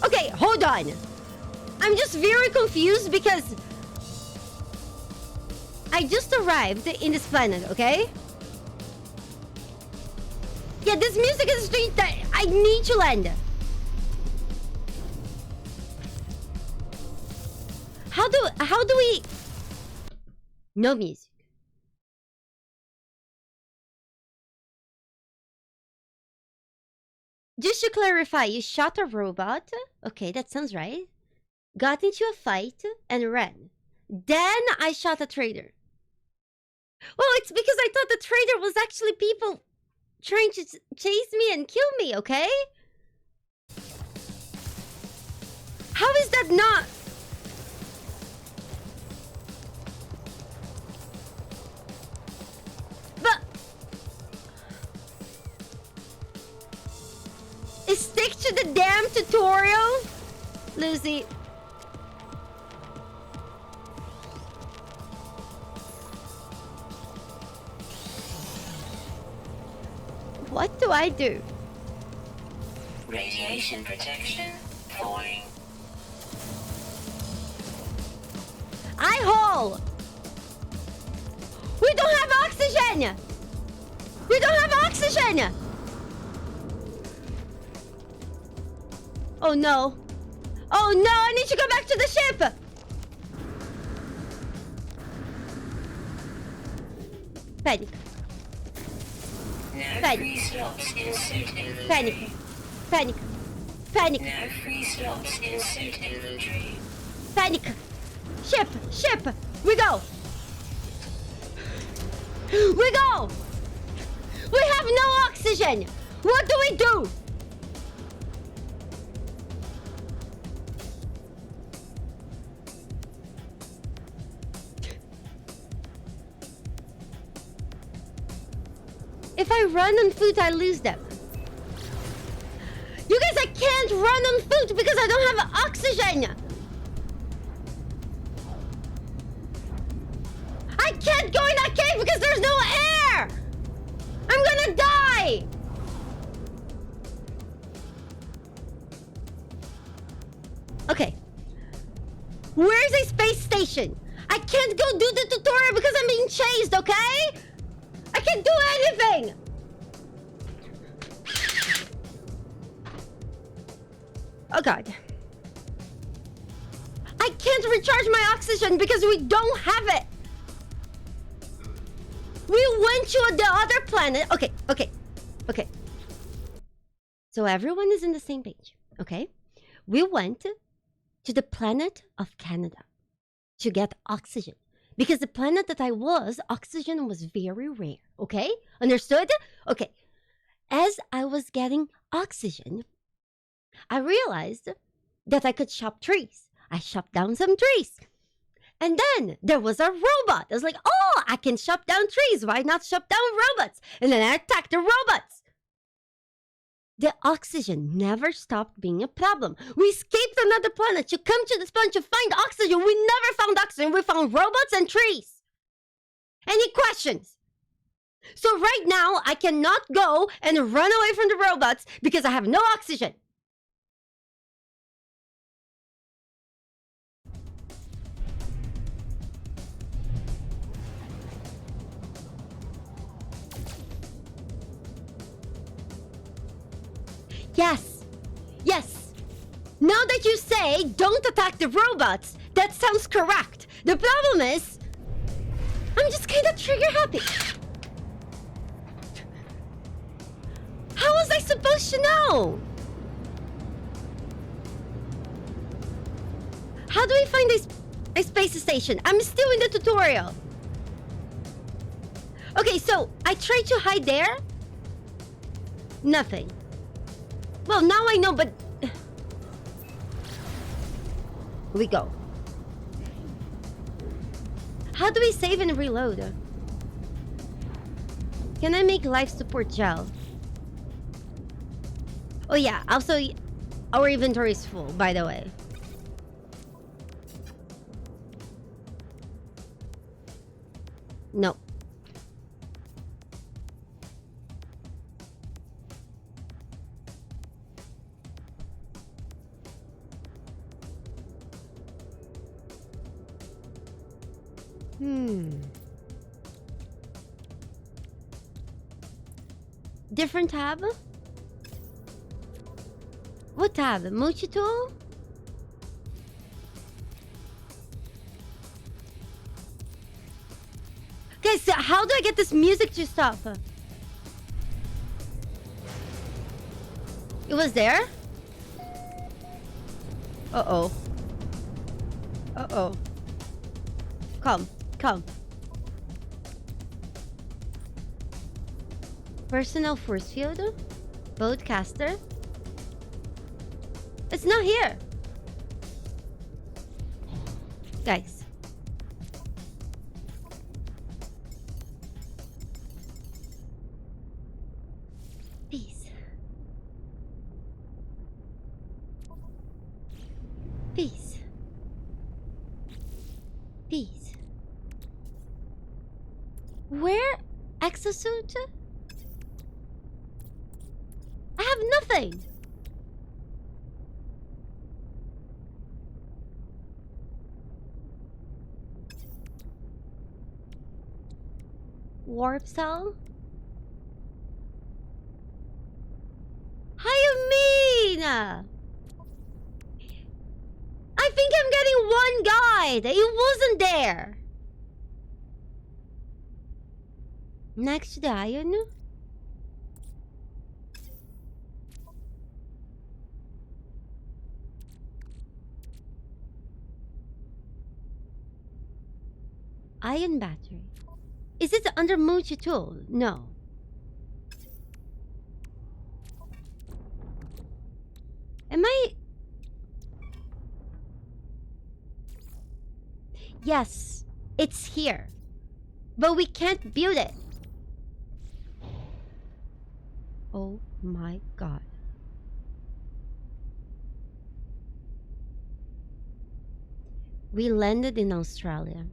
Okay, hold on. I'm just very confused because I just arrived in this planet, okay? Yeah, this music is street that I need to land. How do we... No music. Just to clarify, you shot a robot. Okay, that sounds right. Got into a fight and ran. Then I shot a trader. Well, it's because I thought the trader was actually people trying to chase me and kill me, okay? How is that not... But... Stick to the damn tutorial, Lucy. What do I do? Radiation protection falling. Eye hole! We don't have oxygen! We don't have oxygen! Oh no. Oh no, I need to go back to the ship! Panic. No Panic. free slots in suit inventory. Panic. Panic. Panic. No free slots in suit inventory. Panic. Ship. Ship. We go. We go. We have no oxygen. What do we do? If I run on food, I lose them. You guys, I can't run on food because I don't have oxygen. I can't go in that cave because there's no air. I'm gonna die. Okay. Where's a space station? I can't go do the tutorial because I'm being chased, okay? I can't do anything! Oh god. I can't recharge my oxygen because we don't have it! We went to the other planet. Okay. So everyone is in the same page, okay? We went to the planet of Canada to get oxygen. Because the planet that I was, oxygen was very rare, okay? Understood? Okay. As I was getting oxygen, I realized that I could chop trees. I chopped down some trees. And then there was a robot. I was like, oh, I can chop down trees. Why not chop down robots? And then I attacked the robots. The oxygen never stopped being a problem. We escaped another planet to come to this planet to find oxygen. We never found oxygen. We found robots and trees. Any questions? So right now, I cannot go and run away from the robots because I have no oxygen. Yes. Yes. Now that you say don't attack the robots, that sounds correct. The problem is, I'm just kind of trigger happy. How was I supposed to know? How do we find a space station? I'm still in the tutorial. Okay, so I tried to hide there. Nothing. Well, now I know, but... Here we go. How do we save and reload? Can I make life support gel? Oh yeah, also our inventory is full, by the way. No. Different tab? What tab? Mochi tool? Guys, so how do I get this music to stop? It was there? Uh-oh. Uh-oh. Come, come. Personal force field? Boatcaster? It's not here. Guys. Peace. Peace. Peace. Where? Exosuit? I have nothing. Warp cell? How you mean? I think I'm getting one guide. It wasn't there. Next to the iron? Iron battery. Is it under Mochi tool? No. Am I... Yes, it's here. But we can't build it. Oh my god. We landed in Australia.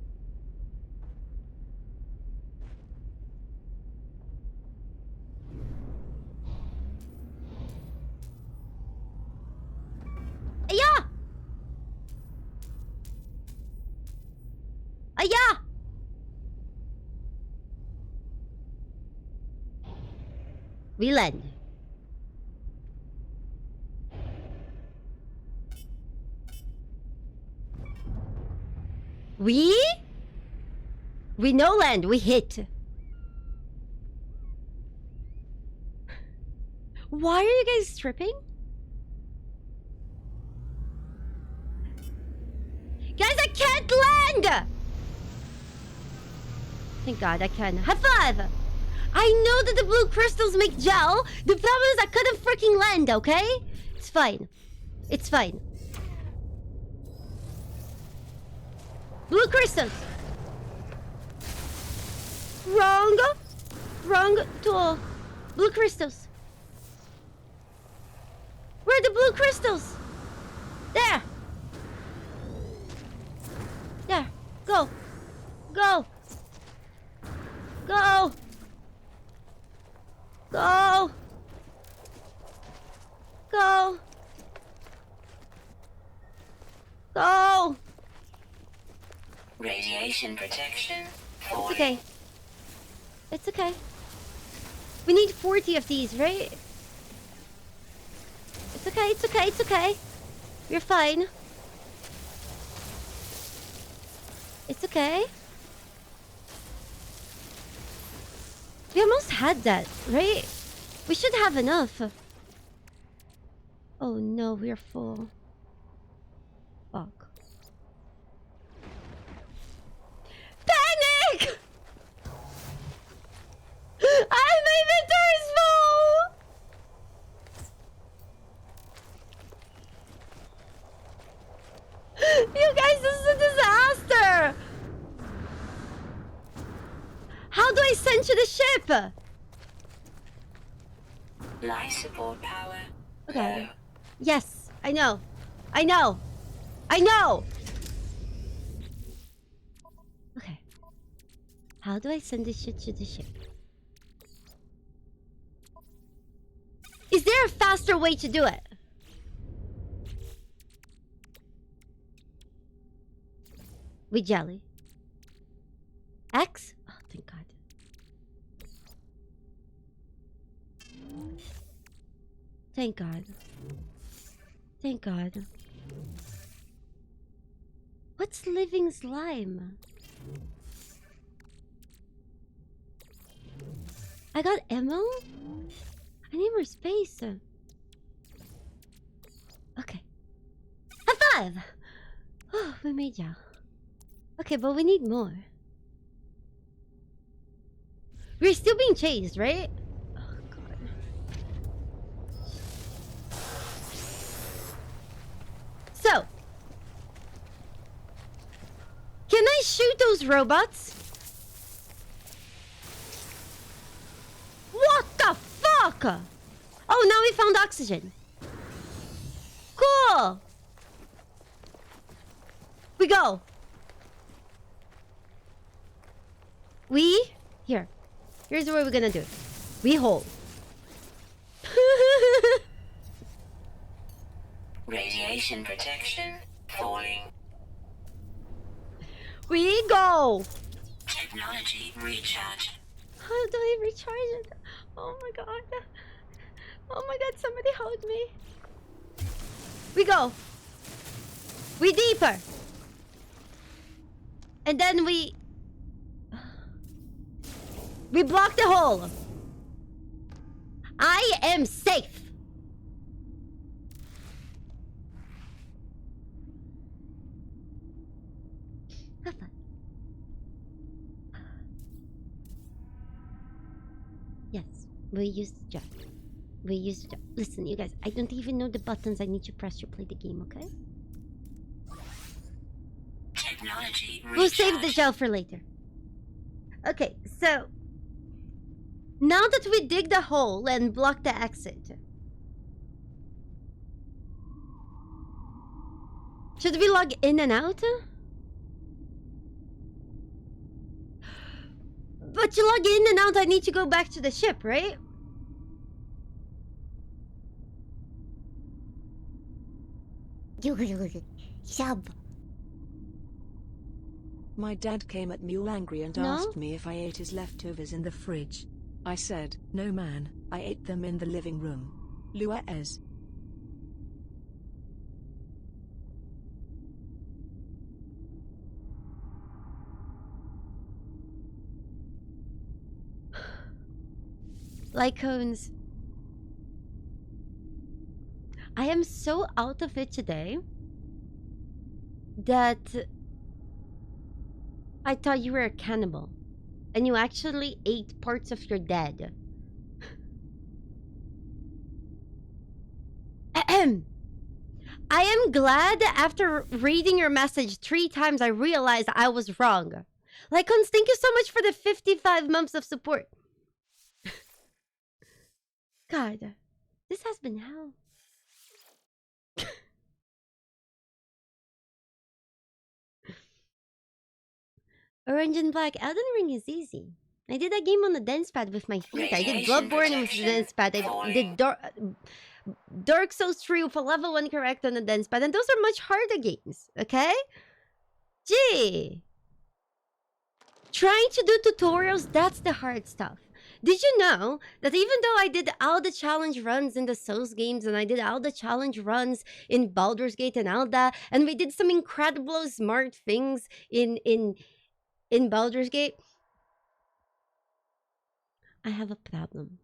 Yeah! Yeah! We land. We no land, we hit. Why are you guys stripping? Guys, I can't land! Thank God I can. High five! I know that the blue crystals make gel. The problem is I couldn't freaking land, okay? It's fine. It's fine. Blue crystals! Wrong! Wrong tool. Blue crystals. Where are the blue crystals? There! There. Go. Go. Go. Go. Go. Go. Radiation protection. It's okay. It's okay. We need 40 of these, right? It's okay, it's okay, it's okay. You're fine. It's okay. We almost had that, right? We should have enough. Oh no, we're full. Fuck. Panic! My inventory's full! You guys, this is a disaster! How do I send you the ship? Life support power. Okay. Low. Yes, I know. I know. I know! Okay. How do I send this shit to the ship? Is there a faster way to do it? With jelly. X? Oh, thank God. Thank God. Thank God. What's living slime? I got ammo? I need more space. Okay. High five! Oh, we made ya. Okay, but we need more. We're still being chased, right? Oh, God. So. Can I shoot those robots? What the fuck? Oh, now we found oxygen. Cool. We go. Here. Here's what we're gonna do. We hold. Radiation protection falling. We go. Technology recharge. How do I recharge it? Oh my God. Oh my God, somebody hold me. We go. We deeper. And then we block the hole. I am safe. Have fun. Yes, we use the jump. We use the jump. Listen, you guys, I don't even know the buttons I need to press to play the game, okay? Technology recharge. We'll save the gel for later. Okay, so now that we dig the hole and block the exit, should we log in and out? But to log in and out, I need to go back to the ship, right? Sub. My dad came at me all angry and No? asked me if I ate his leftovers in the fridge. I said, no man, I ate them in the living room. Luez. Like cones. I am so out of it today that I thought you were a cannibal and you actually ate parts of your dead. Ahem. I am glad that after reading your message 3 times I realized I was wrong. Lycons, thank you so much for the 55 months of support. God, this has been hell. Orange and Black. Elden Ring is easy. I did that game on the dance pad with my feet. I did Radiation Bloodborne with the dance pad. I did Dark Souls 3 with a level 1 correct on the dance pad. And those are much harder games, okay? Gee. Trying to do tutorials, that's the hard stuff. Did you know that even though I did all the challenge runs in the Souls games and I did all the challenge runs in Baldur's Gate and all that, and we did some incredible smart things in Baldur's Gate, I have a problem.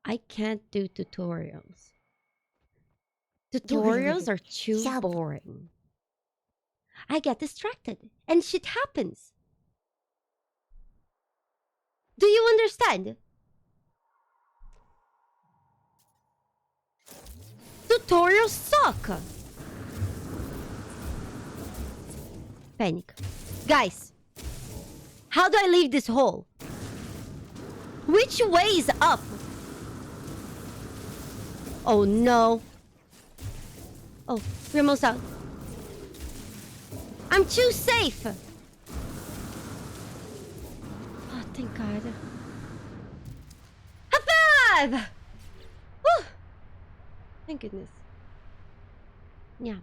I can't do tutorials. Tutorials are too boring. I get distracted and shit happens. Do you understand? Tutorials suck. Panic. Guys, how do I leave this hole? Which way is up? Oh no. Oh, we're almost out. I'm too safe. Oh, thank God. High five! Whew. Thank goodness. Yeah.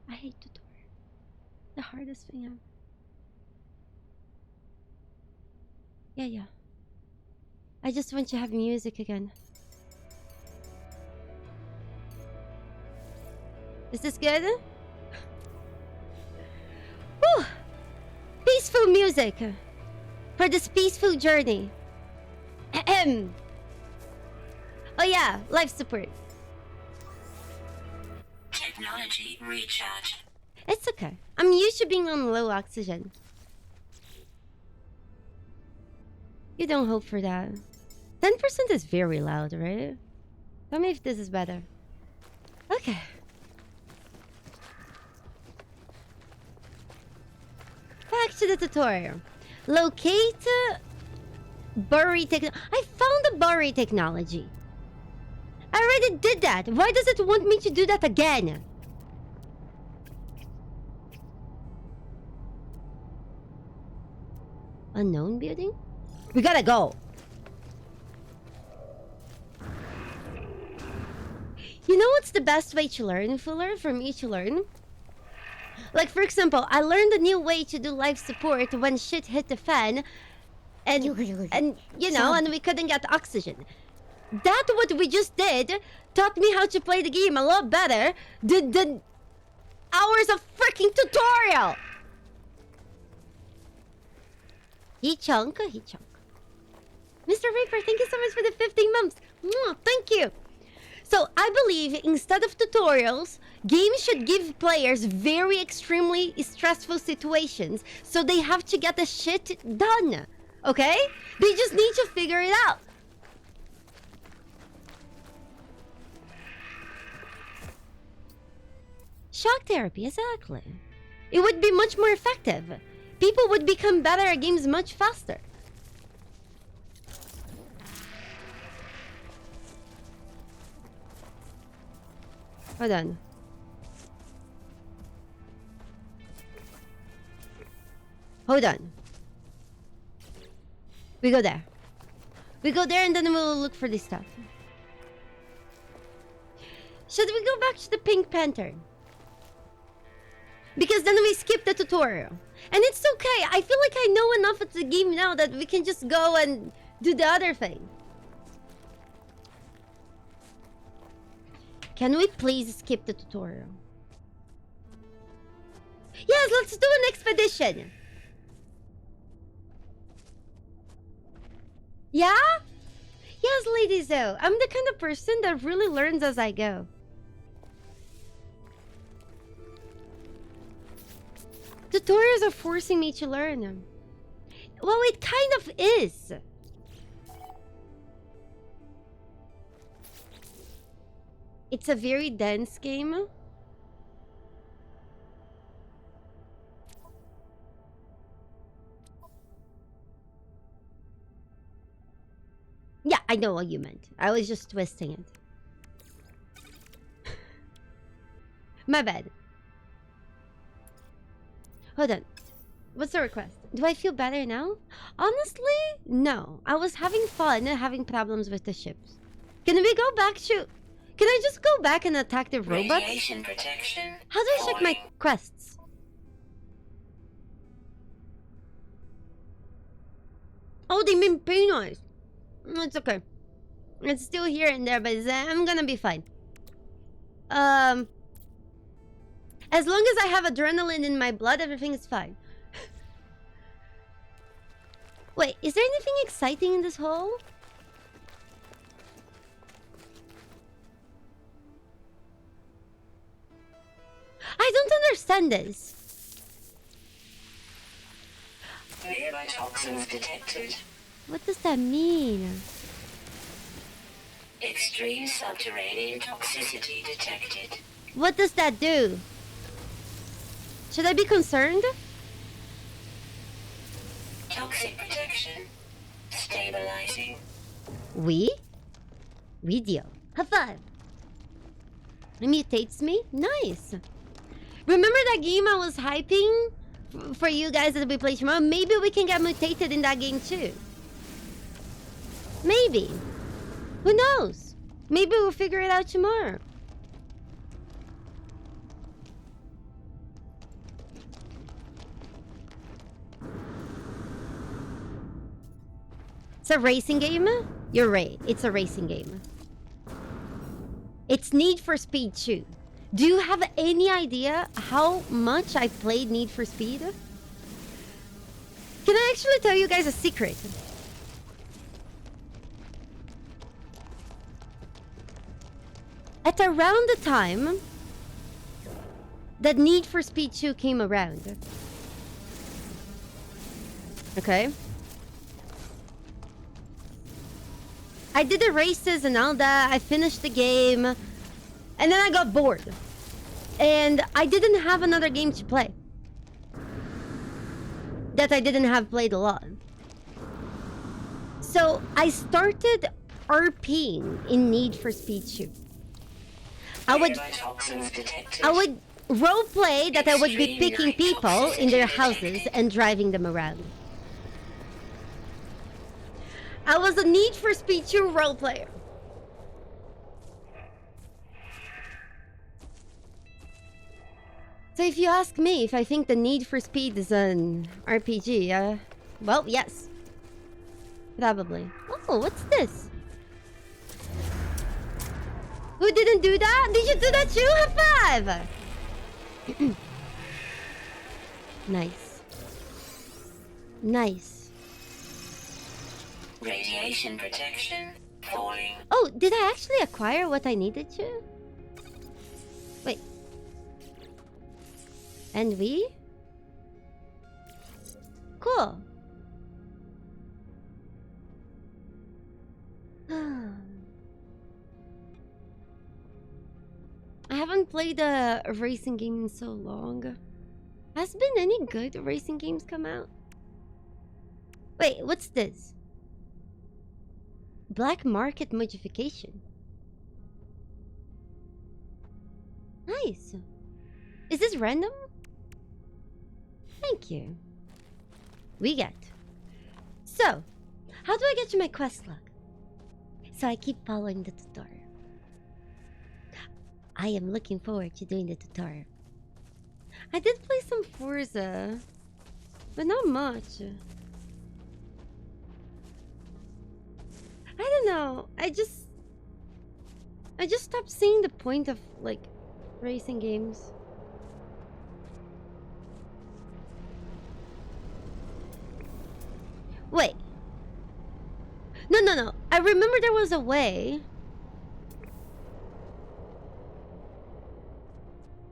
I hate tutorial. The hardest thing ever. Yeah. I just want to have music again. Is this good? Whew. Peaceful music for this peaceful journey. Ahem. Oh yeah, life support. Technology recharge. It's okay. I'm used to being on low oxygen. You don't hope for that. 10% is very loud, right? Tell me if this is better. Okay. Back to the tutorial. Locate bury technology. I found the bury technology. I already did that. Why does it want me to do that again? Unknown building? We gotta go. You know what's the best way to learn, Fuller? For me to learn? Like, for example, I learned a new way to do life support when shit hit the fan. And you know, and we couldn't get oxygen. That what we just did taught me how to play the game a lot better than the hours of freaking tutorial. He chunk. Mr. Reaper, thank you so much for the 15 months. Mwah, thank you. So I believe instead of tutorials, games should give players very extremely stressful situations so they have to get the shit done. Okay? They just need to figure it out. Shock therapy, exactly. It would be much more effective. People would become better at games much faster. Hold on. Hold on. We go there. We go there and then we'll look for this stuff. Should we go back to the Pink Panther? Because then we skip the tutorial. And it's okay. I feel like I know enough of the game now that we can just go and do the other thing. Can we please skip the tutorial? Yes, let's do an expedition. Yeah? Yes, Lady Zoe. I'm the kind of person that really learns as I go. Tutorials are forcing me to learn. Well, it kind of is. It's a very dense game. Yeah, I know what you meant. I was just twisting it. My bad. Hold on. What's the request? Do I feel better now? Honestly, no. I was having fun having problems with the ships. Can we go back to... Can I just go back and attack the robots? Radiation protection. How do I check my quests? Oh, they mean peanuts. It's okay. It's still here and there, but I'm gonna be fine. As long as I have adrenaline in my blood, everything is fine. Wait, is there anything exciting in this hole? I don't understand this. Nearby toxins detected. What does that mean? Extreme subterranean toxicity detected. What does that do? Should I be concerned? Toxic protection. Stabilizing. We deal. High five. It mutates me? Nice. Remember that game I was hyping for you guys that we play tomorrow? Maybe we can get mutated in that game too. Maybe. Who knows? Maybe we'll figure it out tomorrow. It's a racing game? You're right. It's a racing game. It's Need for Speed 2. Do you have any idea how much I played Need for Speed? Can I actually tell you guys a secret? At around the time that Need for Speed 2 came around. Okay? I did the races and all that. I finished the game. And then I got bored. And I didn't have another game to play. That I didn't have played a lot. So I started RPing in Need for Speed 2. I would roleplay that I would be picking people in their houses and driving them around. I was a Need for Speed 2 role player. So if you ask me if I think the Need for Speed is an RPG, well, yes. Probably. Oh, what's this? Who didn't do that? Did you do that too? High five! Nice. Nice. Radiation protection. Falling. Oh, did I actually acquire what I needed to? Wait. And we? Cool. I haven't played a racing game in so long. Has been any good racing games come out? Wait, what's this? Black market modification. Nice. Is this random? Thank you. We get. So, how do I get to my quest log? So I keep following the tutorial. I am looking forward to doing the tutorial. I did play some Forza, but not much. I don't know. I just stopped seeing the point of like racing games. Wait. No. I remember there was a way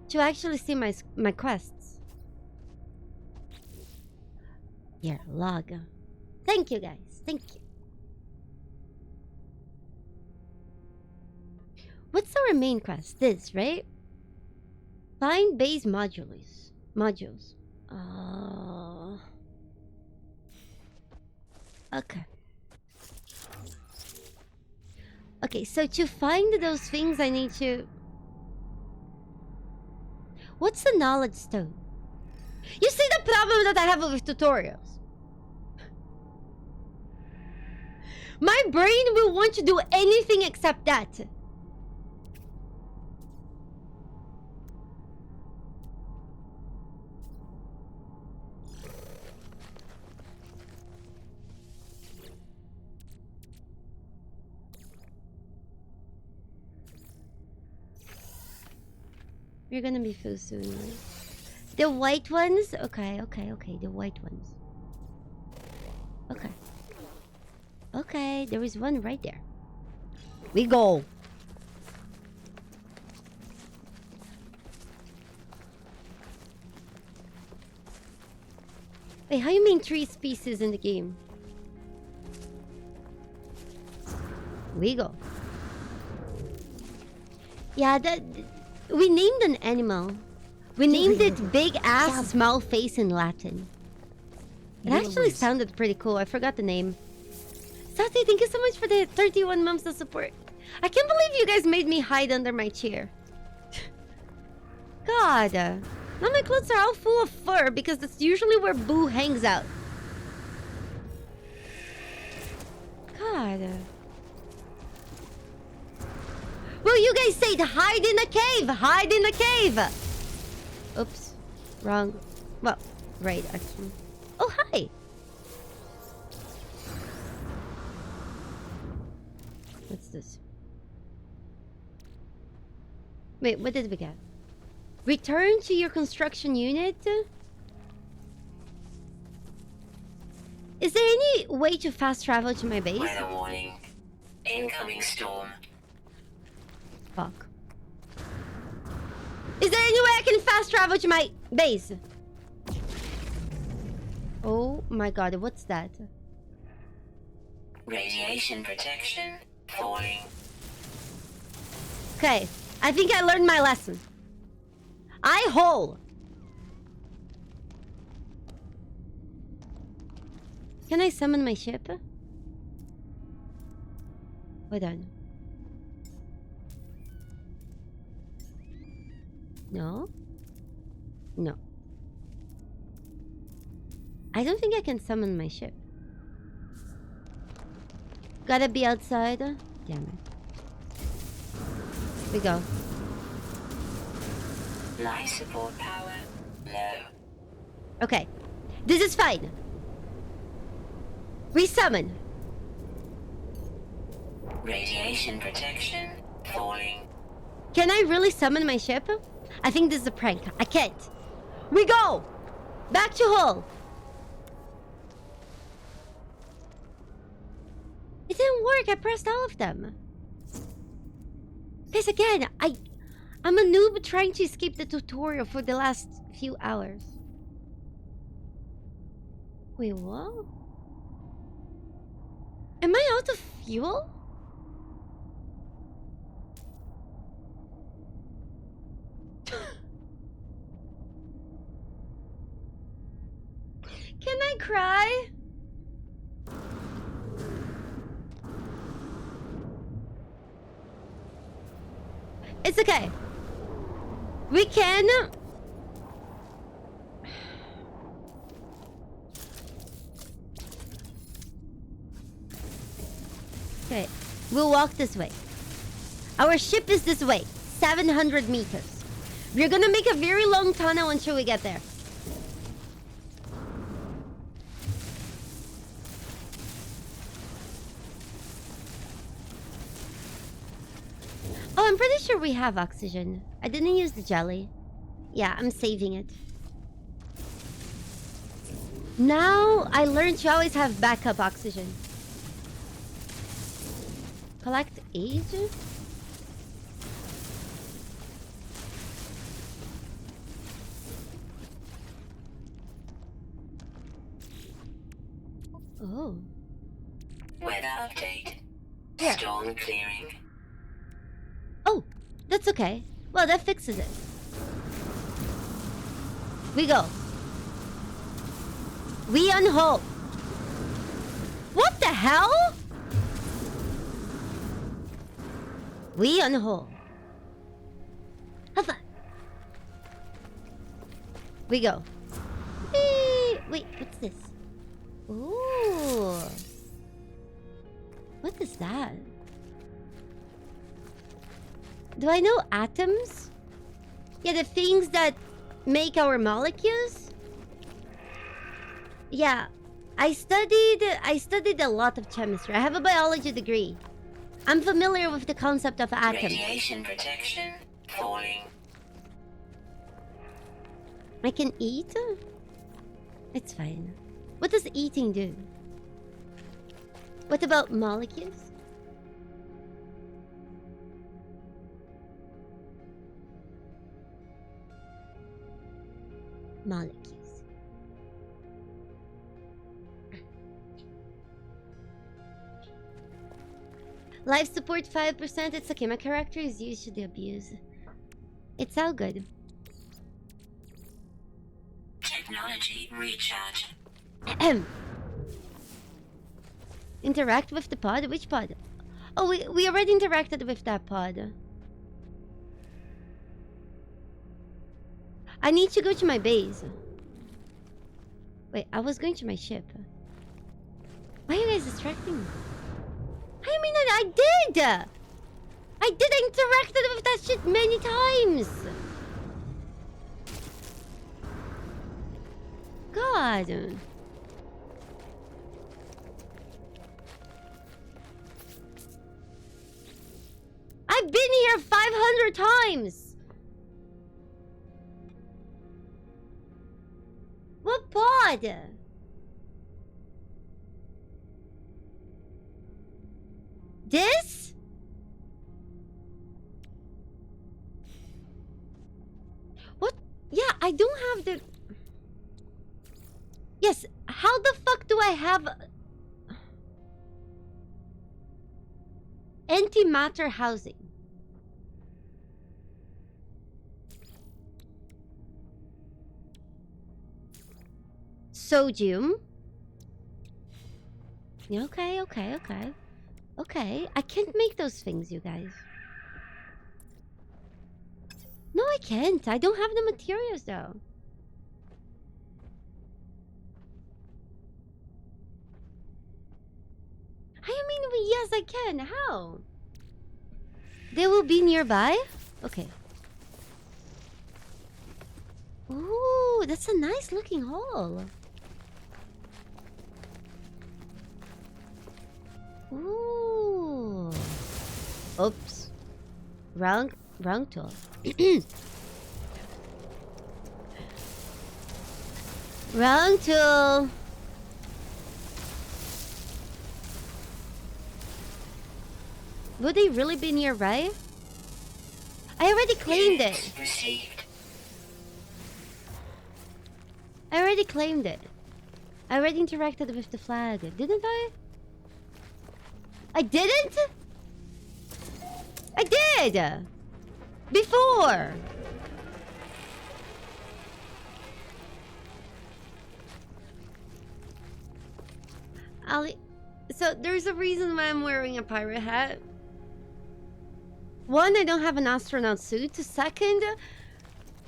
to actually see my quests. Here, log. Thank you guys. Thank you. What's our main quest? This, right? Find base modules. Okay. Okay, so to find those things I need to... What's the knowledge stone? You see the problem that I have with tutorials? My brain will want to do anything except that. We're gonna be full soon, right? The white ones? Okay, okay, okay. The white ones. Okay. Okay, there is one right there. We go. Wait, how you mean 3 species in the game? We go. Yeah, that we named an animal. We named it Big Ass Small Face in Latin. It actually sounded pretty cool. I forgot the name. Sati, thank you so much for the 31 months of support. I can't believe you guys made me hide under my chair. God. Now my clothes are all full of fur because that's usually where Boo hangs out. God. Well, you guys say to hide in a cave! Hide in a cave! Oops. Wrong. Well, right, actually. Oh, hi! What's this? Wait, what did we get? Return to your construction unit? Is there any way to fast travel to my base? Weather warning. Incoming storm. Fuck. Is there any way I can fast travel to my base? Oh my god, what's that? Radiation protection falling. Okay, I think I learned my lesson. Eye hole. Can I summon my ship? Hold on. No? No. I don't think I can summon my ship. Gotta be outside. Damn it. We go. Life support power low. Okay. This is fine. Resummon. Radiation protection falling. Can I really summon my ship? I think this is a prank. I can't. We go! Back to hull. It didn't work. I pressed all of them. Guys, again, I'm a noob trying to escape the tutorial for the last few hours. Wait, what? Am I out of fuel? Can I cry? It's okay. We can... Okay, we'll walk this way. Our ship is this way, 700 meters. We're gonna make a very long tunnel until we get there. Oh, I'm pretty sure we have oxygen. I didn't use the jelly. Yeah, I'm saving it. Now I learned to always have backup oxygen. Collect age? Oh. Weather update. Yeah. Storm clearing. Oh, that's okay. Well, that fixes it. We go. We unhull. What the hell? We unhull. Have fun. We go. Wait, what's this? Ooh. What is that? Do I know atoms? Yeah, the things that make our molecules? Yeah, I studied a lot of chemistry. I have a biology degree. I'm familiar with the concept of atoms. Radiation protection falling. I can eat? It's fine. What does eating do? What about molecules? Molecules. Life support 5%. It's okay. My character is used to the abuse. It's all good. Technology recharge. Interact with the pod? Which pod? Oh, we already interacted with that pod. I need to go to my base. Wait, I was going to my ship. Why are you guys distracting me? I mean, I did! I did! I interacted with that shit many times! God. I've been here 500 times! What pod? This? What? Yeah, I don't have the... Yes, how the fuck do I have... antimatter housing? Sodium. Okay. Okay, I can't make those things, you guys. No, I can't. I don't have the materials, though. I mean, yes, I can. How? They will be nearby? Okay. Ooh, that's a nice looking hole. Ooh. Oops. Wrong tool. Wrong tool. Would they really be nearby? I already claimed it. I already claimed it. I already interacted with the flag, didn't I? I didn't? I did! Before! So there's a reason why I'm wearing a pirate hat. One, I don't have an astronaut suit. Second,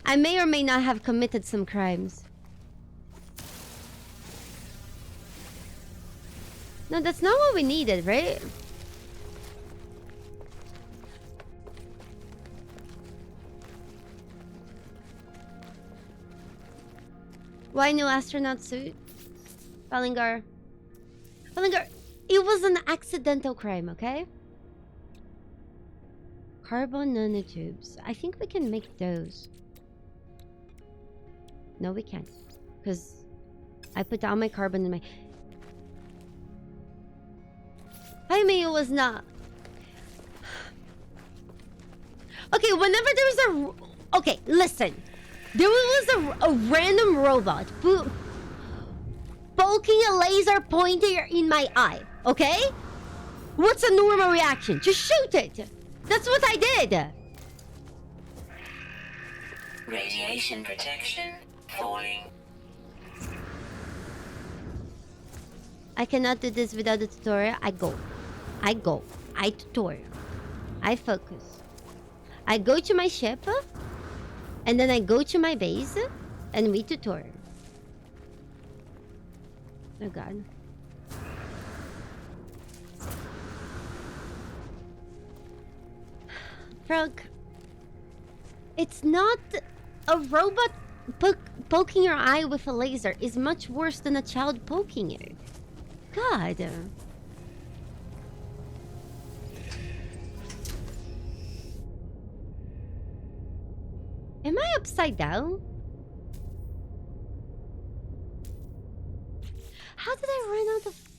I may or may not have committed some crimes. No, that's not what we needed, right? Why no astronaut suit? Ballingar. Ballingar, it was an accidental crime, okay? Carbon nanotubes. I think we can make those. No, we can't. Because I put down my carbon in my... I mean, it was not... Okay, whenever there's a... Okay, listen. There was a random robot poking a laser pointer in my eye, okay? What's a normal reaction? Just shoot it! That's what I did! Radiation protection falling. I cannot do this without a tutorial. I go. I tutorial. I focus. I go to my ship, and then I go to my base, and we tutorial. Oh god. Frog. It's not... A robot poking your eye with a laser is much worse than a child poking you. God. Am I upside down?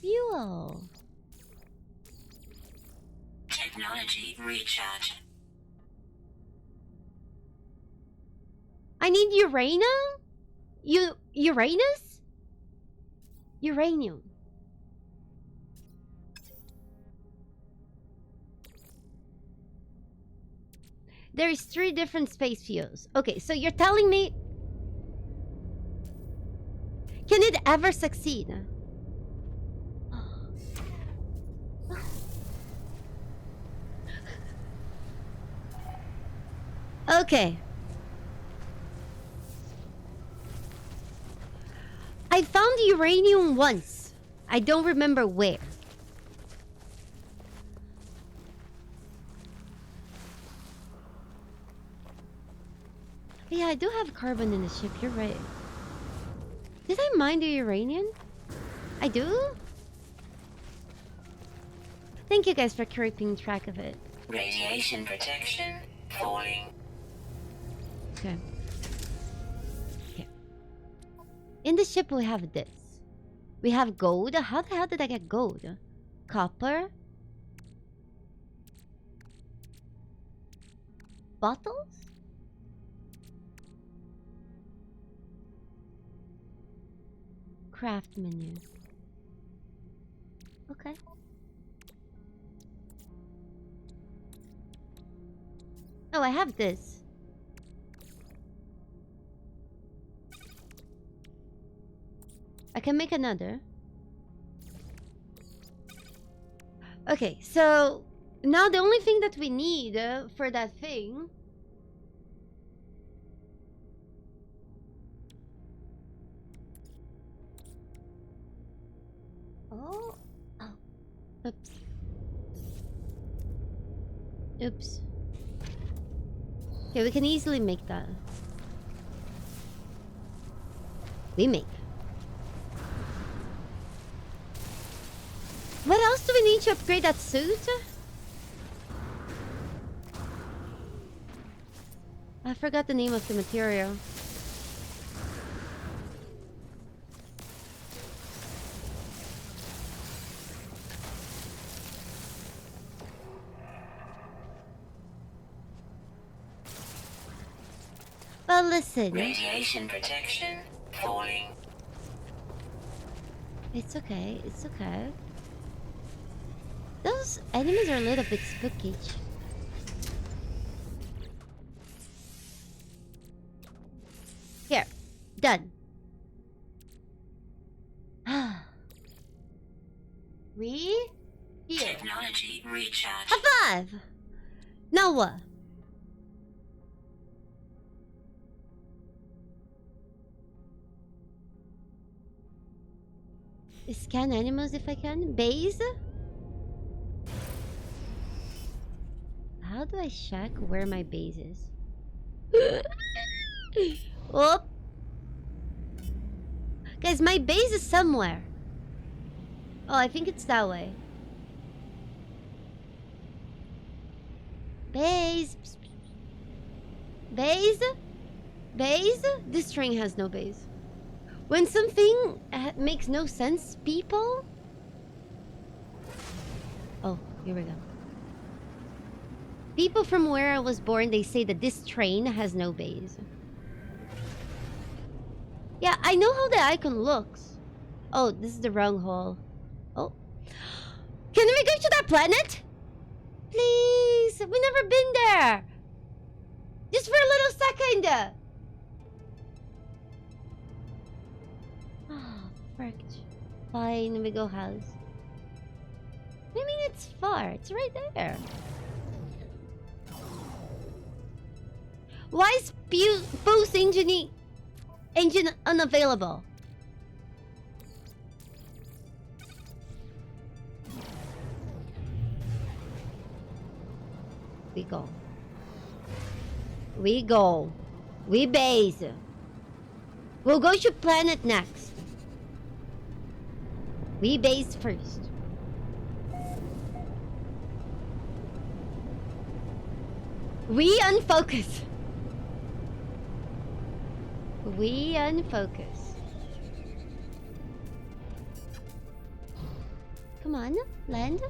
Fuel. Technology recharge. I need uranium? Uranus? Uranium. There is 3 different space fuels. Okay, so you're telling me... Can it ever succeed? Okay. I found uranium once. I don't remember where. Yeah, I do have carbon in the ship. You're right. Did I mine the uranium? I do? Thank you guys for keeping track of it. Radiation protection falling. Okay. Okay. In the ship we have this. We have gold. How the hell did I get gold? Copper. Bottles? Craft menu. Okay. Oh, I have this. I can make another. Okay, so now the only thing that we need for that thing Oh. Oops. Oops. Okay, we can easily make that. We make. What else do we need to upgrade that suit? I forgot the name of the material. Well, listen. Radiation protection falling. It's okay. It's okay. Those enemies are a little bit spooky. Here. Done. Here. Technology recharge. High five! Now what? Scan animals if I can. Base? How do I check where my base is? Whoop! Guys, my base is somewhere. Oh, I think it's that way. Base. Base? Base? This string has no base. When something makes no sense, people... Oh, here we go. People from where I was born, they say that this train has no base. Yeah, I know how the icon looks. Oh, this is the wrong hole. Oh. Can we go to that planet? Please, we've never been there. Just for a little second. Oh, frick. Fine, we go house. I mean, it's far. It's right there. Why is boost engine unavailable? We go. We go. We base. We'll go to planet next. We base first. We unfocus. We unfocus. Come on, land.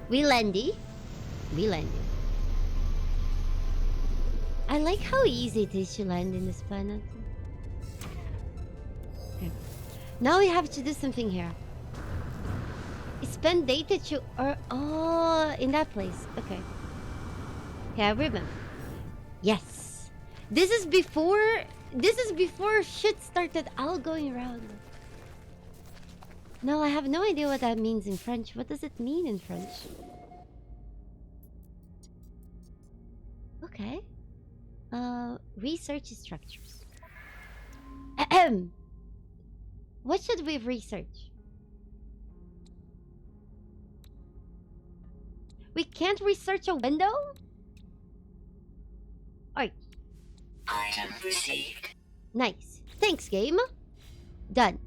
We landy. We landy. I like how easy it is to land in this planet. Okay. Now we have to do something here. Spend data to oh, in that place. Okay. Okay, I remember. Yes. This is before shit started all going around. No, I have no idea what that means in French. What does it mean in French? Okay. Research structures. Ahem. What should we research? We can't research a window? Alright. Item received. Nice. Thanks, game. Done.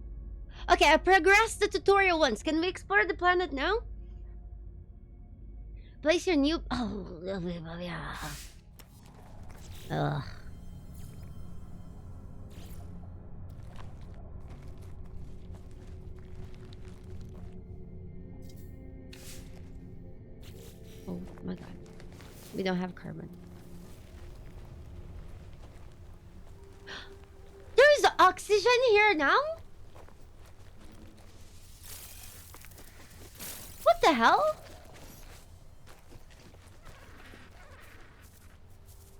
Okay, I progressed the tutorial once. Can we explore the planet now? Place your new... Oh, yeah. Ugh. Oh my god. We don't have carbon. There is oxygen here now? What the hell?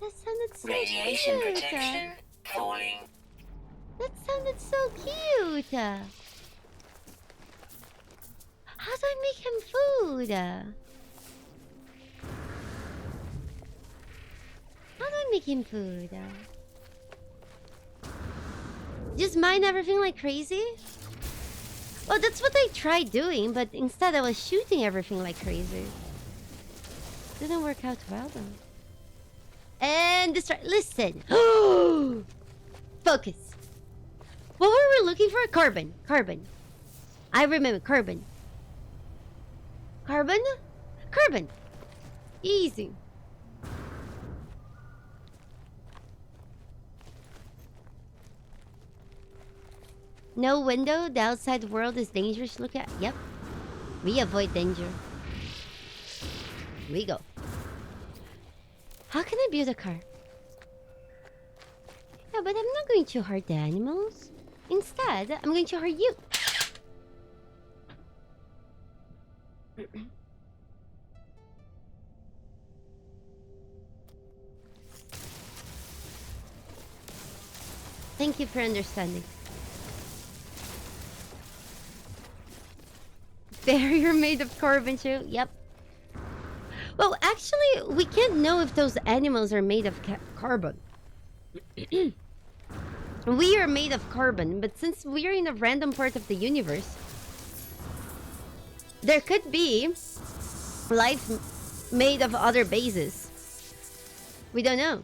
That sounded so Radiation cute. protection falling. That sounded so cute. How do I make him food? How do I make him food? Just mine everything like crazy? Well, that's what I tried doing, but instead I was shooting everything like crazy. Didn't work out well though. And this right, listen. Focus. What were we looking for? Carbon. Carbon. I remember carbon. Carbon? Carbon. Easy. No window. The outside world is dangerous to look at. Yep. We avoid danger. We go. How can I build a car? Yeah, but I'm not going to hurt the animals. Instead, I'm going to hurt you. Thank you for understanding. Barrier made of carbon too. Yep. Well, actually, we can't know if those animals are made of carbon. We are made of carbon, but since we are in a random part of the universe, there could be life made of other bases. We don't know.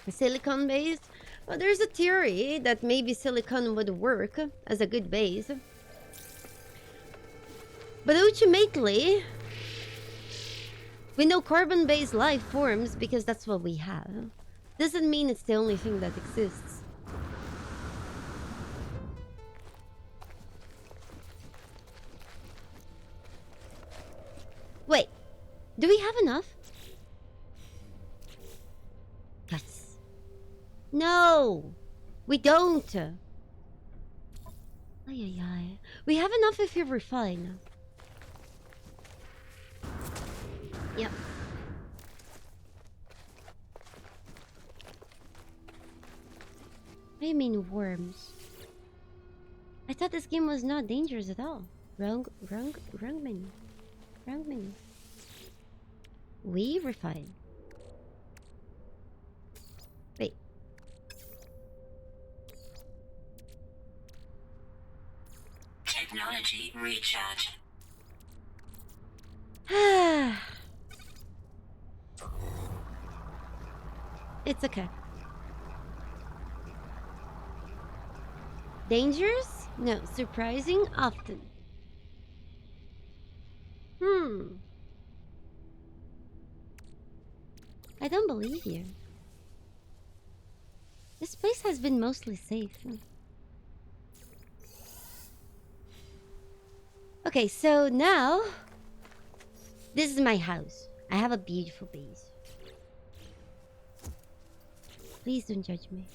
A silicon base? Well, there's a theory that maybe silicon would work as a good base. But ultimately, we know carbon-based life forms because that's what we have. Doesn't mean it's the only thing that exists. Wait, do we have enough? Yes. No, we don't. Ay, ay, ay. We have enough if you refine. Yep. What do you mean worms? I thought this game was not dangerous at all. Wrong menu. Wrong menu. We refine. Wait. Technology recharge. It's okay. Dangerous? No. Surprising? Often. I don't believe you. This place has been mostly safe. Okay, so now this is my house. I have a beautiful base. Please don't judge me.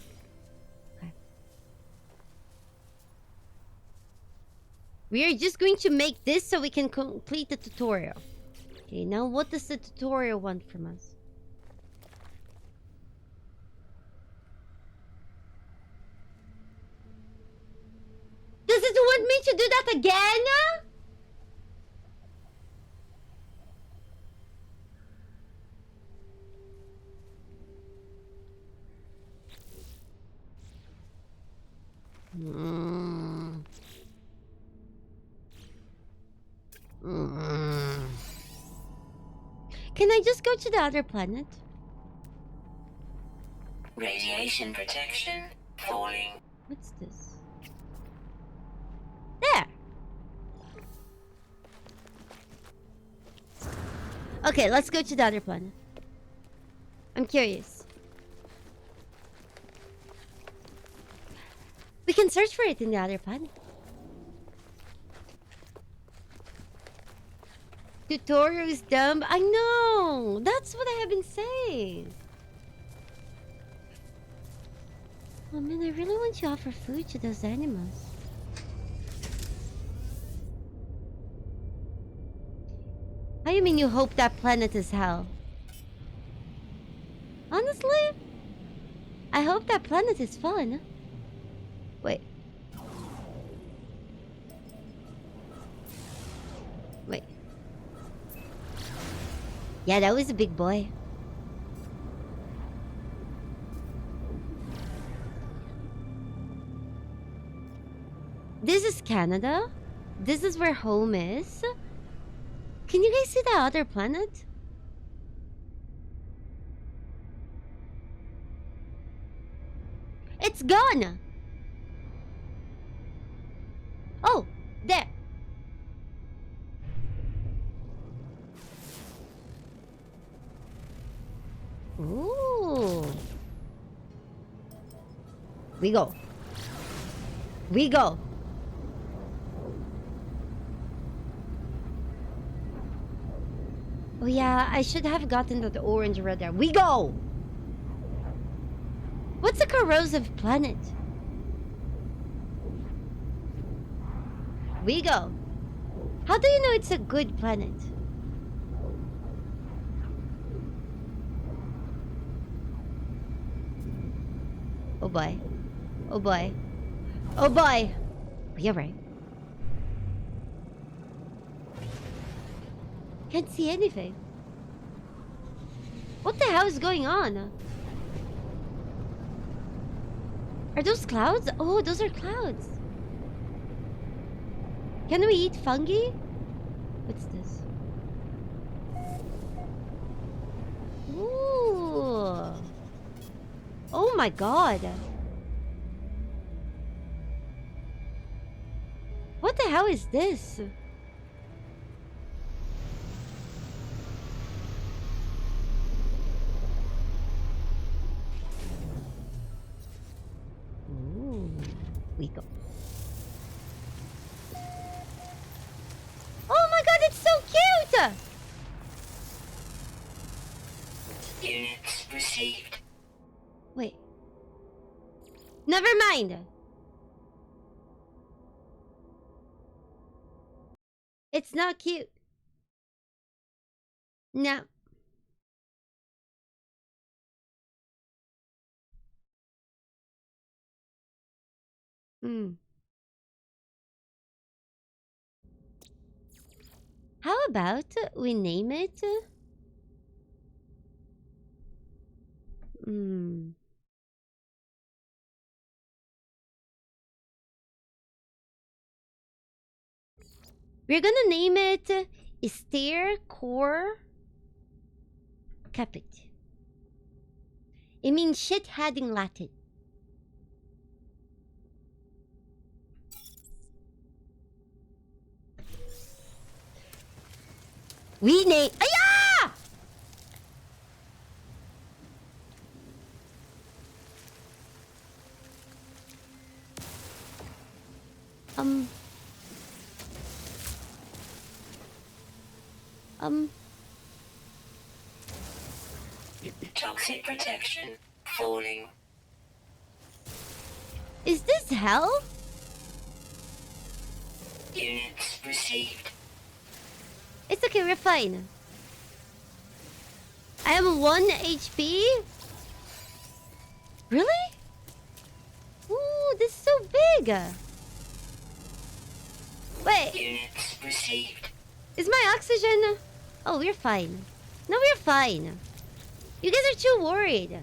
Okay. We are just going to make this so we can complete the tutorial. Okay, now what does the tutorial want from us? Does it want me to do that again? Can I just go to the other planet? Radiation protection falling. What's this? There! Okay, let's go to the other planet. I'm curious. We can search for it in the other planet. Tutorial is dumb. I know. That's what I have been saying. Oh man, I really want to offer food to those animals. How you mean you hope that planet is hell? Honestly, I hope that planet is fun. Wait. Wait. Yeah, that was a big boy. This is Canada. This is where home is. Can you guys see that other planet? It's gone! Oh, there. Ooh. We go. We go. Oh yeah, I should have gotten the orange right there. We go! What's a corrosive planet? We go. How do you know it's a good planet? Oh boy. Oh boy. Oh boy! You're right. Can't see anything. What the hell is going on? Are those clouds? Oh, those are clouds. Can we eat fungi? What's this? Ooh. Oh my god. What the hell is this? Ooh. We go. Oh my god, it's so cute! Units received. Wait. Never mind. It's not cute. No. Hmm. How about we name it? Hmm. We're gonna name it Stair Core Capit. It means shithead in Latin. We name. Aya! Um, Toxic protection falling. is this hell? Units received. It's okay, we're fine. I am 1 HP? Really? Ooh, this is so big! Wait, Units received. is my oxygen... Oh, we're fine. No, we're fine. You guys are too worried.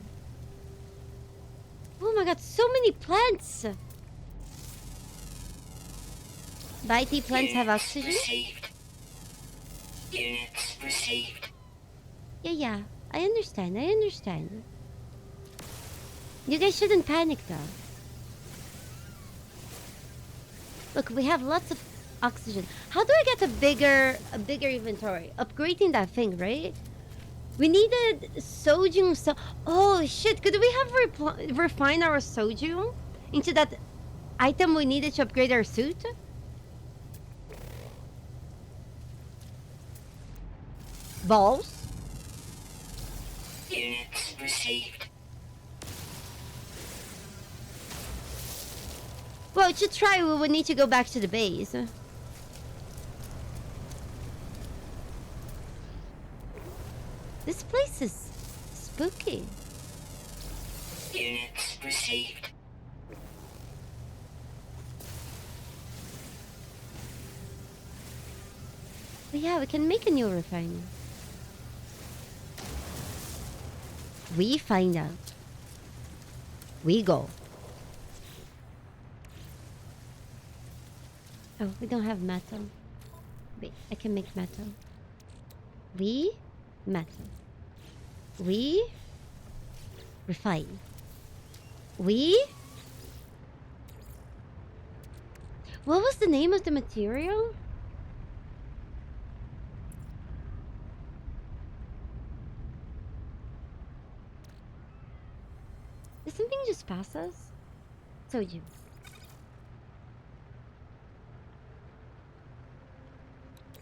Oh my god, so many plants! Bitey plants have Units oxygen? received. Units received. Yeah, I understand, I understand. You guys shouldn't panic though. Look, we have lots of oxygen. How do I get a bigger inventory? Upgrading that thing, right? We needed sodium. Oh shit! Could we have refine our sodium into that item we needed to upgrade our suit? Balls. Units received. Well, to try, we would need to go back to the base. This place is spooky. Units received. But yeah, we can make a new refinery. We find out. We go. Oh, we don't have metal. Wait, I can make metal. We metal. We refine. We... What was the name of the material? Did something just pass us? Sodium.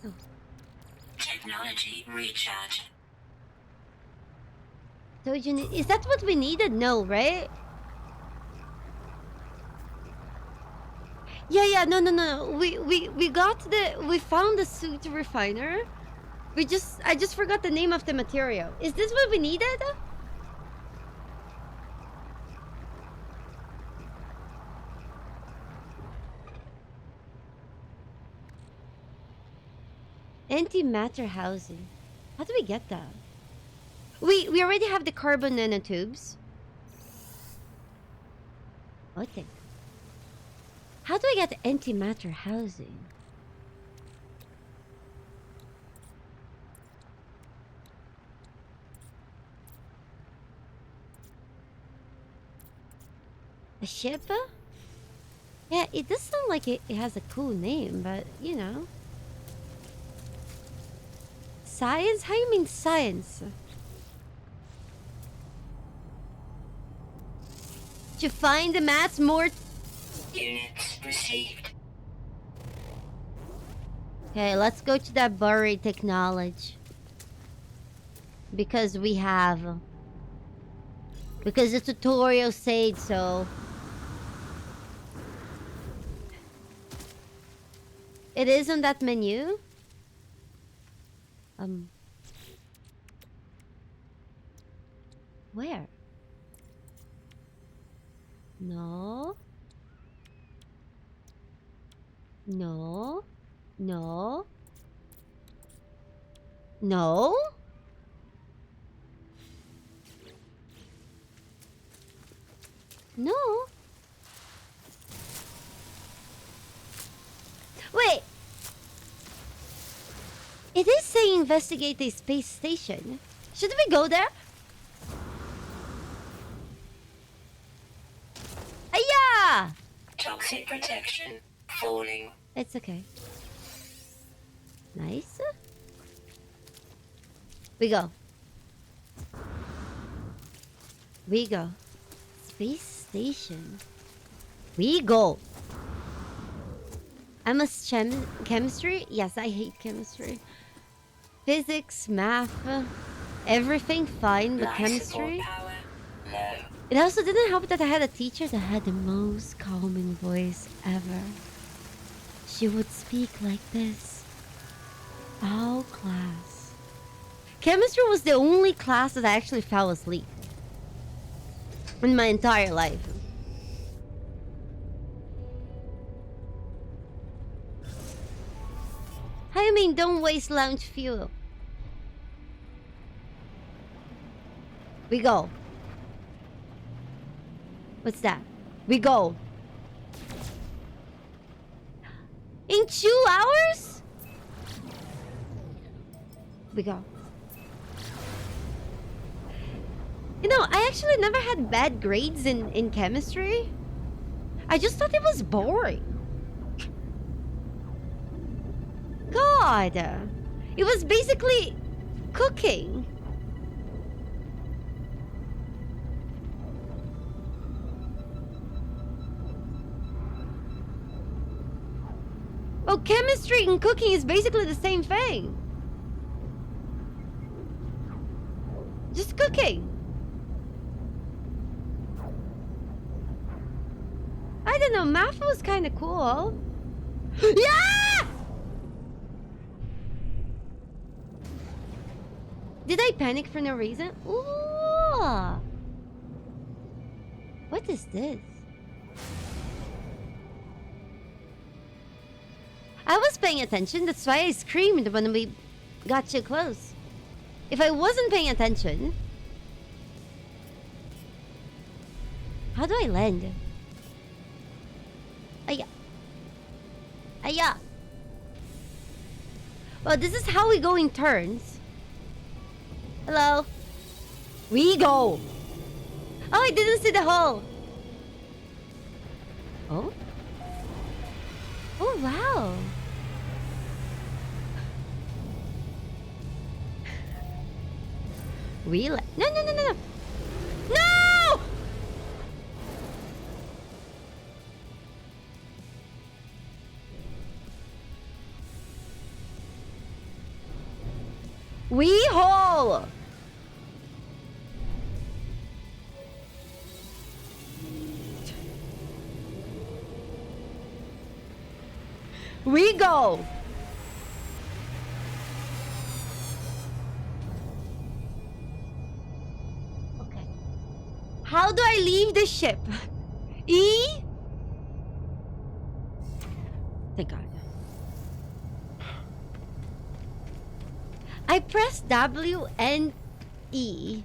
Oh. Technology recharge. Sodium, is that what we needed? No, right? Yeah, no. We found the suit refiner. I just forgot the name of the material. Is this what we needed? Antimatter housing. How do we get that? We already have the carbon nanotubes. Okay. How do I get antimatter housing? A ship? Yeah, it does sound like it has a cool name, but you know. Science? How you mean science? To find the mats more... Units received. Okay, let's go to that buried technology. Because we have... Because the tutorial said so. It is on that menu? Where? No. No. No. No? No. Wait. It is saying investigate the space station. Should we go there? Aya! Toxic protection falling. It's okay. Nice. We go. We go. Space station. We go. I must chemistry? Yes, I hate chemistry. Physics, math, everything fine, but Life chemistry. support power low. It also didn't help that I had a teacher that had the most calming voice ever. She would speak like this. All class. Chemistry was the only class that I actually fell asleep in my entire life. How you mean don't waste launch fuel? We go. What's that? We go. In 2 hours? We go. You know, I actually never had bad grades in chemistry. I just thought it was boring. God. It was basically cooking. Well, chemistry and cooking is basically the same thing. Just cooking. I don't know, math was kind of cool. Yeah! Did I panic for no reason? Ooh. What is this? I was paying attention, that's why I screamed when we got too close. If I wasn't paying attention... How do I land? Aya. Aya. Well, this is how we go in turns. Hello. We go. Oh, I didn't see the hole. Oh? Oh, wow. We no, no, no, no, no. No! We hole. We go. Okay. How do I leave the ship? E? Thank God. I press W and E.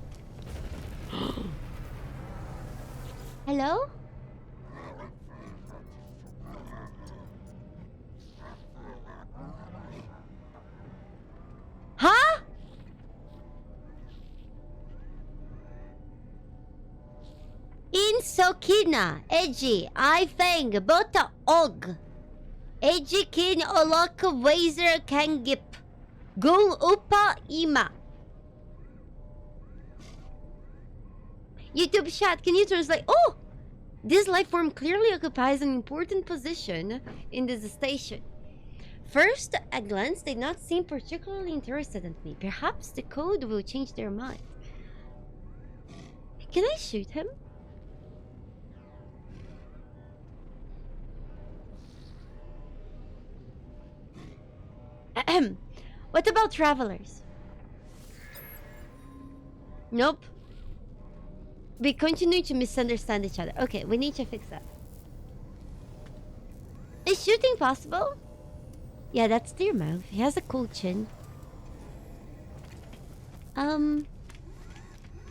Hello? Huh? Insokina, Eji, I Fang, Bota Og. Eji Kin Olok Wazer Kangip. Gung Upa Ima. YouTube chat, can you translate? Oh! This life form clearly occupies an important position in this station. First, at glance, they not seem particularly interested in me. Perhaps the code will change their mind. Can I shoot him? Ahem. What about travelers? Nope. We continue to misunderstand each other. Okay, we need to fix that. Is shooting possible? Yeah, that's their mouth. He has a cool chin.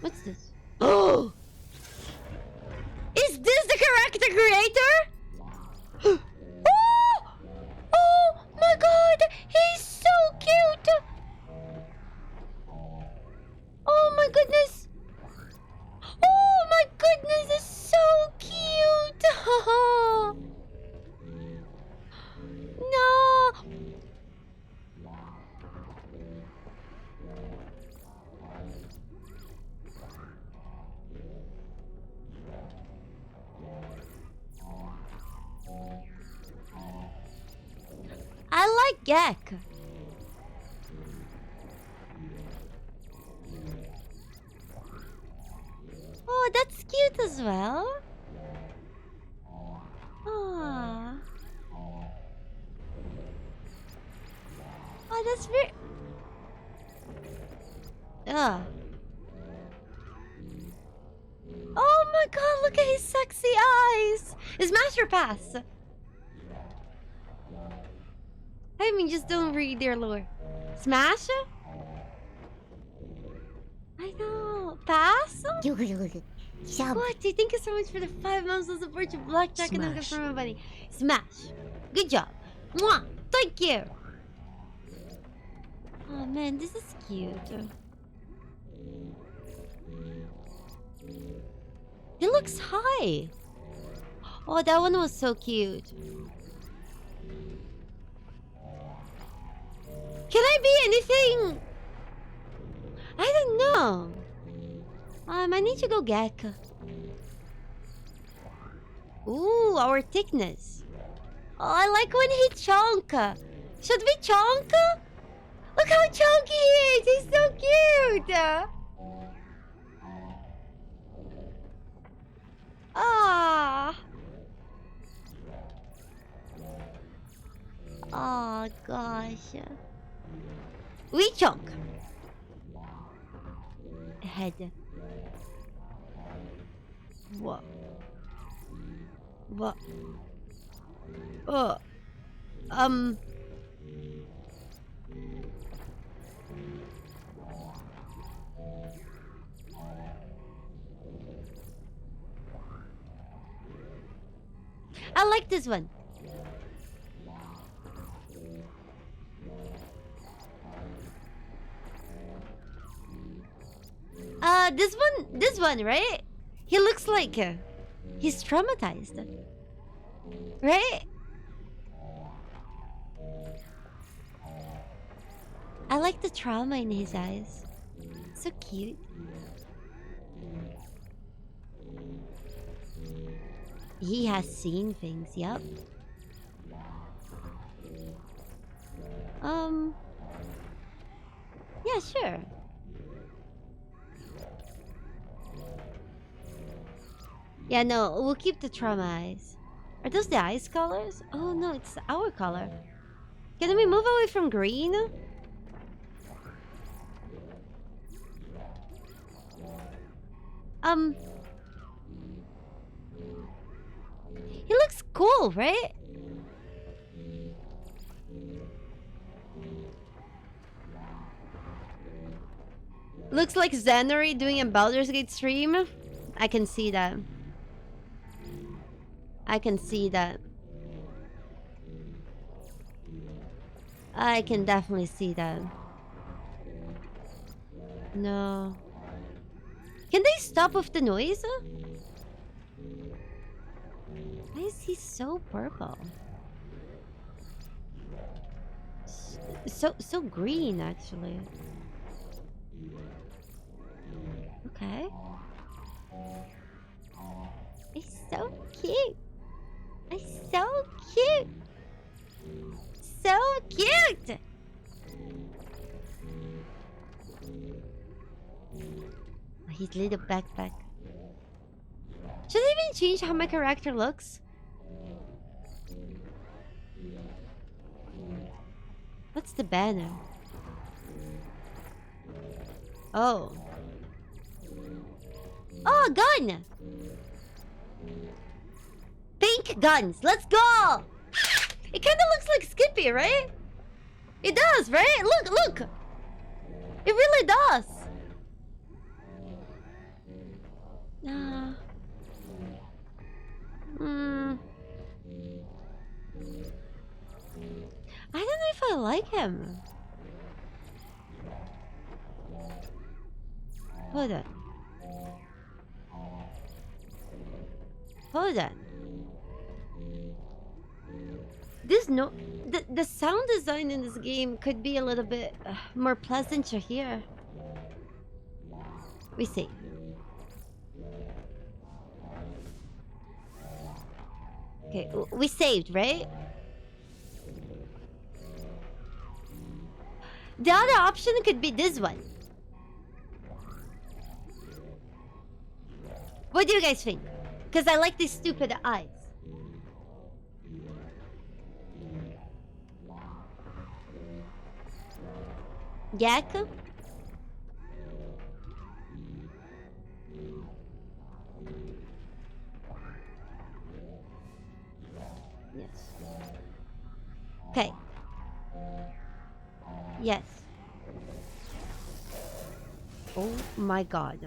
What's this? Oh! Is this the character creator? Oh! Oh my god! He's so cute! Oh my goodness! Oh my goodness, it's so cute! No! I like Gek. Oh, that's cute as well. Ah. Oh, that's very. Ah. Oh my god, look at his sexy eyes! Smash or pass? I mean, just don't read their lore. Smash? I know. Pass? Sub. What? Thank you so much for the 5 months of support to Blackjack and Nugget from my buddy. Smash. Good job. Mwah. Thank you. Oh man, this is cute. He looks high. Oh, that one was so cute. Can I be anything? I don't know. I need to go Gek. Ooh, our thickness. Oh, I like when he chonk. Should we chonk? Look how chunky he is. He's so cute. Ah. Oh gosh. We chonk. Head. What? What? Um. I like this one. This one, right? He looks like he's traumatized, right? I like the trauma in his eyes. So cute. He has seen things, yep. Yeah, sure. Yeah, no, we'll keep the trauma eyes. Are those the eyes colors? Oh no, it's our color. Can we move away from green? He looks cool, right? Looks like Xanary doing a Baldur's Gate stream. I can see that. I can see that. I can definitely see that. No. Can they stop with the noise? Why is he so purple? So green, actually. Okay. He's so cute. He's so cute. So cute. His little backpack. Should I even change how my character looks? What's the banner? Oh. Oh, gun! Pink guns. Let's go! It kind of looks like Skippy, right? It does, right? Look! It really does. I don't know if I like him. Hold on. Hold on. The sound design in this game could be a little bit more pleasant to hear. We see. Okay, we saved, right? The other option could be this one. What do you guys think? Because I like these stupid eyes. Yak? Yes. Okay. Yes. Oh my god.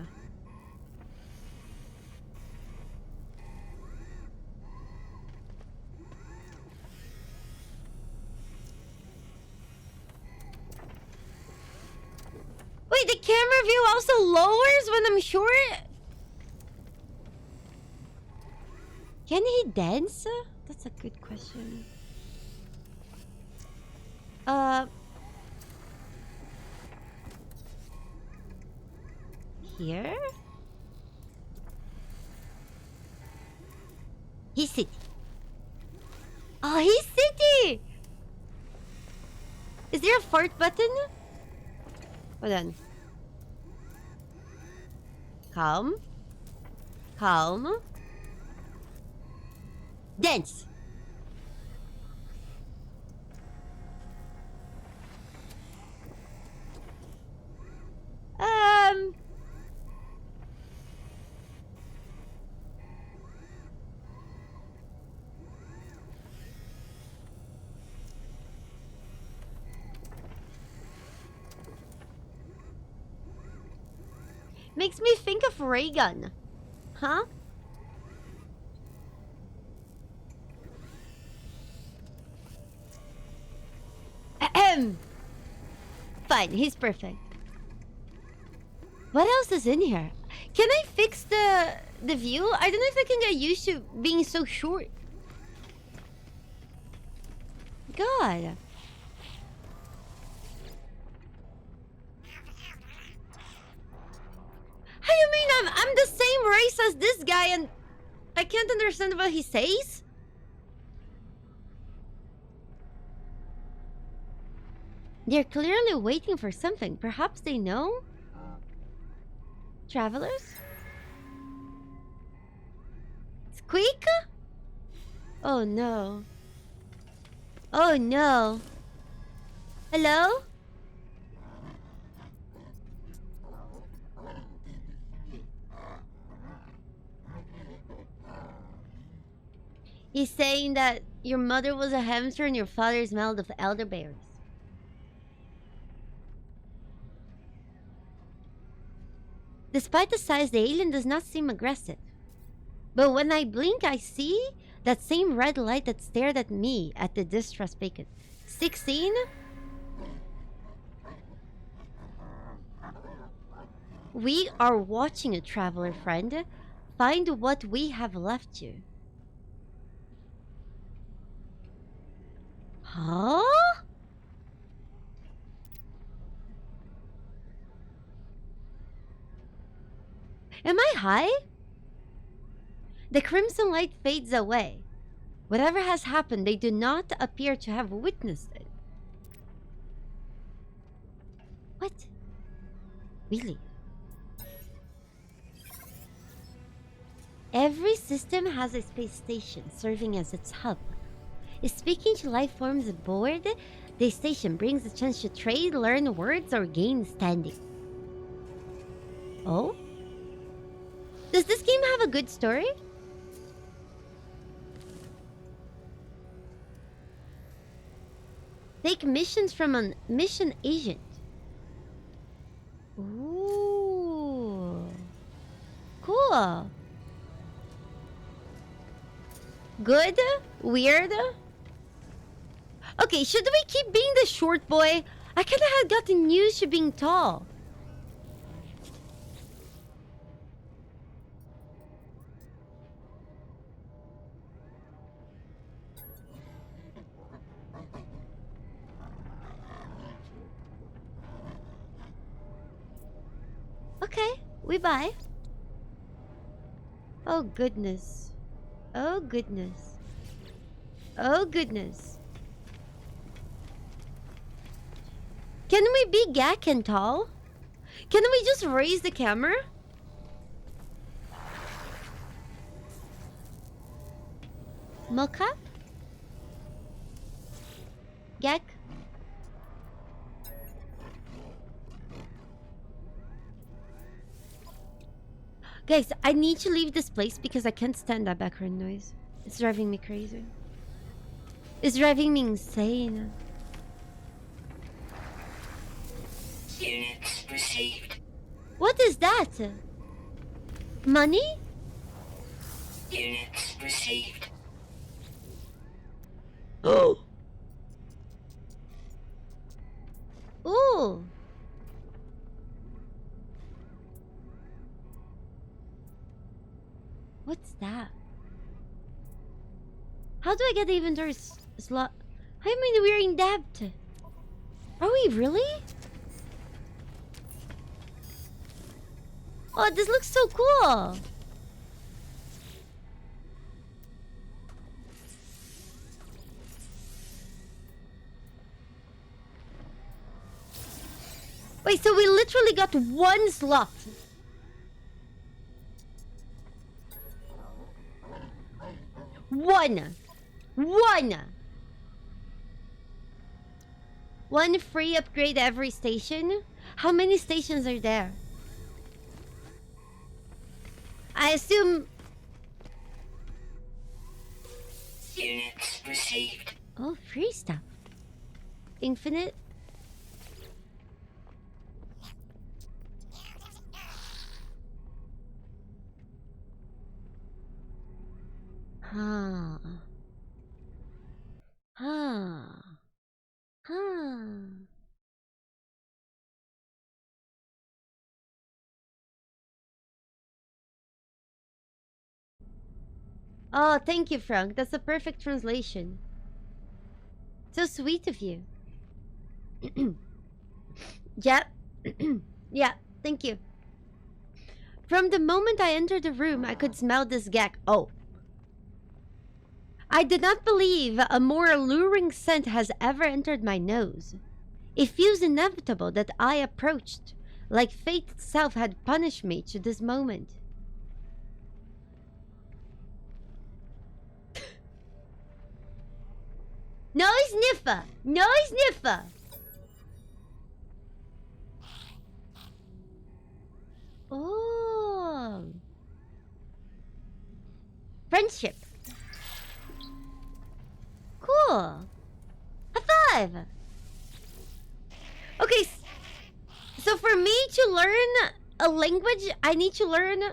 Wait, the camera view also lowers when I'm short? Can he dance? That's a good question. Here? He's sitting. Oh, he's sitting! Is there a fart button? Hold on. Calm. Calm. Dance! Makes me think of Reagan. Huh? Ahem. Fine, he's perfect. What else is in here? Can I fix the view? I don't know if I can get used to being so short. God. How you mean I'm the same race as this guy and I can't understand what he says? They're clearly waiting for something. Perhaps they know? Travelers? Squeak? Oh no. Oh no. Hello? He's saying that your mother was a hamster and your father smelled of elderberries. Despite the size, the alien does not seem aggressive. But when I blink, I see that same red light that stared at me at the distrust beacon. 16? We are watching you, traveler friend. Find what we have left you. Huh? Am I high? The crimson light fades away. Whatever has happened, they do not appear to have witnessed it. What? Really? Every system has a space station serving as its hub. Speaking to life forms aboard, the station brings a chance to trade, learn words, or gain standing. Oh? Does this game have a good story? Take missions from a mission agent. Ooh. Cool. Good? Weird? Okay, should we keep being the short boy? I kinda had gotten used to being tall. Okay, we buy. Oh goodness. Oh goodness. Oh goodness. Can we be Gak and tall? Can we just raise the camera? Mocap? Gek? Guys, I need to leave this place because I can't stand that background noise. It's driving me crazy. It's driving me insane. Units received. What is that? Money? Units received. Oh. Ooh. What's that? How do I get the inventory slot? How am I we're in debt? Are we really? Oh, this looks so cool. Wait, so we literally got one slot. One. One free upgrade every station? How many stations are there? I assume... Units received. Oh, free stuff. Infinite? Huh. Oh, thank you, Frank. That's a perfect translation. So sweet of you. Yeah. Yeah, thank you. From the moment I entered the room, I could smell this gag. Oh. I did not believe a more alluring scent has ever entered my nose. It feels inevitable that I approached, like fate itself had punished me to this moment. No sniffer! No sniffer! Oh. Friendship. Cool. High five! Okay, so for me to learn a language, I need to learn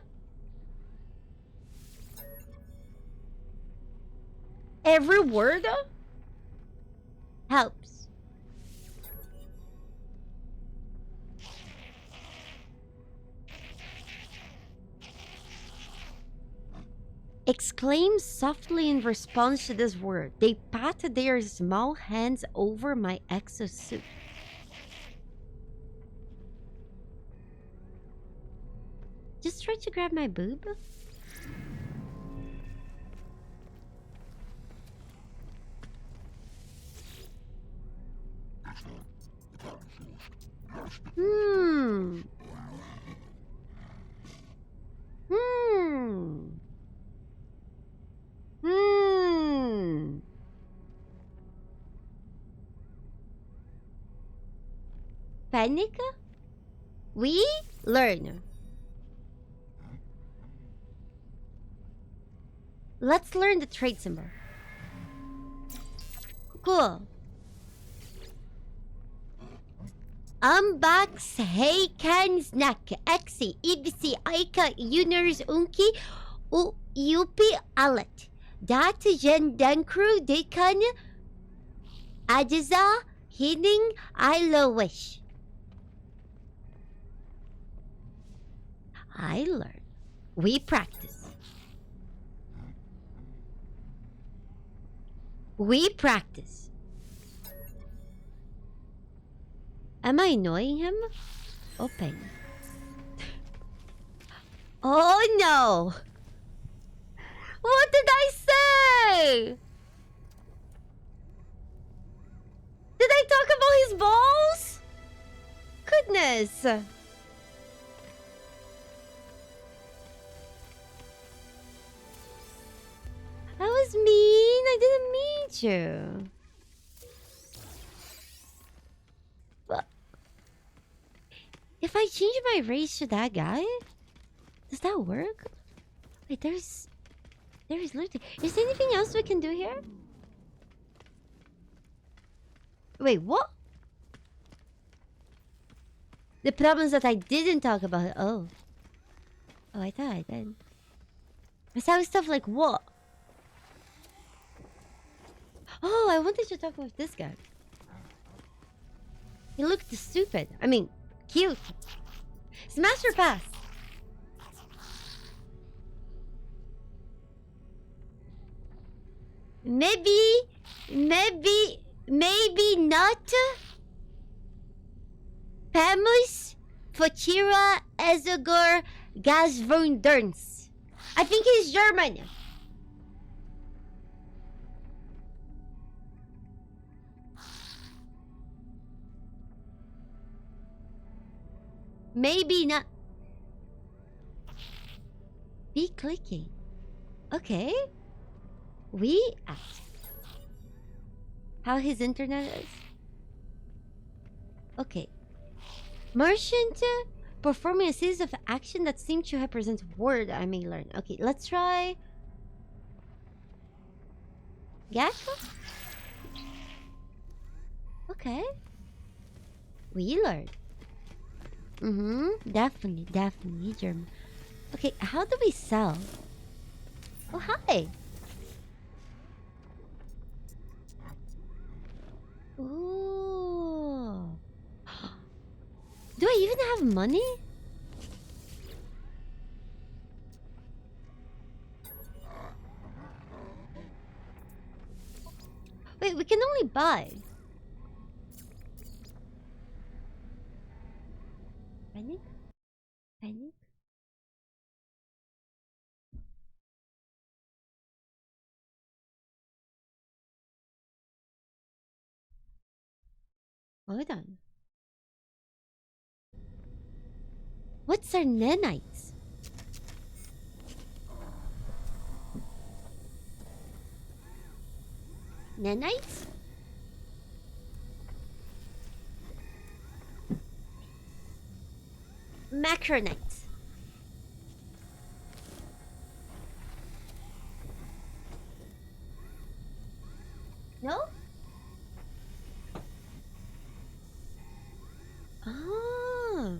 every word? Helps. Exclaim softly in response to this word. They patted their small hands over my exosuit. Just try to grab my boob? Hmm. Panic? We learn. Let's learn the trade symbol. Cool. Unbox Heikan Snack Exi Ibsi Aika Uners Unki Yupi Alet Dat Jen Dankru Dekan Ajiza Hinning Ilowish. I learn. We practice. We practice. Am I annoying him? Open. Oh no! What did I say? Did I talk about his balls? Goodness. That was me. true. But if I change my race to that guy, does that work? Wait, there's literally. Is there anything else we can do here? Wait, what? The problems that I didn't talk about. Oh, I thought I did. Besides stuff like what? Oh, I wanted to talk with this guy. He looked stupid. I mean, cute. Smash or pass? Maybe not. Pamus, Fachira, Ezegor, Gazvundurns. I think he's German. Maybe not. Be clicking. Okay. We ask how his internet is. Okay. Merchant performing a series of action that seem to represent word I may learn. Okay, let's try Gacha. Okay. We learn. Definitely German. Okay, how do we sell? Oh, hi. Ooh. Do I even have money? Wait, we can only buy. Panic? Panic? Hold on. What's our nanites? Nanites? Macronites. No? Ah.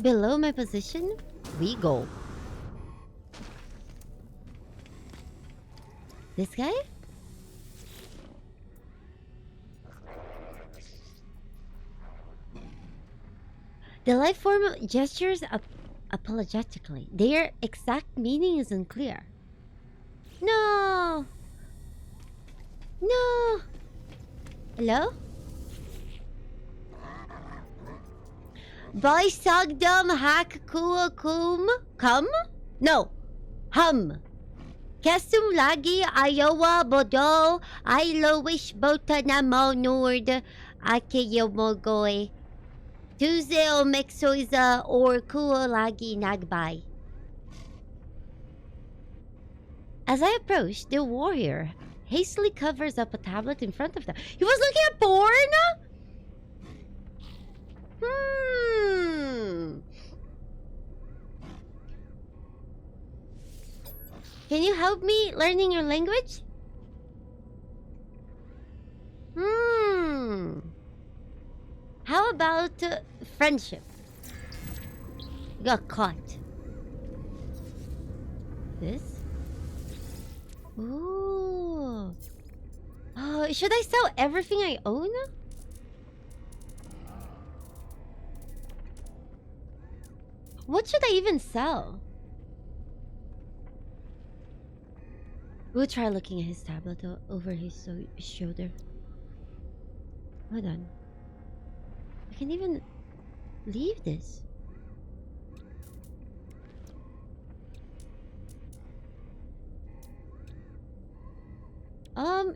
Below my position, we go. This guy? The life form gestures apologetically. Their exact meaning is unclear. No! No! Hello? Boy Sogdom Hak Kum? Come? No. Hum. Kesum lagi Iowa Bodo I lowish bota na mo nord ake yomogoy. Tuesday o mexoiza or kuo lagi nagbay. As I approach, the warrior hastily covers up a tablet in front of them. He was looking at porn? Can you help me learning your language? How about friendship? You got caught. This? Ooh. Oh, should I sell everything I own? What should I even sell? We'll try looking at his tablet over his shoulder. Hold on. I can even leave this.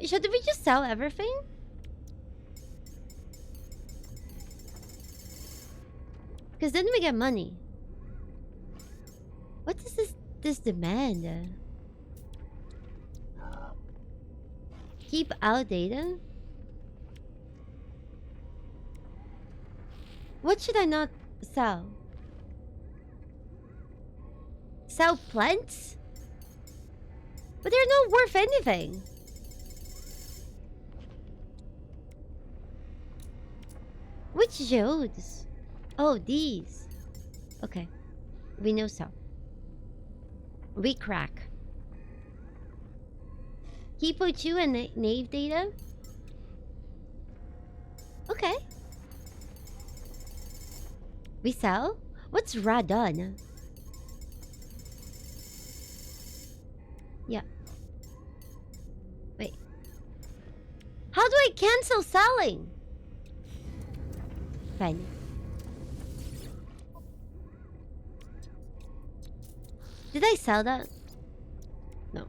Should we just sell everything? Because then we get money. What is this demand? Keep outdated? What should I not sell? Sell plants? But they're not worth anything. Which geodes? Oh, these. Okay. We know so. We crack. Kipo2 and Nave data? Okay. We sell? What's Radon? Yeah. Wait. How do I cancel selling? Fine. Did I sell that? No.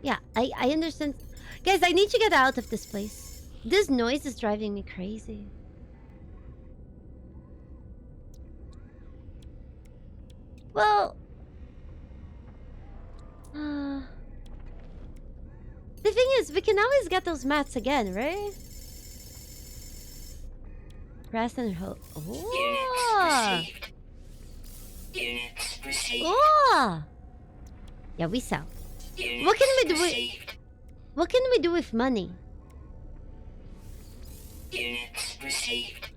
Yeah, I understand. Guys, I need to get out of this place. This noise is driving me crazy. Well... the thing is, we can always get those mats again, right? Grass and hoe. Oh! Units received. Oh! Yeah, we sell. What can we do with... What can we do with money? Units received.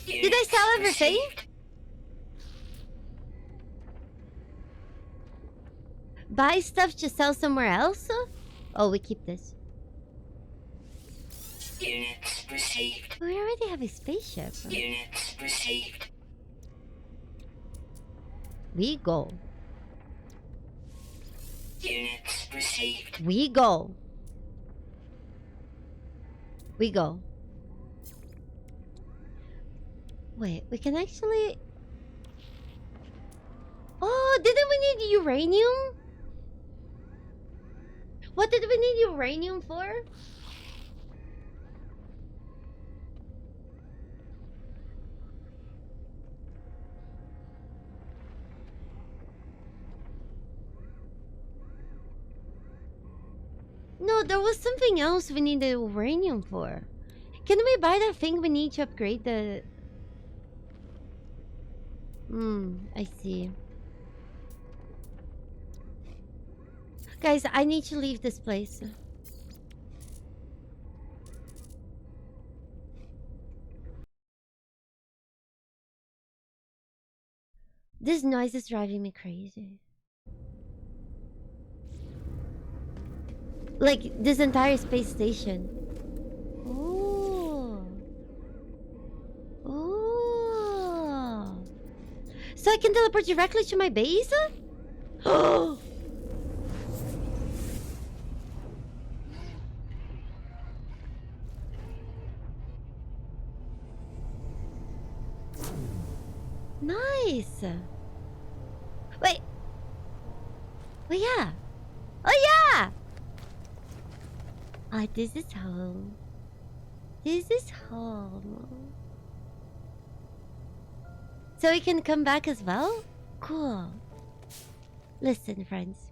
Did I sell everything? Buy stuff to sell somewhere else? Oh, we keep this. Units received. We already have a spaceship. Units received. We go. Units received. We go. We go. Wait, we can actually... Oh, didn't we need uranium? What did we need uranium for? No, there was something else we need the uranium for. Can we buy that thing we need to upgrade the... I see. Guys, I need to leave this place. This noise is driving me crazy. Like, this entire space station. Oh. Oh. So I can teleport directly to my base? Oh. Nice. Wait. Oh yeah. Oh yeah. Ah, this is home. This is home. So we can come back as well? Cool. Listen, friends.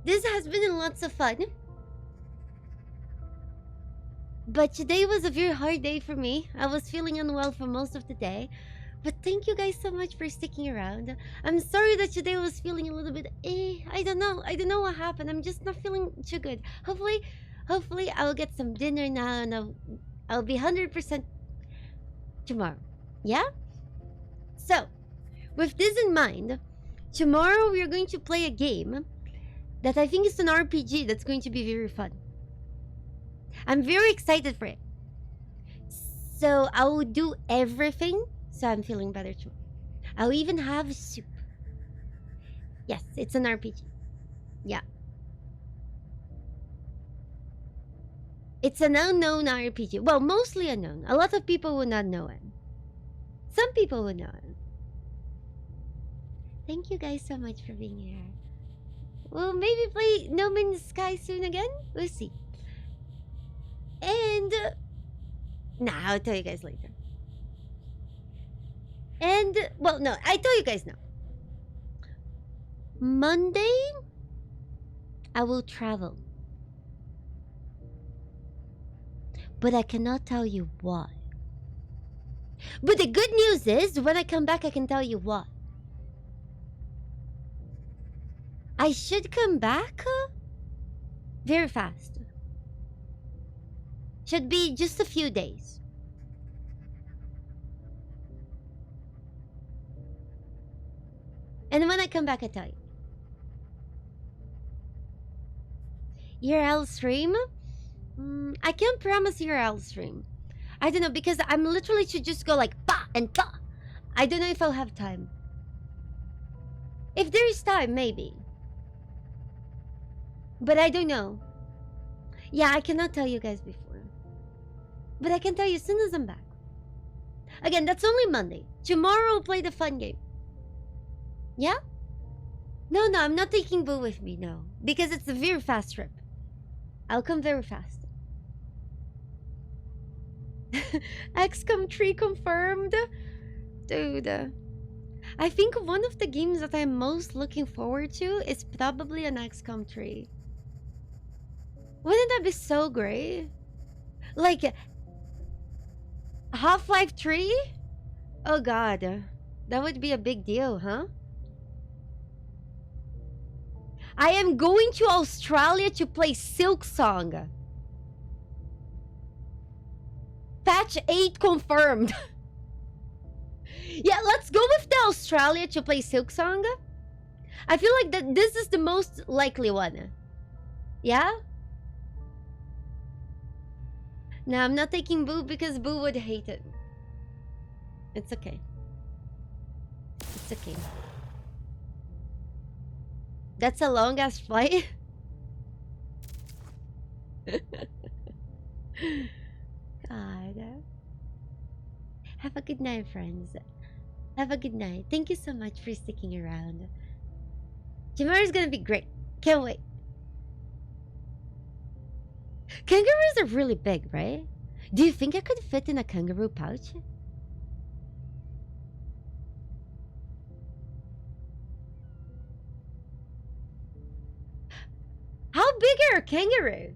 This has been lots of fun. But today was a very hard day for me. I was feeling unwell for most of the day. But thank you guys so much for sticking around. I'm sorry that today was feeling a little bit I don't know. I don't know what happened. I'm just not feeling too good. Hopefully I'll get some dinner now and I'll be 100% tomorrow. Yeah? So, with this in mind, tomorrow we're going to play a game that I think is an RPG that's going to be very fun. I'm very excited for it. So I will do everything so I'm feeling better too. I'll even have soup. Yes, it's an RPG. Yeah. It's an unknown RPG. Well, mostly unknown. A lot of people will not know it. Some people will know it. Thank you guys so much for being here. we'll maybe play No Man's Sky soon again. We'll see. And nah, I'll tell you guys later. And well, no, I tell you guys now. Monday, I will travel, but I cannot tell you why. But the good news is, when I come back, I can tell you why. I should come back very fast. Should be just a few days. And when I come back, I tell you. URL stream? I can't promise URL stream. I don't know, because I'm literally should just go like pa and pa. I don't know if I'll have time. If there is time, maybe. But I don't know. Yeah, I cannot tell you guys before. But I can tell you as soon as I'm back. Again, that's only Monday. Tomorrow we'll play the fun game. Yeah? No, I'm not taking Boo with me, no. Because it's a very fast trip. I'll come very fast. XCOM 3 confirmed? Dude. I think one of the games that I'm most looking forward to is probably an XCOM 3. Wouldn't that be so great? Like, Half-Life 3? Oh god. That would be a big deal, huh? I am going to Australia to play Silksong. Patch 8 confirmed. Yeah, let's go with the Australia to play Silksong. I feel like that this is the most likely one. Yeah? No, I'm not taking Boo because Boo would hate it. It's okay. It's okay. That's a long ass flight. God. Have a good night, friends. Have a good night. Thank you so much for sticking around. Tomorrow's gonna be great. Can't wait. Kangaroos are really big, right? Do you think I could fit in a kangaroo pouch? How big are a kangaroo?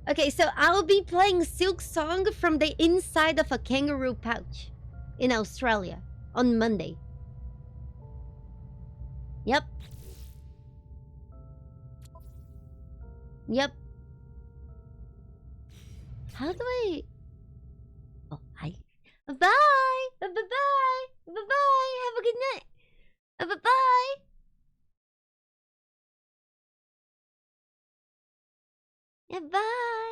Okay, so I'll be playing Silksong from the inside of a kangaroo pouch in Australia on Monday. Yep. Yep. How do I... Oh, hi. Bye! Bye-bye! Bye-bye! Have a good night! Bye-bye! Bye!